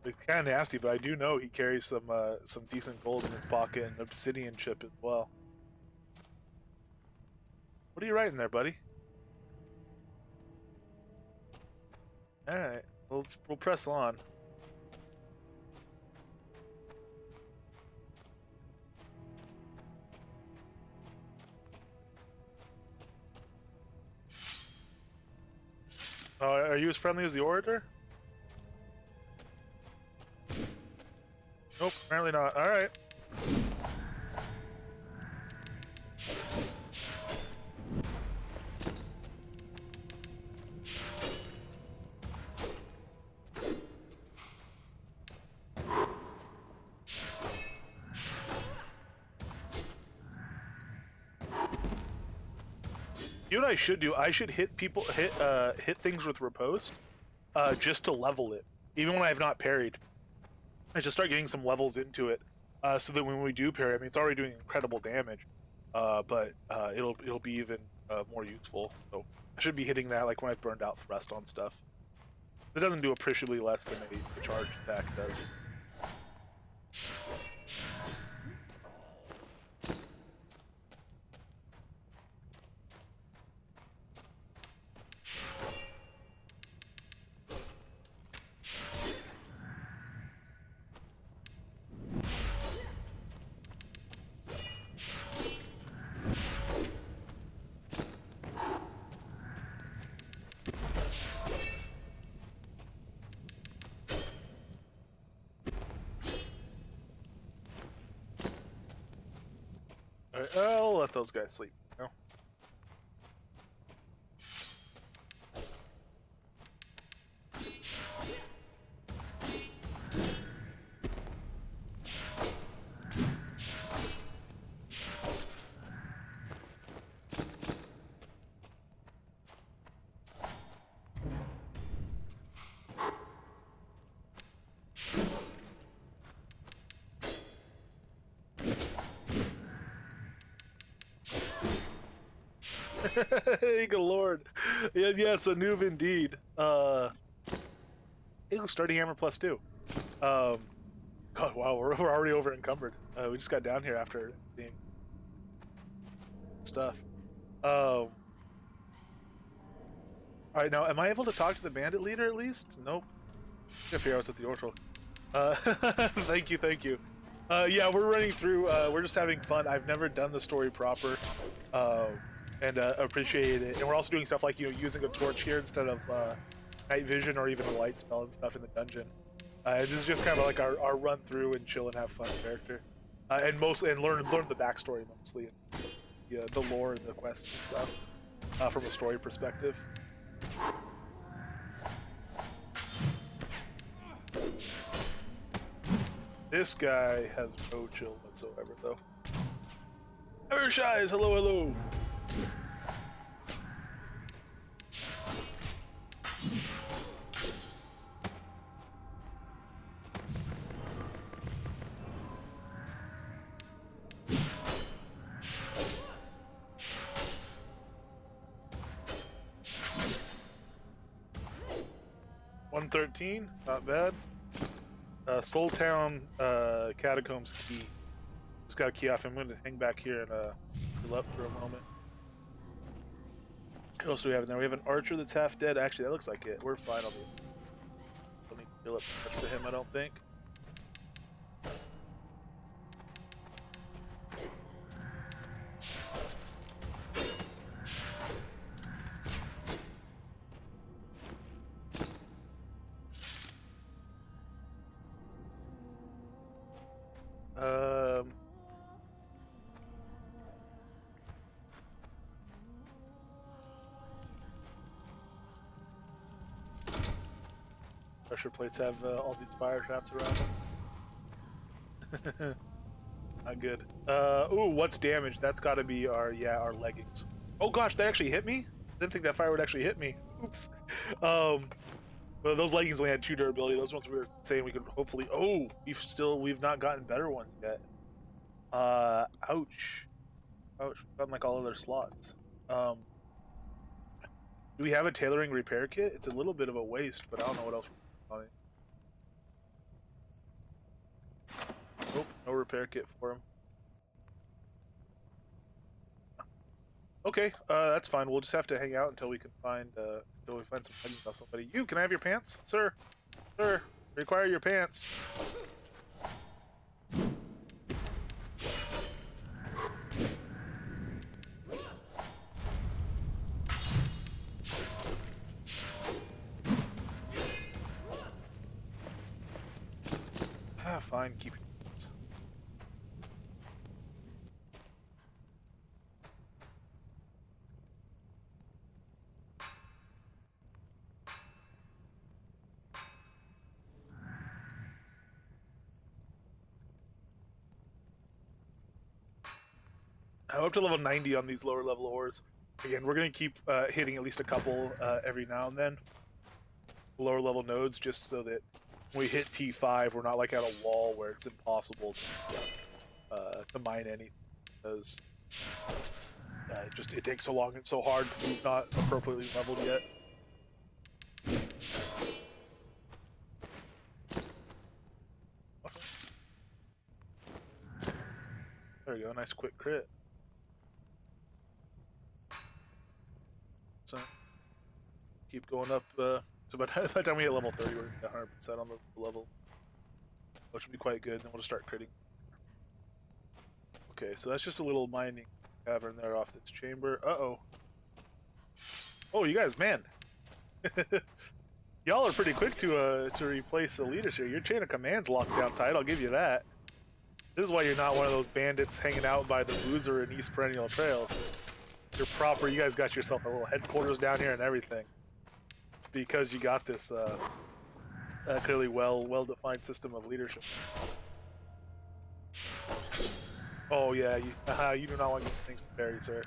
It's kind of nasty, but I do know he carries some decent gold in his pocket and obsidian chip as well. What are you writing there, buddy? Alright, we'll press on. Are you as friendly as the Orator? Nope, apparently not. Alright. You know what I should do? I should hit things with riposte, just to level it. Even when I have not parried, I should start getting some levels into it, so that when we do parry, I mean, it's already doing incredible damage, but it'll be even more useful. So I should be hitting that like when I've burned out thrust on stuff. It doesn't do appreciably less than a charge attack does. Alright, I'll let those guys sleep. No. Hey, good lord. Yeah, yes, a noob indeed. Hey, look, starting hammer +2. God, wow, we're already over encumbered. We just got down here after being stuff. All right, now, am I able to talk to the bandit leader at least? Nope. I figure I was at the orbital. Thank you, thank you. Yeah, we're running through. We're just having fun. I've never done the story proper. And appreciate it. And we're also doing stuff like, you know, using a torch here instead of night vision or even a light spell and stuff in the dungeon. This is just kind of like our run through and chill and have fun character, and mostly learn the backstory mostly, and the lore and the quests and stuff from a story perspective. This guy has no chill whatsoever, though. Evershies, hello, hello. $113, not bad. Soul Town Catacombs key. Just got a key off. I'm going to hang back here and heal up for a moment. What else do we have in there? We have an archer that's half dead. Actually, that looks like it. We're fine on the. Don't need to heal up too much for him, I don't think. Pressure plates have all these fire traps around them. Not good. Ooh, what's damaged? That's got to be our leggings. Oh gosh, that actually hit me? Didn't think that fire would actually hit me. Oops. Well, those leggings only had 2 durability. Those ones we were saying we could hopefully. Oh, we've not gotten better ones yet. Ouch. Ouch. We've gotten like all other slots. Do we have a tailoring repair kit? It's a little bit of a waste, but I don't know what else. Nope, no repair kit for him. Okay, that's fine. We'll just have to hang out until we can find some leggings off somebody. Can I have your pants, sir? Sir, require your pants. Fine, keep your pants. I'm up to level 90 on these lower level ores. Again, we're going to keep hitting at least a couple every now and then. Lower level nodes, just so that when we hit T5, we're not like at a wall where it's impossible to mine anything, because it takes so long and so hard because we've not appropriately leveled yet. There we go, nice quick crit. So keep going up. So by the time we hit level 30, we're at 100% on the level, which should be quite good. Then we'll just start critting. Okay, so that's just a little mining cavern there off this chamber. Uh-oh. Oh, you guys, man. Y'all are pretty quick to replace the leaders here. Your chain of command's locked down tight, I'll give you that. This is why you're not one of those bandits hanging out by the Boozer and East Perennial Trails. You're proper. You guys got yourself a little headquarters down here and everything. It's because you got this clearly well-defined system of leadership. Oh yeah, you do not want to give things to Barry, sir.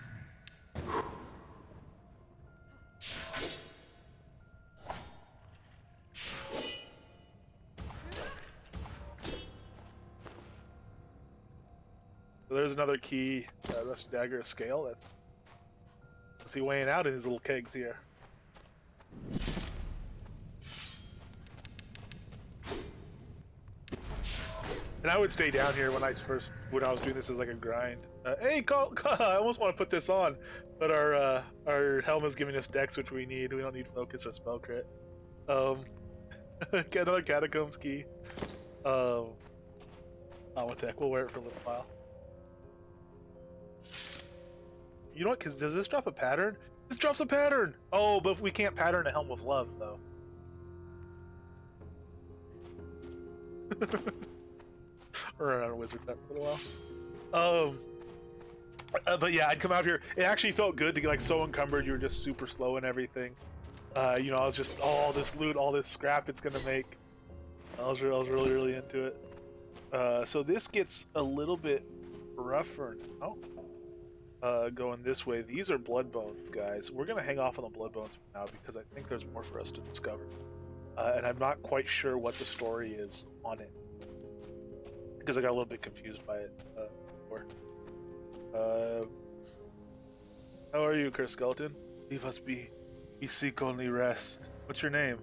So there's another key, rusty dagger, a scale. What's he weighing out in his little kegs here? And I would stay down here when I was doing this as like a grind. Hey, I almost want to put this on, but our helm is giving us dex, which we need. We don't need focus or spell crit. Get another catacombs key. Oh, what the heck? We'll wear it for a little while. You know what? Because does this drop a pattern? This drops a pattern! Oh, but we can't pattern a helm of love, though. We're running out of wizards that for a little while. But yeah, I'd come out here. It actually felt good to get like so encumbered. You were just super slow and everything. You know, I was just all this loot, all this scrap it's gonna make. I was really into it. So this gets a little bit rougher now. Going this way. These are blood bones, guys. We're gonna hang off on the blood bones for now because I think there's more for us to discover. And I'm not quite sure what the story is on it because I got a little bit confused by it before. How are you, Cursed Skeleton? Leave us be. We seek only rest. What's your name?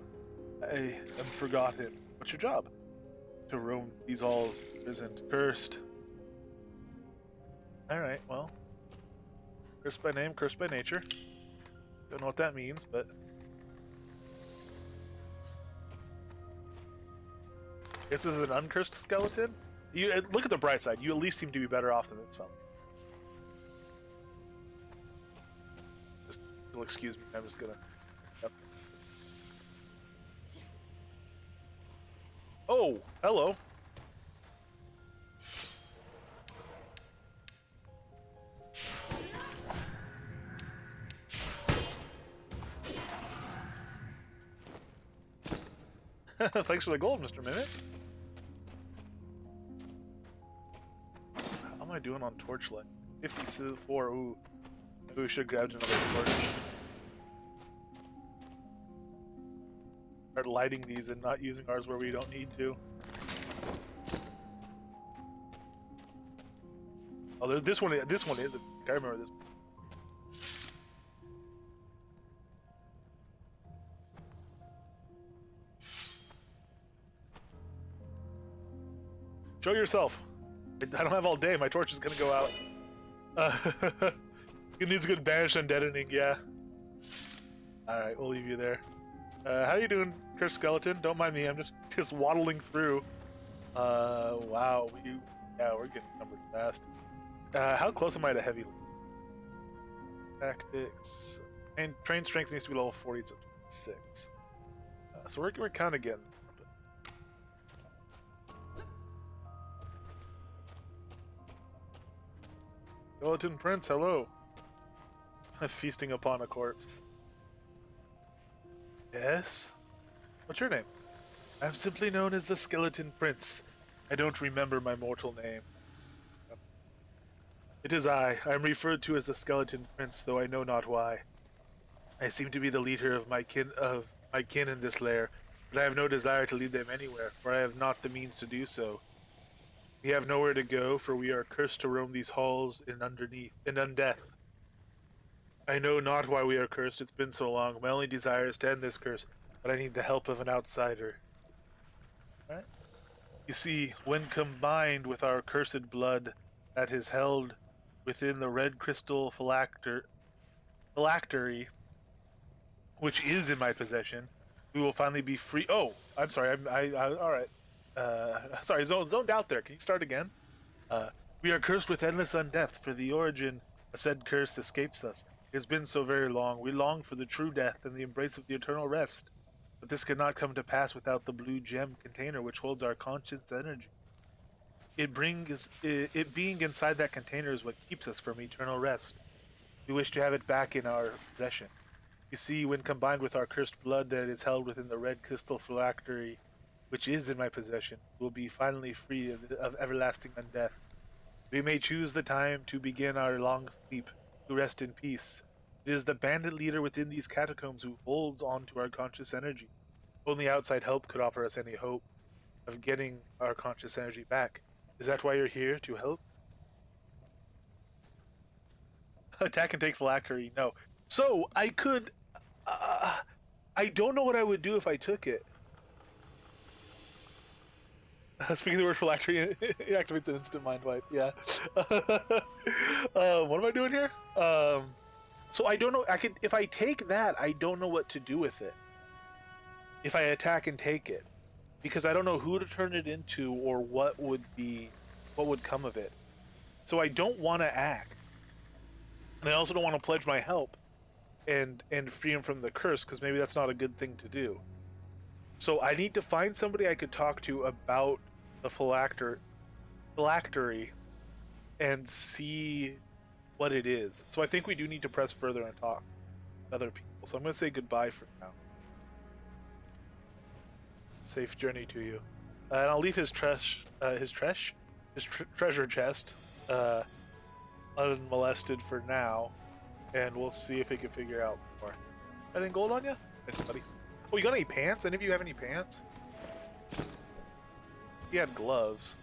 I am forgotten. What's your job? To roam these halls isn't cursed. Alright, well. Cursed by name, cursed by nature. Don't know what that means, but... Guess this is an uncursed skeleton? Look at the bright side. You at least seem to be better off than this fellow. Just, you'll excuse me. I'm just gonna... Yep. Oh, hello. Thanks for the gold, Mr. Mimic. How am I doing on torchlight? 54. Ooh. Maybe we should grab another torch. Start lighting these and not using ours where we don't need to. Oh, there's this one. This one is. I remember this. Show yourself. I don't have all day. My torch is gonna go out. It needs a good banish and deadening. Yeah. All right, we'll leave you there. How you doing, Cursed Skeleton? Don't mind me. I'm just waddling through. Wow. We're getting numbered fast. How close am I to heavy? Tactics. And train strength needs to be level 40. It's at 26. So we're kind of getting. Skeleton Prince, hello. Feasting upon a corpse. Yes? What's your name? I'm simply known as the Skeleton Prince. I don't remember my mortal name. It is I. I am referred to as the Skeleton Prince, though I know not why. I seem to be the leader of my kin in this lair, but I have no desire to lead them anywhere, for I have not the means to do so. We have nowhere to go, for we are cursed to roam these halls in undeath. I know not why we are cursed, it's been so long. My only desire is to end this curse, but I need the help of an outsider. Right? You see, when combined with our cursed blood that is held within the red crystal phylactery, which is in my possession, we will finally be free. Oh, I'm sorry. All right. Sorry, zoned out there. Can you start again? We are cursed with endless undeath, for the origin of said curse escapes us. It has been so very long. We long for the true death and the embrace of the eternal rest. But this cannot come to pass without the blue gem container which holds our conscience energy. it being inside that container is what keeps us from eternal rest. We wish to have it back in our possession. You see, when combined with our cursed blood that is held within the red crystal phylactery, which is in my possession, we'll be finally free of everlasting undeath. We may choose the time to begin our long sleep, to rest in peace. It is the bandit leader within these catacombs who holds on to our conscious energy. Only outside help could offer us any hope of getting our conscious energy back. Is that why you're here, to help? Attack and take phylactery, no. So, I could... I don't know what I would do if I took it. Speaking of the word phylactery, it activates an instant mind wipe, yeah. What am I doing here? So I don't know, if I take that, I don't know what to do with it. If I attack and take it. Because I don't know who to turn it into or what would come of it. So I don't want to act. And I also don't want to pledge my help and free him from the curse, because maybe that's not a good thing to do. So I need to find somebody I could talk to about the phylactery and see what it is. So I think we do need to press further and talk to other people. So I'm going to say goodbye for now. Safe journey to you. And I'll leave his treasure chest unmolested for now, and we'll see if we can figure out more. Any gold on you? Anybody? Oh, you got any pants? Any of you have any pants? He had gloves.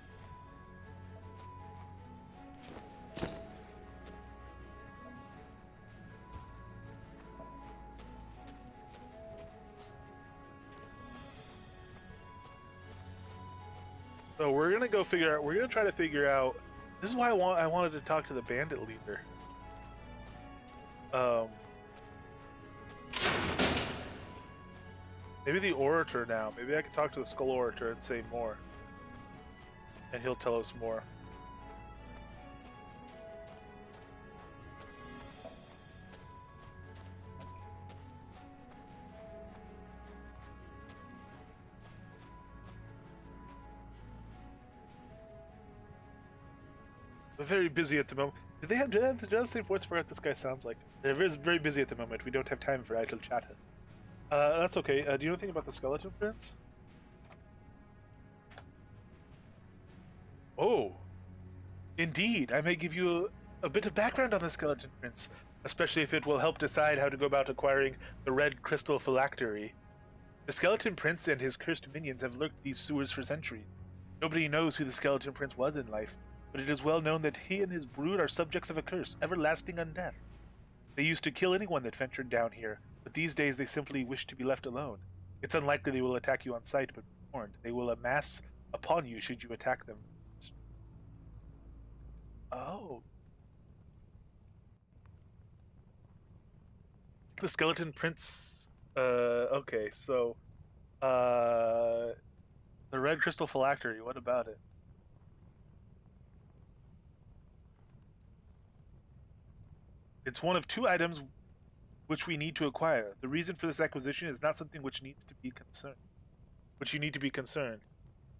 So we're gonna go figure out. We're gonna try to figure out. This is why I wanted to talk to the bandit leader. Maybe the orator now. Maybe I could talk to the skull orator and say more, and he'll tell us more. We're very busy at the moment. Do they have the same voice for what this guy sounds like? They're very busy at the moment. We don't have time for idle chatter. That's okay. Do you know anything about the skeleton prince? Oh, indeed. I may give you a bit of background on the skeleton prince, especially if it will help decide how to go about acquiring the red crystal phylactery. The skeleton prince and his cursed minions have lurked these sewers for centuries. Nobody knows who the skeleton prince was in life, but it is well known that he and his brood are subjects of a curse, everlasting undeath. They used to kill anyone that ventured down here, but these days they simply wish to be left alone. It's unlikely they will attack you on sight, but be warned, they will amass upon you should you attack them. Oh. The skeleton prince... okay, so... the red crystal phylactery, what about it? It's one of two items which we need to acquire. The reason for this acquisition is not something which needs to be concerned. Which you need to be concerned.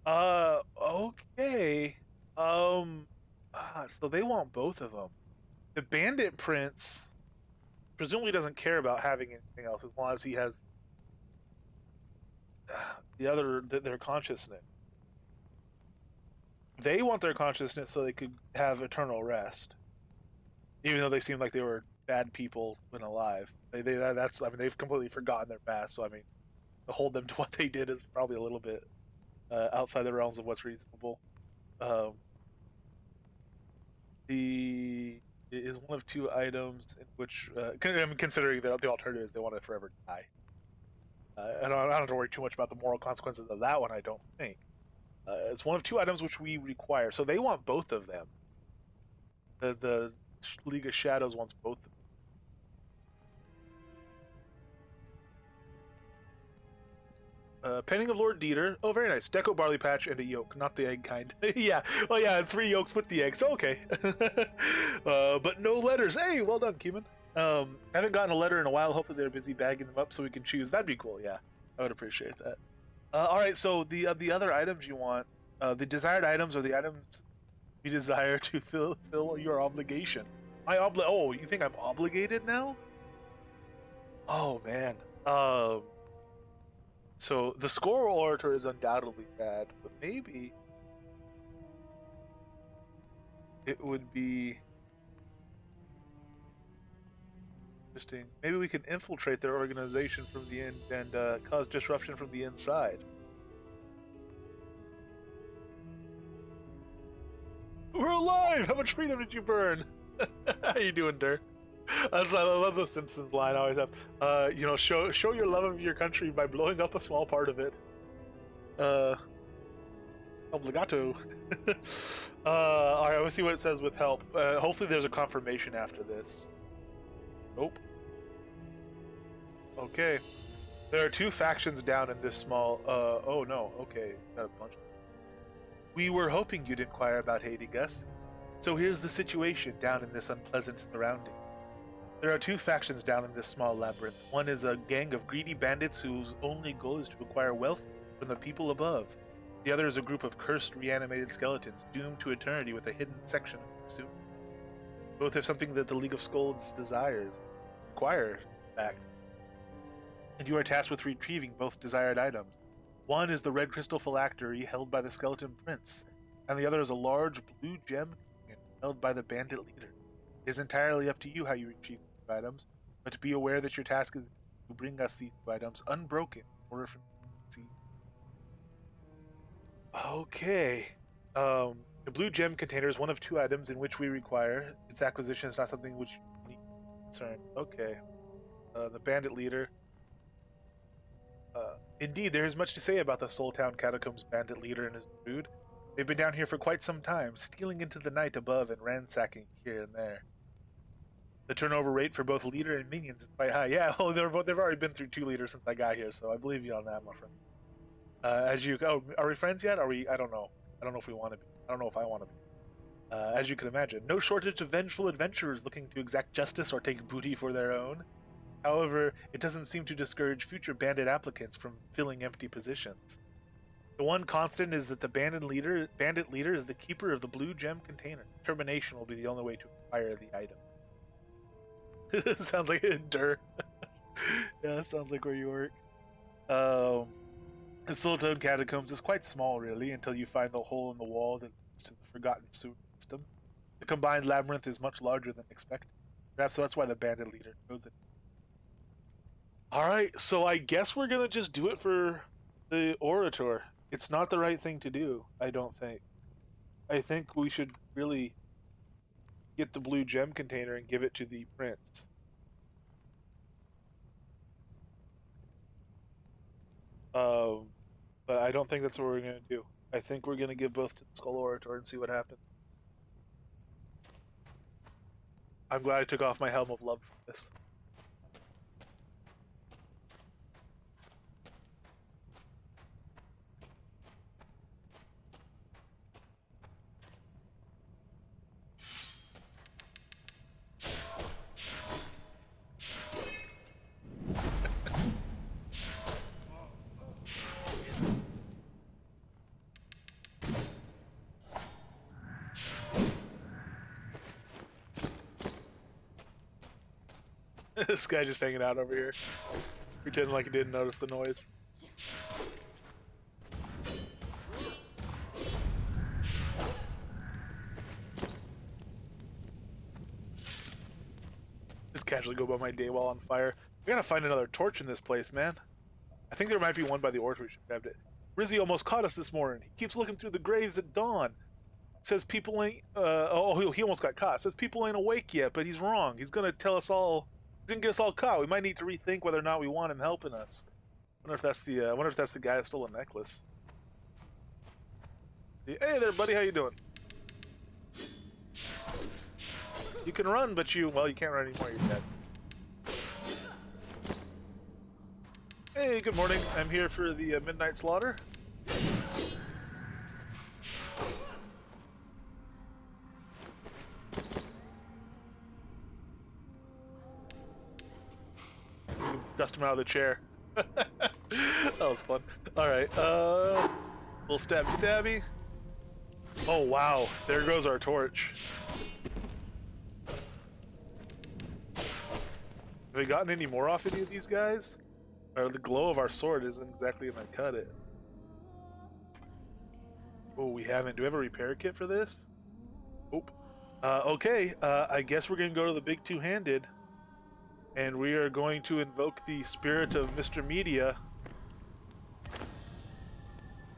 Okay. So they want both of them. The bandit prince presumably doesn't care about having anything else as long as he has their consciousness. They want their consciousness so they could have eternal rest. Even though they seem like they were bad people when alive, they've completely forgotten their past. So I mean, to hold them to what they did is probably a little bit outside the realms of what's reasonable. It is one of two items in which, considering that the alternative is they want to forever die. And I don't have to worry too much about the moral consequences of that one. I don't think it's one of two items which we require. So they want both of them. The League of Shadows wants both. Penning of Lord Dieter. Oh, very nice. Deco barley patch and a yolk, not the egg kind. Yeah. Oh, yeah. 3 yolks with the eggs. So, okay. But no letters. Hey, well done, Keeman. Haven't gotten a letter in a while. Hopefully they're busy bagging them up so we can choose. That'd be cool. Yeah, I would appreciate that. All right. So the other items you want. The desired items are the items you desire to fill your obligation. Oh, you think I'm obligated now? Oh man. So the score orator is undoubtedly bad, but maybe it would be interesting. Maybe we can infiltrate their organization from the end and cause disruption from the inside. We're alive! How much freedom did you burn? How you doing, Dur? I love the Simpsons line I always have. You know, show your love of your country by blowing up a small part of it. Obligato. Alright, let's see what it says with help. Hopefully there's a confirmation after this. Nope. Okay. There are 2 factions down in this small, oh no, okay. Got a bunch. We were hoping you'd inquire about aiding us. So here's the situation down in this unpleasant surrounding. There are 2 factions down in this small labyrinth. One is a gang of greedy bandits whose only goal is to acquire wealth from the people above. The other is a group of cursed, reanimated skeletons doomed to eternity with a hidden section of soup. Both have something that the League of Scolds desires. Acquire, in fact. And you are tasked with retrieving both desired items. One is the red crystal phylactery held by the Skeleton Prince, and the other is a large blue gem held by the bandit leader. It is entirely up to you how you retrieve these items, but be aware that your task is to bring us these items unbroken in order for me to see. Okay. The blue gem container is one of 2 items in which we require. Its acquisition is not something which you need to be concerned. Okay. The bandit leader. Indeed, there is much to say about the Soul Town Catacombs bandit leader and his brood. They've been down here for quite some time, stealing into the night above and ransacking here and there. The turnover rate for both leader and minions is quite high. Yeah, well, they've already been through 2 leaders since I got here, so I believe you on that, my friend. Are we friends yet? Are we? I don't know. I don't know if we want to be. I don't know if I want to be. As you can imagine, no shortage of vengeful adventurers looking to exact justice or take booty for their own. However, it doesn't seem to discourage future bandit applicants from filling empty positions. The one constant is that the bandit leader is the keeper of the blue gem container. Determination will be the only way to acquire the item. Sounds like a Dur. Yeah, that sounds like where you work. The Soul Town Catacombs is quite small, really, until you find the hole in the wall that leads to the Forgotten Sewer system. The combined labyrinth is much larger than expected. Perhaps that's why the bandit leader chose it. Alright, so I guess we're gonna just do it for the Orator. It's not the right thing to do, I don't think. I think we should really get the blue gem container and give it to the prince. But I don't think that's what we're gonna do. I think we're gonna give both to the Skull Orator and see what happens. I'm glad I took off my helm of love for this. This guy just hanging out over here, pretending like he didn't notice the noise. Just casually go about my day while on fire. We gotta find another torch in this place, man. I think there might be one by the orchard. We should have grabbed it. Rizzy almost caught us this morning. He keeps looking through the graves at dawn. Says people ain't, he almost got caught. Says people ain't awake yet, but he's wrong. He's gonna tell us all. He's gonna get us all caught. We might need to rethink whether or not we want him helping us. Wonder if that's the guy that stole a necklace. Hey there, buddy. How you doing? You can run, but you can't run anymore. You're dead. Hey, good morning. I'm here for the midnight slaughter. Dust him out of the chair. That was fun. Alright, little stabby. Oh wow, there goes our torch. Have we gotten any more off any of these guys? Or the glow of our sword isn't exactly gonna cut it. Oh, we haven't. Do we have a repair kit for this? Nope. Okay, I guess we're gonna go to the big two-handed. And we are going to invoke the spirit of Mr. Media.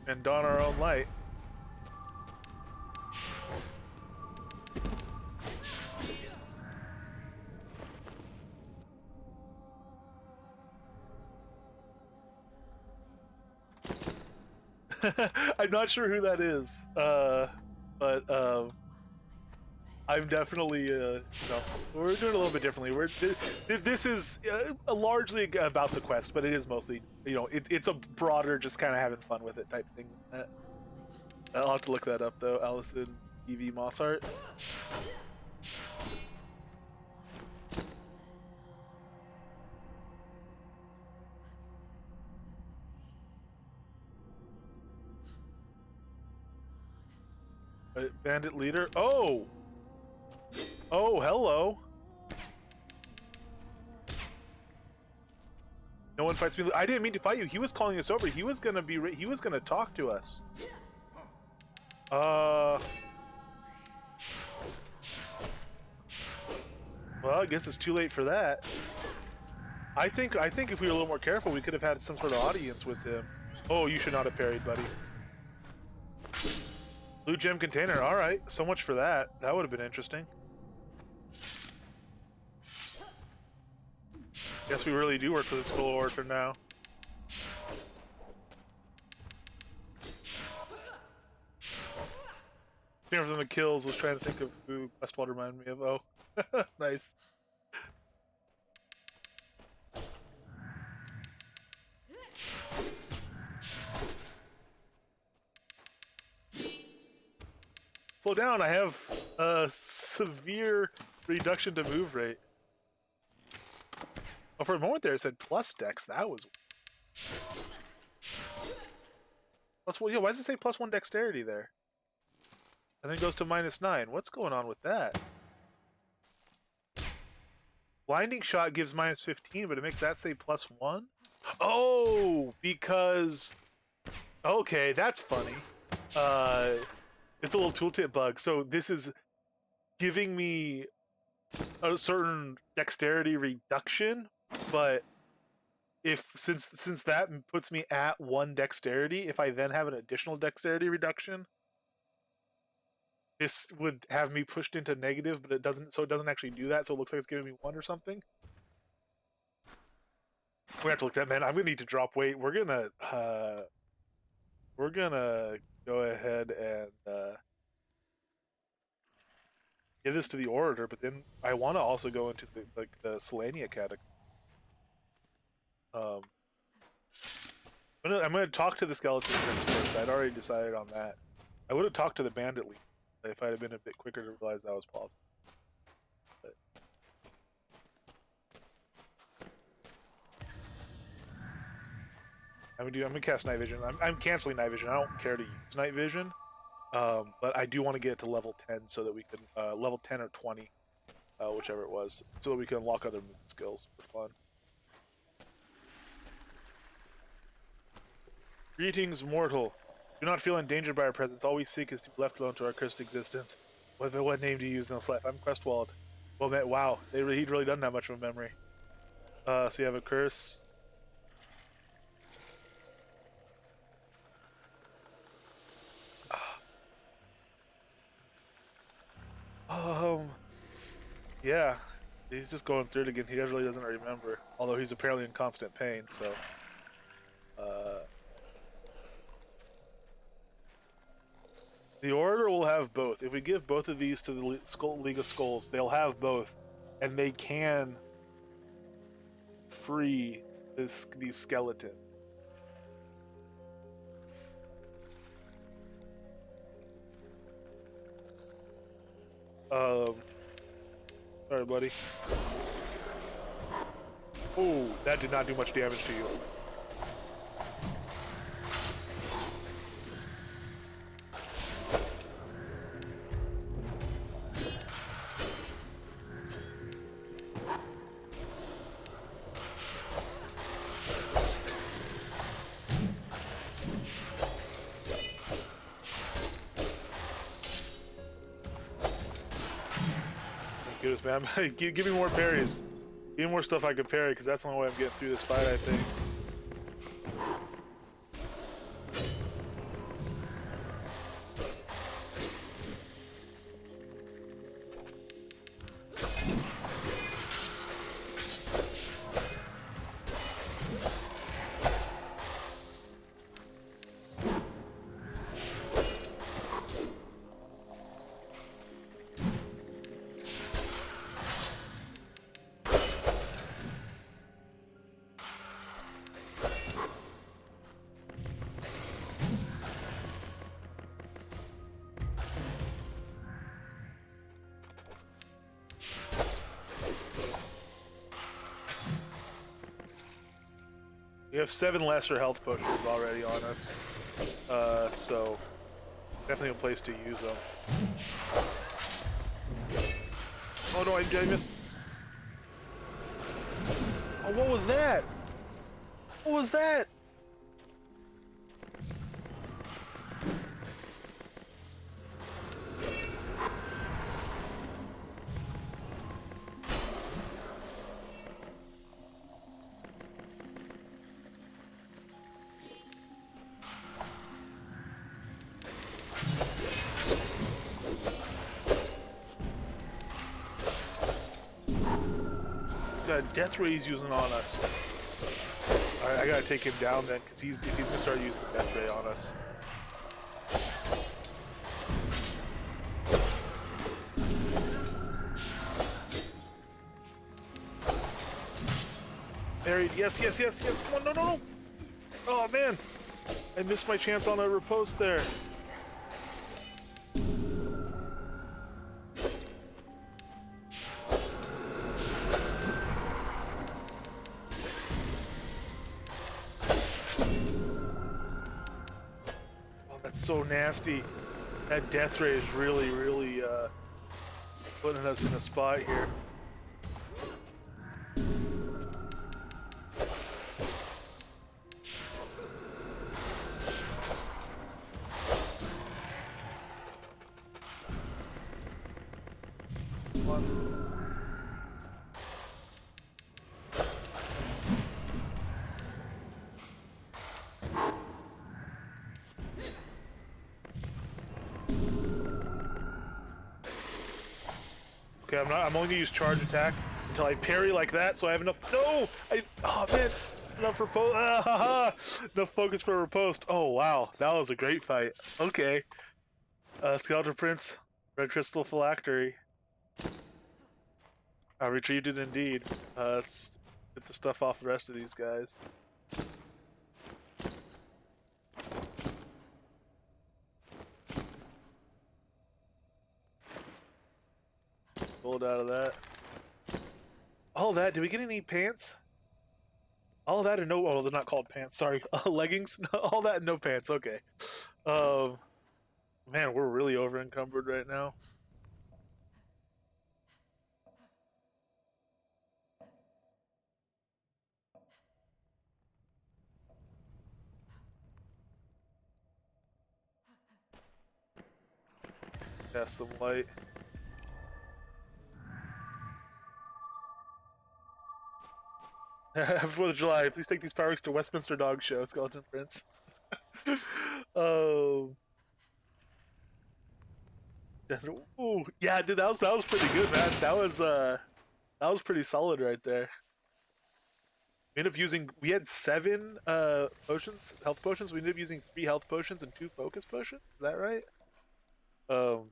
And don our own light. I'm not sure who that is, but I'm definitely, we're doing a little bit differently. This is largely about the quest, but it is mostly, it's a broader, just kind of having fun with it type thing. I'll have to look that up though. Allison EV Moss Art. Bandit leader. Oh, hello. No one fights me. I didn't mean to fight you. He was calling us over. He was gonna talk to us. Well, I guess it's too late for that. I think if we were a little more careful, we could have had some sort of audience with him. Oh, you should not have parried, buddy. Blue gem container. All right, so much for that. That would have been interesting. Guess we really do work for the Skull Orator now. From the kills, was trying to think of who Puddlewald reminded me of. Oh, nice. Slow down, I have a severe reduction to move rate. Oh, for a moment there it said plus dex. That was... Plus, well, yeah, why does it say +1 dexterity there? And then it goes to -9. What's going on with that? Blinding shot gives -15, but it makes that say +1? Oh, because... Okay, that's funny. It's a little tooltip bug. So this is giving me a certain dexterity reduction, but since that puts me at 1 dexterity, if I then have an additional dexterity reduction, this would have me pushed into negative, but it doesn't. So it doesn't actually do that. So it looks like it's giving me 1 or something. We have to look at that, man. I'm gonna need to drop weight. We're gonna go ahead and give this to the Orator, but then I want to also go into the Selenia catacomb. I'm gonna talk to the Skeleton Prince first. I'd already decided on that. I would have talked to the Bandit Leader if I'd have been a bit quicker to realize that was possible. But... I'm gonna cast Night Vision. I'm canceling Night Vision. I don't care to use Night Vision, but I do want to get it to level 10 so that we can level 10 or 20, whichever it was, so that we can unlock other movement skills for fun. Greetings, mortal. Do not feel endangered by our presence. All we seek is to be left alone to our cursed existence. What name do you use in this life? I'm Puddlewald. Well, man, wow, he really doesn't have much of a memory. So you have a curse. Yeah, he's just going through it again. He really doesn't remember, although he's apparently in constant pain. So, the Order will have both. If we give both of these to the League of Skulls, they'll have both, and they can free these skeletons. Sorry, buddy. Oh, that did not do much damage to you. goodness, man. Give me more parries. Give me more stuff I can parry, because that's the only way I'm getting through this fight, I think. We have 7 lesser health potions already on us, so definitely a place to use them. Oh no, I missed. Oh, what was that? What was that? Got death ray he's using on us. Alright, I gotta take him down then, because if he's gonna start using death ray on us. Buried. Yes, yes, yes, yes. Come on, no, no, no. Oh man, I missed my chance on a riposte there. So nasty. That death ray is really, really putting us in a spot here. Come on. Okay, I'm only gonna use charge attack until I parry like that, so I have enough. No, oh man, enough enough focus for a riposte. Oh wow, that was a great fight. Okay, Skeleton Prince, Red Crystal Phylactery. I retrieved it indeed. Let's get the stuff off the rest of these guys. Pulled out of that. All that. Did we get any pants? All that and no. Oh, they're not called pants. Sorry, leggings. All that and no pants. Okay. Man, we're really over encumbered right now. Cast some light. Fourth of July, please take these fireworks to Westminster Dog Show, Skeleton Prince. Oh, ooh, yeah, dude, that was pretty good, man. That was pretty solid right there. We ended up using. We had 7 potions, health potions. We ended up using 3 health potions and 2 focus potions. Is that right? But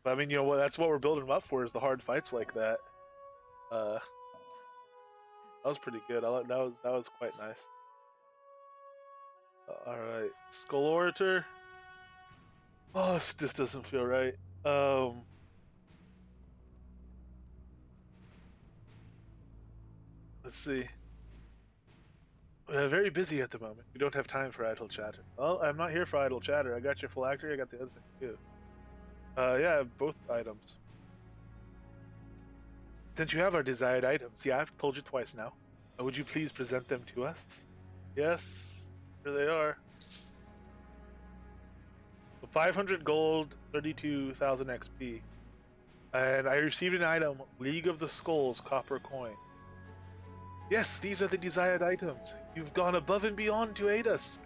I mean, you know what? That's what we're building them up for, is the hard fights like that. That was pretty good. That was quite nice. All right, Skull Orator. Oh, this doesn't feel right. Let's see. We're very busy at the moment. We don't have time for idle chatter. Well, I'm not here for idle chatter. I got your phylactery. I got the other thing too. Yeah, both items. Since you have our desired items, yeah, I've told you twice now. Would you please present them to us? Yes, here they are. 500 gold, 32,000 XP. And I received an item, League of the Skulls copper coin. Yes, these are the desired items. You've gone above and beyond to aid us.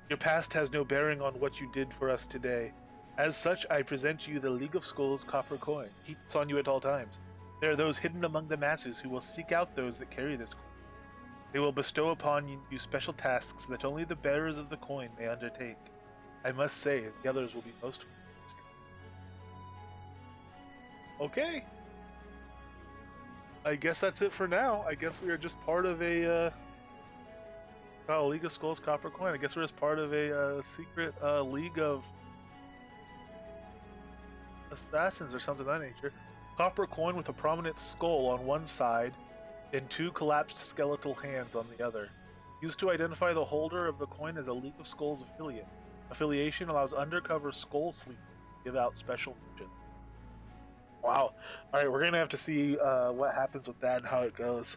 Your past has no bearing on what you did for us today. As such, I present you the League of Skulls copper coin. Keep this on you at all times. There are those hidden among the masses who will seek out those that carry this coin. They will bestow upon you special tasks that only the bearers of the coin may undertake. I must say, the others will be most pleased. Okay. I guess that's it for now. I guess we are just part of a League of Skulls copper coin. I guess we're just part of a secret League of Assassins or something of that nature. Copper coin with a prominent skull on one side and two collapsed skeletal hands on the other. Used to identify the holder of the coin as a League of Skulls affiliate. Affiliation allows undercover skull sleepers to give out special missions. Wow. Alright, we're going to have to see what happens with that and how it goes.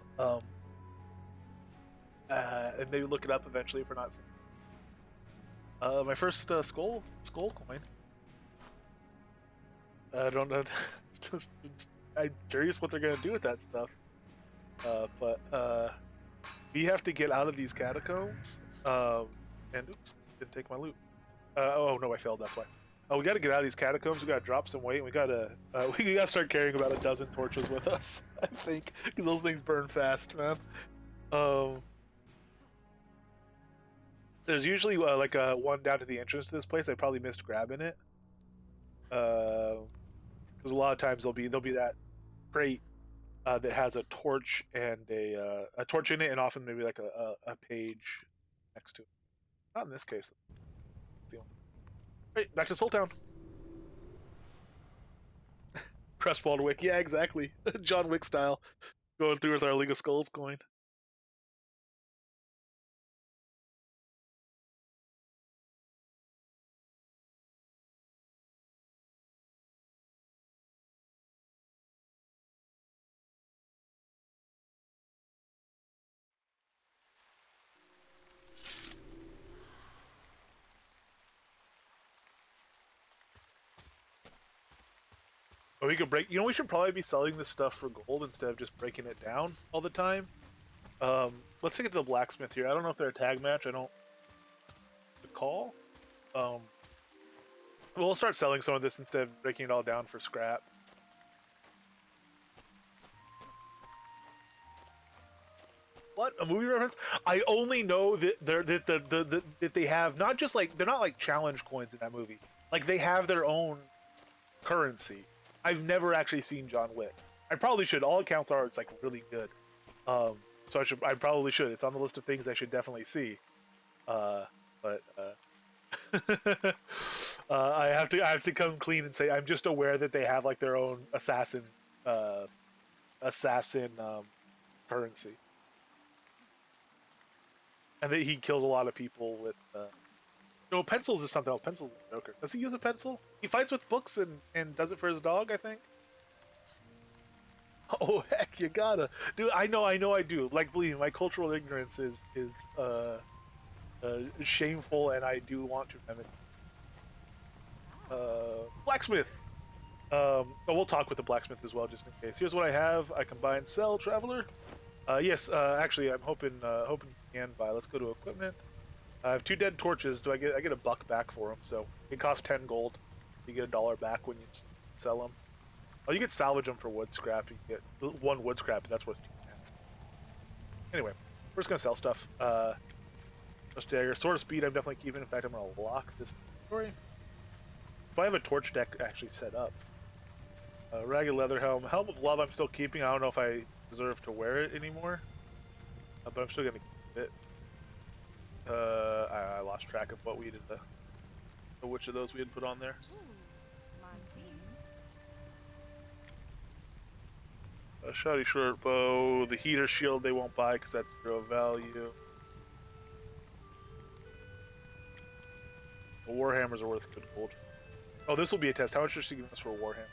And maybe look it up eventually if we're not seeing. My first skull coin. I don't know. I'm curious what they're going to do with that stuff. But we have to get out of these catacombs. And oops, didn't take my loot. Oh no, I failed. That's why. Oh, we got to get out of these catacombs. We got to drop some weight. And we got to start carrying about a dozen torches with us. I think because those things burn fast, man. There's usually like one down to the entrance to this place. I probably missed grabbing it. Because a lot of times there'll be that crate that has a torch and a torch in it, and often maybe like a page next to it. Not in this case. Right, back to Soul Town. Crestfall Wick, yeah, exactly. John Wick style. Going through with our League of Skulls coin. Or we could break. You know, we should probably be selling this stuff for gold instead of just breaking it down all the time. Let's take it to the blacksmith here. I don't know if they're a tag match. I don't recall. We'll start selling some of this instead of breaking it all down for scrap. What, a movie reference? I only know that that they have not just like they're not like challenge coins in that movie. Like they have their own currency. I've never actually seen John Wick. I probably should. All accounts are it's like really good. So I probably should. It's on the list of things I should definitely see. But I have to come clean and say I'm just aware that they have like their own assassin currency, and that he kills a lot of people with. No, pencils is something else. Pencils is a Joker. Does he use a pencil? He fights with books and does it for his dog, I think. Oh heck, you gotta, dude. I know, I do. Like, believe me, my cultural ignorance is shameful, and I do want to remember. Blacksmith. We'll talk with the blacksmith as well, just in case. Here's what I have. I can buy and sell, traveler. Yes. Actually, I'm hoping you can buy. Let's go to equipment. I have 2 dead torches. I get a buck back for them, so it costs 10 gold. You get $1 back when you sell them. Oh, you can salvage them for wood scrap. You can get 1 wood scrap. That's worth 2. Anyway, we're just gonna sell stuff. Dagger, sword of speed. I'm definitely keeping. In fact, I'm gonna lock this inventory. If I have a torch deck actually set up. Ragged leather helm. Helm of love. I'm still keeping. I don't know if I deserve to wear it anymore, but I'm still gonna keep it. I lost track of what we did. Which of those we had put on there. A shoddy short bow, the heater shield they won't buy because that's 0 value. The warhammers are worth good gold. Oh, this will be a test. How much is she giving us for a warhammer?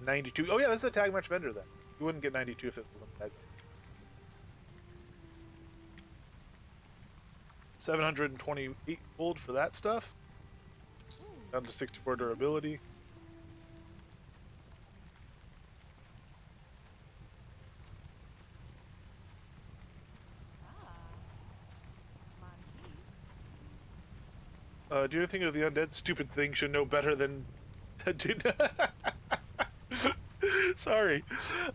92. Oh yeah, this is a tag match vendor then. You wouldn't get 92 if it wasn't a tag match. 728 gold for that stuff. Down to 64 durability. do anything of the undead? Stupid thing should know better than. Dude. Sorry.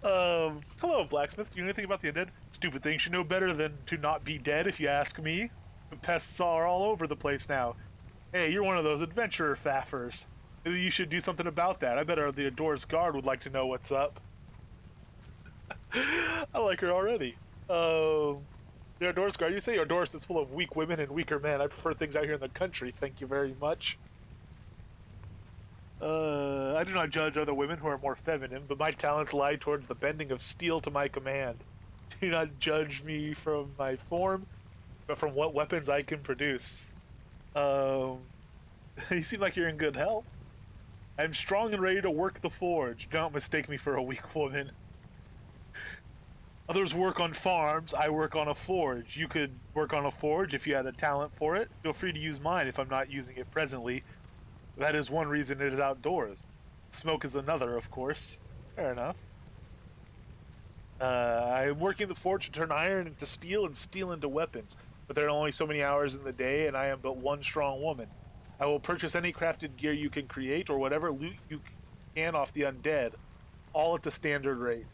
Hello, blacksmith. Do you know anything about the undead? Stupid thing should know better than to not be dead, if you ask me. The pests are all over the place now. Hey, you're one of those adventurer faffers. Maybe you should do something about that. I bet the Doors guard would like to know what's up. I like her already. The Doors guard. You say Doors is full of weak women and weaker men. I prefer things out here in the country. Thank you very much. I do not judge other women who are more feminine, but my talents lie towards the bending of steel to my command. Do not judge me from my form, but from what weapons I can produce. You seem like you're in good health. I'm strong and ready to work the forge. Do not mistake me for a weak woman. Others work on farms, I work on a forge. You could work on a forge if you had a talent for it. Feel free to use mine if I'm not using it presently. That is one reason it is outdoors. Smoke is another, of course. Fair enough. I'm working the forge to turn iron into steel and steel into weapons, but there are only so many hours in the day, and I am but one strong woman. I will purchase any crafted gear you can create or whatever loot you can off the undead, all at the standard rate.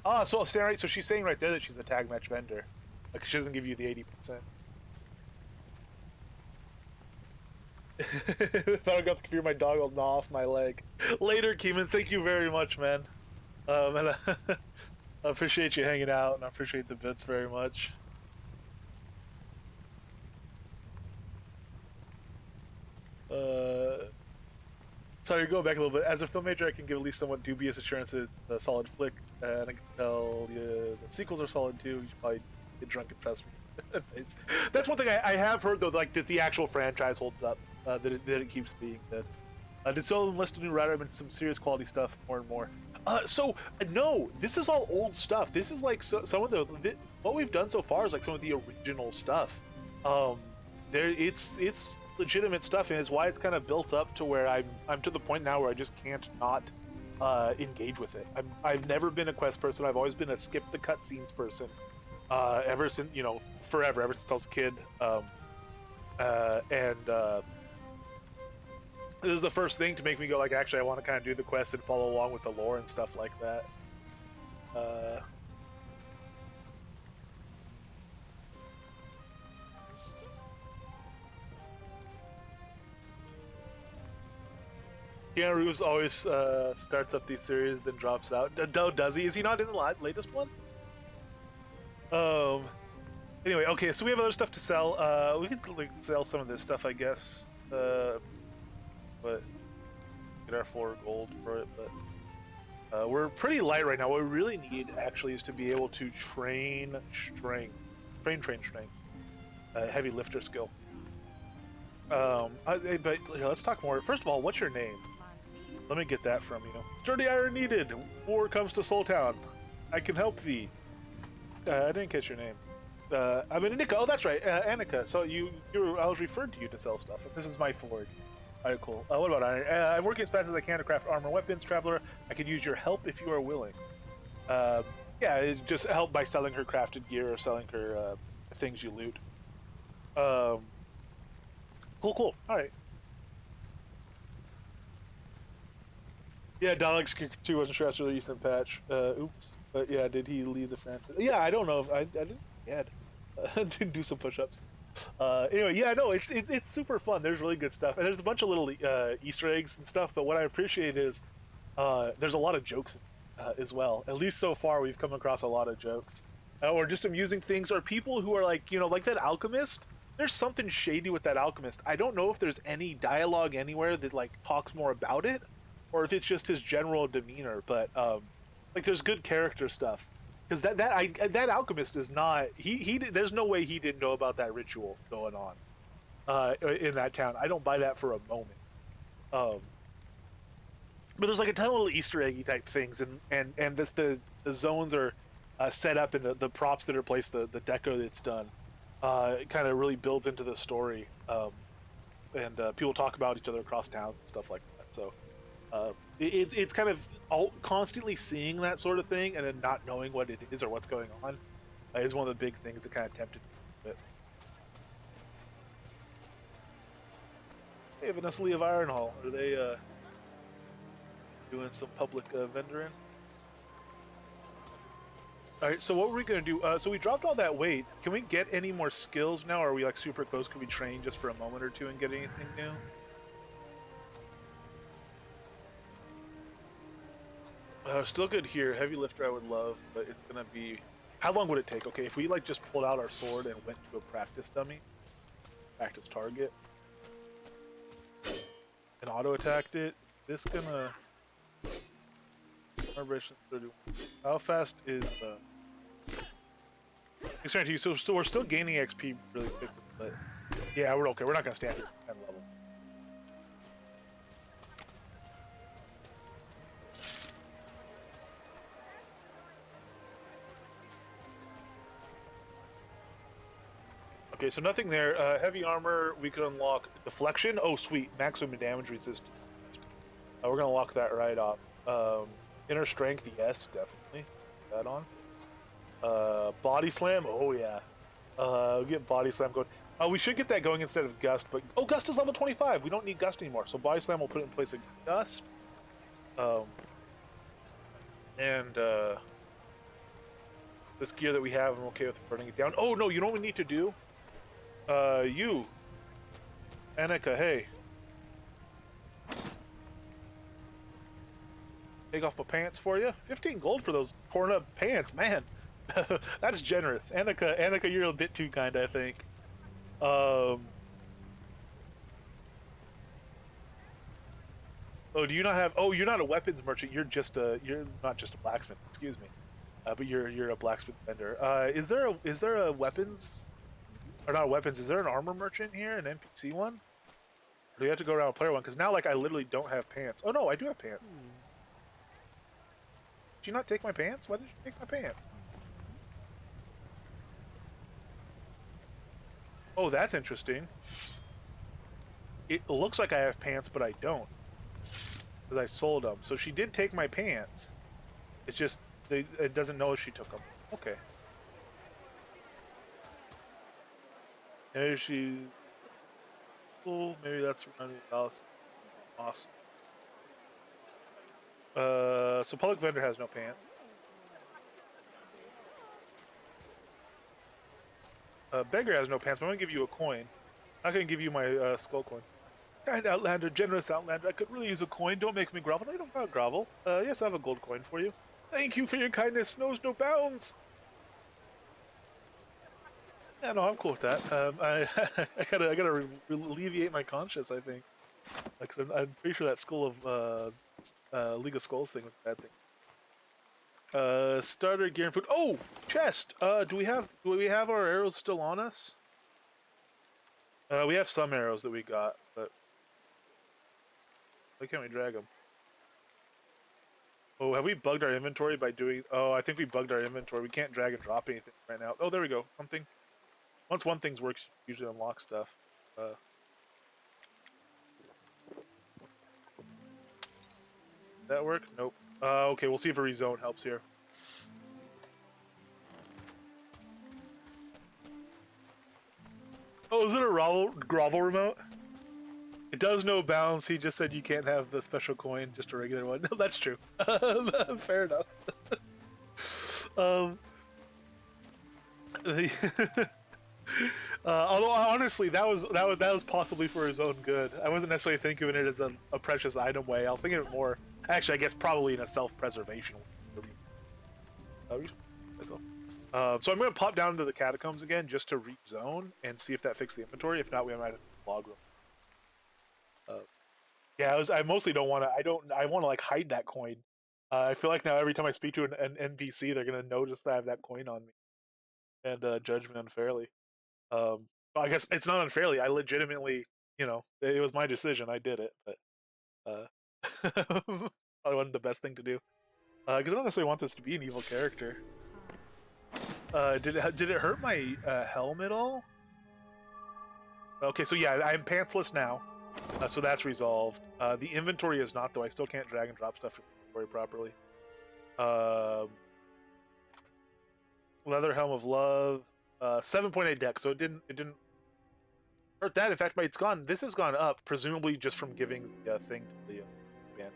Ah, so she's saying right there that she's a tag match vendor. Like, she doesn't give you the 80%. Thought I got the computer, my dog will gnaw off my leg. Later, Keeman, thank you very much, man. And I appreciate you hanging out, and I appreciate the bits very much. Sorry, go back a little bit. As a film major, I can give at least somewhat dubious assurance that it's a solid flick, and I can tell you the sequels are solid too. You should probably get drunk and trust me. Nice. That's one thing I have heard though, like that the actual franchise holds up, that it keeps being good. Did still enlist a new writer, and some serious quality stuff more and more. No, this is all old stuff. This is like some of what we've done so far is like some of the original stuff. It's legitimate stuff, and it's why it's kind of built up to where I'm to the point now where I just can't not engage with it. I've never been a quest person. I've always been a skip the cutscenes person. Ever since, forever, ever since I was a kid. This is the first thing to make me go like, actually, I want to kind of do the quest and follow along with the lore and stuff like that. Keanu Reeves always starts up these series, then drops out. Does he? Is he not in the latest one? Anyway, okay, so we have other stuff to sell. We can sell some of this stuff, I guess. But get our 4 gold for it. But we're pretty light right now. What we really need actually is to be able to train strength, train strength, heavy lifter skill. But let's talk more. First of all, what's your name? Let me get that from you. Sturdy iron needed. War comes to Soul Town. I can help thee. I didn't catch your name. I'm Annika. Oh, that's right, Annika. So I was referred to you to sell stuff. This is my forge. All right, cool. What about iron? I'm working as fast as I can to craft armor weapons, traveler. I could use your help if you are willing. Yeah, just help by selling her crafted gear or selling her things you loot. Cool. All right. Yeah, Dalek's 2 wasn't sure after the recent patch. Oops. But yeah, did he leave the franchise? Yeah, I don't know if I didn't. Yeah, I didn't do some push-ups. Anyway, yeah, no, it's super fun. There's really good stuff, and there's a bunch of little Easter eggs and stuff. But what I appreciate is there's a lot of jokes as well. At least so far, we've come across a lot of jokes, or just amusing things, or people who are like, like that alchemist. There's something shady with that alchemist. I don't know if there's any dialogue anywhere that like talks more about it, or if it's just his general demeanor. But like, there's good character stuff. Because that alchemist is not there's no way he didn't know about that ritual going on in that town. I don't buy that for a moment. But there's like a ton of little Easter eggy type things, and the zones are set up, and the props that are placed, the deco that's done, it kind of really builds into the story. And people talk about each other across towns and stuff like that. So it's kind of constantly seeing that sort of thing and then not knowing what it is or what's going on is one of the big things that kind of tempted me a bit. Hey, Vanessa Lee of Ironhall. Are they doing some public vendoring? All right. So what were we gonna do? So we dropped all that weight. Can we get any more skills now? Or are we like super close? Can we train just for a moment or two and get anything new? Still good here. Heavy lifter I would love, but it's gonna be. How long would it take? Okay, if we like just pulled out our sword and went to a practice dummy, practice target, and auto attacked it, this gonna. How fast is Extended to you? So we're still gaining XP really quickly, but yeah, we're okay. We're not gonna stand here 10 levels. Okay, so nothing there. Heavy armor, we could unlock deflection. Oh, sweet, maximum damage resistance. We're gonna lock that right off. Inner strength, yes, definitely. Put that on. Body slam, oh yeah. We'll get body slam going. We should get that going instead of gust, but oh, gust is level 25. We don't need gust anymore, so body slam will put it in place of gust. And this gear that we have, I'm okay with burning it down. Oh no, you know what we need to do? You, Annika, hey. Take off my pants for you. 15 gold for those torn up pants, man. That's generous. Annika, you're a bit too kind, I think. Oh, do you not have? Oh, you're not a weapons merchant. You're not just a blacksmith. Excuse me. But you're a blacksmith vendor. Is there a weapons, or not weapons? Is there an armor merchant here, an NPC one? Or do you have to go around and player one? Because now, like, I literally don't have pants. Oh no, I do have pants. Did you not take my pants? Why did you take my pants? Oh, that's interesting. It looks like I have pants, but I don't. Because I sold them. So she did take my pants. It's just, it doesn't know if she took them. Okay. Maybe she... Cool, maybe that's running else. Awesome. So public vendor has no pants. Beggar has no pants, but I'm gonna give you a coin. I'm not gonna give you my skull coin. Kind Outlander, generous Outlander. I could really use a coin. Don't make me grovel. No, I don't gotta grovel. Yes, I have a gold coin for you. Thank you for your kindness. Knows no bounds. Yeah, no, I'm cool with that. I gotta alleviate my conscience. I think, like, I'm pretty sure that skull of League of Skulls thing was a bad thing. Starter gear and food. Oh, chest. Do we have our arrows still on us? We have some arrows that we got, but why can't we drag them? Oh, have we bugged our inventory by doing? Oh, I think we bugged our inventory. We can't drag and drop anything right now. Oh, there we go. Something. Once one thing works, you usually unlock stuff. That work? Nope. Okay, we'll see if a rezone helps here. Oh, is it a grovel remote? It does no bounds. He just said you can't have the special coin, just a regular one. No, that's true. Fair enough. Although honestly, that was possibly for his own good. I wasn't necessarily thinking of it as a precious item way. I was thinking of it more, actually, I guess probably in a self-preservation way. So I'm going to pop down to the catacombs again just to rezone and see if that fixed the inventory. If not, we might have to log room. Yeah, I mostly don't want to. I want to like hide that coin. I feel like now every time I speak to an NPC, they're going to notice that I have that coin on me and judge me unfairly. Well, I guess it's not unfairly. I legitimately, it was my decision. I did it, but probably wasn't the best thing to do. Because I don't necessarily want this to be an evil character. Did it hurt my helm at all? Okay, so yeah, I'm pantsless now, so that's resolved. The inventory is not, though. I still can't drag and drop stuff from the inventory properly. Leather helm of love, 7.8 dex, so it didn't. Or that, in fact, it's gone. This has gone up, presumably just from giving the thing to the band,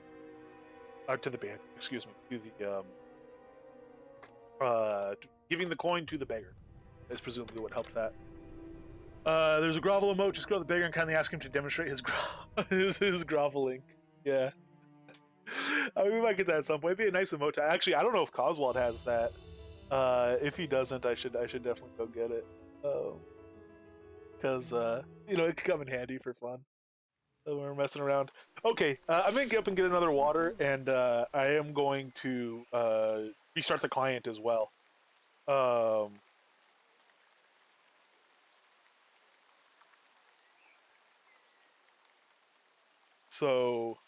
to the band. Excuse me, to the giving the coin to the beggar is presumably what helped that. There's a grovel emote. Just go to the beggar and kindly ask him to demonstrate his groveling. Yeah. We might get that at some point. It'd be a nice emote. Actually, I don't know if Coswald has that. If he doesn't, I should definitely go get it. Because it could come in handy for fun. So we're messing around. Okay, I'm gonna get up and get another water, and I am going to restart the client as well. Um, so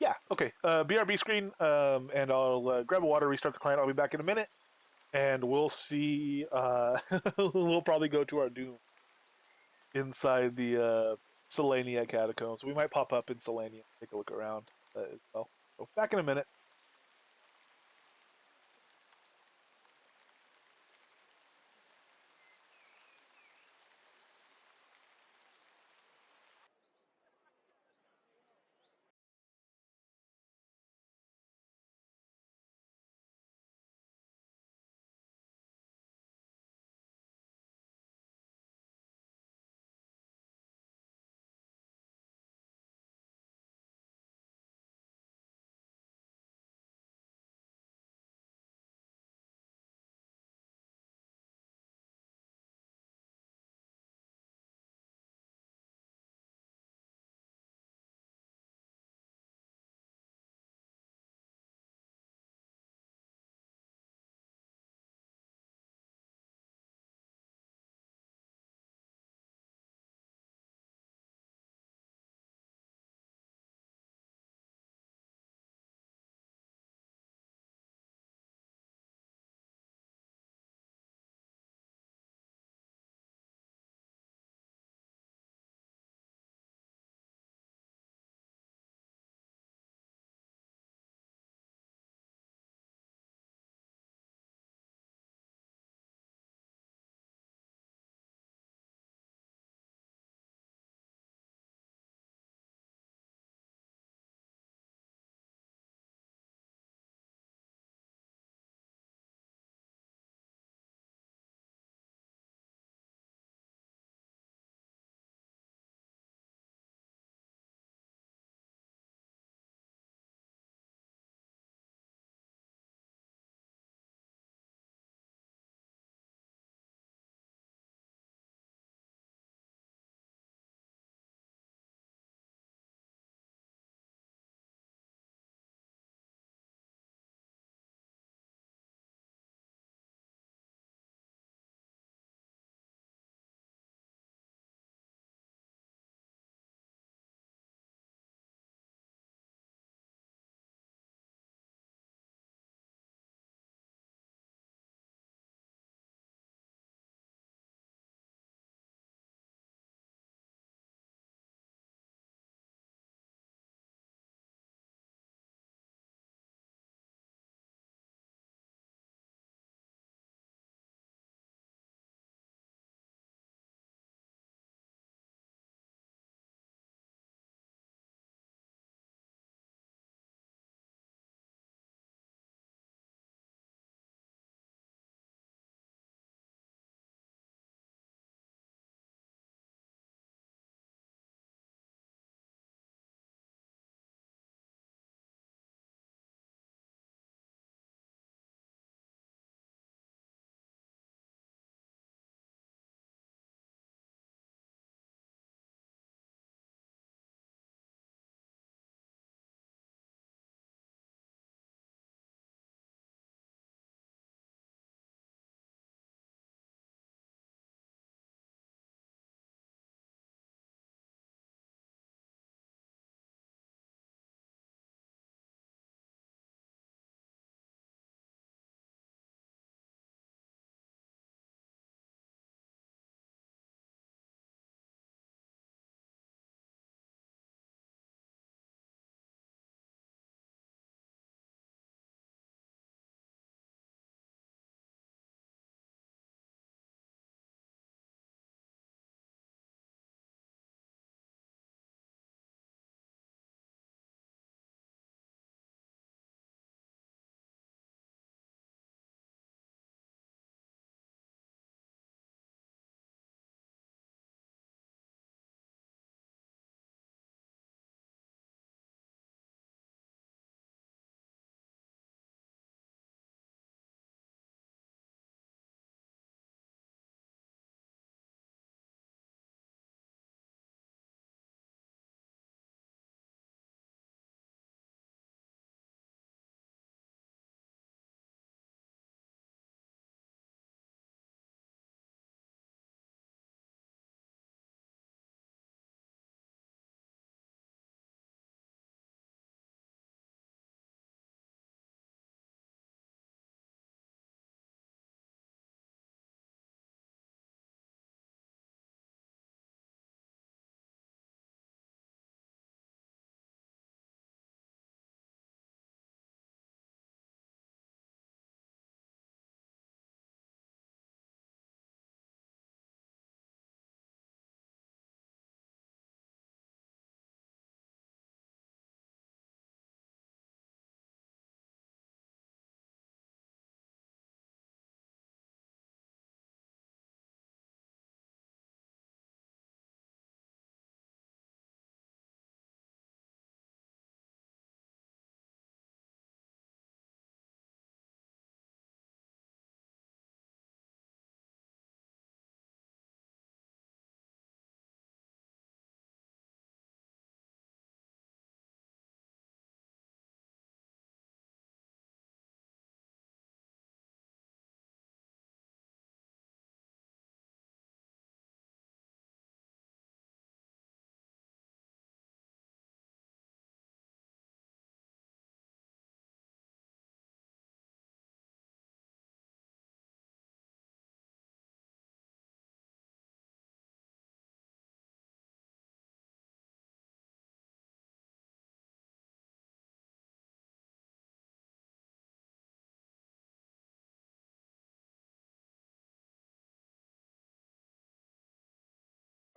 yeah, okay. BRB screen, and I'll grab a water, restart the client. I'll be back in a minute, and we'll see. We'll probably go to our doom inside the Selenia catacombs. We might pop up in Selenia, take a look around as well. So back in a minute.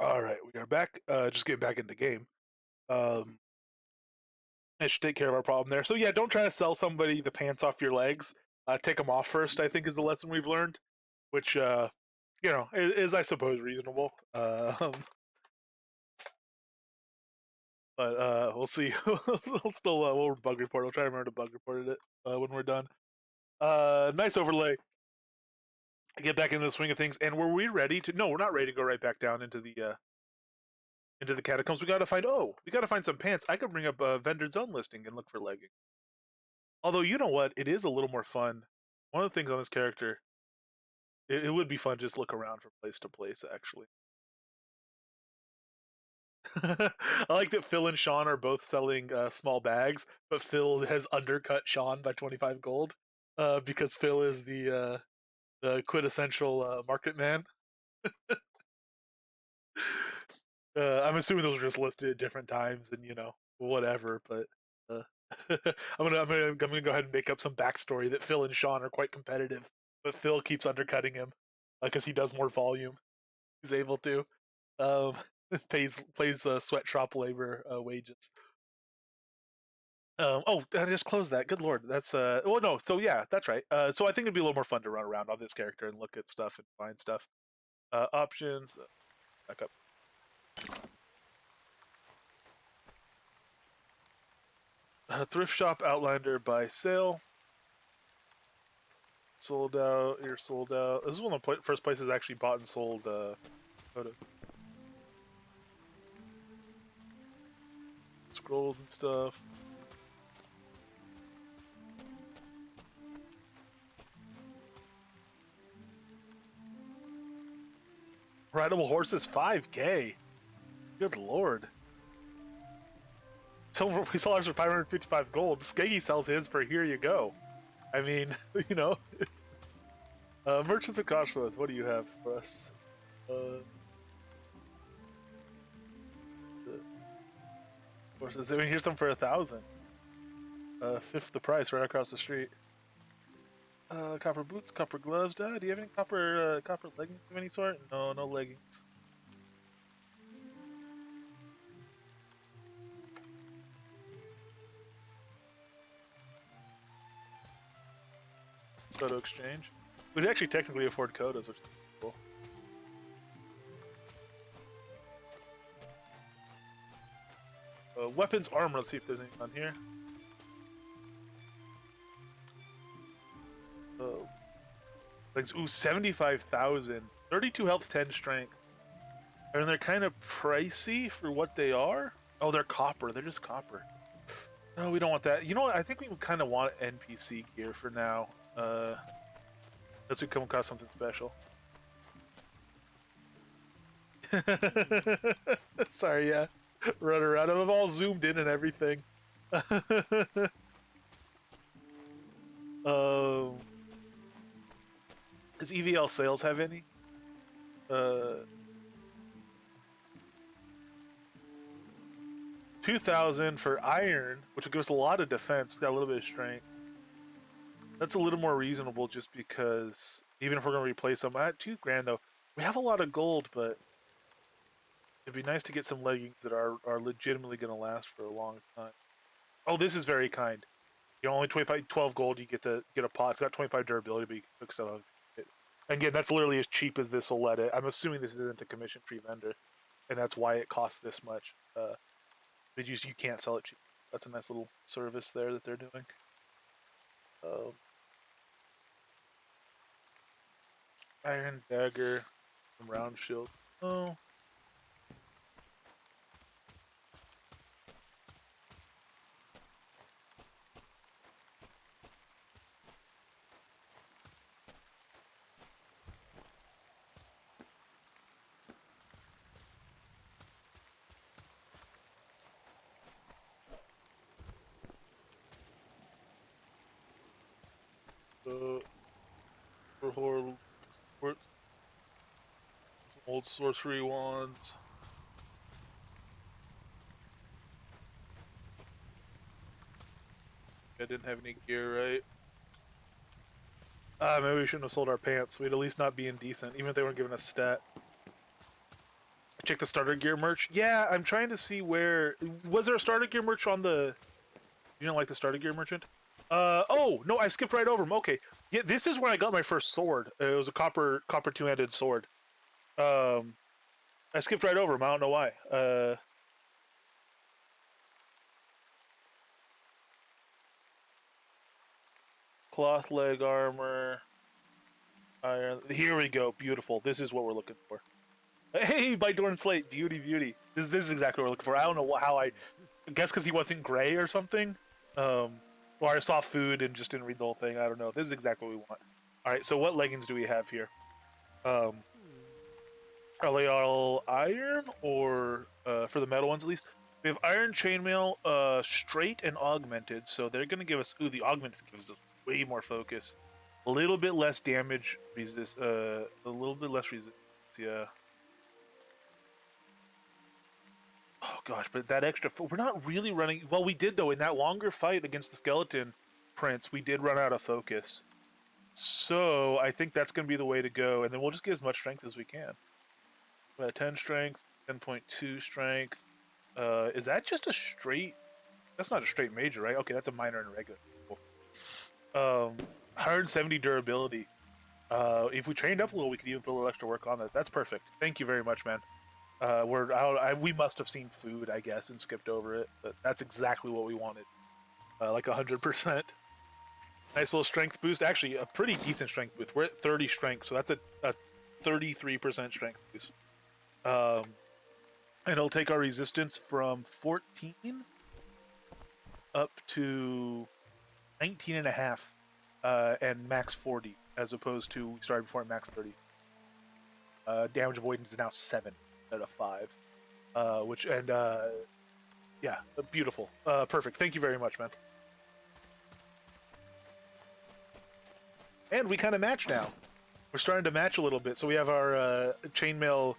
All right, we are back. Just getting back into the game. Um, it should take care of our problem there. So yeah, don't try to sell somebody the pants off your legs. Take them off first. I think is the lesson we've learned, which is I suppose reasonable. But we'll see. We'll still we'll bug report. We'll try to remember to bug report it when we're done. Nice overlay. Get back into the swing of things. And were we ready to? No, we're not ready to go right back down into the catacombs. We got to find. Oh, we got to find some pants. I could bring up a vendor zone listing and look for leggings. Although you know what, it is a little more fun. One of the things on this character, it would be fun just look around from place to place. Actually, I like that Phil and Sean are both selling small bags, but Phil has undercut Sean by 25 gold because Phil is the quintessential market man. I'm assuming those are just listed at different times, and whatever. But uh, I'm gonna go ahead and make up some backstory that Phil and Sean are quite competitive, but Phil keeps undercutting him because he does more volume. He's able to um, pays sweatshop labor wages. Oh, I just closed that. Good lord, that's well, no. So yeah, that's right. So I think it'd be a little more fun to run around on this character and look at stuff and find stuff. Options. Back up. Thrift shop Outlander by sale. Sold out. You're sold out. This is one of the first places I actually bought and sold photo scrolls and stuff. Rideable horses 5K. Good lord. We sold ours for 555 gold. Skeggy sells his for here you go. I mean, you know. Merchants of Crossroads, what do you have for us? Horses. I mean, here's some for 1,000. Fifth the price, right across the street. Copper boots, copper gloves. Do you have any copper leggings of any sort? No, no leggings. Photo exchange. We'd actually technically afford quotas, which is cool. Weapons, armor. Let's see if there's anything on here. Like, ooh, 75,000. 32 health, 10 strength. And they're kind of pricey for what they are. Oh, they're copper. They're just copper. No, we don't want that. You know what? I think we kind of want NPC gear for now. Unless we come across something special. Sorry, yeah. Run around. I'm all zoomed in and everything. Does EVL sales have any? 2,000 for iron, which will give us a lot of defense. Got a little bit of strength. That's a little more reasonable, just because even if we're gonna replace them at 2,000 though, we have a lot of gold, but it'd be nice to get some leggings that are legitimately gonna last for a long time. Oh, this is very kind. You know, only 12 gold. You get a pot. It's got 25 durability, but you can cook stuff. Again, that's literally as cheap as this will let it. I'm assuming this isn't a commission-free vendor, and that's why it costs this much. But you can't sell it cheap. That's a nice little service there that they're doing. Iron dagger, round shield. Oh. For old sorcery wands. I didn't have any gear, right? Maybe we shouldn't have sold our pants. We'd at least not be indecent, even if they weren't giving us stat. Check the starter gear merch. Yeah, I'm trying to see where. Was there a starter gear merch on the? You don't like the starter gear merchant? Oh no, I skipped right over him. Okay, yeah, this is where I got my first sword. It was a copper two-handed sword. I skipped right over him. I don't know why. Cloth leg armor. Iron. Here we go. Beautiful. This is what we're looking for. Hey, by Dorn Slate. Beauty, beauty. This is exactly what we're looking for. I don't know how I guess because he wasn't gray or something. Or I saw food and just didn't read the whole thing. I don't know. This is exactly what we want. All right. So what leggings do we have here? Are they all iron or for the metal ones at least? We have iron chainmail, straight and augmented. So they're gonna give us. Ooh, the augmented gives us way more focus. A little bit less damage resist. A little bit less resist. Yeah. Oh gosh, but that extra. We're not really running. Well, we did though in that longer fight against the skeleton prince. We did run out of focus. So I think that's going to be the way to go, and then we'll just get as much strength as we can. 10 strength, 10.2 strength. Is that just a straight? That's not a straight major, right? Okay, that's a minor and a regular. Cool. 170 durability. If we trained up a little, we could even put a little extra work on that. That's perfect. Thank you very much, man. We must have seen food, I guess, and skipped over it, but that's exactly what we wanted. Like 100%. Nice little strength boost. Actually, a pretty decent strength boost. We're at 30 strength, so that's a 33% strength boost. And it'll take our resistance from 14 up to 19 and a half, and max 40, as opposed to we started before at max 30. Damage avoidance is now 7 out of 5, yeah, beautiful, perfect. Thank you very much, man. And we kind of match now. We're starting to match a little bit. So we have our chainmail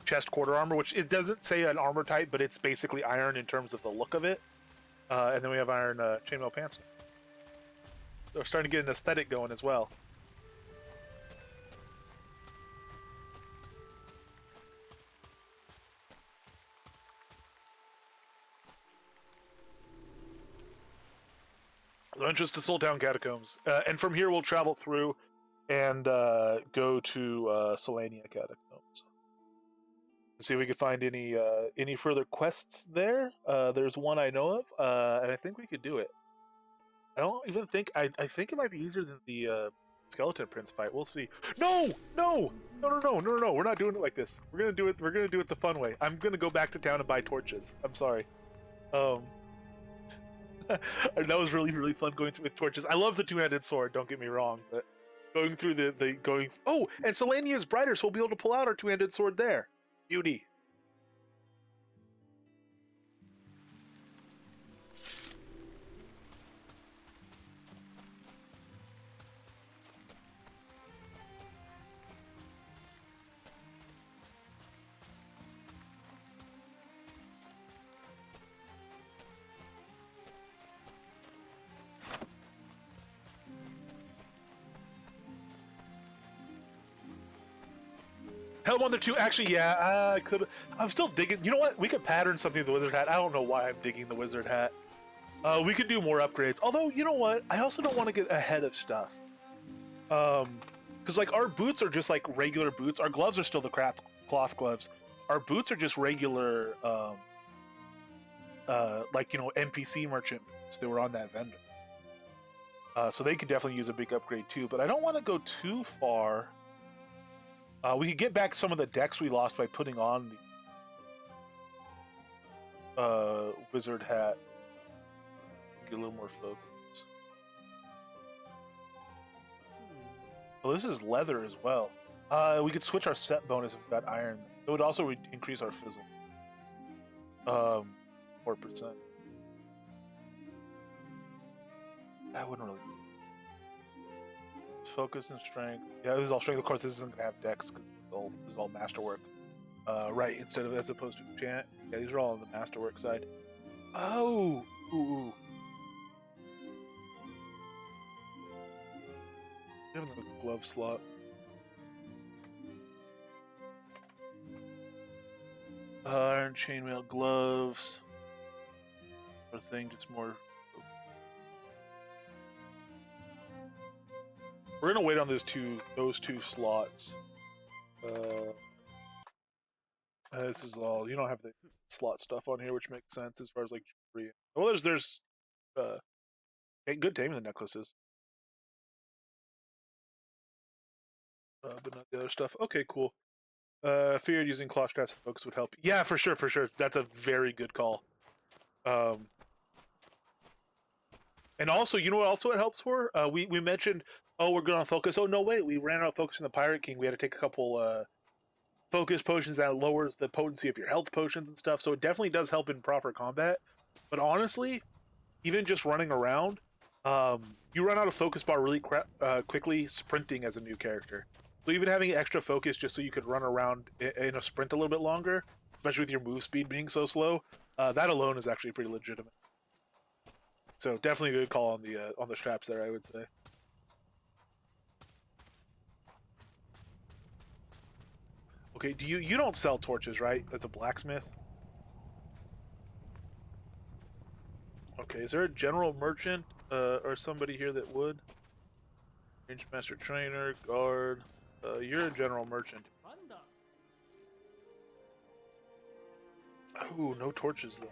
chest quarter armor, which it doesn't say an armor type, but it's basically iron in terms of the look of it. And then we have iron chainmail pants. So we're starting to get an aesthetic going as well. The entrance to Soultown Catacombs. And from here we'll travel through and go to Solania Catacombs. See if we can find any further quests there. There's one I know of, and I think we could do it. I don't even think I think it might be easier than the skeleton prince fight. We'll see. No! We're not doing it like this. We're gonna do it the fun way. I'm gonna go back to town and buy torches. I'm sorry. That was really fun going through with torches. I love the two-handed sword, don't get me wrong, but going through oh, and Solania is brighter, so we'll be able to pull out our two-handed sword there. Beauty. Helm on there too. Actually, yeah, I could. I'm still digging. You know what? We could pattern something with the wizard hat. I don't know why I'm digging the wizard hat. We could do more upgrades. Although, you know what? I also don't want to get ahead of stuff. Because like our boots are just like regular boots. Our gloves are still the crap cloth gloves. Our boots are just regular, like NPC merchant boots that were on that vendor. So they could definitely use a big upgrade too. But I don't want to go too far. We could get back some of the decks we lost by putting on the wizard hat. Get a little more focus. Well, this is leather as well. We could switch our set bonus if we got iron. It would also increase our fizzle. 4%. That wouldn't really. Focus and strength. Yeah, this is all strength. Of course, this isn't gonna have dex because this is all masterwork. Right, instead of as opposed to enchant. Yeah, these are all on the masterwork side. Oh, ooh. Give them the glove slot. Iron chainmail gloves. Sort of thing, just more. We're gonna wait on those two slots. This is all. You don't have the slot stuff on here, which makes sense as far as like jewelry. Well, there's good taming the necklaces, but not the other stuff. Okay, cool. Figured using claw straps and focus would help. Yeah, for sure, for sure. That's a very good call. And also, you know what? Also, it helps for. We mentioned, oh, we're good on focus. Oh no, wait, we ran out of focus in the Pirate King. We had to take a couple focus potions that lowers the potency of your health potions and stuff. So it definitely does help in proper combat. But honestly, even just running around, you run out of focus bar really quickly sprinting as a new character. So even having extra focus just so you could run around in a sprint a little bit longer, especially with your move speed being so slow, that alone is actually pretty legitimate. So definitely a good call on the straps there, I would say. Okay, you don't sell torches, right? As a blacksmith. Okay, is there a general merchant or somebody here that would? Range master trainer, guard. You're a general merchant. Ooh, no torches though.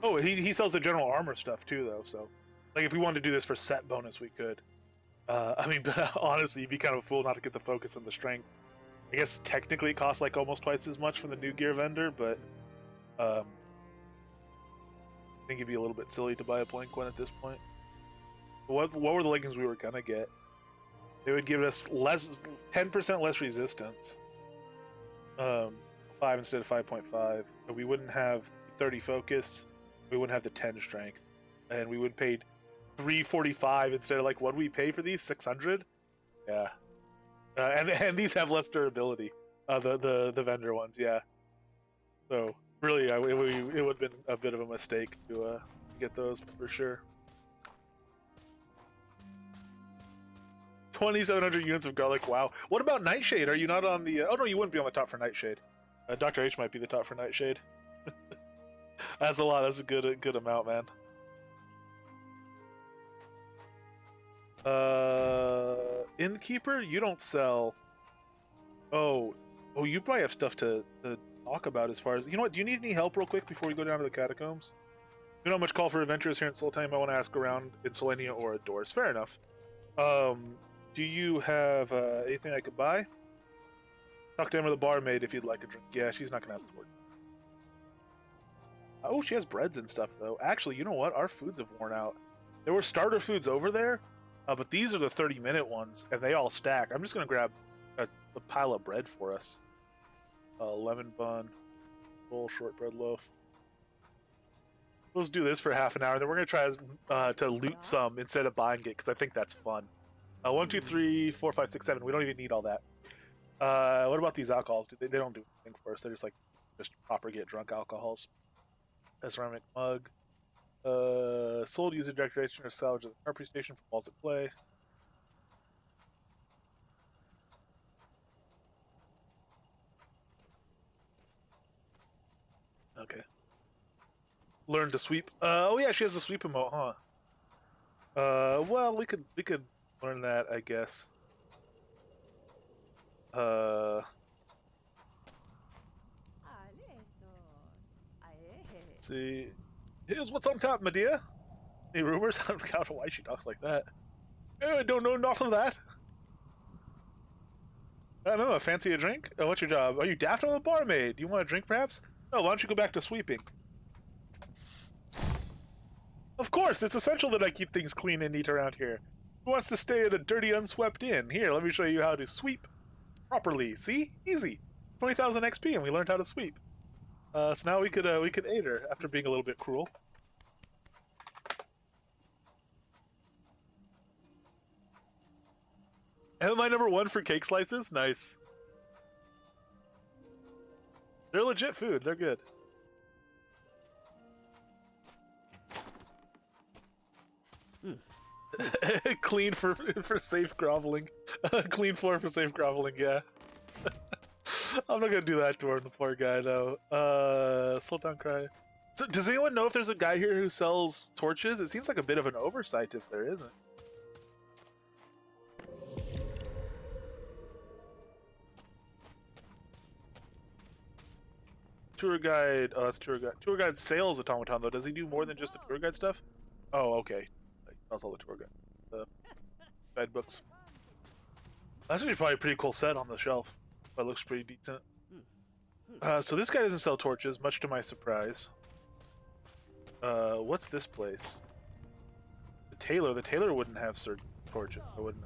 Oh, he sells the general armor stuff too, though. So, like, if we wanted to do this for set bonus, we could. I mean, but honestly, you'd be kind of a fool not to get the focus and the strength. I guess technically it costs like almost twice as much from the new gear vendor, but I think it'd be a little bit silly to buy a blank one at this point. What were the leggings we were gonna get? They would give us 10% less resistance. 5 instead of 5.5. But we wouldn't have 30 focus. We wouldn't have the 10 strength, and we would pay 345 instead of like what we pay for these 600. Yeah, and these have less durability. The vendor ones, yeah. So really, it would have been a bit of a mistake to get those for sure. 2,700 units of garlic. Wow. What about Nightshade? Are you not on the? Oh no, you wouldn't be on the top for Nightshade. Dr. H might be the top for Nightshade. That's a lot. That's a good amount, man. Innkeeper, you don't sell. Oh, you probably have stuff to talk about as far as, you know what? Do you need any help real quick before we go down to the catacombs? You know how much call for adventurers here in Solheim? I want to ask around in Solenia or Adors. Fair enough. Do you have anything I could buy? Talk to Emma the barmaid if you'd like a drink. Yeah, she's not gonna have to work. Oh, she has breads and stuff though. Actually, you know what? Our foods have worn out. There were starter foods over there, but these are the 30-minute ones, and they all stack. I'm just gonna grab a pile of bread for us. Lemon bun, full shortbread loaf. Let's do this for half an hour, then we're gonna try to loot some instead of buying it because I think that's fun. 1, 2, 3, 4, 5, 6, 7. We don't even need all that. What about these alcohols? They don't do anything for us. They're just like proper get drunk alcohols. A ceramic mug. Sold user decoration or salvage at the carpentry station for balls of clay. Okay. Learn to sweep. Oh yeah, she has the sweep emote, huh? Well, we could learn that, I guess. See, here's what's on top, my dear. Any rumors? I don't know why she talks like that. I don't know not of that. Mama, fancy a drink? What's your job? Are you daft on the barmaid? Do you want a drink, perhaps? No, why don't you go back to sweeping? Of course, it's essential that I keep things clean and neat around here. Who wants to stay at a dirty, unswept inn? Here, let me show you how to sweep properly. See? Easy. 20,000 XP and we learned how to sweep. So now we could aid her after being a little bit cruel. Am I number 1 for cake slices? Nice. They're legit food. They're good. Clean for safe groveling. Clean floor for safe groveling, yeah. I'm not gonna do that to the poor guy though. Slow down, cry. So, does anyone know if there's a guy here who sells torches? It seems like a bit of an oversight if there isn't. Tour guide. Oh, that's tour guide. Tour guide sales automaton though. Does he do more than just the tour guide stuff? Oh, okay. That's all the tour guide. The guide books. That's actually probably a pretty cool set on the shelf. That looks pretty decent. So this guy doesn't sell torches, much to my surprise. What's this place? The tailor. The tailor wouldn't have certain torches. I wouldn't.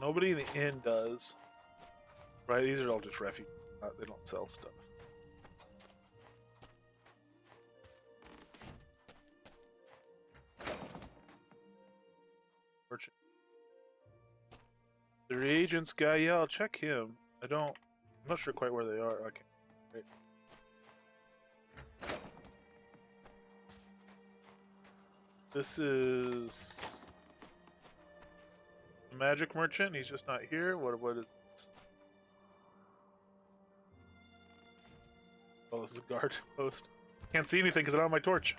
Nobody in the inn does. Right? These are all just refugees. They don't sell stuff. Merchant. The reagents guy, yeah, I'll check him. I'm not sure quite where they are. Okay. Great. This is the magic merchant. He's just not here. What is this? Oh, this is a guard post. Can't see anything because I don't have my torch.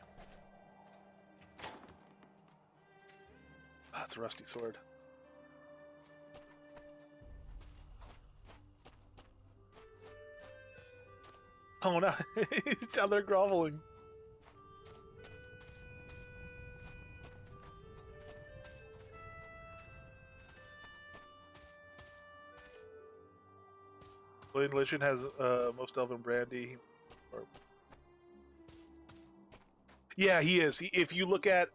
That's a rusty sword. Oh no, he's down there groveling. Blade Legend has most elven brandy. Yeah, he is. If you look at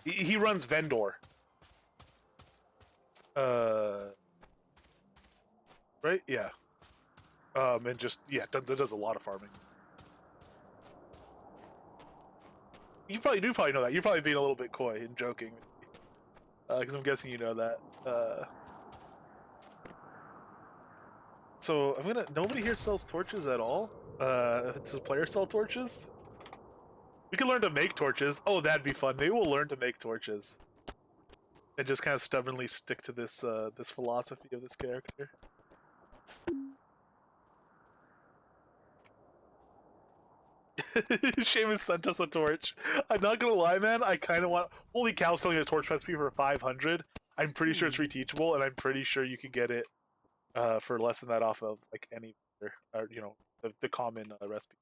he runs vendor. Right? Yeah. And just does a lot of farming. You probably know that. You're probably being a little bit coy and joking, because I'm guessing you know that. So nobody here sells torches at all. Does players sell torches? We can learn to make torches. Oh, that'd be fun. Maybe we'll learn to make torches. And just kind of stubbornly stick to this this philosophy of this character. Seamus sent us a torch. I'm not gonna lie, man. I kind of want. Holy cow! Selling a torch recipe for 500. I'm pretty sure it's reteachable, and I'm pretty sure you can get it for less than that off of like any, or the common recipe.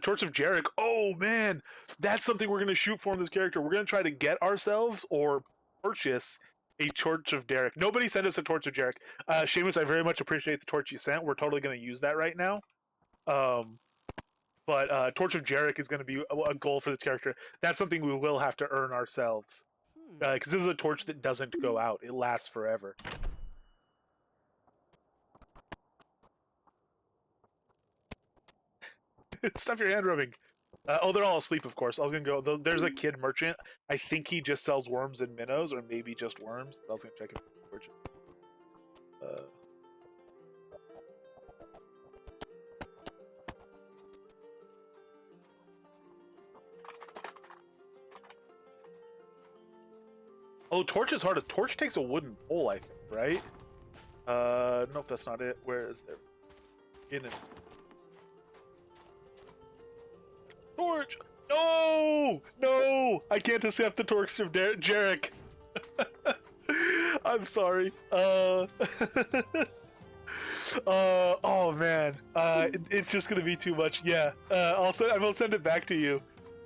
Torch of Jarek. Oh man, that's something we're gonna shoot for in this character. We're gonna try to get ourselves or purchase a Torch of Derek. Nobody sent us a Torch of Jarek. Seamus, I very much appreciate the torch you sent. We're totally gonna use that right now. But Torch of Jarek is gonna be a goal for this character. That's something we will have to earn ourselves. Because this is a torch that doesn't go out. It lasts forever. Stop your hand rubbing. Oh, they're all asleep, of course. I was gonna go. There's a kid merchant. I think he just sells worms and minnows, or maybe just worms. But I was gonna check him. Oh, torch is hard. A torch takes a wooden pole, I think, right? Nope, that's not it. Where is there? In it. Torch! No! No! I can't accept the torch of Jarek. I'm sorry. Oh man. It's just gonna be too much. Yeah. I'm gonna send it back to you.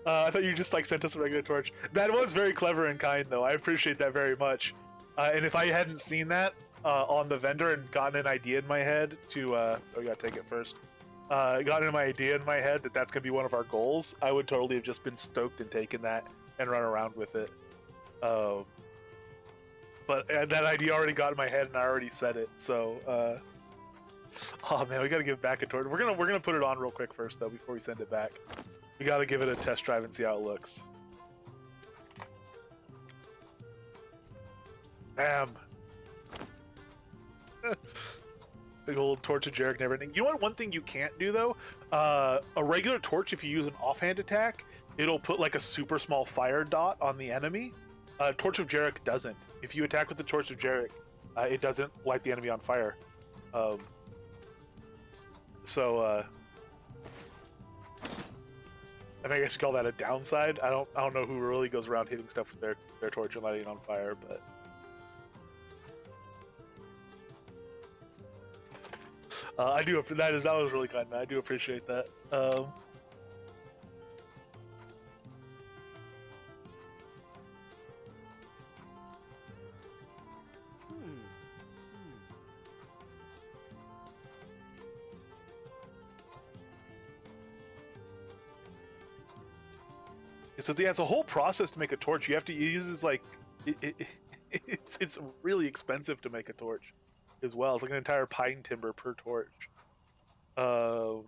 I thought you just like sent us a regular torch. That was very clever and kind, though. I appreciate that very much. And if I hadn't seen that on the vendor and gotten an idea in my head to, oh, you gotta take it first. Gotten an idea in my head that that's gonna be one of our goals, I would totally have just been stoked and taken that and run around with it. But that idea already got in my head and I already said it. So, oh man, we gotta give back a torch. We're gonna put it on real quick first, though, before we send it back. We gotta give it a test drive and see how it looks. Bam. Big old torch of Jarek and everything. You know what? One thing you can't do though, a regular torch, if you use an offhand attack, it'll put like a super small fire dot on the enemy. Torch of Jarek doesn't. If you attack with the Torch of Jarek, it doesn't light the enemy on fire. I mean, I guess you call that a downside. I don't know who really goes around hitting stuff with their torch and lighting it on fire, but I do. That was really kind. I do appreciate that. So yeah, it's a whole process to make a torch. You have to use this like it's really expensive to make a torch as well. It's like an entire pine timber per torch. Oh,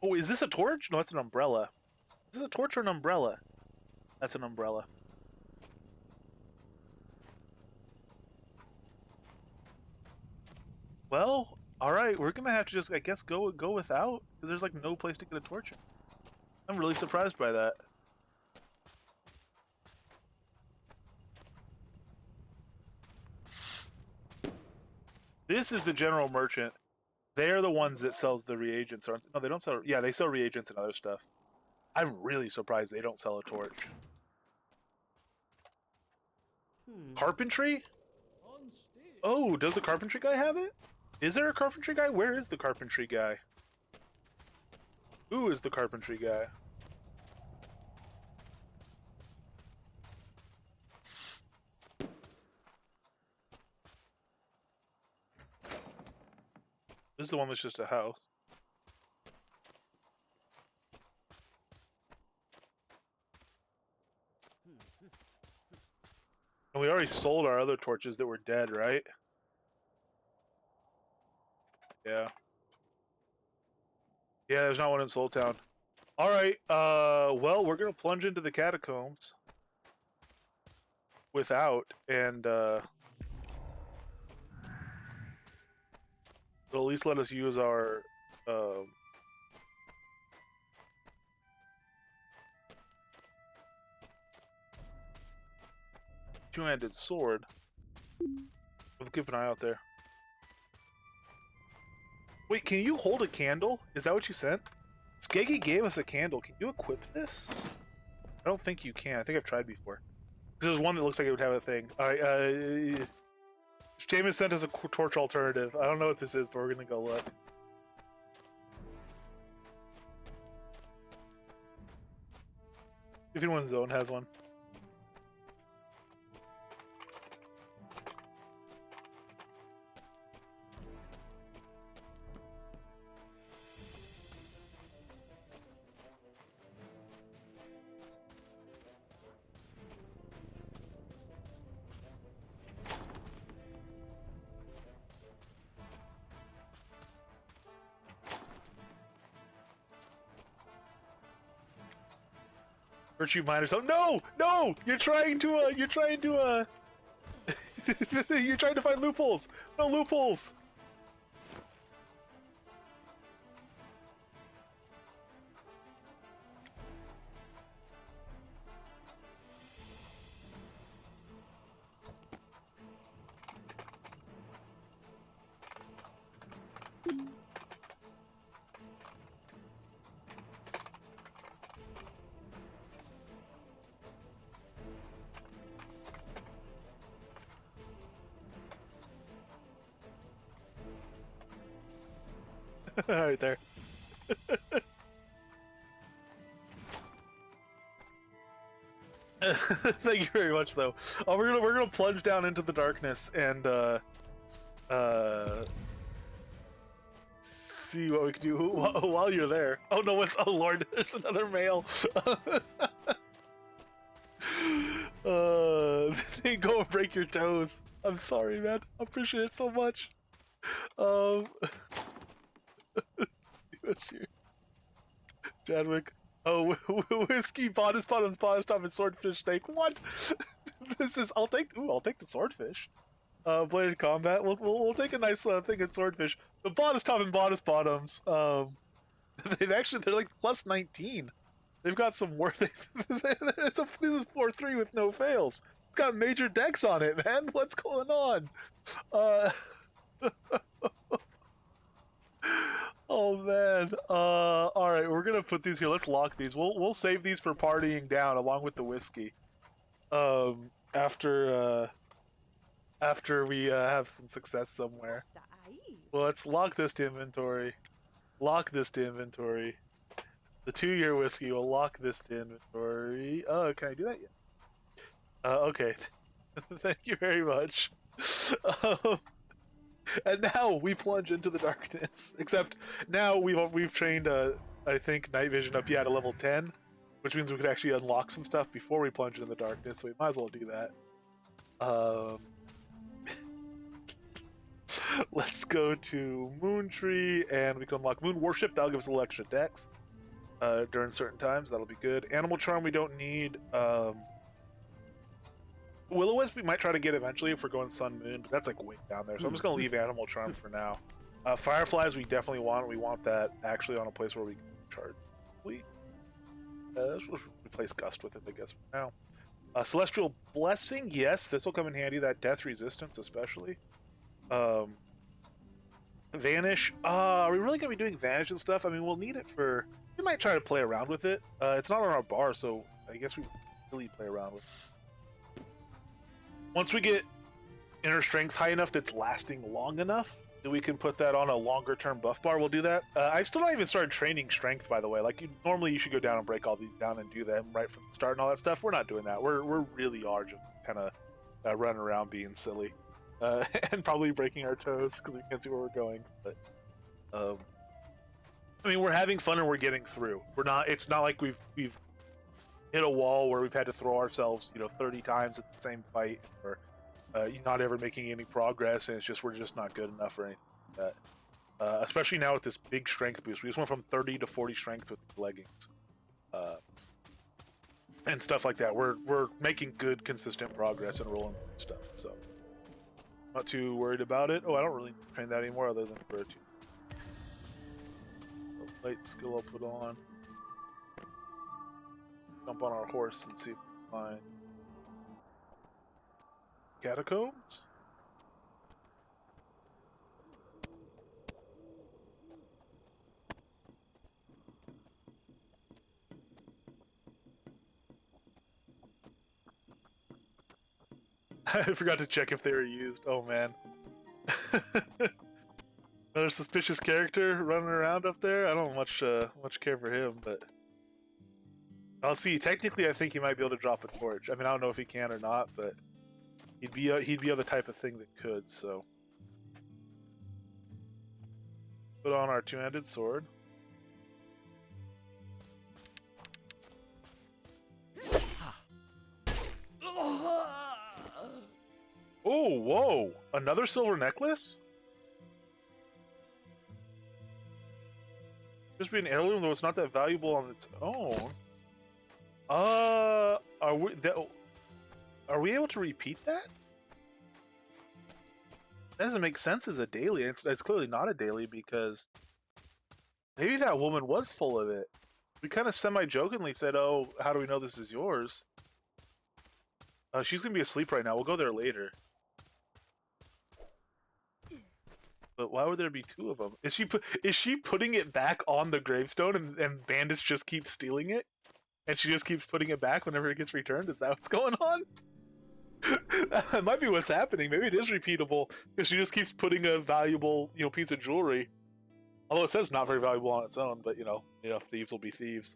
is this a torch? No, that's an umbrella. Is this a torch or an umbrella? That's an umbrella. Well, all right, we're gonna have to just, I guess, go without, because there's like no place to get a torch. I'm really surprised by that. This is the general merchant. They're the ones that sells the reagents. Or no, they don't sell. Yeah, they sell reagents and other stuff. I'm really surprised they don't sell a torch. Carpentry? Oh, does the carpentry guy have it? Is there a carpentry guy? Where is the carpentry guy? Who is the carpentry guy? This is the one that's just a house. And we already sold our other torches that were dead, right? Yeah. Yeah, there's not one in Soul Town. Alright, well, we're gonna plunge into the catacombs without, and, it'll at least let us use our, two-handed sword. We'll keep an eye out there. Wait, can you hold a candle? Is that what you sent? Skeggy gave us a candle. Can you equip this? I don't think you can. I think I've tried before. There's one that looks like it would have a thing. Alright, James sent us a torch alternative. I don't know what this is, but we're gonna go look. If anyone's zone has one. Virtue mine or something. No! No! You're trying to, you're trying to find loopholes! No loopholes! Right there. Thank you very much, though. We're gonna plunge down into the darkness and see what we can do while you're there. Oh no! Oh Lord! There's another male. Go and break your toes. I'm sorry, man. I appreciate it so much. What's here? Chadwick. Oh, whiskey, bottom spot on spot stop and swordfish steak. What? This is. I'll take the swordfish. bladed combat. We'll take a nice thing at swordfish. The bodice top and bodice bottoms. They're like plus 19. They've got some worth. This is 4-3 with no fails. It's got major decks on it, man. What's going on? Oh man. All right, we're gonna put these here. Let's lock these. We'll save these for partying down along with the whiskey. After we have some success somewhere. Well, let's lock this to inventory. Lock this to inventory. The 2-year whiskey will lock this to inventory. Oh, can I do that yet? Okay. Thank you very much. And now we plunge into the darkness. Except now we've trained, I think, night vision up yet to level 10, which means we could actually unlock some stuff before we plunge into the darkness. So we might as well do that. Let's go to Moon Tree, and we can unlock Moon Worship. That'll give us a little extra dex during certain times. That'll be good. Animal Charm we don't need. Will-O-Wisp we might try to get eventually if we're going Sun Moon, but that's like way down there. So I'm just going to leave Animal Charm for now. Fireflies we definitely want. We want that actually on a place where we can charge. Let's replace Gust with it, I guess, for now. Celestial Blessing, yes, this will come in handy. That Death Resistance especially. Vanish. Are we really going to be doing Vanish and stuff? I mean, we'll need it for... We might try to play around with it. It's not on our bar, so I guess we really play around with it. Once we get inner strength high enough that's lasting long enough that we can put that on a longer term buff bar, we'll do that. I've still not even started training strength, by the way. Like, normally you should go down and break all these down and do them right from the start and all that stuff. We're not doing that. We're really are just kind of running around being silly. And probably breaking our toes because we can't see where we're going. But I mean, we're having fun and we're getting through. We're not. It's not like we've hit a wall where we've had to throw ourselves, 30 times at the same fight, or not ever making any progress, and it's just we're just not good enough or anything like that. Especially now with this big strength boost, we just went from 30 to 40 strength with the leggings, and stuff like that. We're making good, consistent progress and rolling stuff. So not too worried about it. Oh, I don't really train that anymore, other than for 2. Light skill I'll put on. Jump on our horse and see if we can find catacombs. I forgot to check if they were used. Oh man. Another suspicious character running around up there. I don't much care for him, but I'll see. Technically, I think he might be able to drop a torch. I mean, I don't know if he can or not, but he'd be the type of thing that could. So put on our two-handed sword. Oh, whoa! Another silver necklace? Just be an heirloom, though it's not that valuable on its own. Are we able to repeat that? That doesn't make sense as a daily. It's clearly not a daily because maybe that woman was full of it. We kind of semi-jokingly said, "Oh, how do we know this is yours?" She's gonna be asleep right now. We'll go there later. But why would there be 2 of them? Is she putting it back on the gravestone and bandits just keep stealing it? And she just keeps putting it back whenever it gets returned? Is that what's going on? That might be what's happening. Maybe it is repeatable because she just keeps putting a valuable, piece of jewelry. Although it says not very valuable on its own, but thieves will be thieves.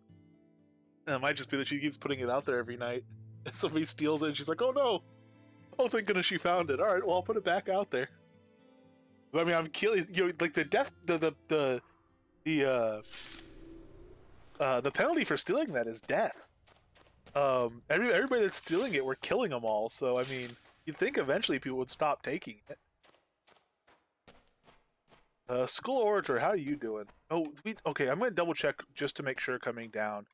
And it might just be that she keeps putting it out there every night. And somebody steals it and she's like, "Oh no! Oh, thank goodness she found it. Alright, well I'll put it back out there." I mean, I'm killing, like the penalty for stealing that is death. Everybody that's stealing it, we're killing them all. So I mean, you'd think eventually people would stop taking it. Skull Orator, how are you doing? Oh, okay. I'm gonna double check just to make sure coming down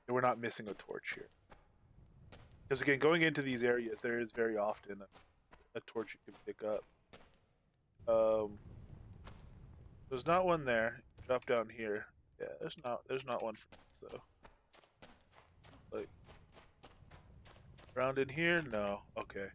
that we're not missing a torch here. Because again, going into these areas, there is very often a torch you can pick up. There's not one there. Drop down here. Yeah, there's not one for this though. Like around in here? No. Okay.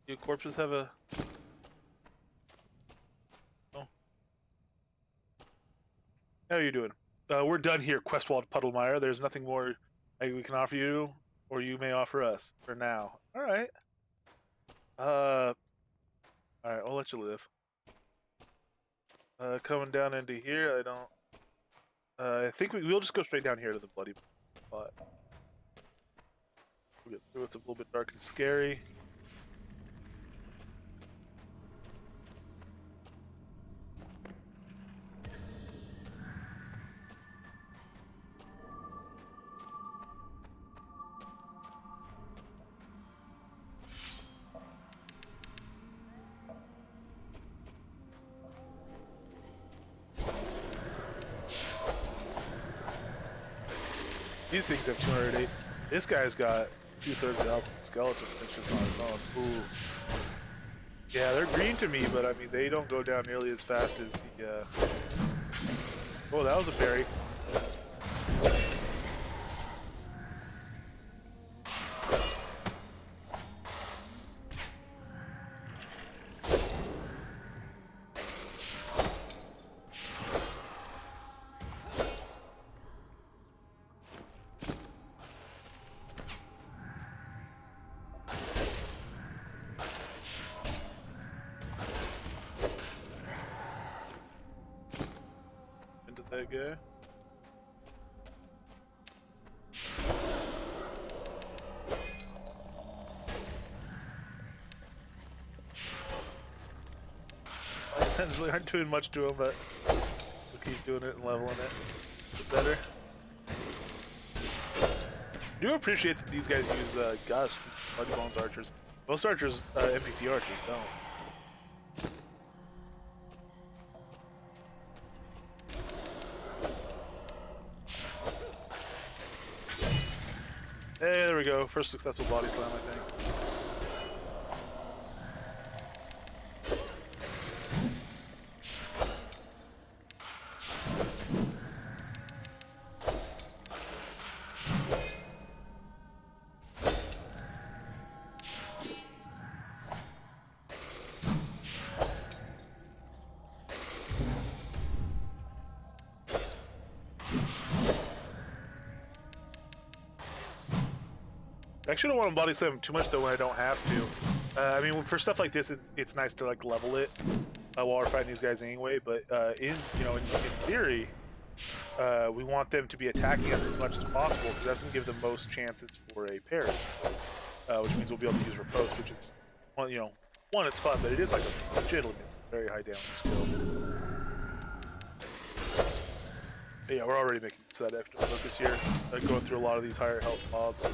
Do corpses have a... Oh. How are you doing? We're done here, Questwald Puddlemeyer. There's nothing more we can offer you, or you may offer us for now. All right. All right. I'll let you live. Coming down into here, I don't. I think we'll just go straight down here to the bloody spot. We'll get through. It's a little bit dark and scary. These things have 208. This guy's got 2/3 of the skeleton. It's just on his own. Ooh. Yeah, they're green to me, but I mean, they don't go down nearly as fast as the. Oh, that was a berry. That guy. My sends really aren't doing much to him, but we'll keep doing it and leveling it. Get better. I do appreciate that these guys use Gust, Bloody Bones archers. Most archers, NPC archers, don't. Hey, there we go. First successful body slam, I think. I actually don't want to body slam too much though when I don't have to. I mean, for stuff like this, it's nice to like level it while we're fighting these guys anyway. But in theory, we want them to be attacking us as much as possible because that's gonna give them most chances for a parry, which means we'll be able to use riposte, which is one, it's fun, but it is like a legitimate very high damage skill. But yeah, we're already making use of that extra focus here, going through a lot of these higher health mobs.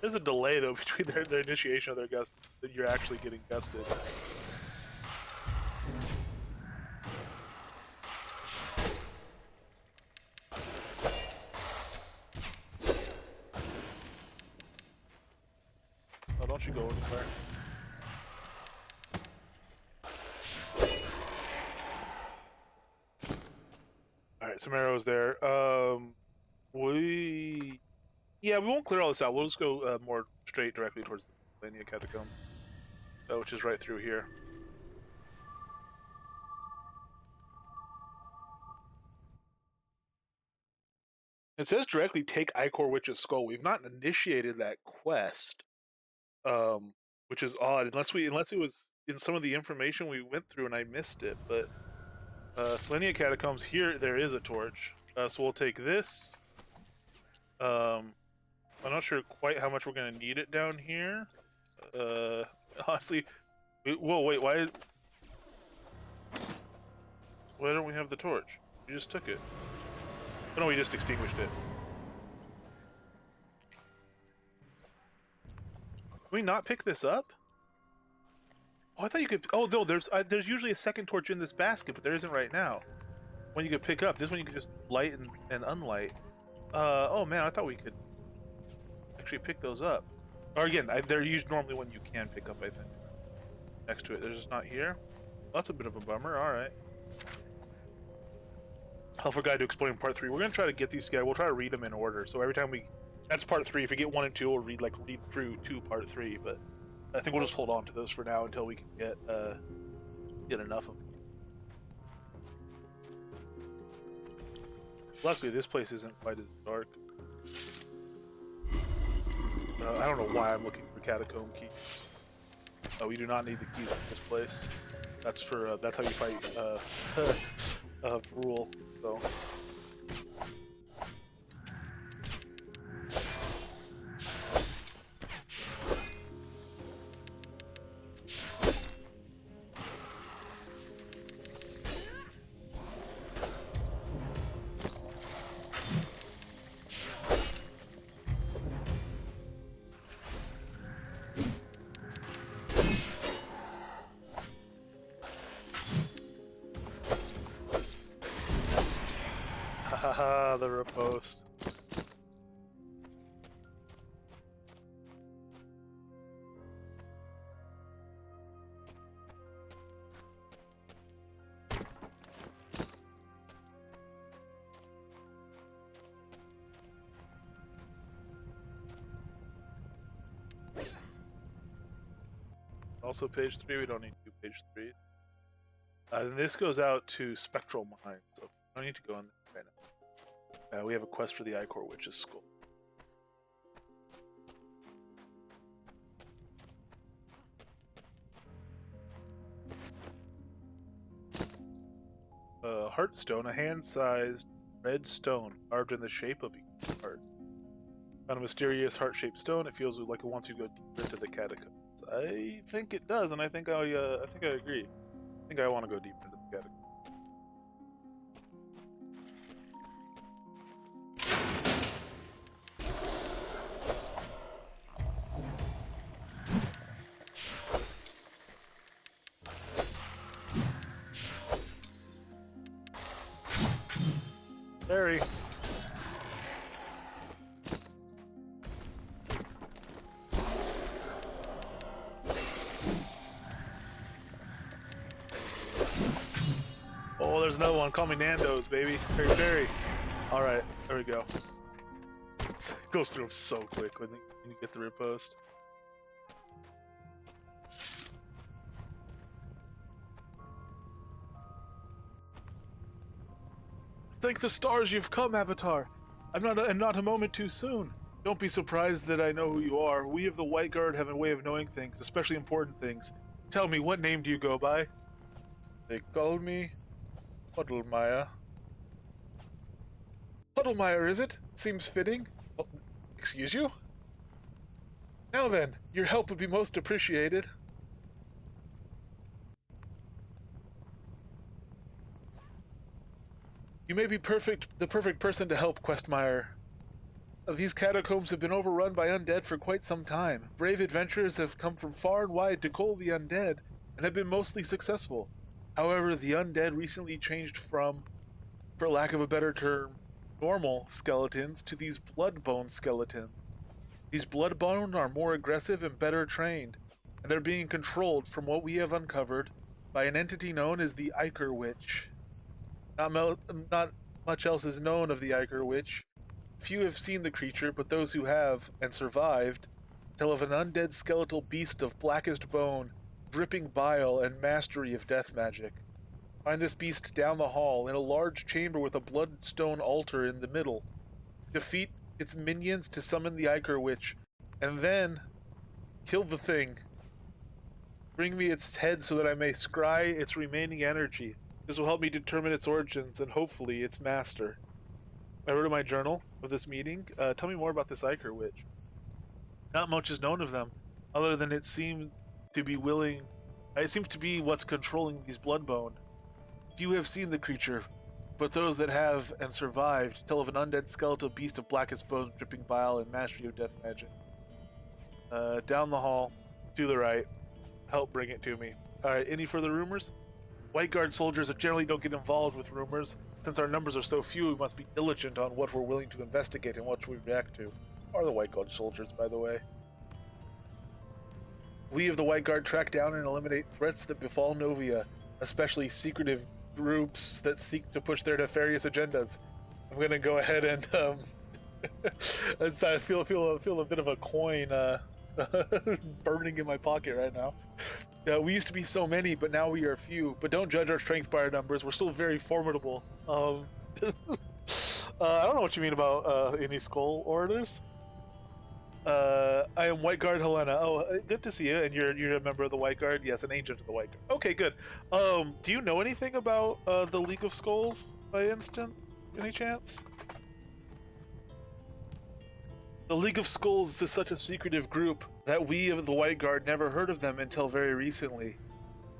There's a delay though between their initiation of their gust that you're actually getting gusted. Oh, don't you go anywhere. Alright, some arrows there. Yeah, we won't clear all this out. We'll just go more straight directly towards the Lania Catacomb, which is right through here. It says directly take Icor Witch's skull. We've not initiated that quest, which is odd. Unless it was in some of the information we went through and I missed it. But Selenia Catacombs here, there is a torch. So we'll take this. I'm not sure quite how much we're gonna need it down here. Honestly, whoa, wait, why don't we have the torch? We just took it. Oh, no, we just extinguished it. Can we not pick this up? Oh, I thought you could. Oh, no, there's usually a second torch in this basket, but there isn't right now. One you could pick up. This one you could just light and unlight. Oh man, I thought we could actually pick those up. Or again, they're used normally when you can pick up, I think. Next to it, they're just not here. That's a bit of a bummer. All right. Helpful guide to exploring part 3. We're gonna try to get these together. We'll try to read them in order. So every time that's part 3. If we get 1 and 2, we'll read through 2 part 3. But I think we'll just hold on to those for now until we can get enough of them. Luckily, this place isn't quite as dark. I don't know why I'm looking for catacomb keys. We do not need the keys in this place. That's for that's how you fight rule. So. Haha, the riposte. Also page 3, we don't need to do page 3. And this goes out to Spectral Mine, so we don't need to go in there right now. We have a quest for the Icor Witch's skull. Heartstone, a hand-sized red stone carved in the shape of a heart. Found a mysterious heart-shaped stone. It feels like it wants you to go deeper into the catacombs. I think it does, and I think I agree. I think I want to go deeper into the catacombs. Barry. Oh, there's another one. Call me Nando's, baby. Barry. All right, there we go. It goes through them so quick when you get the riposte. Thank the stars you've come, Avatar. I'm not a moment too soon. Don't be surprised that I know who you are. We of the White Guard have a way of knowing things, especially important things. Tell me, what name do you go by? They call me Puddlemeyer. Puddlemeyer, is it? Seems fitting. Oh, excuse you? Now then, your help would be most appreciated. You may be the perfect person to help, Questmeyer. These catacombs have been overrun by undead for quite some time. Brave adventurers have come from far and wide to cull the undead, and have been mostly successful. However, the undead recently changed from, for lack of a better term, normal skeletons to these bloodbone skeletons. These bloodbone are more aggressive and better trained, and they're being controlled, from what we have uncovered, by an entity known as the Icor Witch. Not much else is known of the Icor Witch. Few have seen the creature, but those who have, and survived, tell of an undead skeletal beast of blackest bone, dripping bile, and mastery of death magic. Find this beast down the hall, in a large chamber with a bloodstone altar in the middle. defeat its minions to summon the Ichor Witch, and then kill the thing. Bring me its head so that I may scry its remaining energy. This will help me determine its origins and hopefully its master. I wrote in my journal of this meeting. Tell me more about this Ichor Witch. Not much is known of them, other than it seems to be what's controlling these Bloodbone. Few have seen the creature, but those that have and survived tell of an undead skeletal beast of blackest bone, dripping bile, and mastery of death magic. Down the hall, to the right. Help bring it to me. Alright, any further rumors? White Guard soldiers generally don't get involved with rumors. Since our numbers are so few, we must be diligent on what we're willing to investigate and what we react to. Are the White Guard soldiers, by the way. We of the White Guard track down and eliminate threats that befall Novia, especially secretive groups that seek to push their nefarious agendas. I'm gonna go ahead and I feel a bit of a coin burning in my pocket right now. We used to be so many, but now we are few. But don't judge our strength by our numbers. We're still very formidable. I don't know what you mean about any skull orders. I am White Guard Helena. Oh, good to see you. And you're a member of the White Guard? Yes, an agent of the White Guard. Okay, good. Do you know anything about the League of Skulls by any chance? The League of Skulls is such a secretive group that we of the White Guard never heard of them until very recently.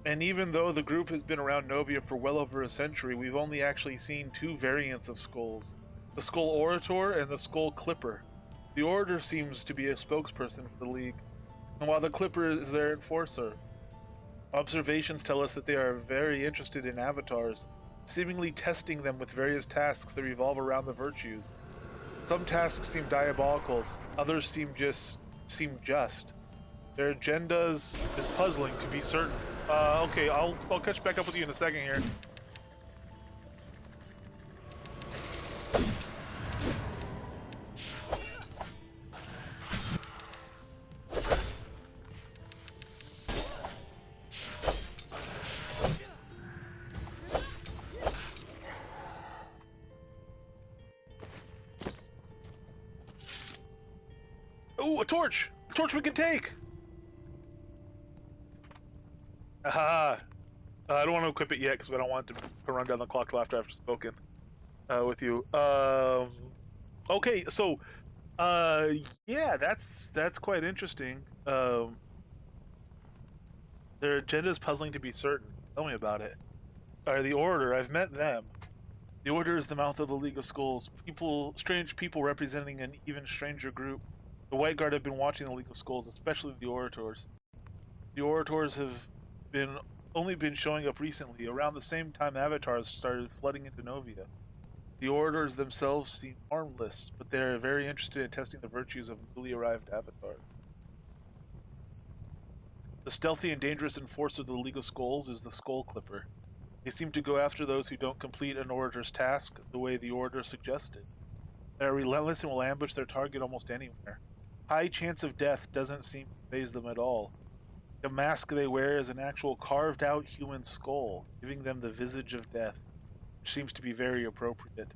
And even though the group has been around Novia for well over a century, we've only actually seen two variants of skulls. The Skull Orator and the Skull Clipper. The Orator seems to be a spokesperson for the League, and while the Clipper is their enforcer. Observations tell us that they are very interested in avatars, seemingly testing them with various tasks that revolve around the virtues. Some tasks seem diabolical, others seem just. Their agendas is puzzling, to be certain. Okay, I'll catch back up with you in a second here. Ooh, a torch! A torch we can take! Aha! I don't want to equip it yet because I don't want it to run down the clock till after I've spoken with you. Okay, so yeah, that's quite interesting. Their agenda is puzzling, to be certain. Tell me about it. The Order, I've met them. The Order is the mouth of the League of Skulls. Strange people representing an even stranger group. The White Guard have been watching the League of Skulls, especially the Orators. The Orators have only been showing up recently, around the same time avatars started flooding into Novia. The Orators themselves seem harmless, but they are very interested in testing the virtues of newly arrived avatars. The stealthy and dangerous enforcer of the League of Skulls is the Skull Clipper. They seem to go after those who don't complete an Orator's task the way the Orator suggested. They are relentless and will ambush their target almost anywhere. High chance of death doesn't seem to faze them at all. The mask they wear is an actual carved-out human skull, giving them the visage of death, which seems to be very appropriate.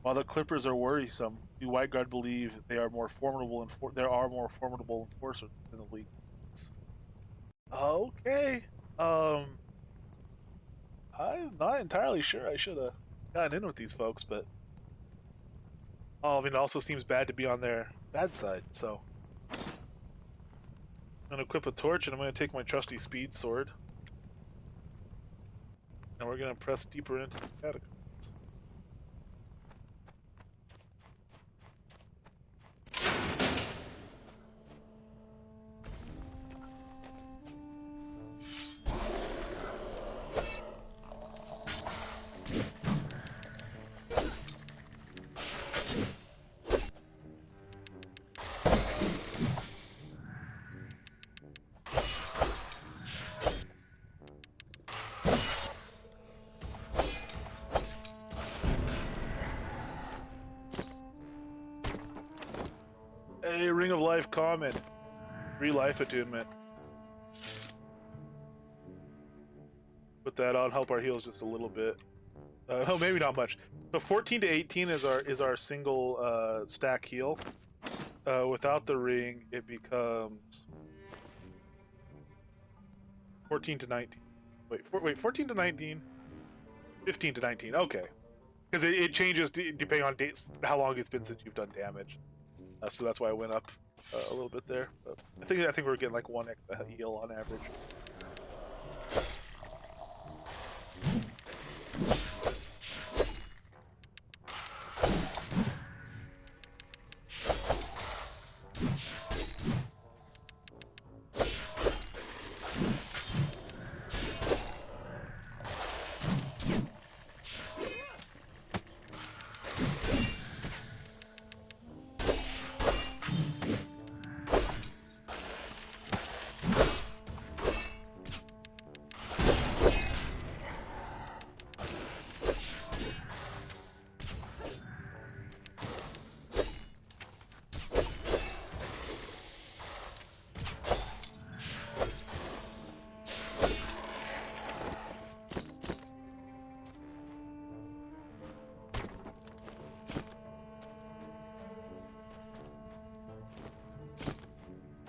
While the Clippers are worrisome, the White Guard believe there are more formidable enforcers in the League. Okay. I'm not entirely sure I should have gotten in with these folks, but it also seems bad to be on their bad side, so I'm going to equip a torch, and I'm going to take my trusty speed sword. And we're going to press deeper into the catacombs. A Ring of Life common. 3 life attunement. Put that on, help our heals just a little bit. Oh, maybe not much. So 14 to 18 is our single stack heal. Without the ring, it becomes 14 to 19. Wait, 14 to 19, 15 to 19. Okay, because it changes depending on dates, how long it's been since you've done damage. So that's why I went up a little bit there. But I think we're getting like 1 extra heal on average.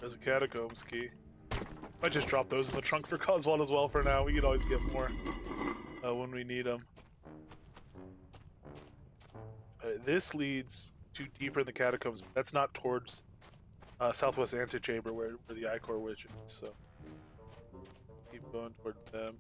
There's a catacombs key. I just drop those in the trunk for Puddlewald as well for now. We can always get more when we need them. This leads to deeper in the catacombs. But that's not towards southwest antechamber where the Ichor Witch is. So keep going towards them.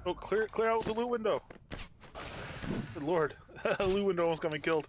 Oh, clear out the loot window. Good lord. The loot window almost got me killed.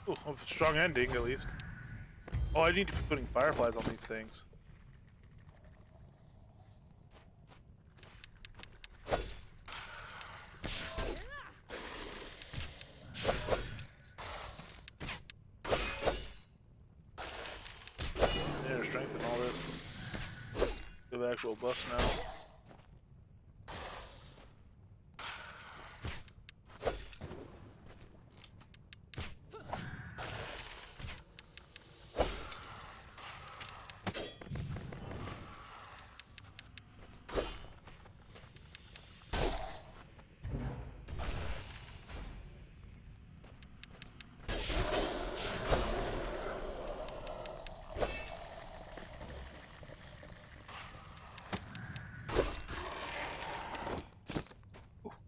Ooh, a strong ending, at least. Oh, I need to be putting fireflies on these things. Yeah, strength and all this. We have actual buffs now.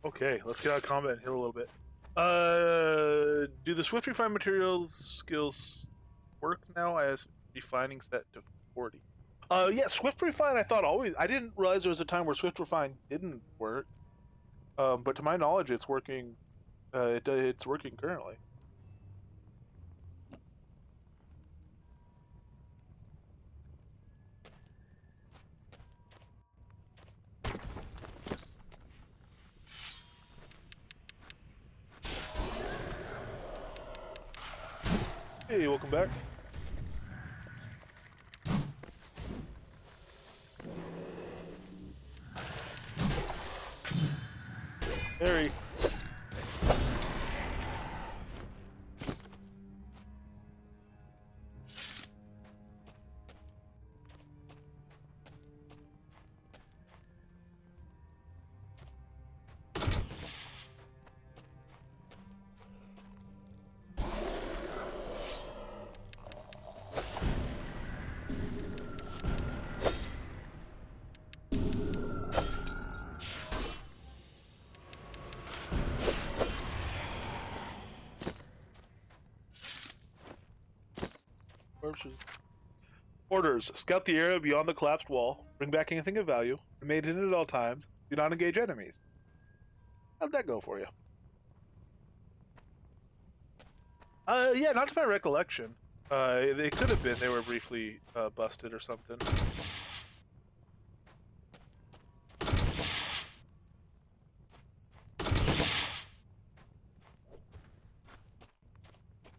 Okay, let's get out of combat and heal a little bit. Do the Swift Refine Materials skills work now as refining set to 40? Yeah, Swift Refine I didn't realize there was a time where Swift Refine didn't work. But to my knowledge, it's working, it's working currently. Hey, welcome back. Harry. corpses. Orders: scout the area beyond the collapsed wall. Bring back anything of value. Remain hidden at all times. Do not engage enemies. How'd that go for you? Yeah, not to my recollection. It could have been they were briefly busted or something.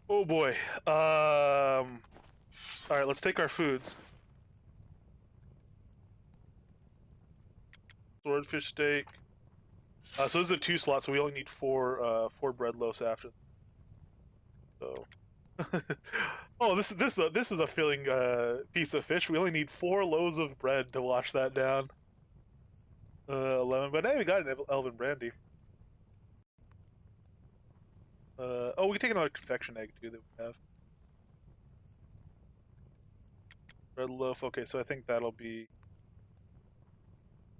Oh boy. All right, let's take our foods. Swordfish steak. So this is a 2 slot, so we only need four bread loaves after. So. Oh, this is a filling piece of fish. We only need 4 loaves of bread to wash that down. 11, but hey, we got an elven brandy. Oh, we can take another confection egg too that we have. Bread loaf. Okay, so I think that'll be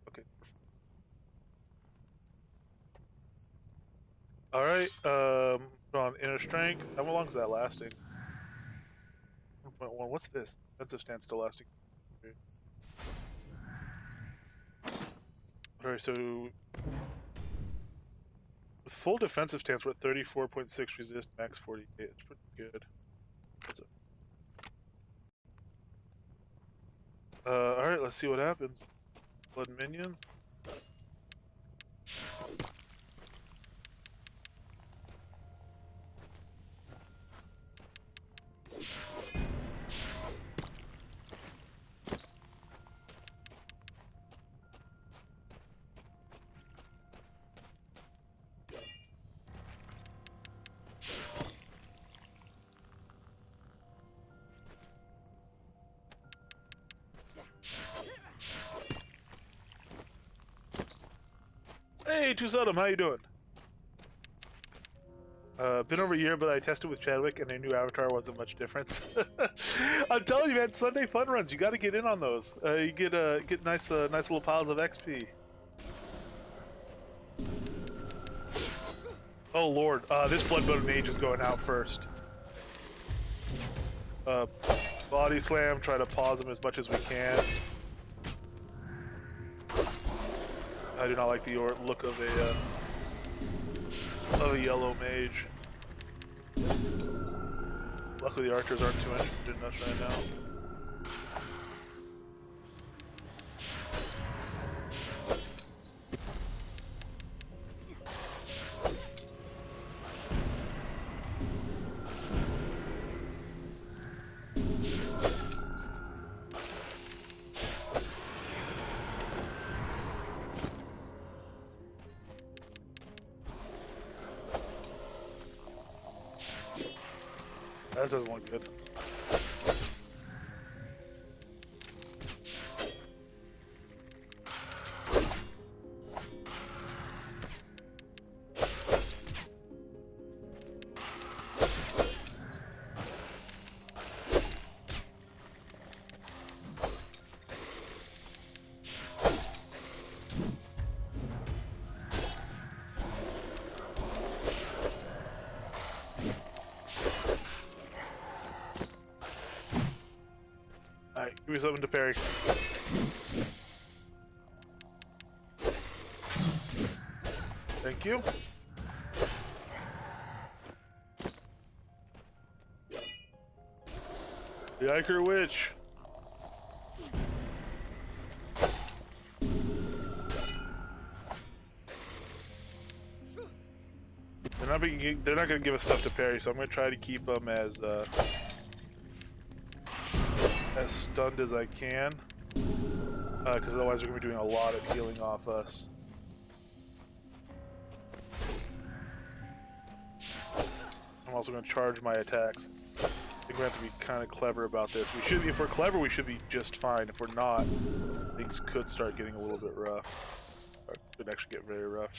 okay. All right. Put on inner strength. How long is that lasting? 1.1. What's this? Defensive stance still lasting. Alright, so with full defensive stance, we're at 34.6 resist, max 48. It's pretty good. Alright, let's see what happens. Blood minions. Hey, Tusadum, how you doing? Been over a year, but I tested with Chadwick, and their new avatar wasn't much difference. I'm telling you, man, Sunday fun runs. You got to get in on those. You get nice little piles of XP. Oh lord, this Bloodbone Mage is going out first. Body slam. Try to pause him as much as we can. I do not like the look of a yellow mage. Luckily, the archers aren't too interested in us right now. That doesn't look good. Give me something to parry. Thank you. The Iker Witch. They're not going to give us stuff to parry, so I'm going to try to keep them as stunned as I can, because otherwise they're going to be doing a lot of healing off us. I'm also going to charge my attacks. I think we have to be kind of clever about this. We should be, if we're clever, we should be just fine. If we're not, things could start getting a little bit rough. Or could actually get very rough.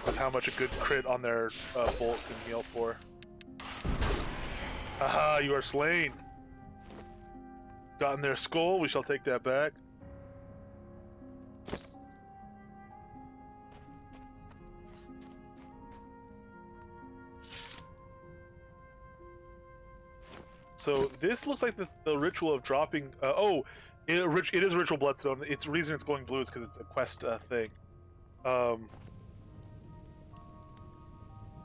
With how much a good crit on their bolt can heal for. Aha, you are slain. Gotten their skull, we shall take that back. So this looks like the ritual of dropping. It is ritual bloodstone. It's the reason it's glowing blue is because it's a quest thing.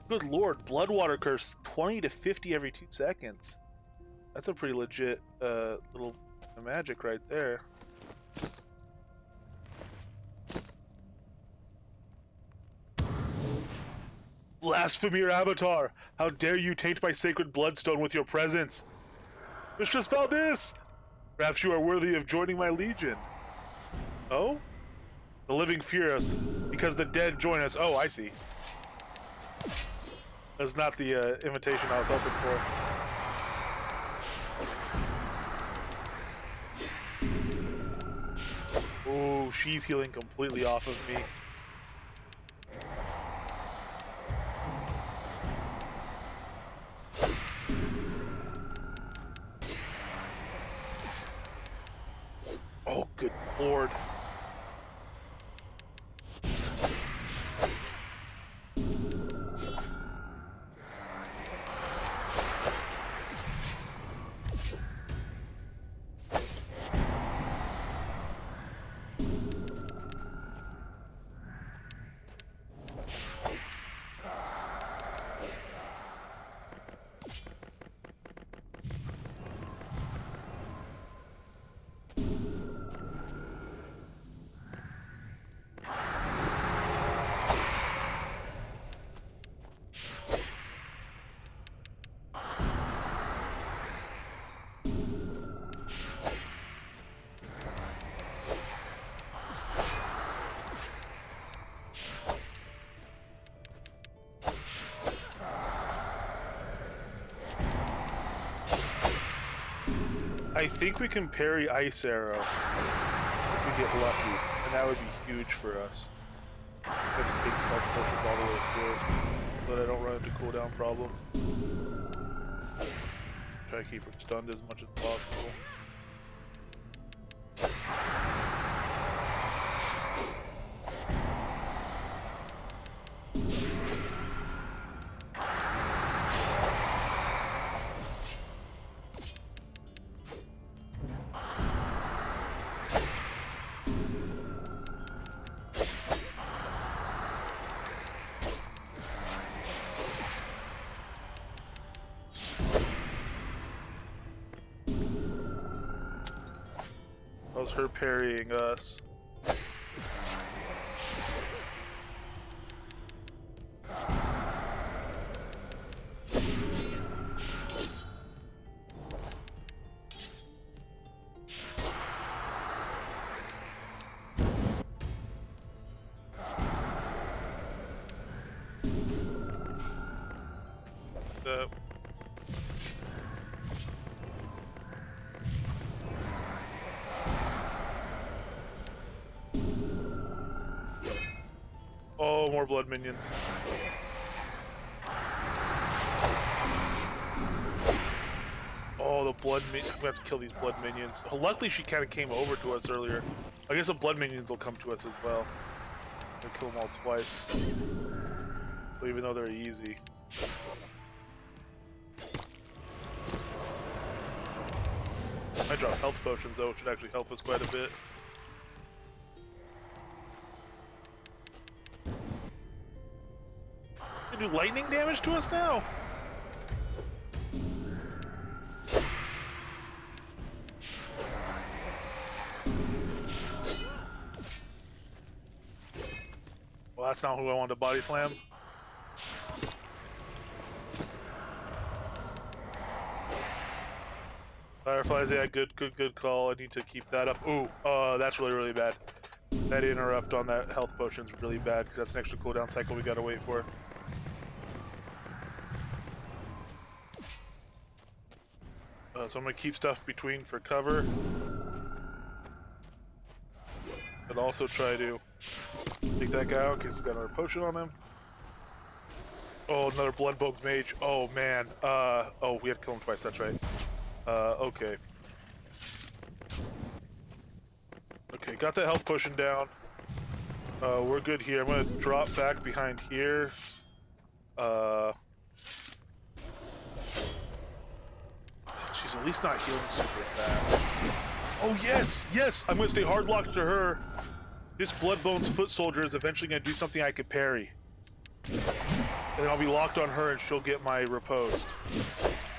Good lord, Bloodwater curse 20 to 50 every 2 seconds. That's a pretty legit little magic right there. Blasphemer Avatar! How dare you taint my sacred bloodstone with your presence? Mistress Valdez! Perhaps you are worthy of joining my legion. Oh? The living fear us, because the dead join us. Oh, I see. That's not the invitation I was hoping for. Oh, she's healing completely off of me. Oh, good lord. I think we can parry Ice Arrow if we get lucky, and that would be huge for us. I have to take health potions all the way through, but I don't run into cooldown problems. Try to keep her stunned as much as possible. That was her parrying us. Oh, more blood minions. Oh, the blood minions. We have to kill these blood minions. Luckily, she kind of came over to us earlier. I guess the blood minions will come to us as well. We'll kill them all twice. But even though they're easy. I drop health potions though, which should actually help us quite a bit. Do lightning damage to us now? Well, that's not who I wanted to body slam. Fireflies, yeah, good call. I need to keep that up. Ooh, that's really bad. That interrupt on that health potion's really bad because that's an extra cooldown cycle we gotta wait for. So I'm gonna keep stuff between for cover, and also try to take that guy out in case he's got another potion on him. Oh, another Bloodbones mage. Oh man. Oh, we had to kill him twice. That's right. Okay. Okay, got that health potion down. We're good here. I'm gonna drop back behind here. She's at least not healing super fast. Oh yes, yes! I'm gonna stay hard locked to her. This Bloodbone's foot soldier is eventually gonna do something I could parry. And then I'll be locked on her and she'll get my riposte.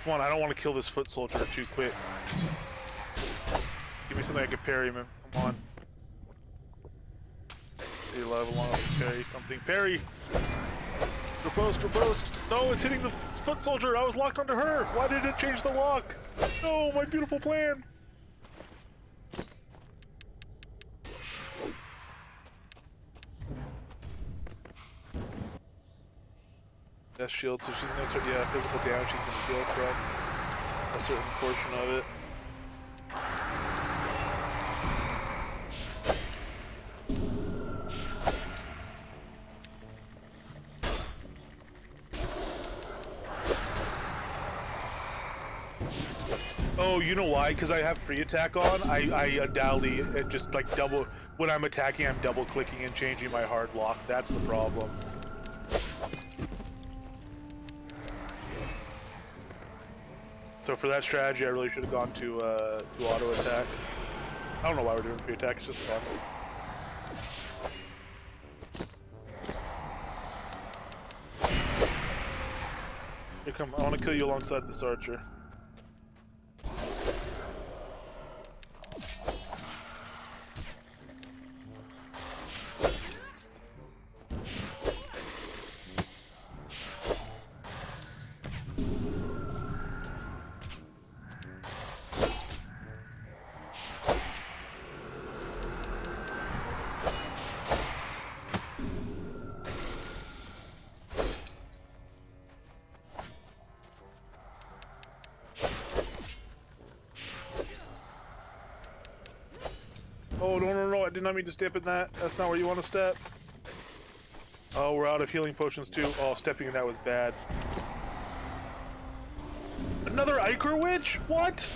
Come on, I don't want to kill this foot soldier too quick. Give me something I can parry, man. Come on. See a level long parry something. Parry! Riposte, riposte! No, it's hitting the foot soldier! I was locked onto her! Why did it change the lock? No, my beautiful plan! Death shield, so she's gonna turn, yeah, physical damage she's gonna heal from a certain portion of it. Oh, you know why? Because I have free attack on. I undoubtedly just like double when I'm attacking. I'm double clicking and changing my hard lock. That's the problem. So for that strategy, I really should have gone to auto attack. I don't know why we're doing free attack. It's just fun. Here, come. I want to kill you alongside this archer. Oh, no, I did not mean to step in that. That's not where you want to step. Oh, we're out of healing potions too. Oh, stepping in that was bad. Another Ichor Witch? What?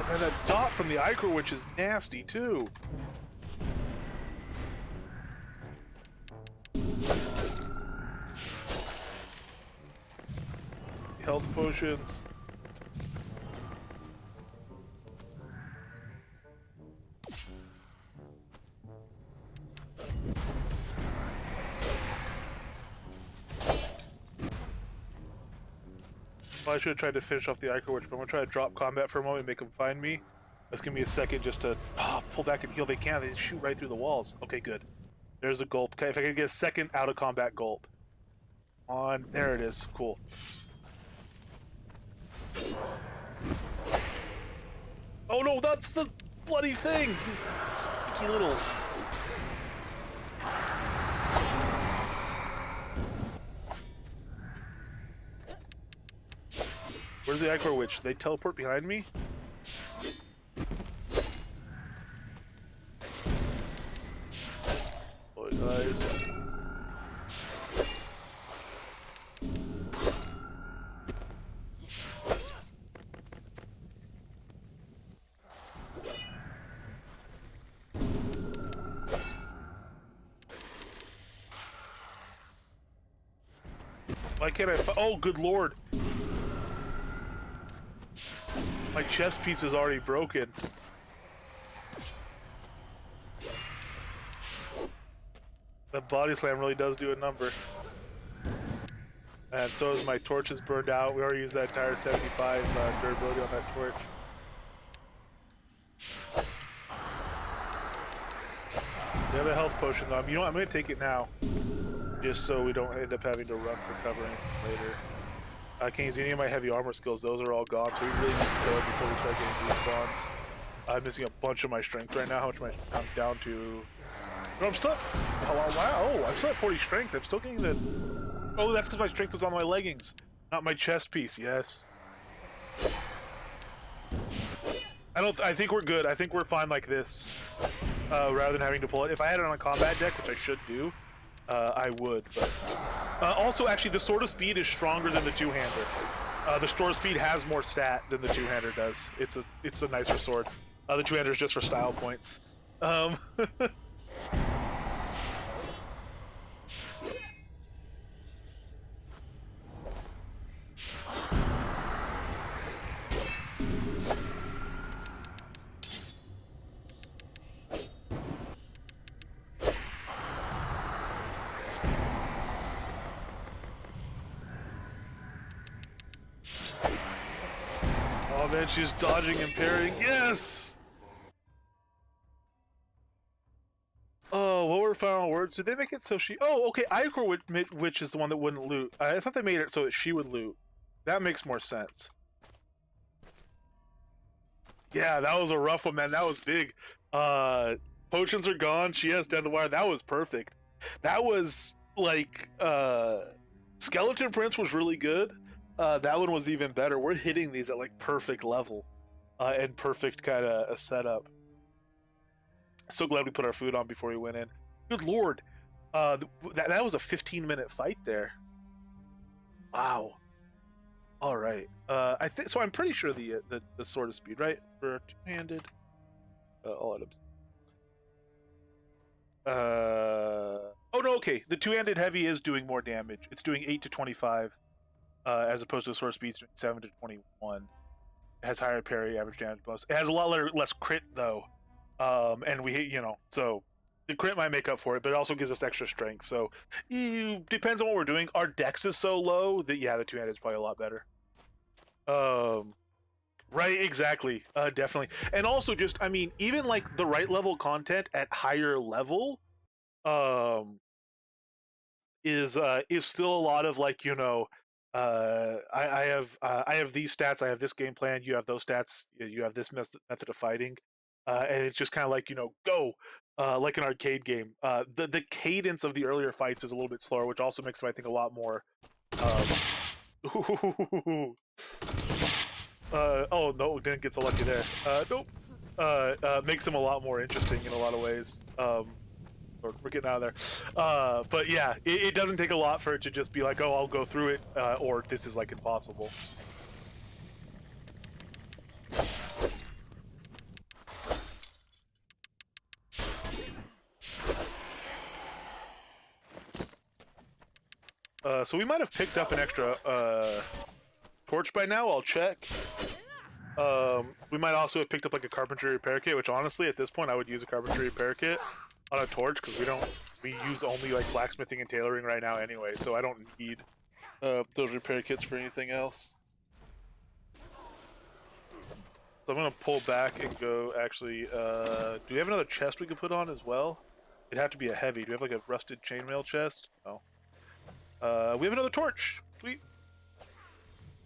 And that dot from the Ichor Witch is nasty too. Health potions. Well, I should have tried to finish off the Ichor Witch, but I'm gonna try to drop combat for a moment and make them find me. Let's give me a second just to pull back and heal. They can't. They shoot right through the walls. Okay, good. There's a gulp. Okay, if I can get a second out of combat gulp. On. There it is. Cool. Oh no, that's the bloody thing! You sneaky little... Where's the Ichor Witch? They teleport behind me? Boy, guys. Why can't I oh, good lord! My chest piece is already broken. That body slam really does do a number. And so is my torch is burned out. We already used that entire 75 durability on that torch. We have a health potion though. You know what? I'm gonna take it now. Just so we don't end up having to run for covering later. I can't use any of my heavy armor skills. Those are all gone, so we really need to kill it before we start getting respawns. I'm missing a bunch of my strength right now. How much am I? I'm down to... No, I'm still at... Oh, wow. Oh, I'm still at 40 strength. I'm still getting the... Oh, that's because my strength was on my leggings, not my chest piece. Yes. I think we're good. I think we're fine like this, rather than having to pull it. If I had it on a combat deck, which I should do, I would. But also, actually, the Sword of Speed is stronger than the two-hander. The Sword of Speed has more stat than the two-hander does. It's a nicer sword. The two-hander is just for style points. Oh man, she's dodging and parrying. Yes! Oh, what were final words? Did they make it so she... Oh, okay, Ichor Witch is the one that wouldn't loot. I thought they made it so that she would loot. That makes more sense. Yeah, that was a rough one, man. That was big. Potions are gone. She has Dead the Wire. That was perfect. That was, like, Skeleton Prince was really good. That one was even better. We're hitting these at, like, perfect level. And perfect kind of a setup. So glad we put our food on before we went in. Good lord. That was a 15-minute fight there. Wow. All right. I think so. I'm pretty sure the Sword of Speed, right, for two-handed. All items. Oh no. Okay. The two-handed heavy is doing more damage. It's doing 8 to 25, as opposed to the Sword of Speed's doing 7 to 21. It has higher parry, average damage bonus. It has a lot less crit though. And we, so the crit might make up for it, but it also gives us extra strength. So depends on what we're doing. Our dex is so low that the two-handed is probably a lot better. Right, exactly, definitely. And also just, I mean, even like the right level content at higher level, is still a lot of like, I have these stats, I have this game plan, you have those stats, you have this method of fighting. And it's just kind of like, go, like an arcade game. The cadence of the earlier fights is a little bit slower, which also makes them, I think, a lot more... oh, no, didn't get so lucky there. Nope. Makes them a lot more interesting in a lot of ways. We're getting out of there. But yeah, it doesn't take a lot for it to just be like, oh, I'll go through it, or this is, like, impossible. So we might have picked up an extra torch by now. I'll check. We might also have picked up like a carpentry repair kit, which honestly at this point I would use a carpentry repair kit on a torch because we use only like blacksmithing and tailoring right now anyway, so I don't need those repair kits for anything else. So I'm gonna pull back and go actually, do we have another chest we could put on as well? It'd have to be a heavy. Do we have like a rusted chainmail chest? No. We have another torch. Sweet.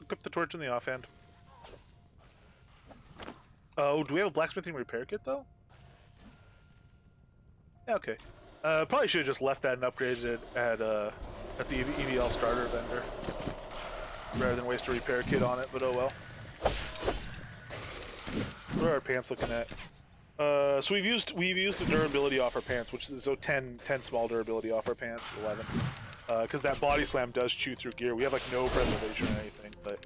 Look up the torch in the offhand. Oh, do we have a blacksmithing repair kit though? Yeah, okay. Probably should have just left that and upgraded it at the EVL starter vendor rather than waste a repair kit on it. But oh well. What are our pants looking at? So we've used the durability off our pants, which is so 10 small durability off our pants, 11. Because that body slam does chew through gear. We have like no preservation or anything, but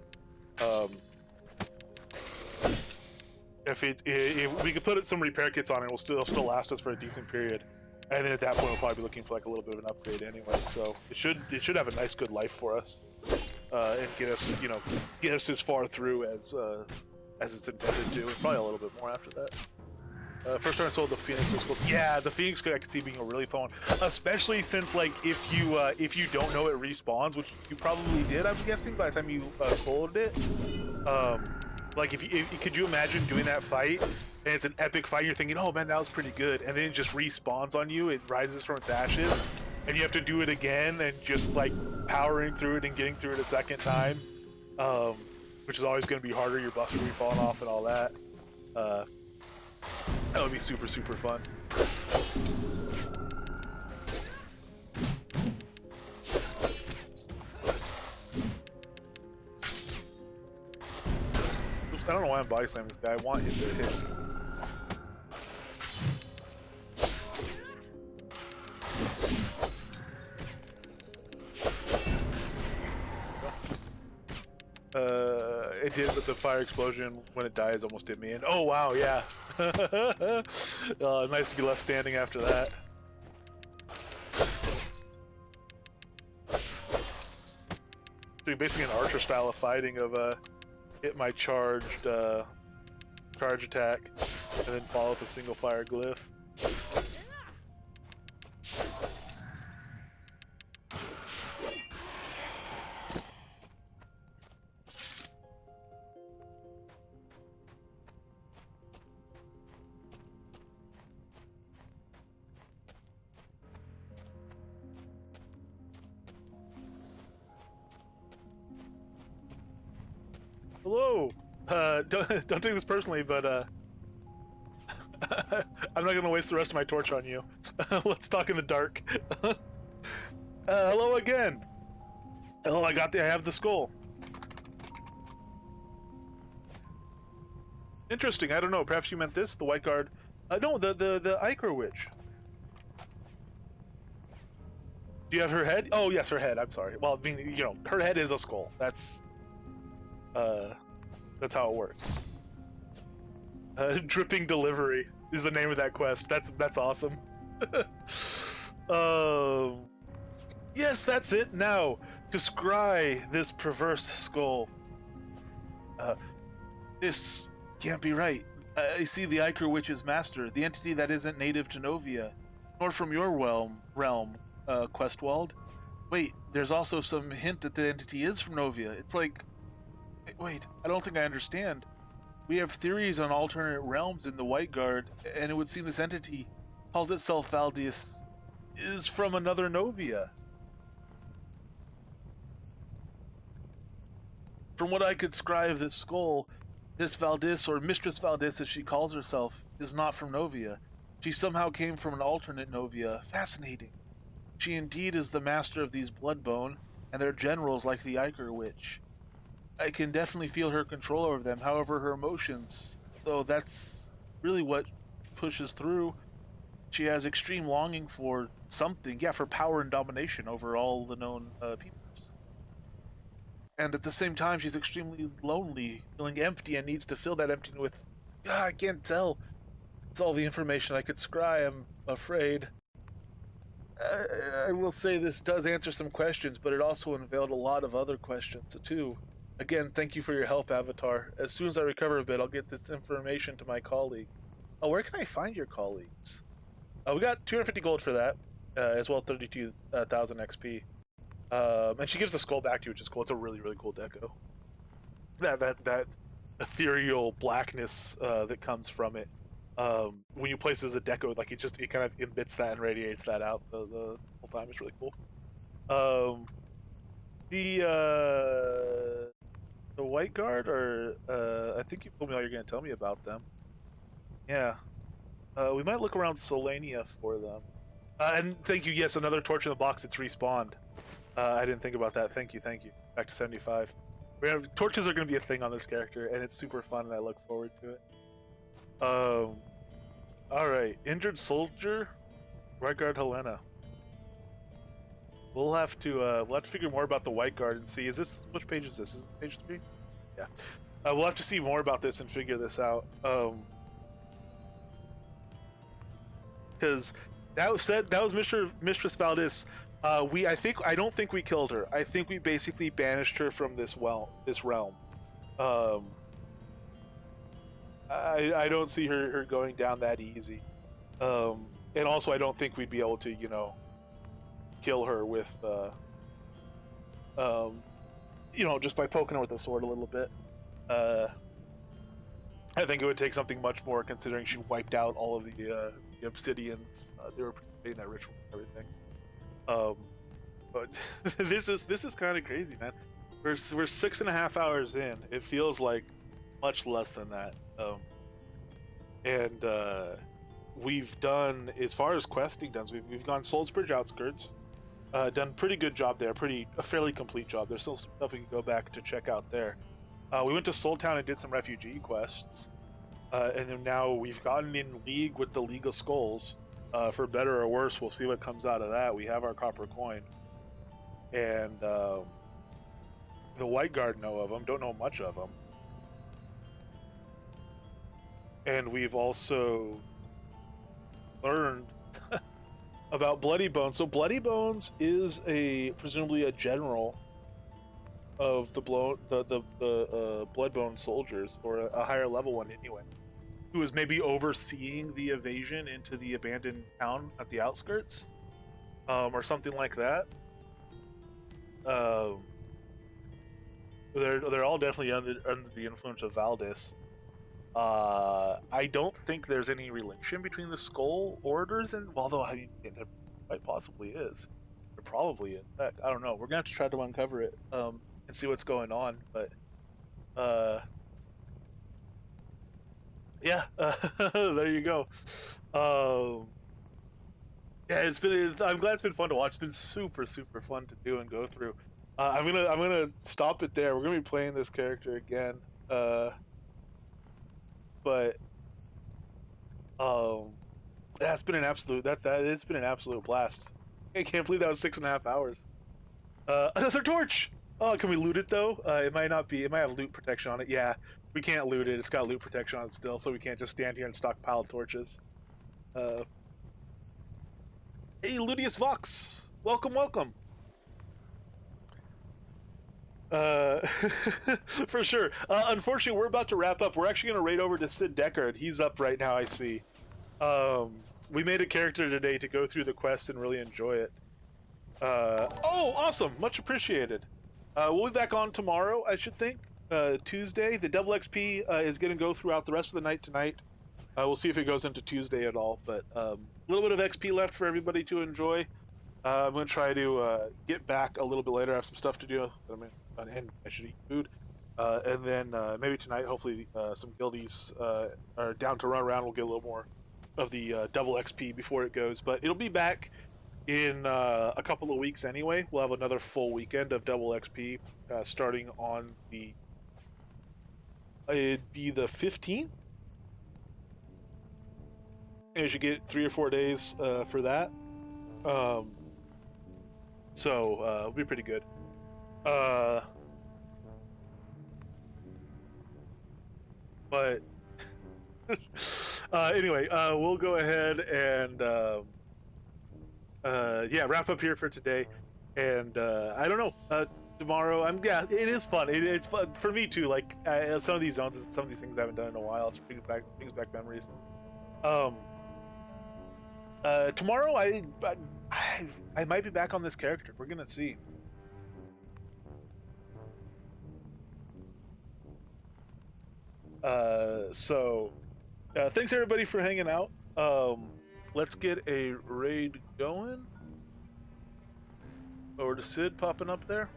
if we could put some repair kits on it, it'll still last us for a decent period. And then at that point, we'll probably be looking for like a little bit of an upgrade anyway. So it should have a nice good life for us, and get us as far through as it's intended to, and probably a little bit more after that. First time I sold the Phoenix was supposed to... Yeah, the Phoenix I could see being a really fun one, especially since like if you don't know it respawns, which you probably did, I'm guessing by the time you sold it. Like could you imagine doing that fight and it's an epic fight? You're thinking, oh man, that was pretty good, and then it just respawns on you. It rises from its ashes, and you have to do it again, and just like powering through it and getting through it a second time, which is always going to be harder. Your buffs will be falling off and all that. That would be super, super fun. I don't know why I'm body slamming this guy. I want him to hit. It did, but the fire explosion when it dies almost hit me. And oh wow, yeah. It's nice to be left standing after that. Doing basically an archer style of fighting of hit my charge attack and then follow with a single fire glyph. Hello. Don't take this personally, but I'm not gonna waste the rest of my torch on you. Let's talk in the dark. Hello again. Oh, I have the skull. Interesting. I don't know. Perhaps you meant this, the white guard. No, the Ichor Witch. Do you have her head? Oh yes, her head. I'm sorry. Well, I mean, you know, her head is a skull. That's how it works. Dripping Delivery is the name of that quest. That's awesome. Yes, that's it. Now, to scry this perverse skull. This can't be right. I see the Ichor Witch's master, the entity that isn't native to Novia, nor from your realm, Questwald. Wait, there's also some hint that the entity is from Novia. It's like... Wait, I don't think I understand. We have theories on alternate realms in the White Guard, and it would seem this entity calls itself Valdis is from another Novia. From what I could scry of this skull, this Valdis, or Mistress Valdis as she calls herself, is not from Novia. She somehow came from an alternate Novia. Fascinating. She indeed is the master of these Bloodbone, and their generals like the Ichor Witch. I can definitely feel her control over them, however her emotions, though that's really what pushes through. She has extreme longing for something, yeah, for power and domination over all the known peoples. And at the same time, she's extremely lonely, feeling empty, and needs to fill that emptiness with... I can't tell. It's all the information I could scry, I'm afraid. I will say this does answer some questions, but it also unveiled a lot of other questions, too. Again, thank you for your help, Avatar. As soon as I recover a bit, I'll get this information to my colleague. Oh, where can I find your colleagues? We got 250 gold for that, as well as 32,000 XP. And she gives the skull back to you, which is cool. It's a really, really cool deco. That ethereal blackness that comes from it. When you place it as a deco, like it kind of emits that and radiates that out the whole time. It's really cool. The White Guard, or I think you told me all you're going to tell me about them. Yeah. We might look around Solania for them. And thank you, yes, another torch in the box, it's respawned. I didn't think about that. Thank you. Back to 75. Torches are going to be a thing on this character, and it's super fun, and I look forward to it. Alright. Injured Soldier, White Guard Helena. We'll have to figure more about the White Guard and see. Which page is this? Is it page 3? Yeah. We'll have to see more about this and figure this out. Because that was Mistress Valdis. I don't think we killed her. I think we basically banished her from this realm. I don't see her going down that easy. And also I don't think we'd be able to, kill her with just by poking her with a sword a little bit. I think it would take something much more, considering she wiped out all of the obsidians. They were participating in that ritual and everything. But this is kind of crazy, man. We're 6.5 hours in. It feels like much less than that. We've done, as far as questing does, we've gone Soulsbridge outskirts. Done pretty good job there, a fairly complete job. There's still some stuff we can go back to check out there. We went to Soul Town and did some refugee quests, and then now we've gotten in league with the League of Skulls. For better or worse, we'll see what comes out of that. We have our copper coin, and the White Guard know of them. Don't know much of them, and we've also learned about Bloody Bones. So Bloody Bones is presumably a general of the Bloodbone soldiers, or a higher level one anyway, who is maybe overseeing the invasion into the abandoned town at the outskirts, or something like that. They're all definitely under the influence of Valdis. I don't think there's any relation between the Skull Orders, and although I mean there quite possibly is, there probably is. Heck, I don't know. We're gonna have to try to uncover it and see what's going on. But yeah, there you go. Yeah, I'm glad it's been fun to watch. It's been super fun to do and go through. I'm gonna stop it there. We're gonna be playing this character again. But that's been an absolute it's been an absolute blast. I can't believe that was 6.5 hours. Another torch. Oh, can we loot it though? It might not be. It might have loot protection on it. Yeah, we can't loot it. It's got loot protection on it still, so we can't just stand here and stockpile torches. Hey, Ludius Vox, welcome. For sure. Unfortunately, we're about to wrap up. We're actually going to raid over to Sid Deckard. He's up right now, I see. We made a character today to go through the quest and really enjoy it. Oh, awesome. Much appreciated. We'll be back on tomorrow, I should think. Tuesday. The double XP is going to go throughout the rest of the night tonight. We'll see if it goes into Tuesday at all. But a little bit of XP left for everybody to enjoy. I'm going to try to get back a little bit later. I have some stuff to do. And I should eat food. And then maybe tonight, hopefully, some guildies are down to run around. We'll get a little more of the double XP before it goes. But it'll be back in a couple of weeks anyway. We'll have another full weekend of double XP starting on it'd be the 15th. And you should get 3 or 4 days for that. So it'll be pretty good. But anyway, we'll go ahead and yeah, wrap up here for today. And I don't know, tomorrow yeah, it is fun. It's fun for me too. Like some of these zones, some of these things I haven't done in a while. It brings back memories. Tomorrow I might be back on this character. We're gonna see. So thanks everybody for hanging out. Let's get a raid going. Over to Sid popping up there.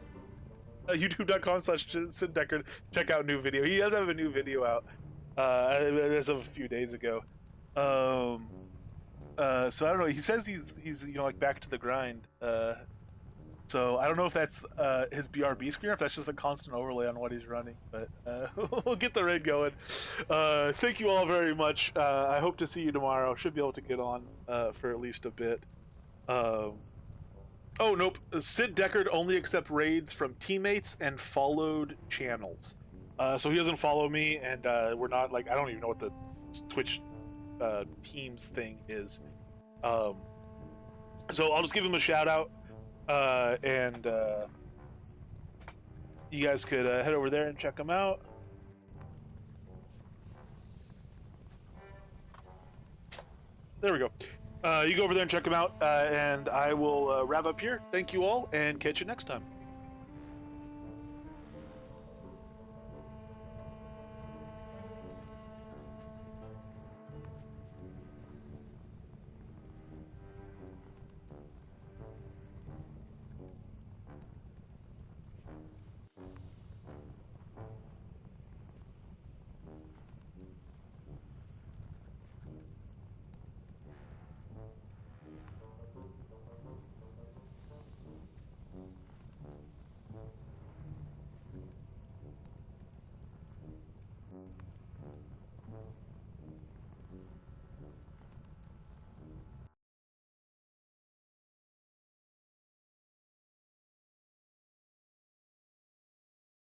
YouTube.com/Sid Deckard. Check out new video. He does have a new video out as of a few days ago. So I don't know. He says he's like back to the grind. So I don't know if that's his BRB screen or if that's just a constant overlay on what he's running. But we'll get the raid going. Thank you all very much. I hope to see you tomorrow. Should be able to get on for at least a bit. Oh, nope. Sid Deckard only accepts raids from teammates and followed channels. So he doesn't follow me, and we're not, like, I don't even know what the Twitch Teams thing is. So I'll just give him a shout out, and you guys could head over there and check him out. There we go. You go over there and check them out, and I will wrap up here. Thank you all, and catch you next time.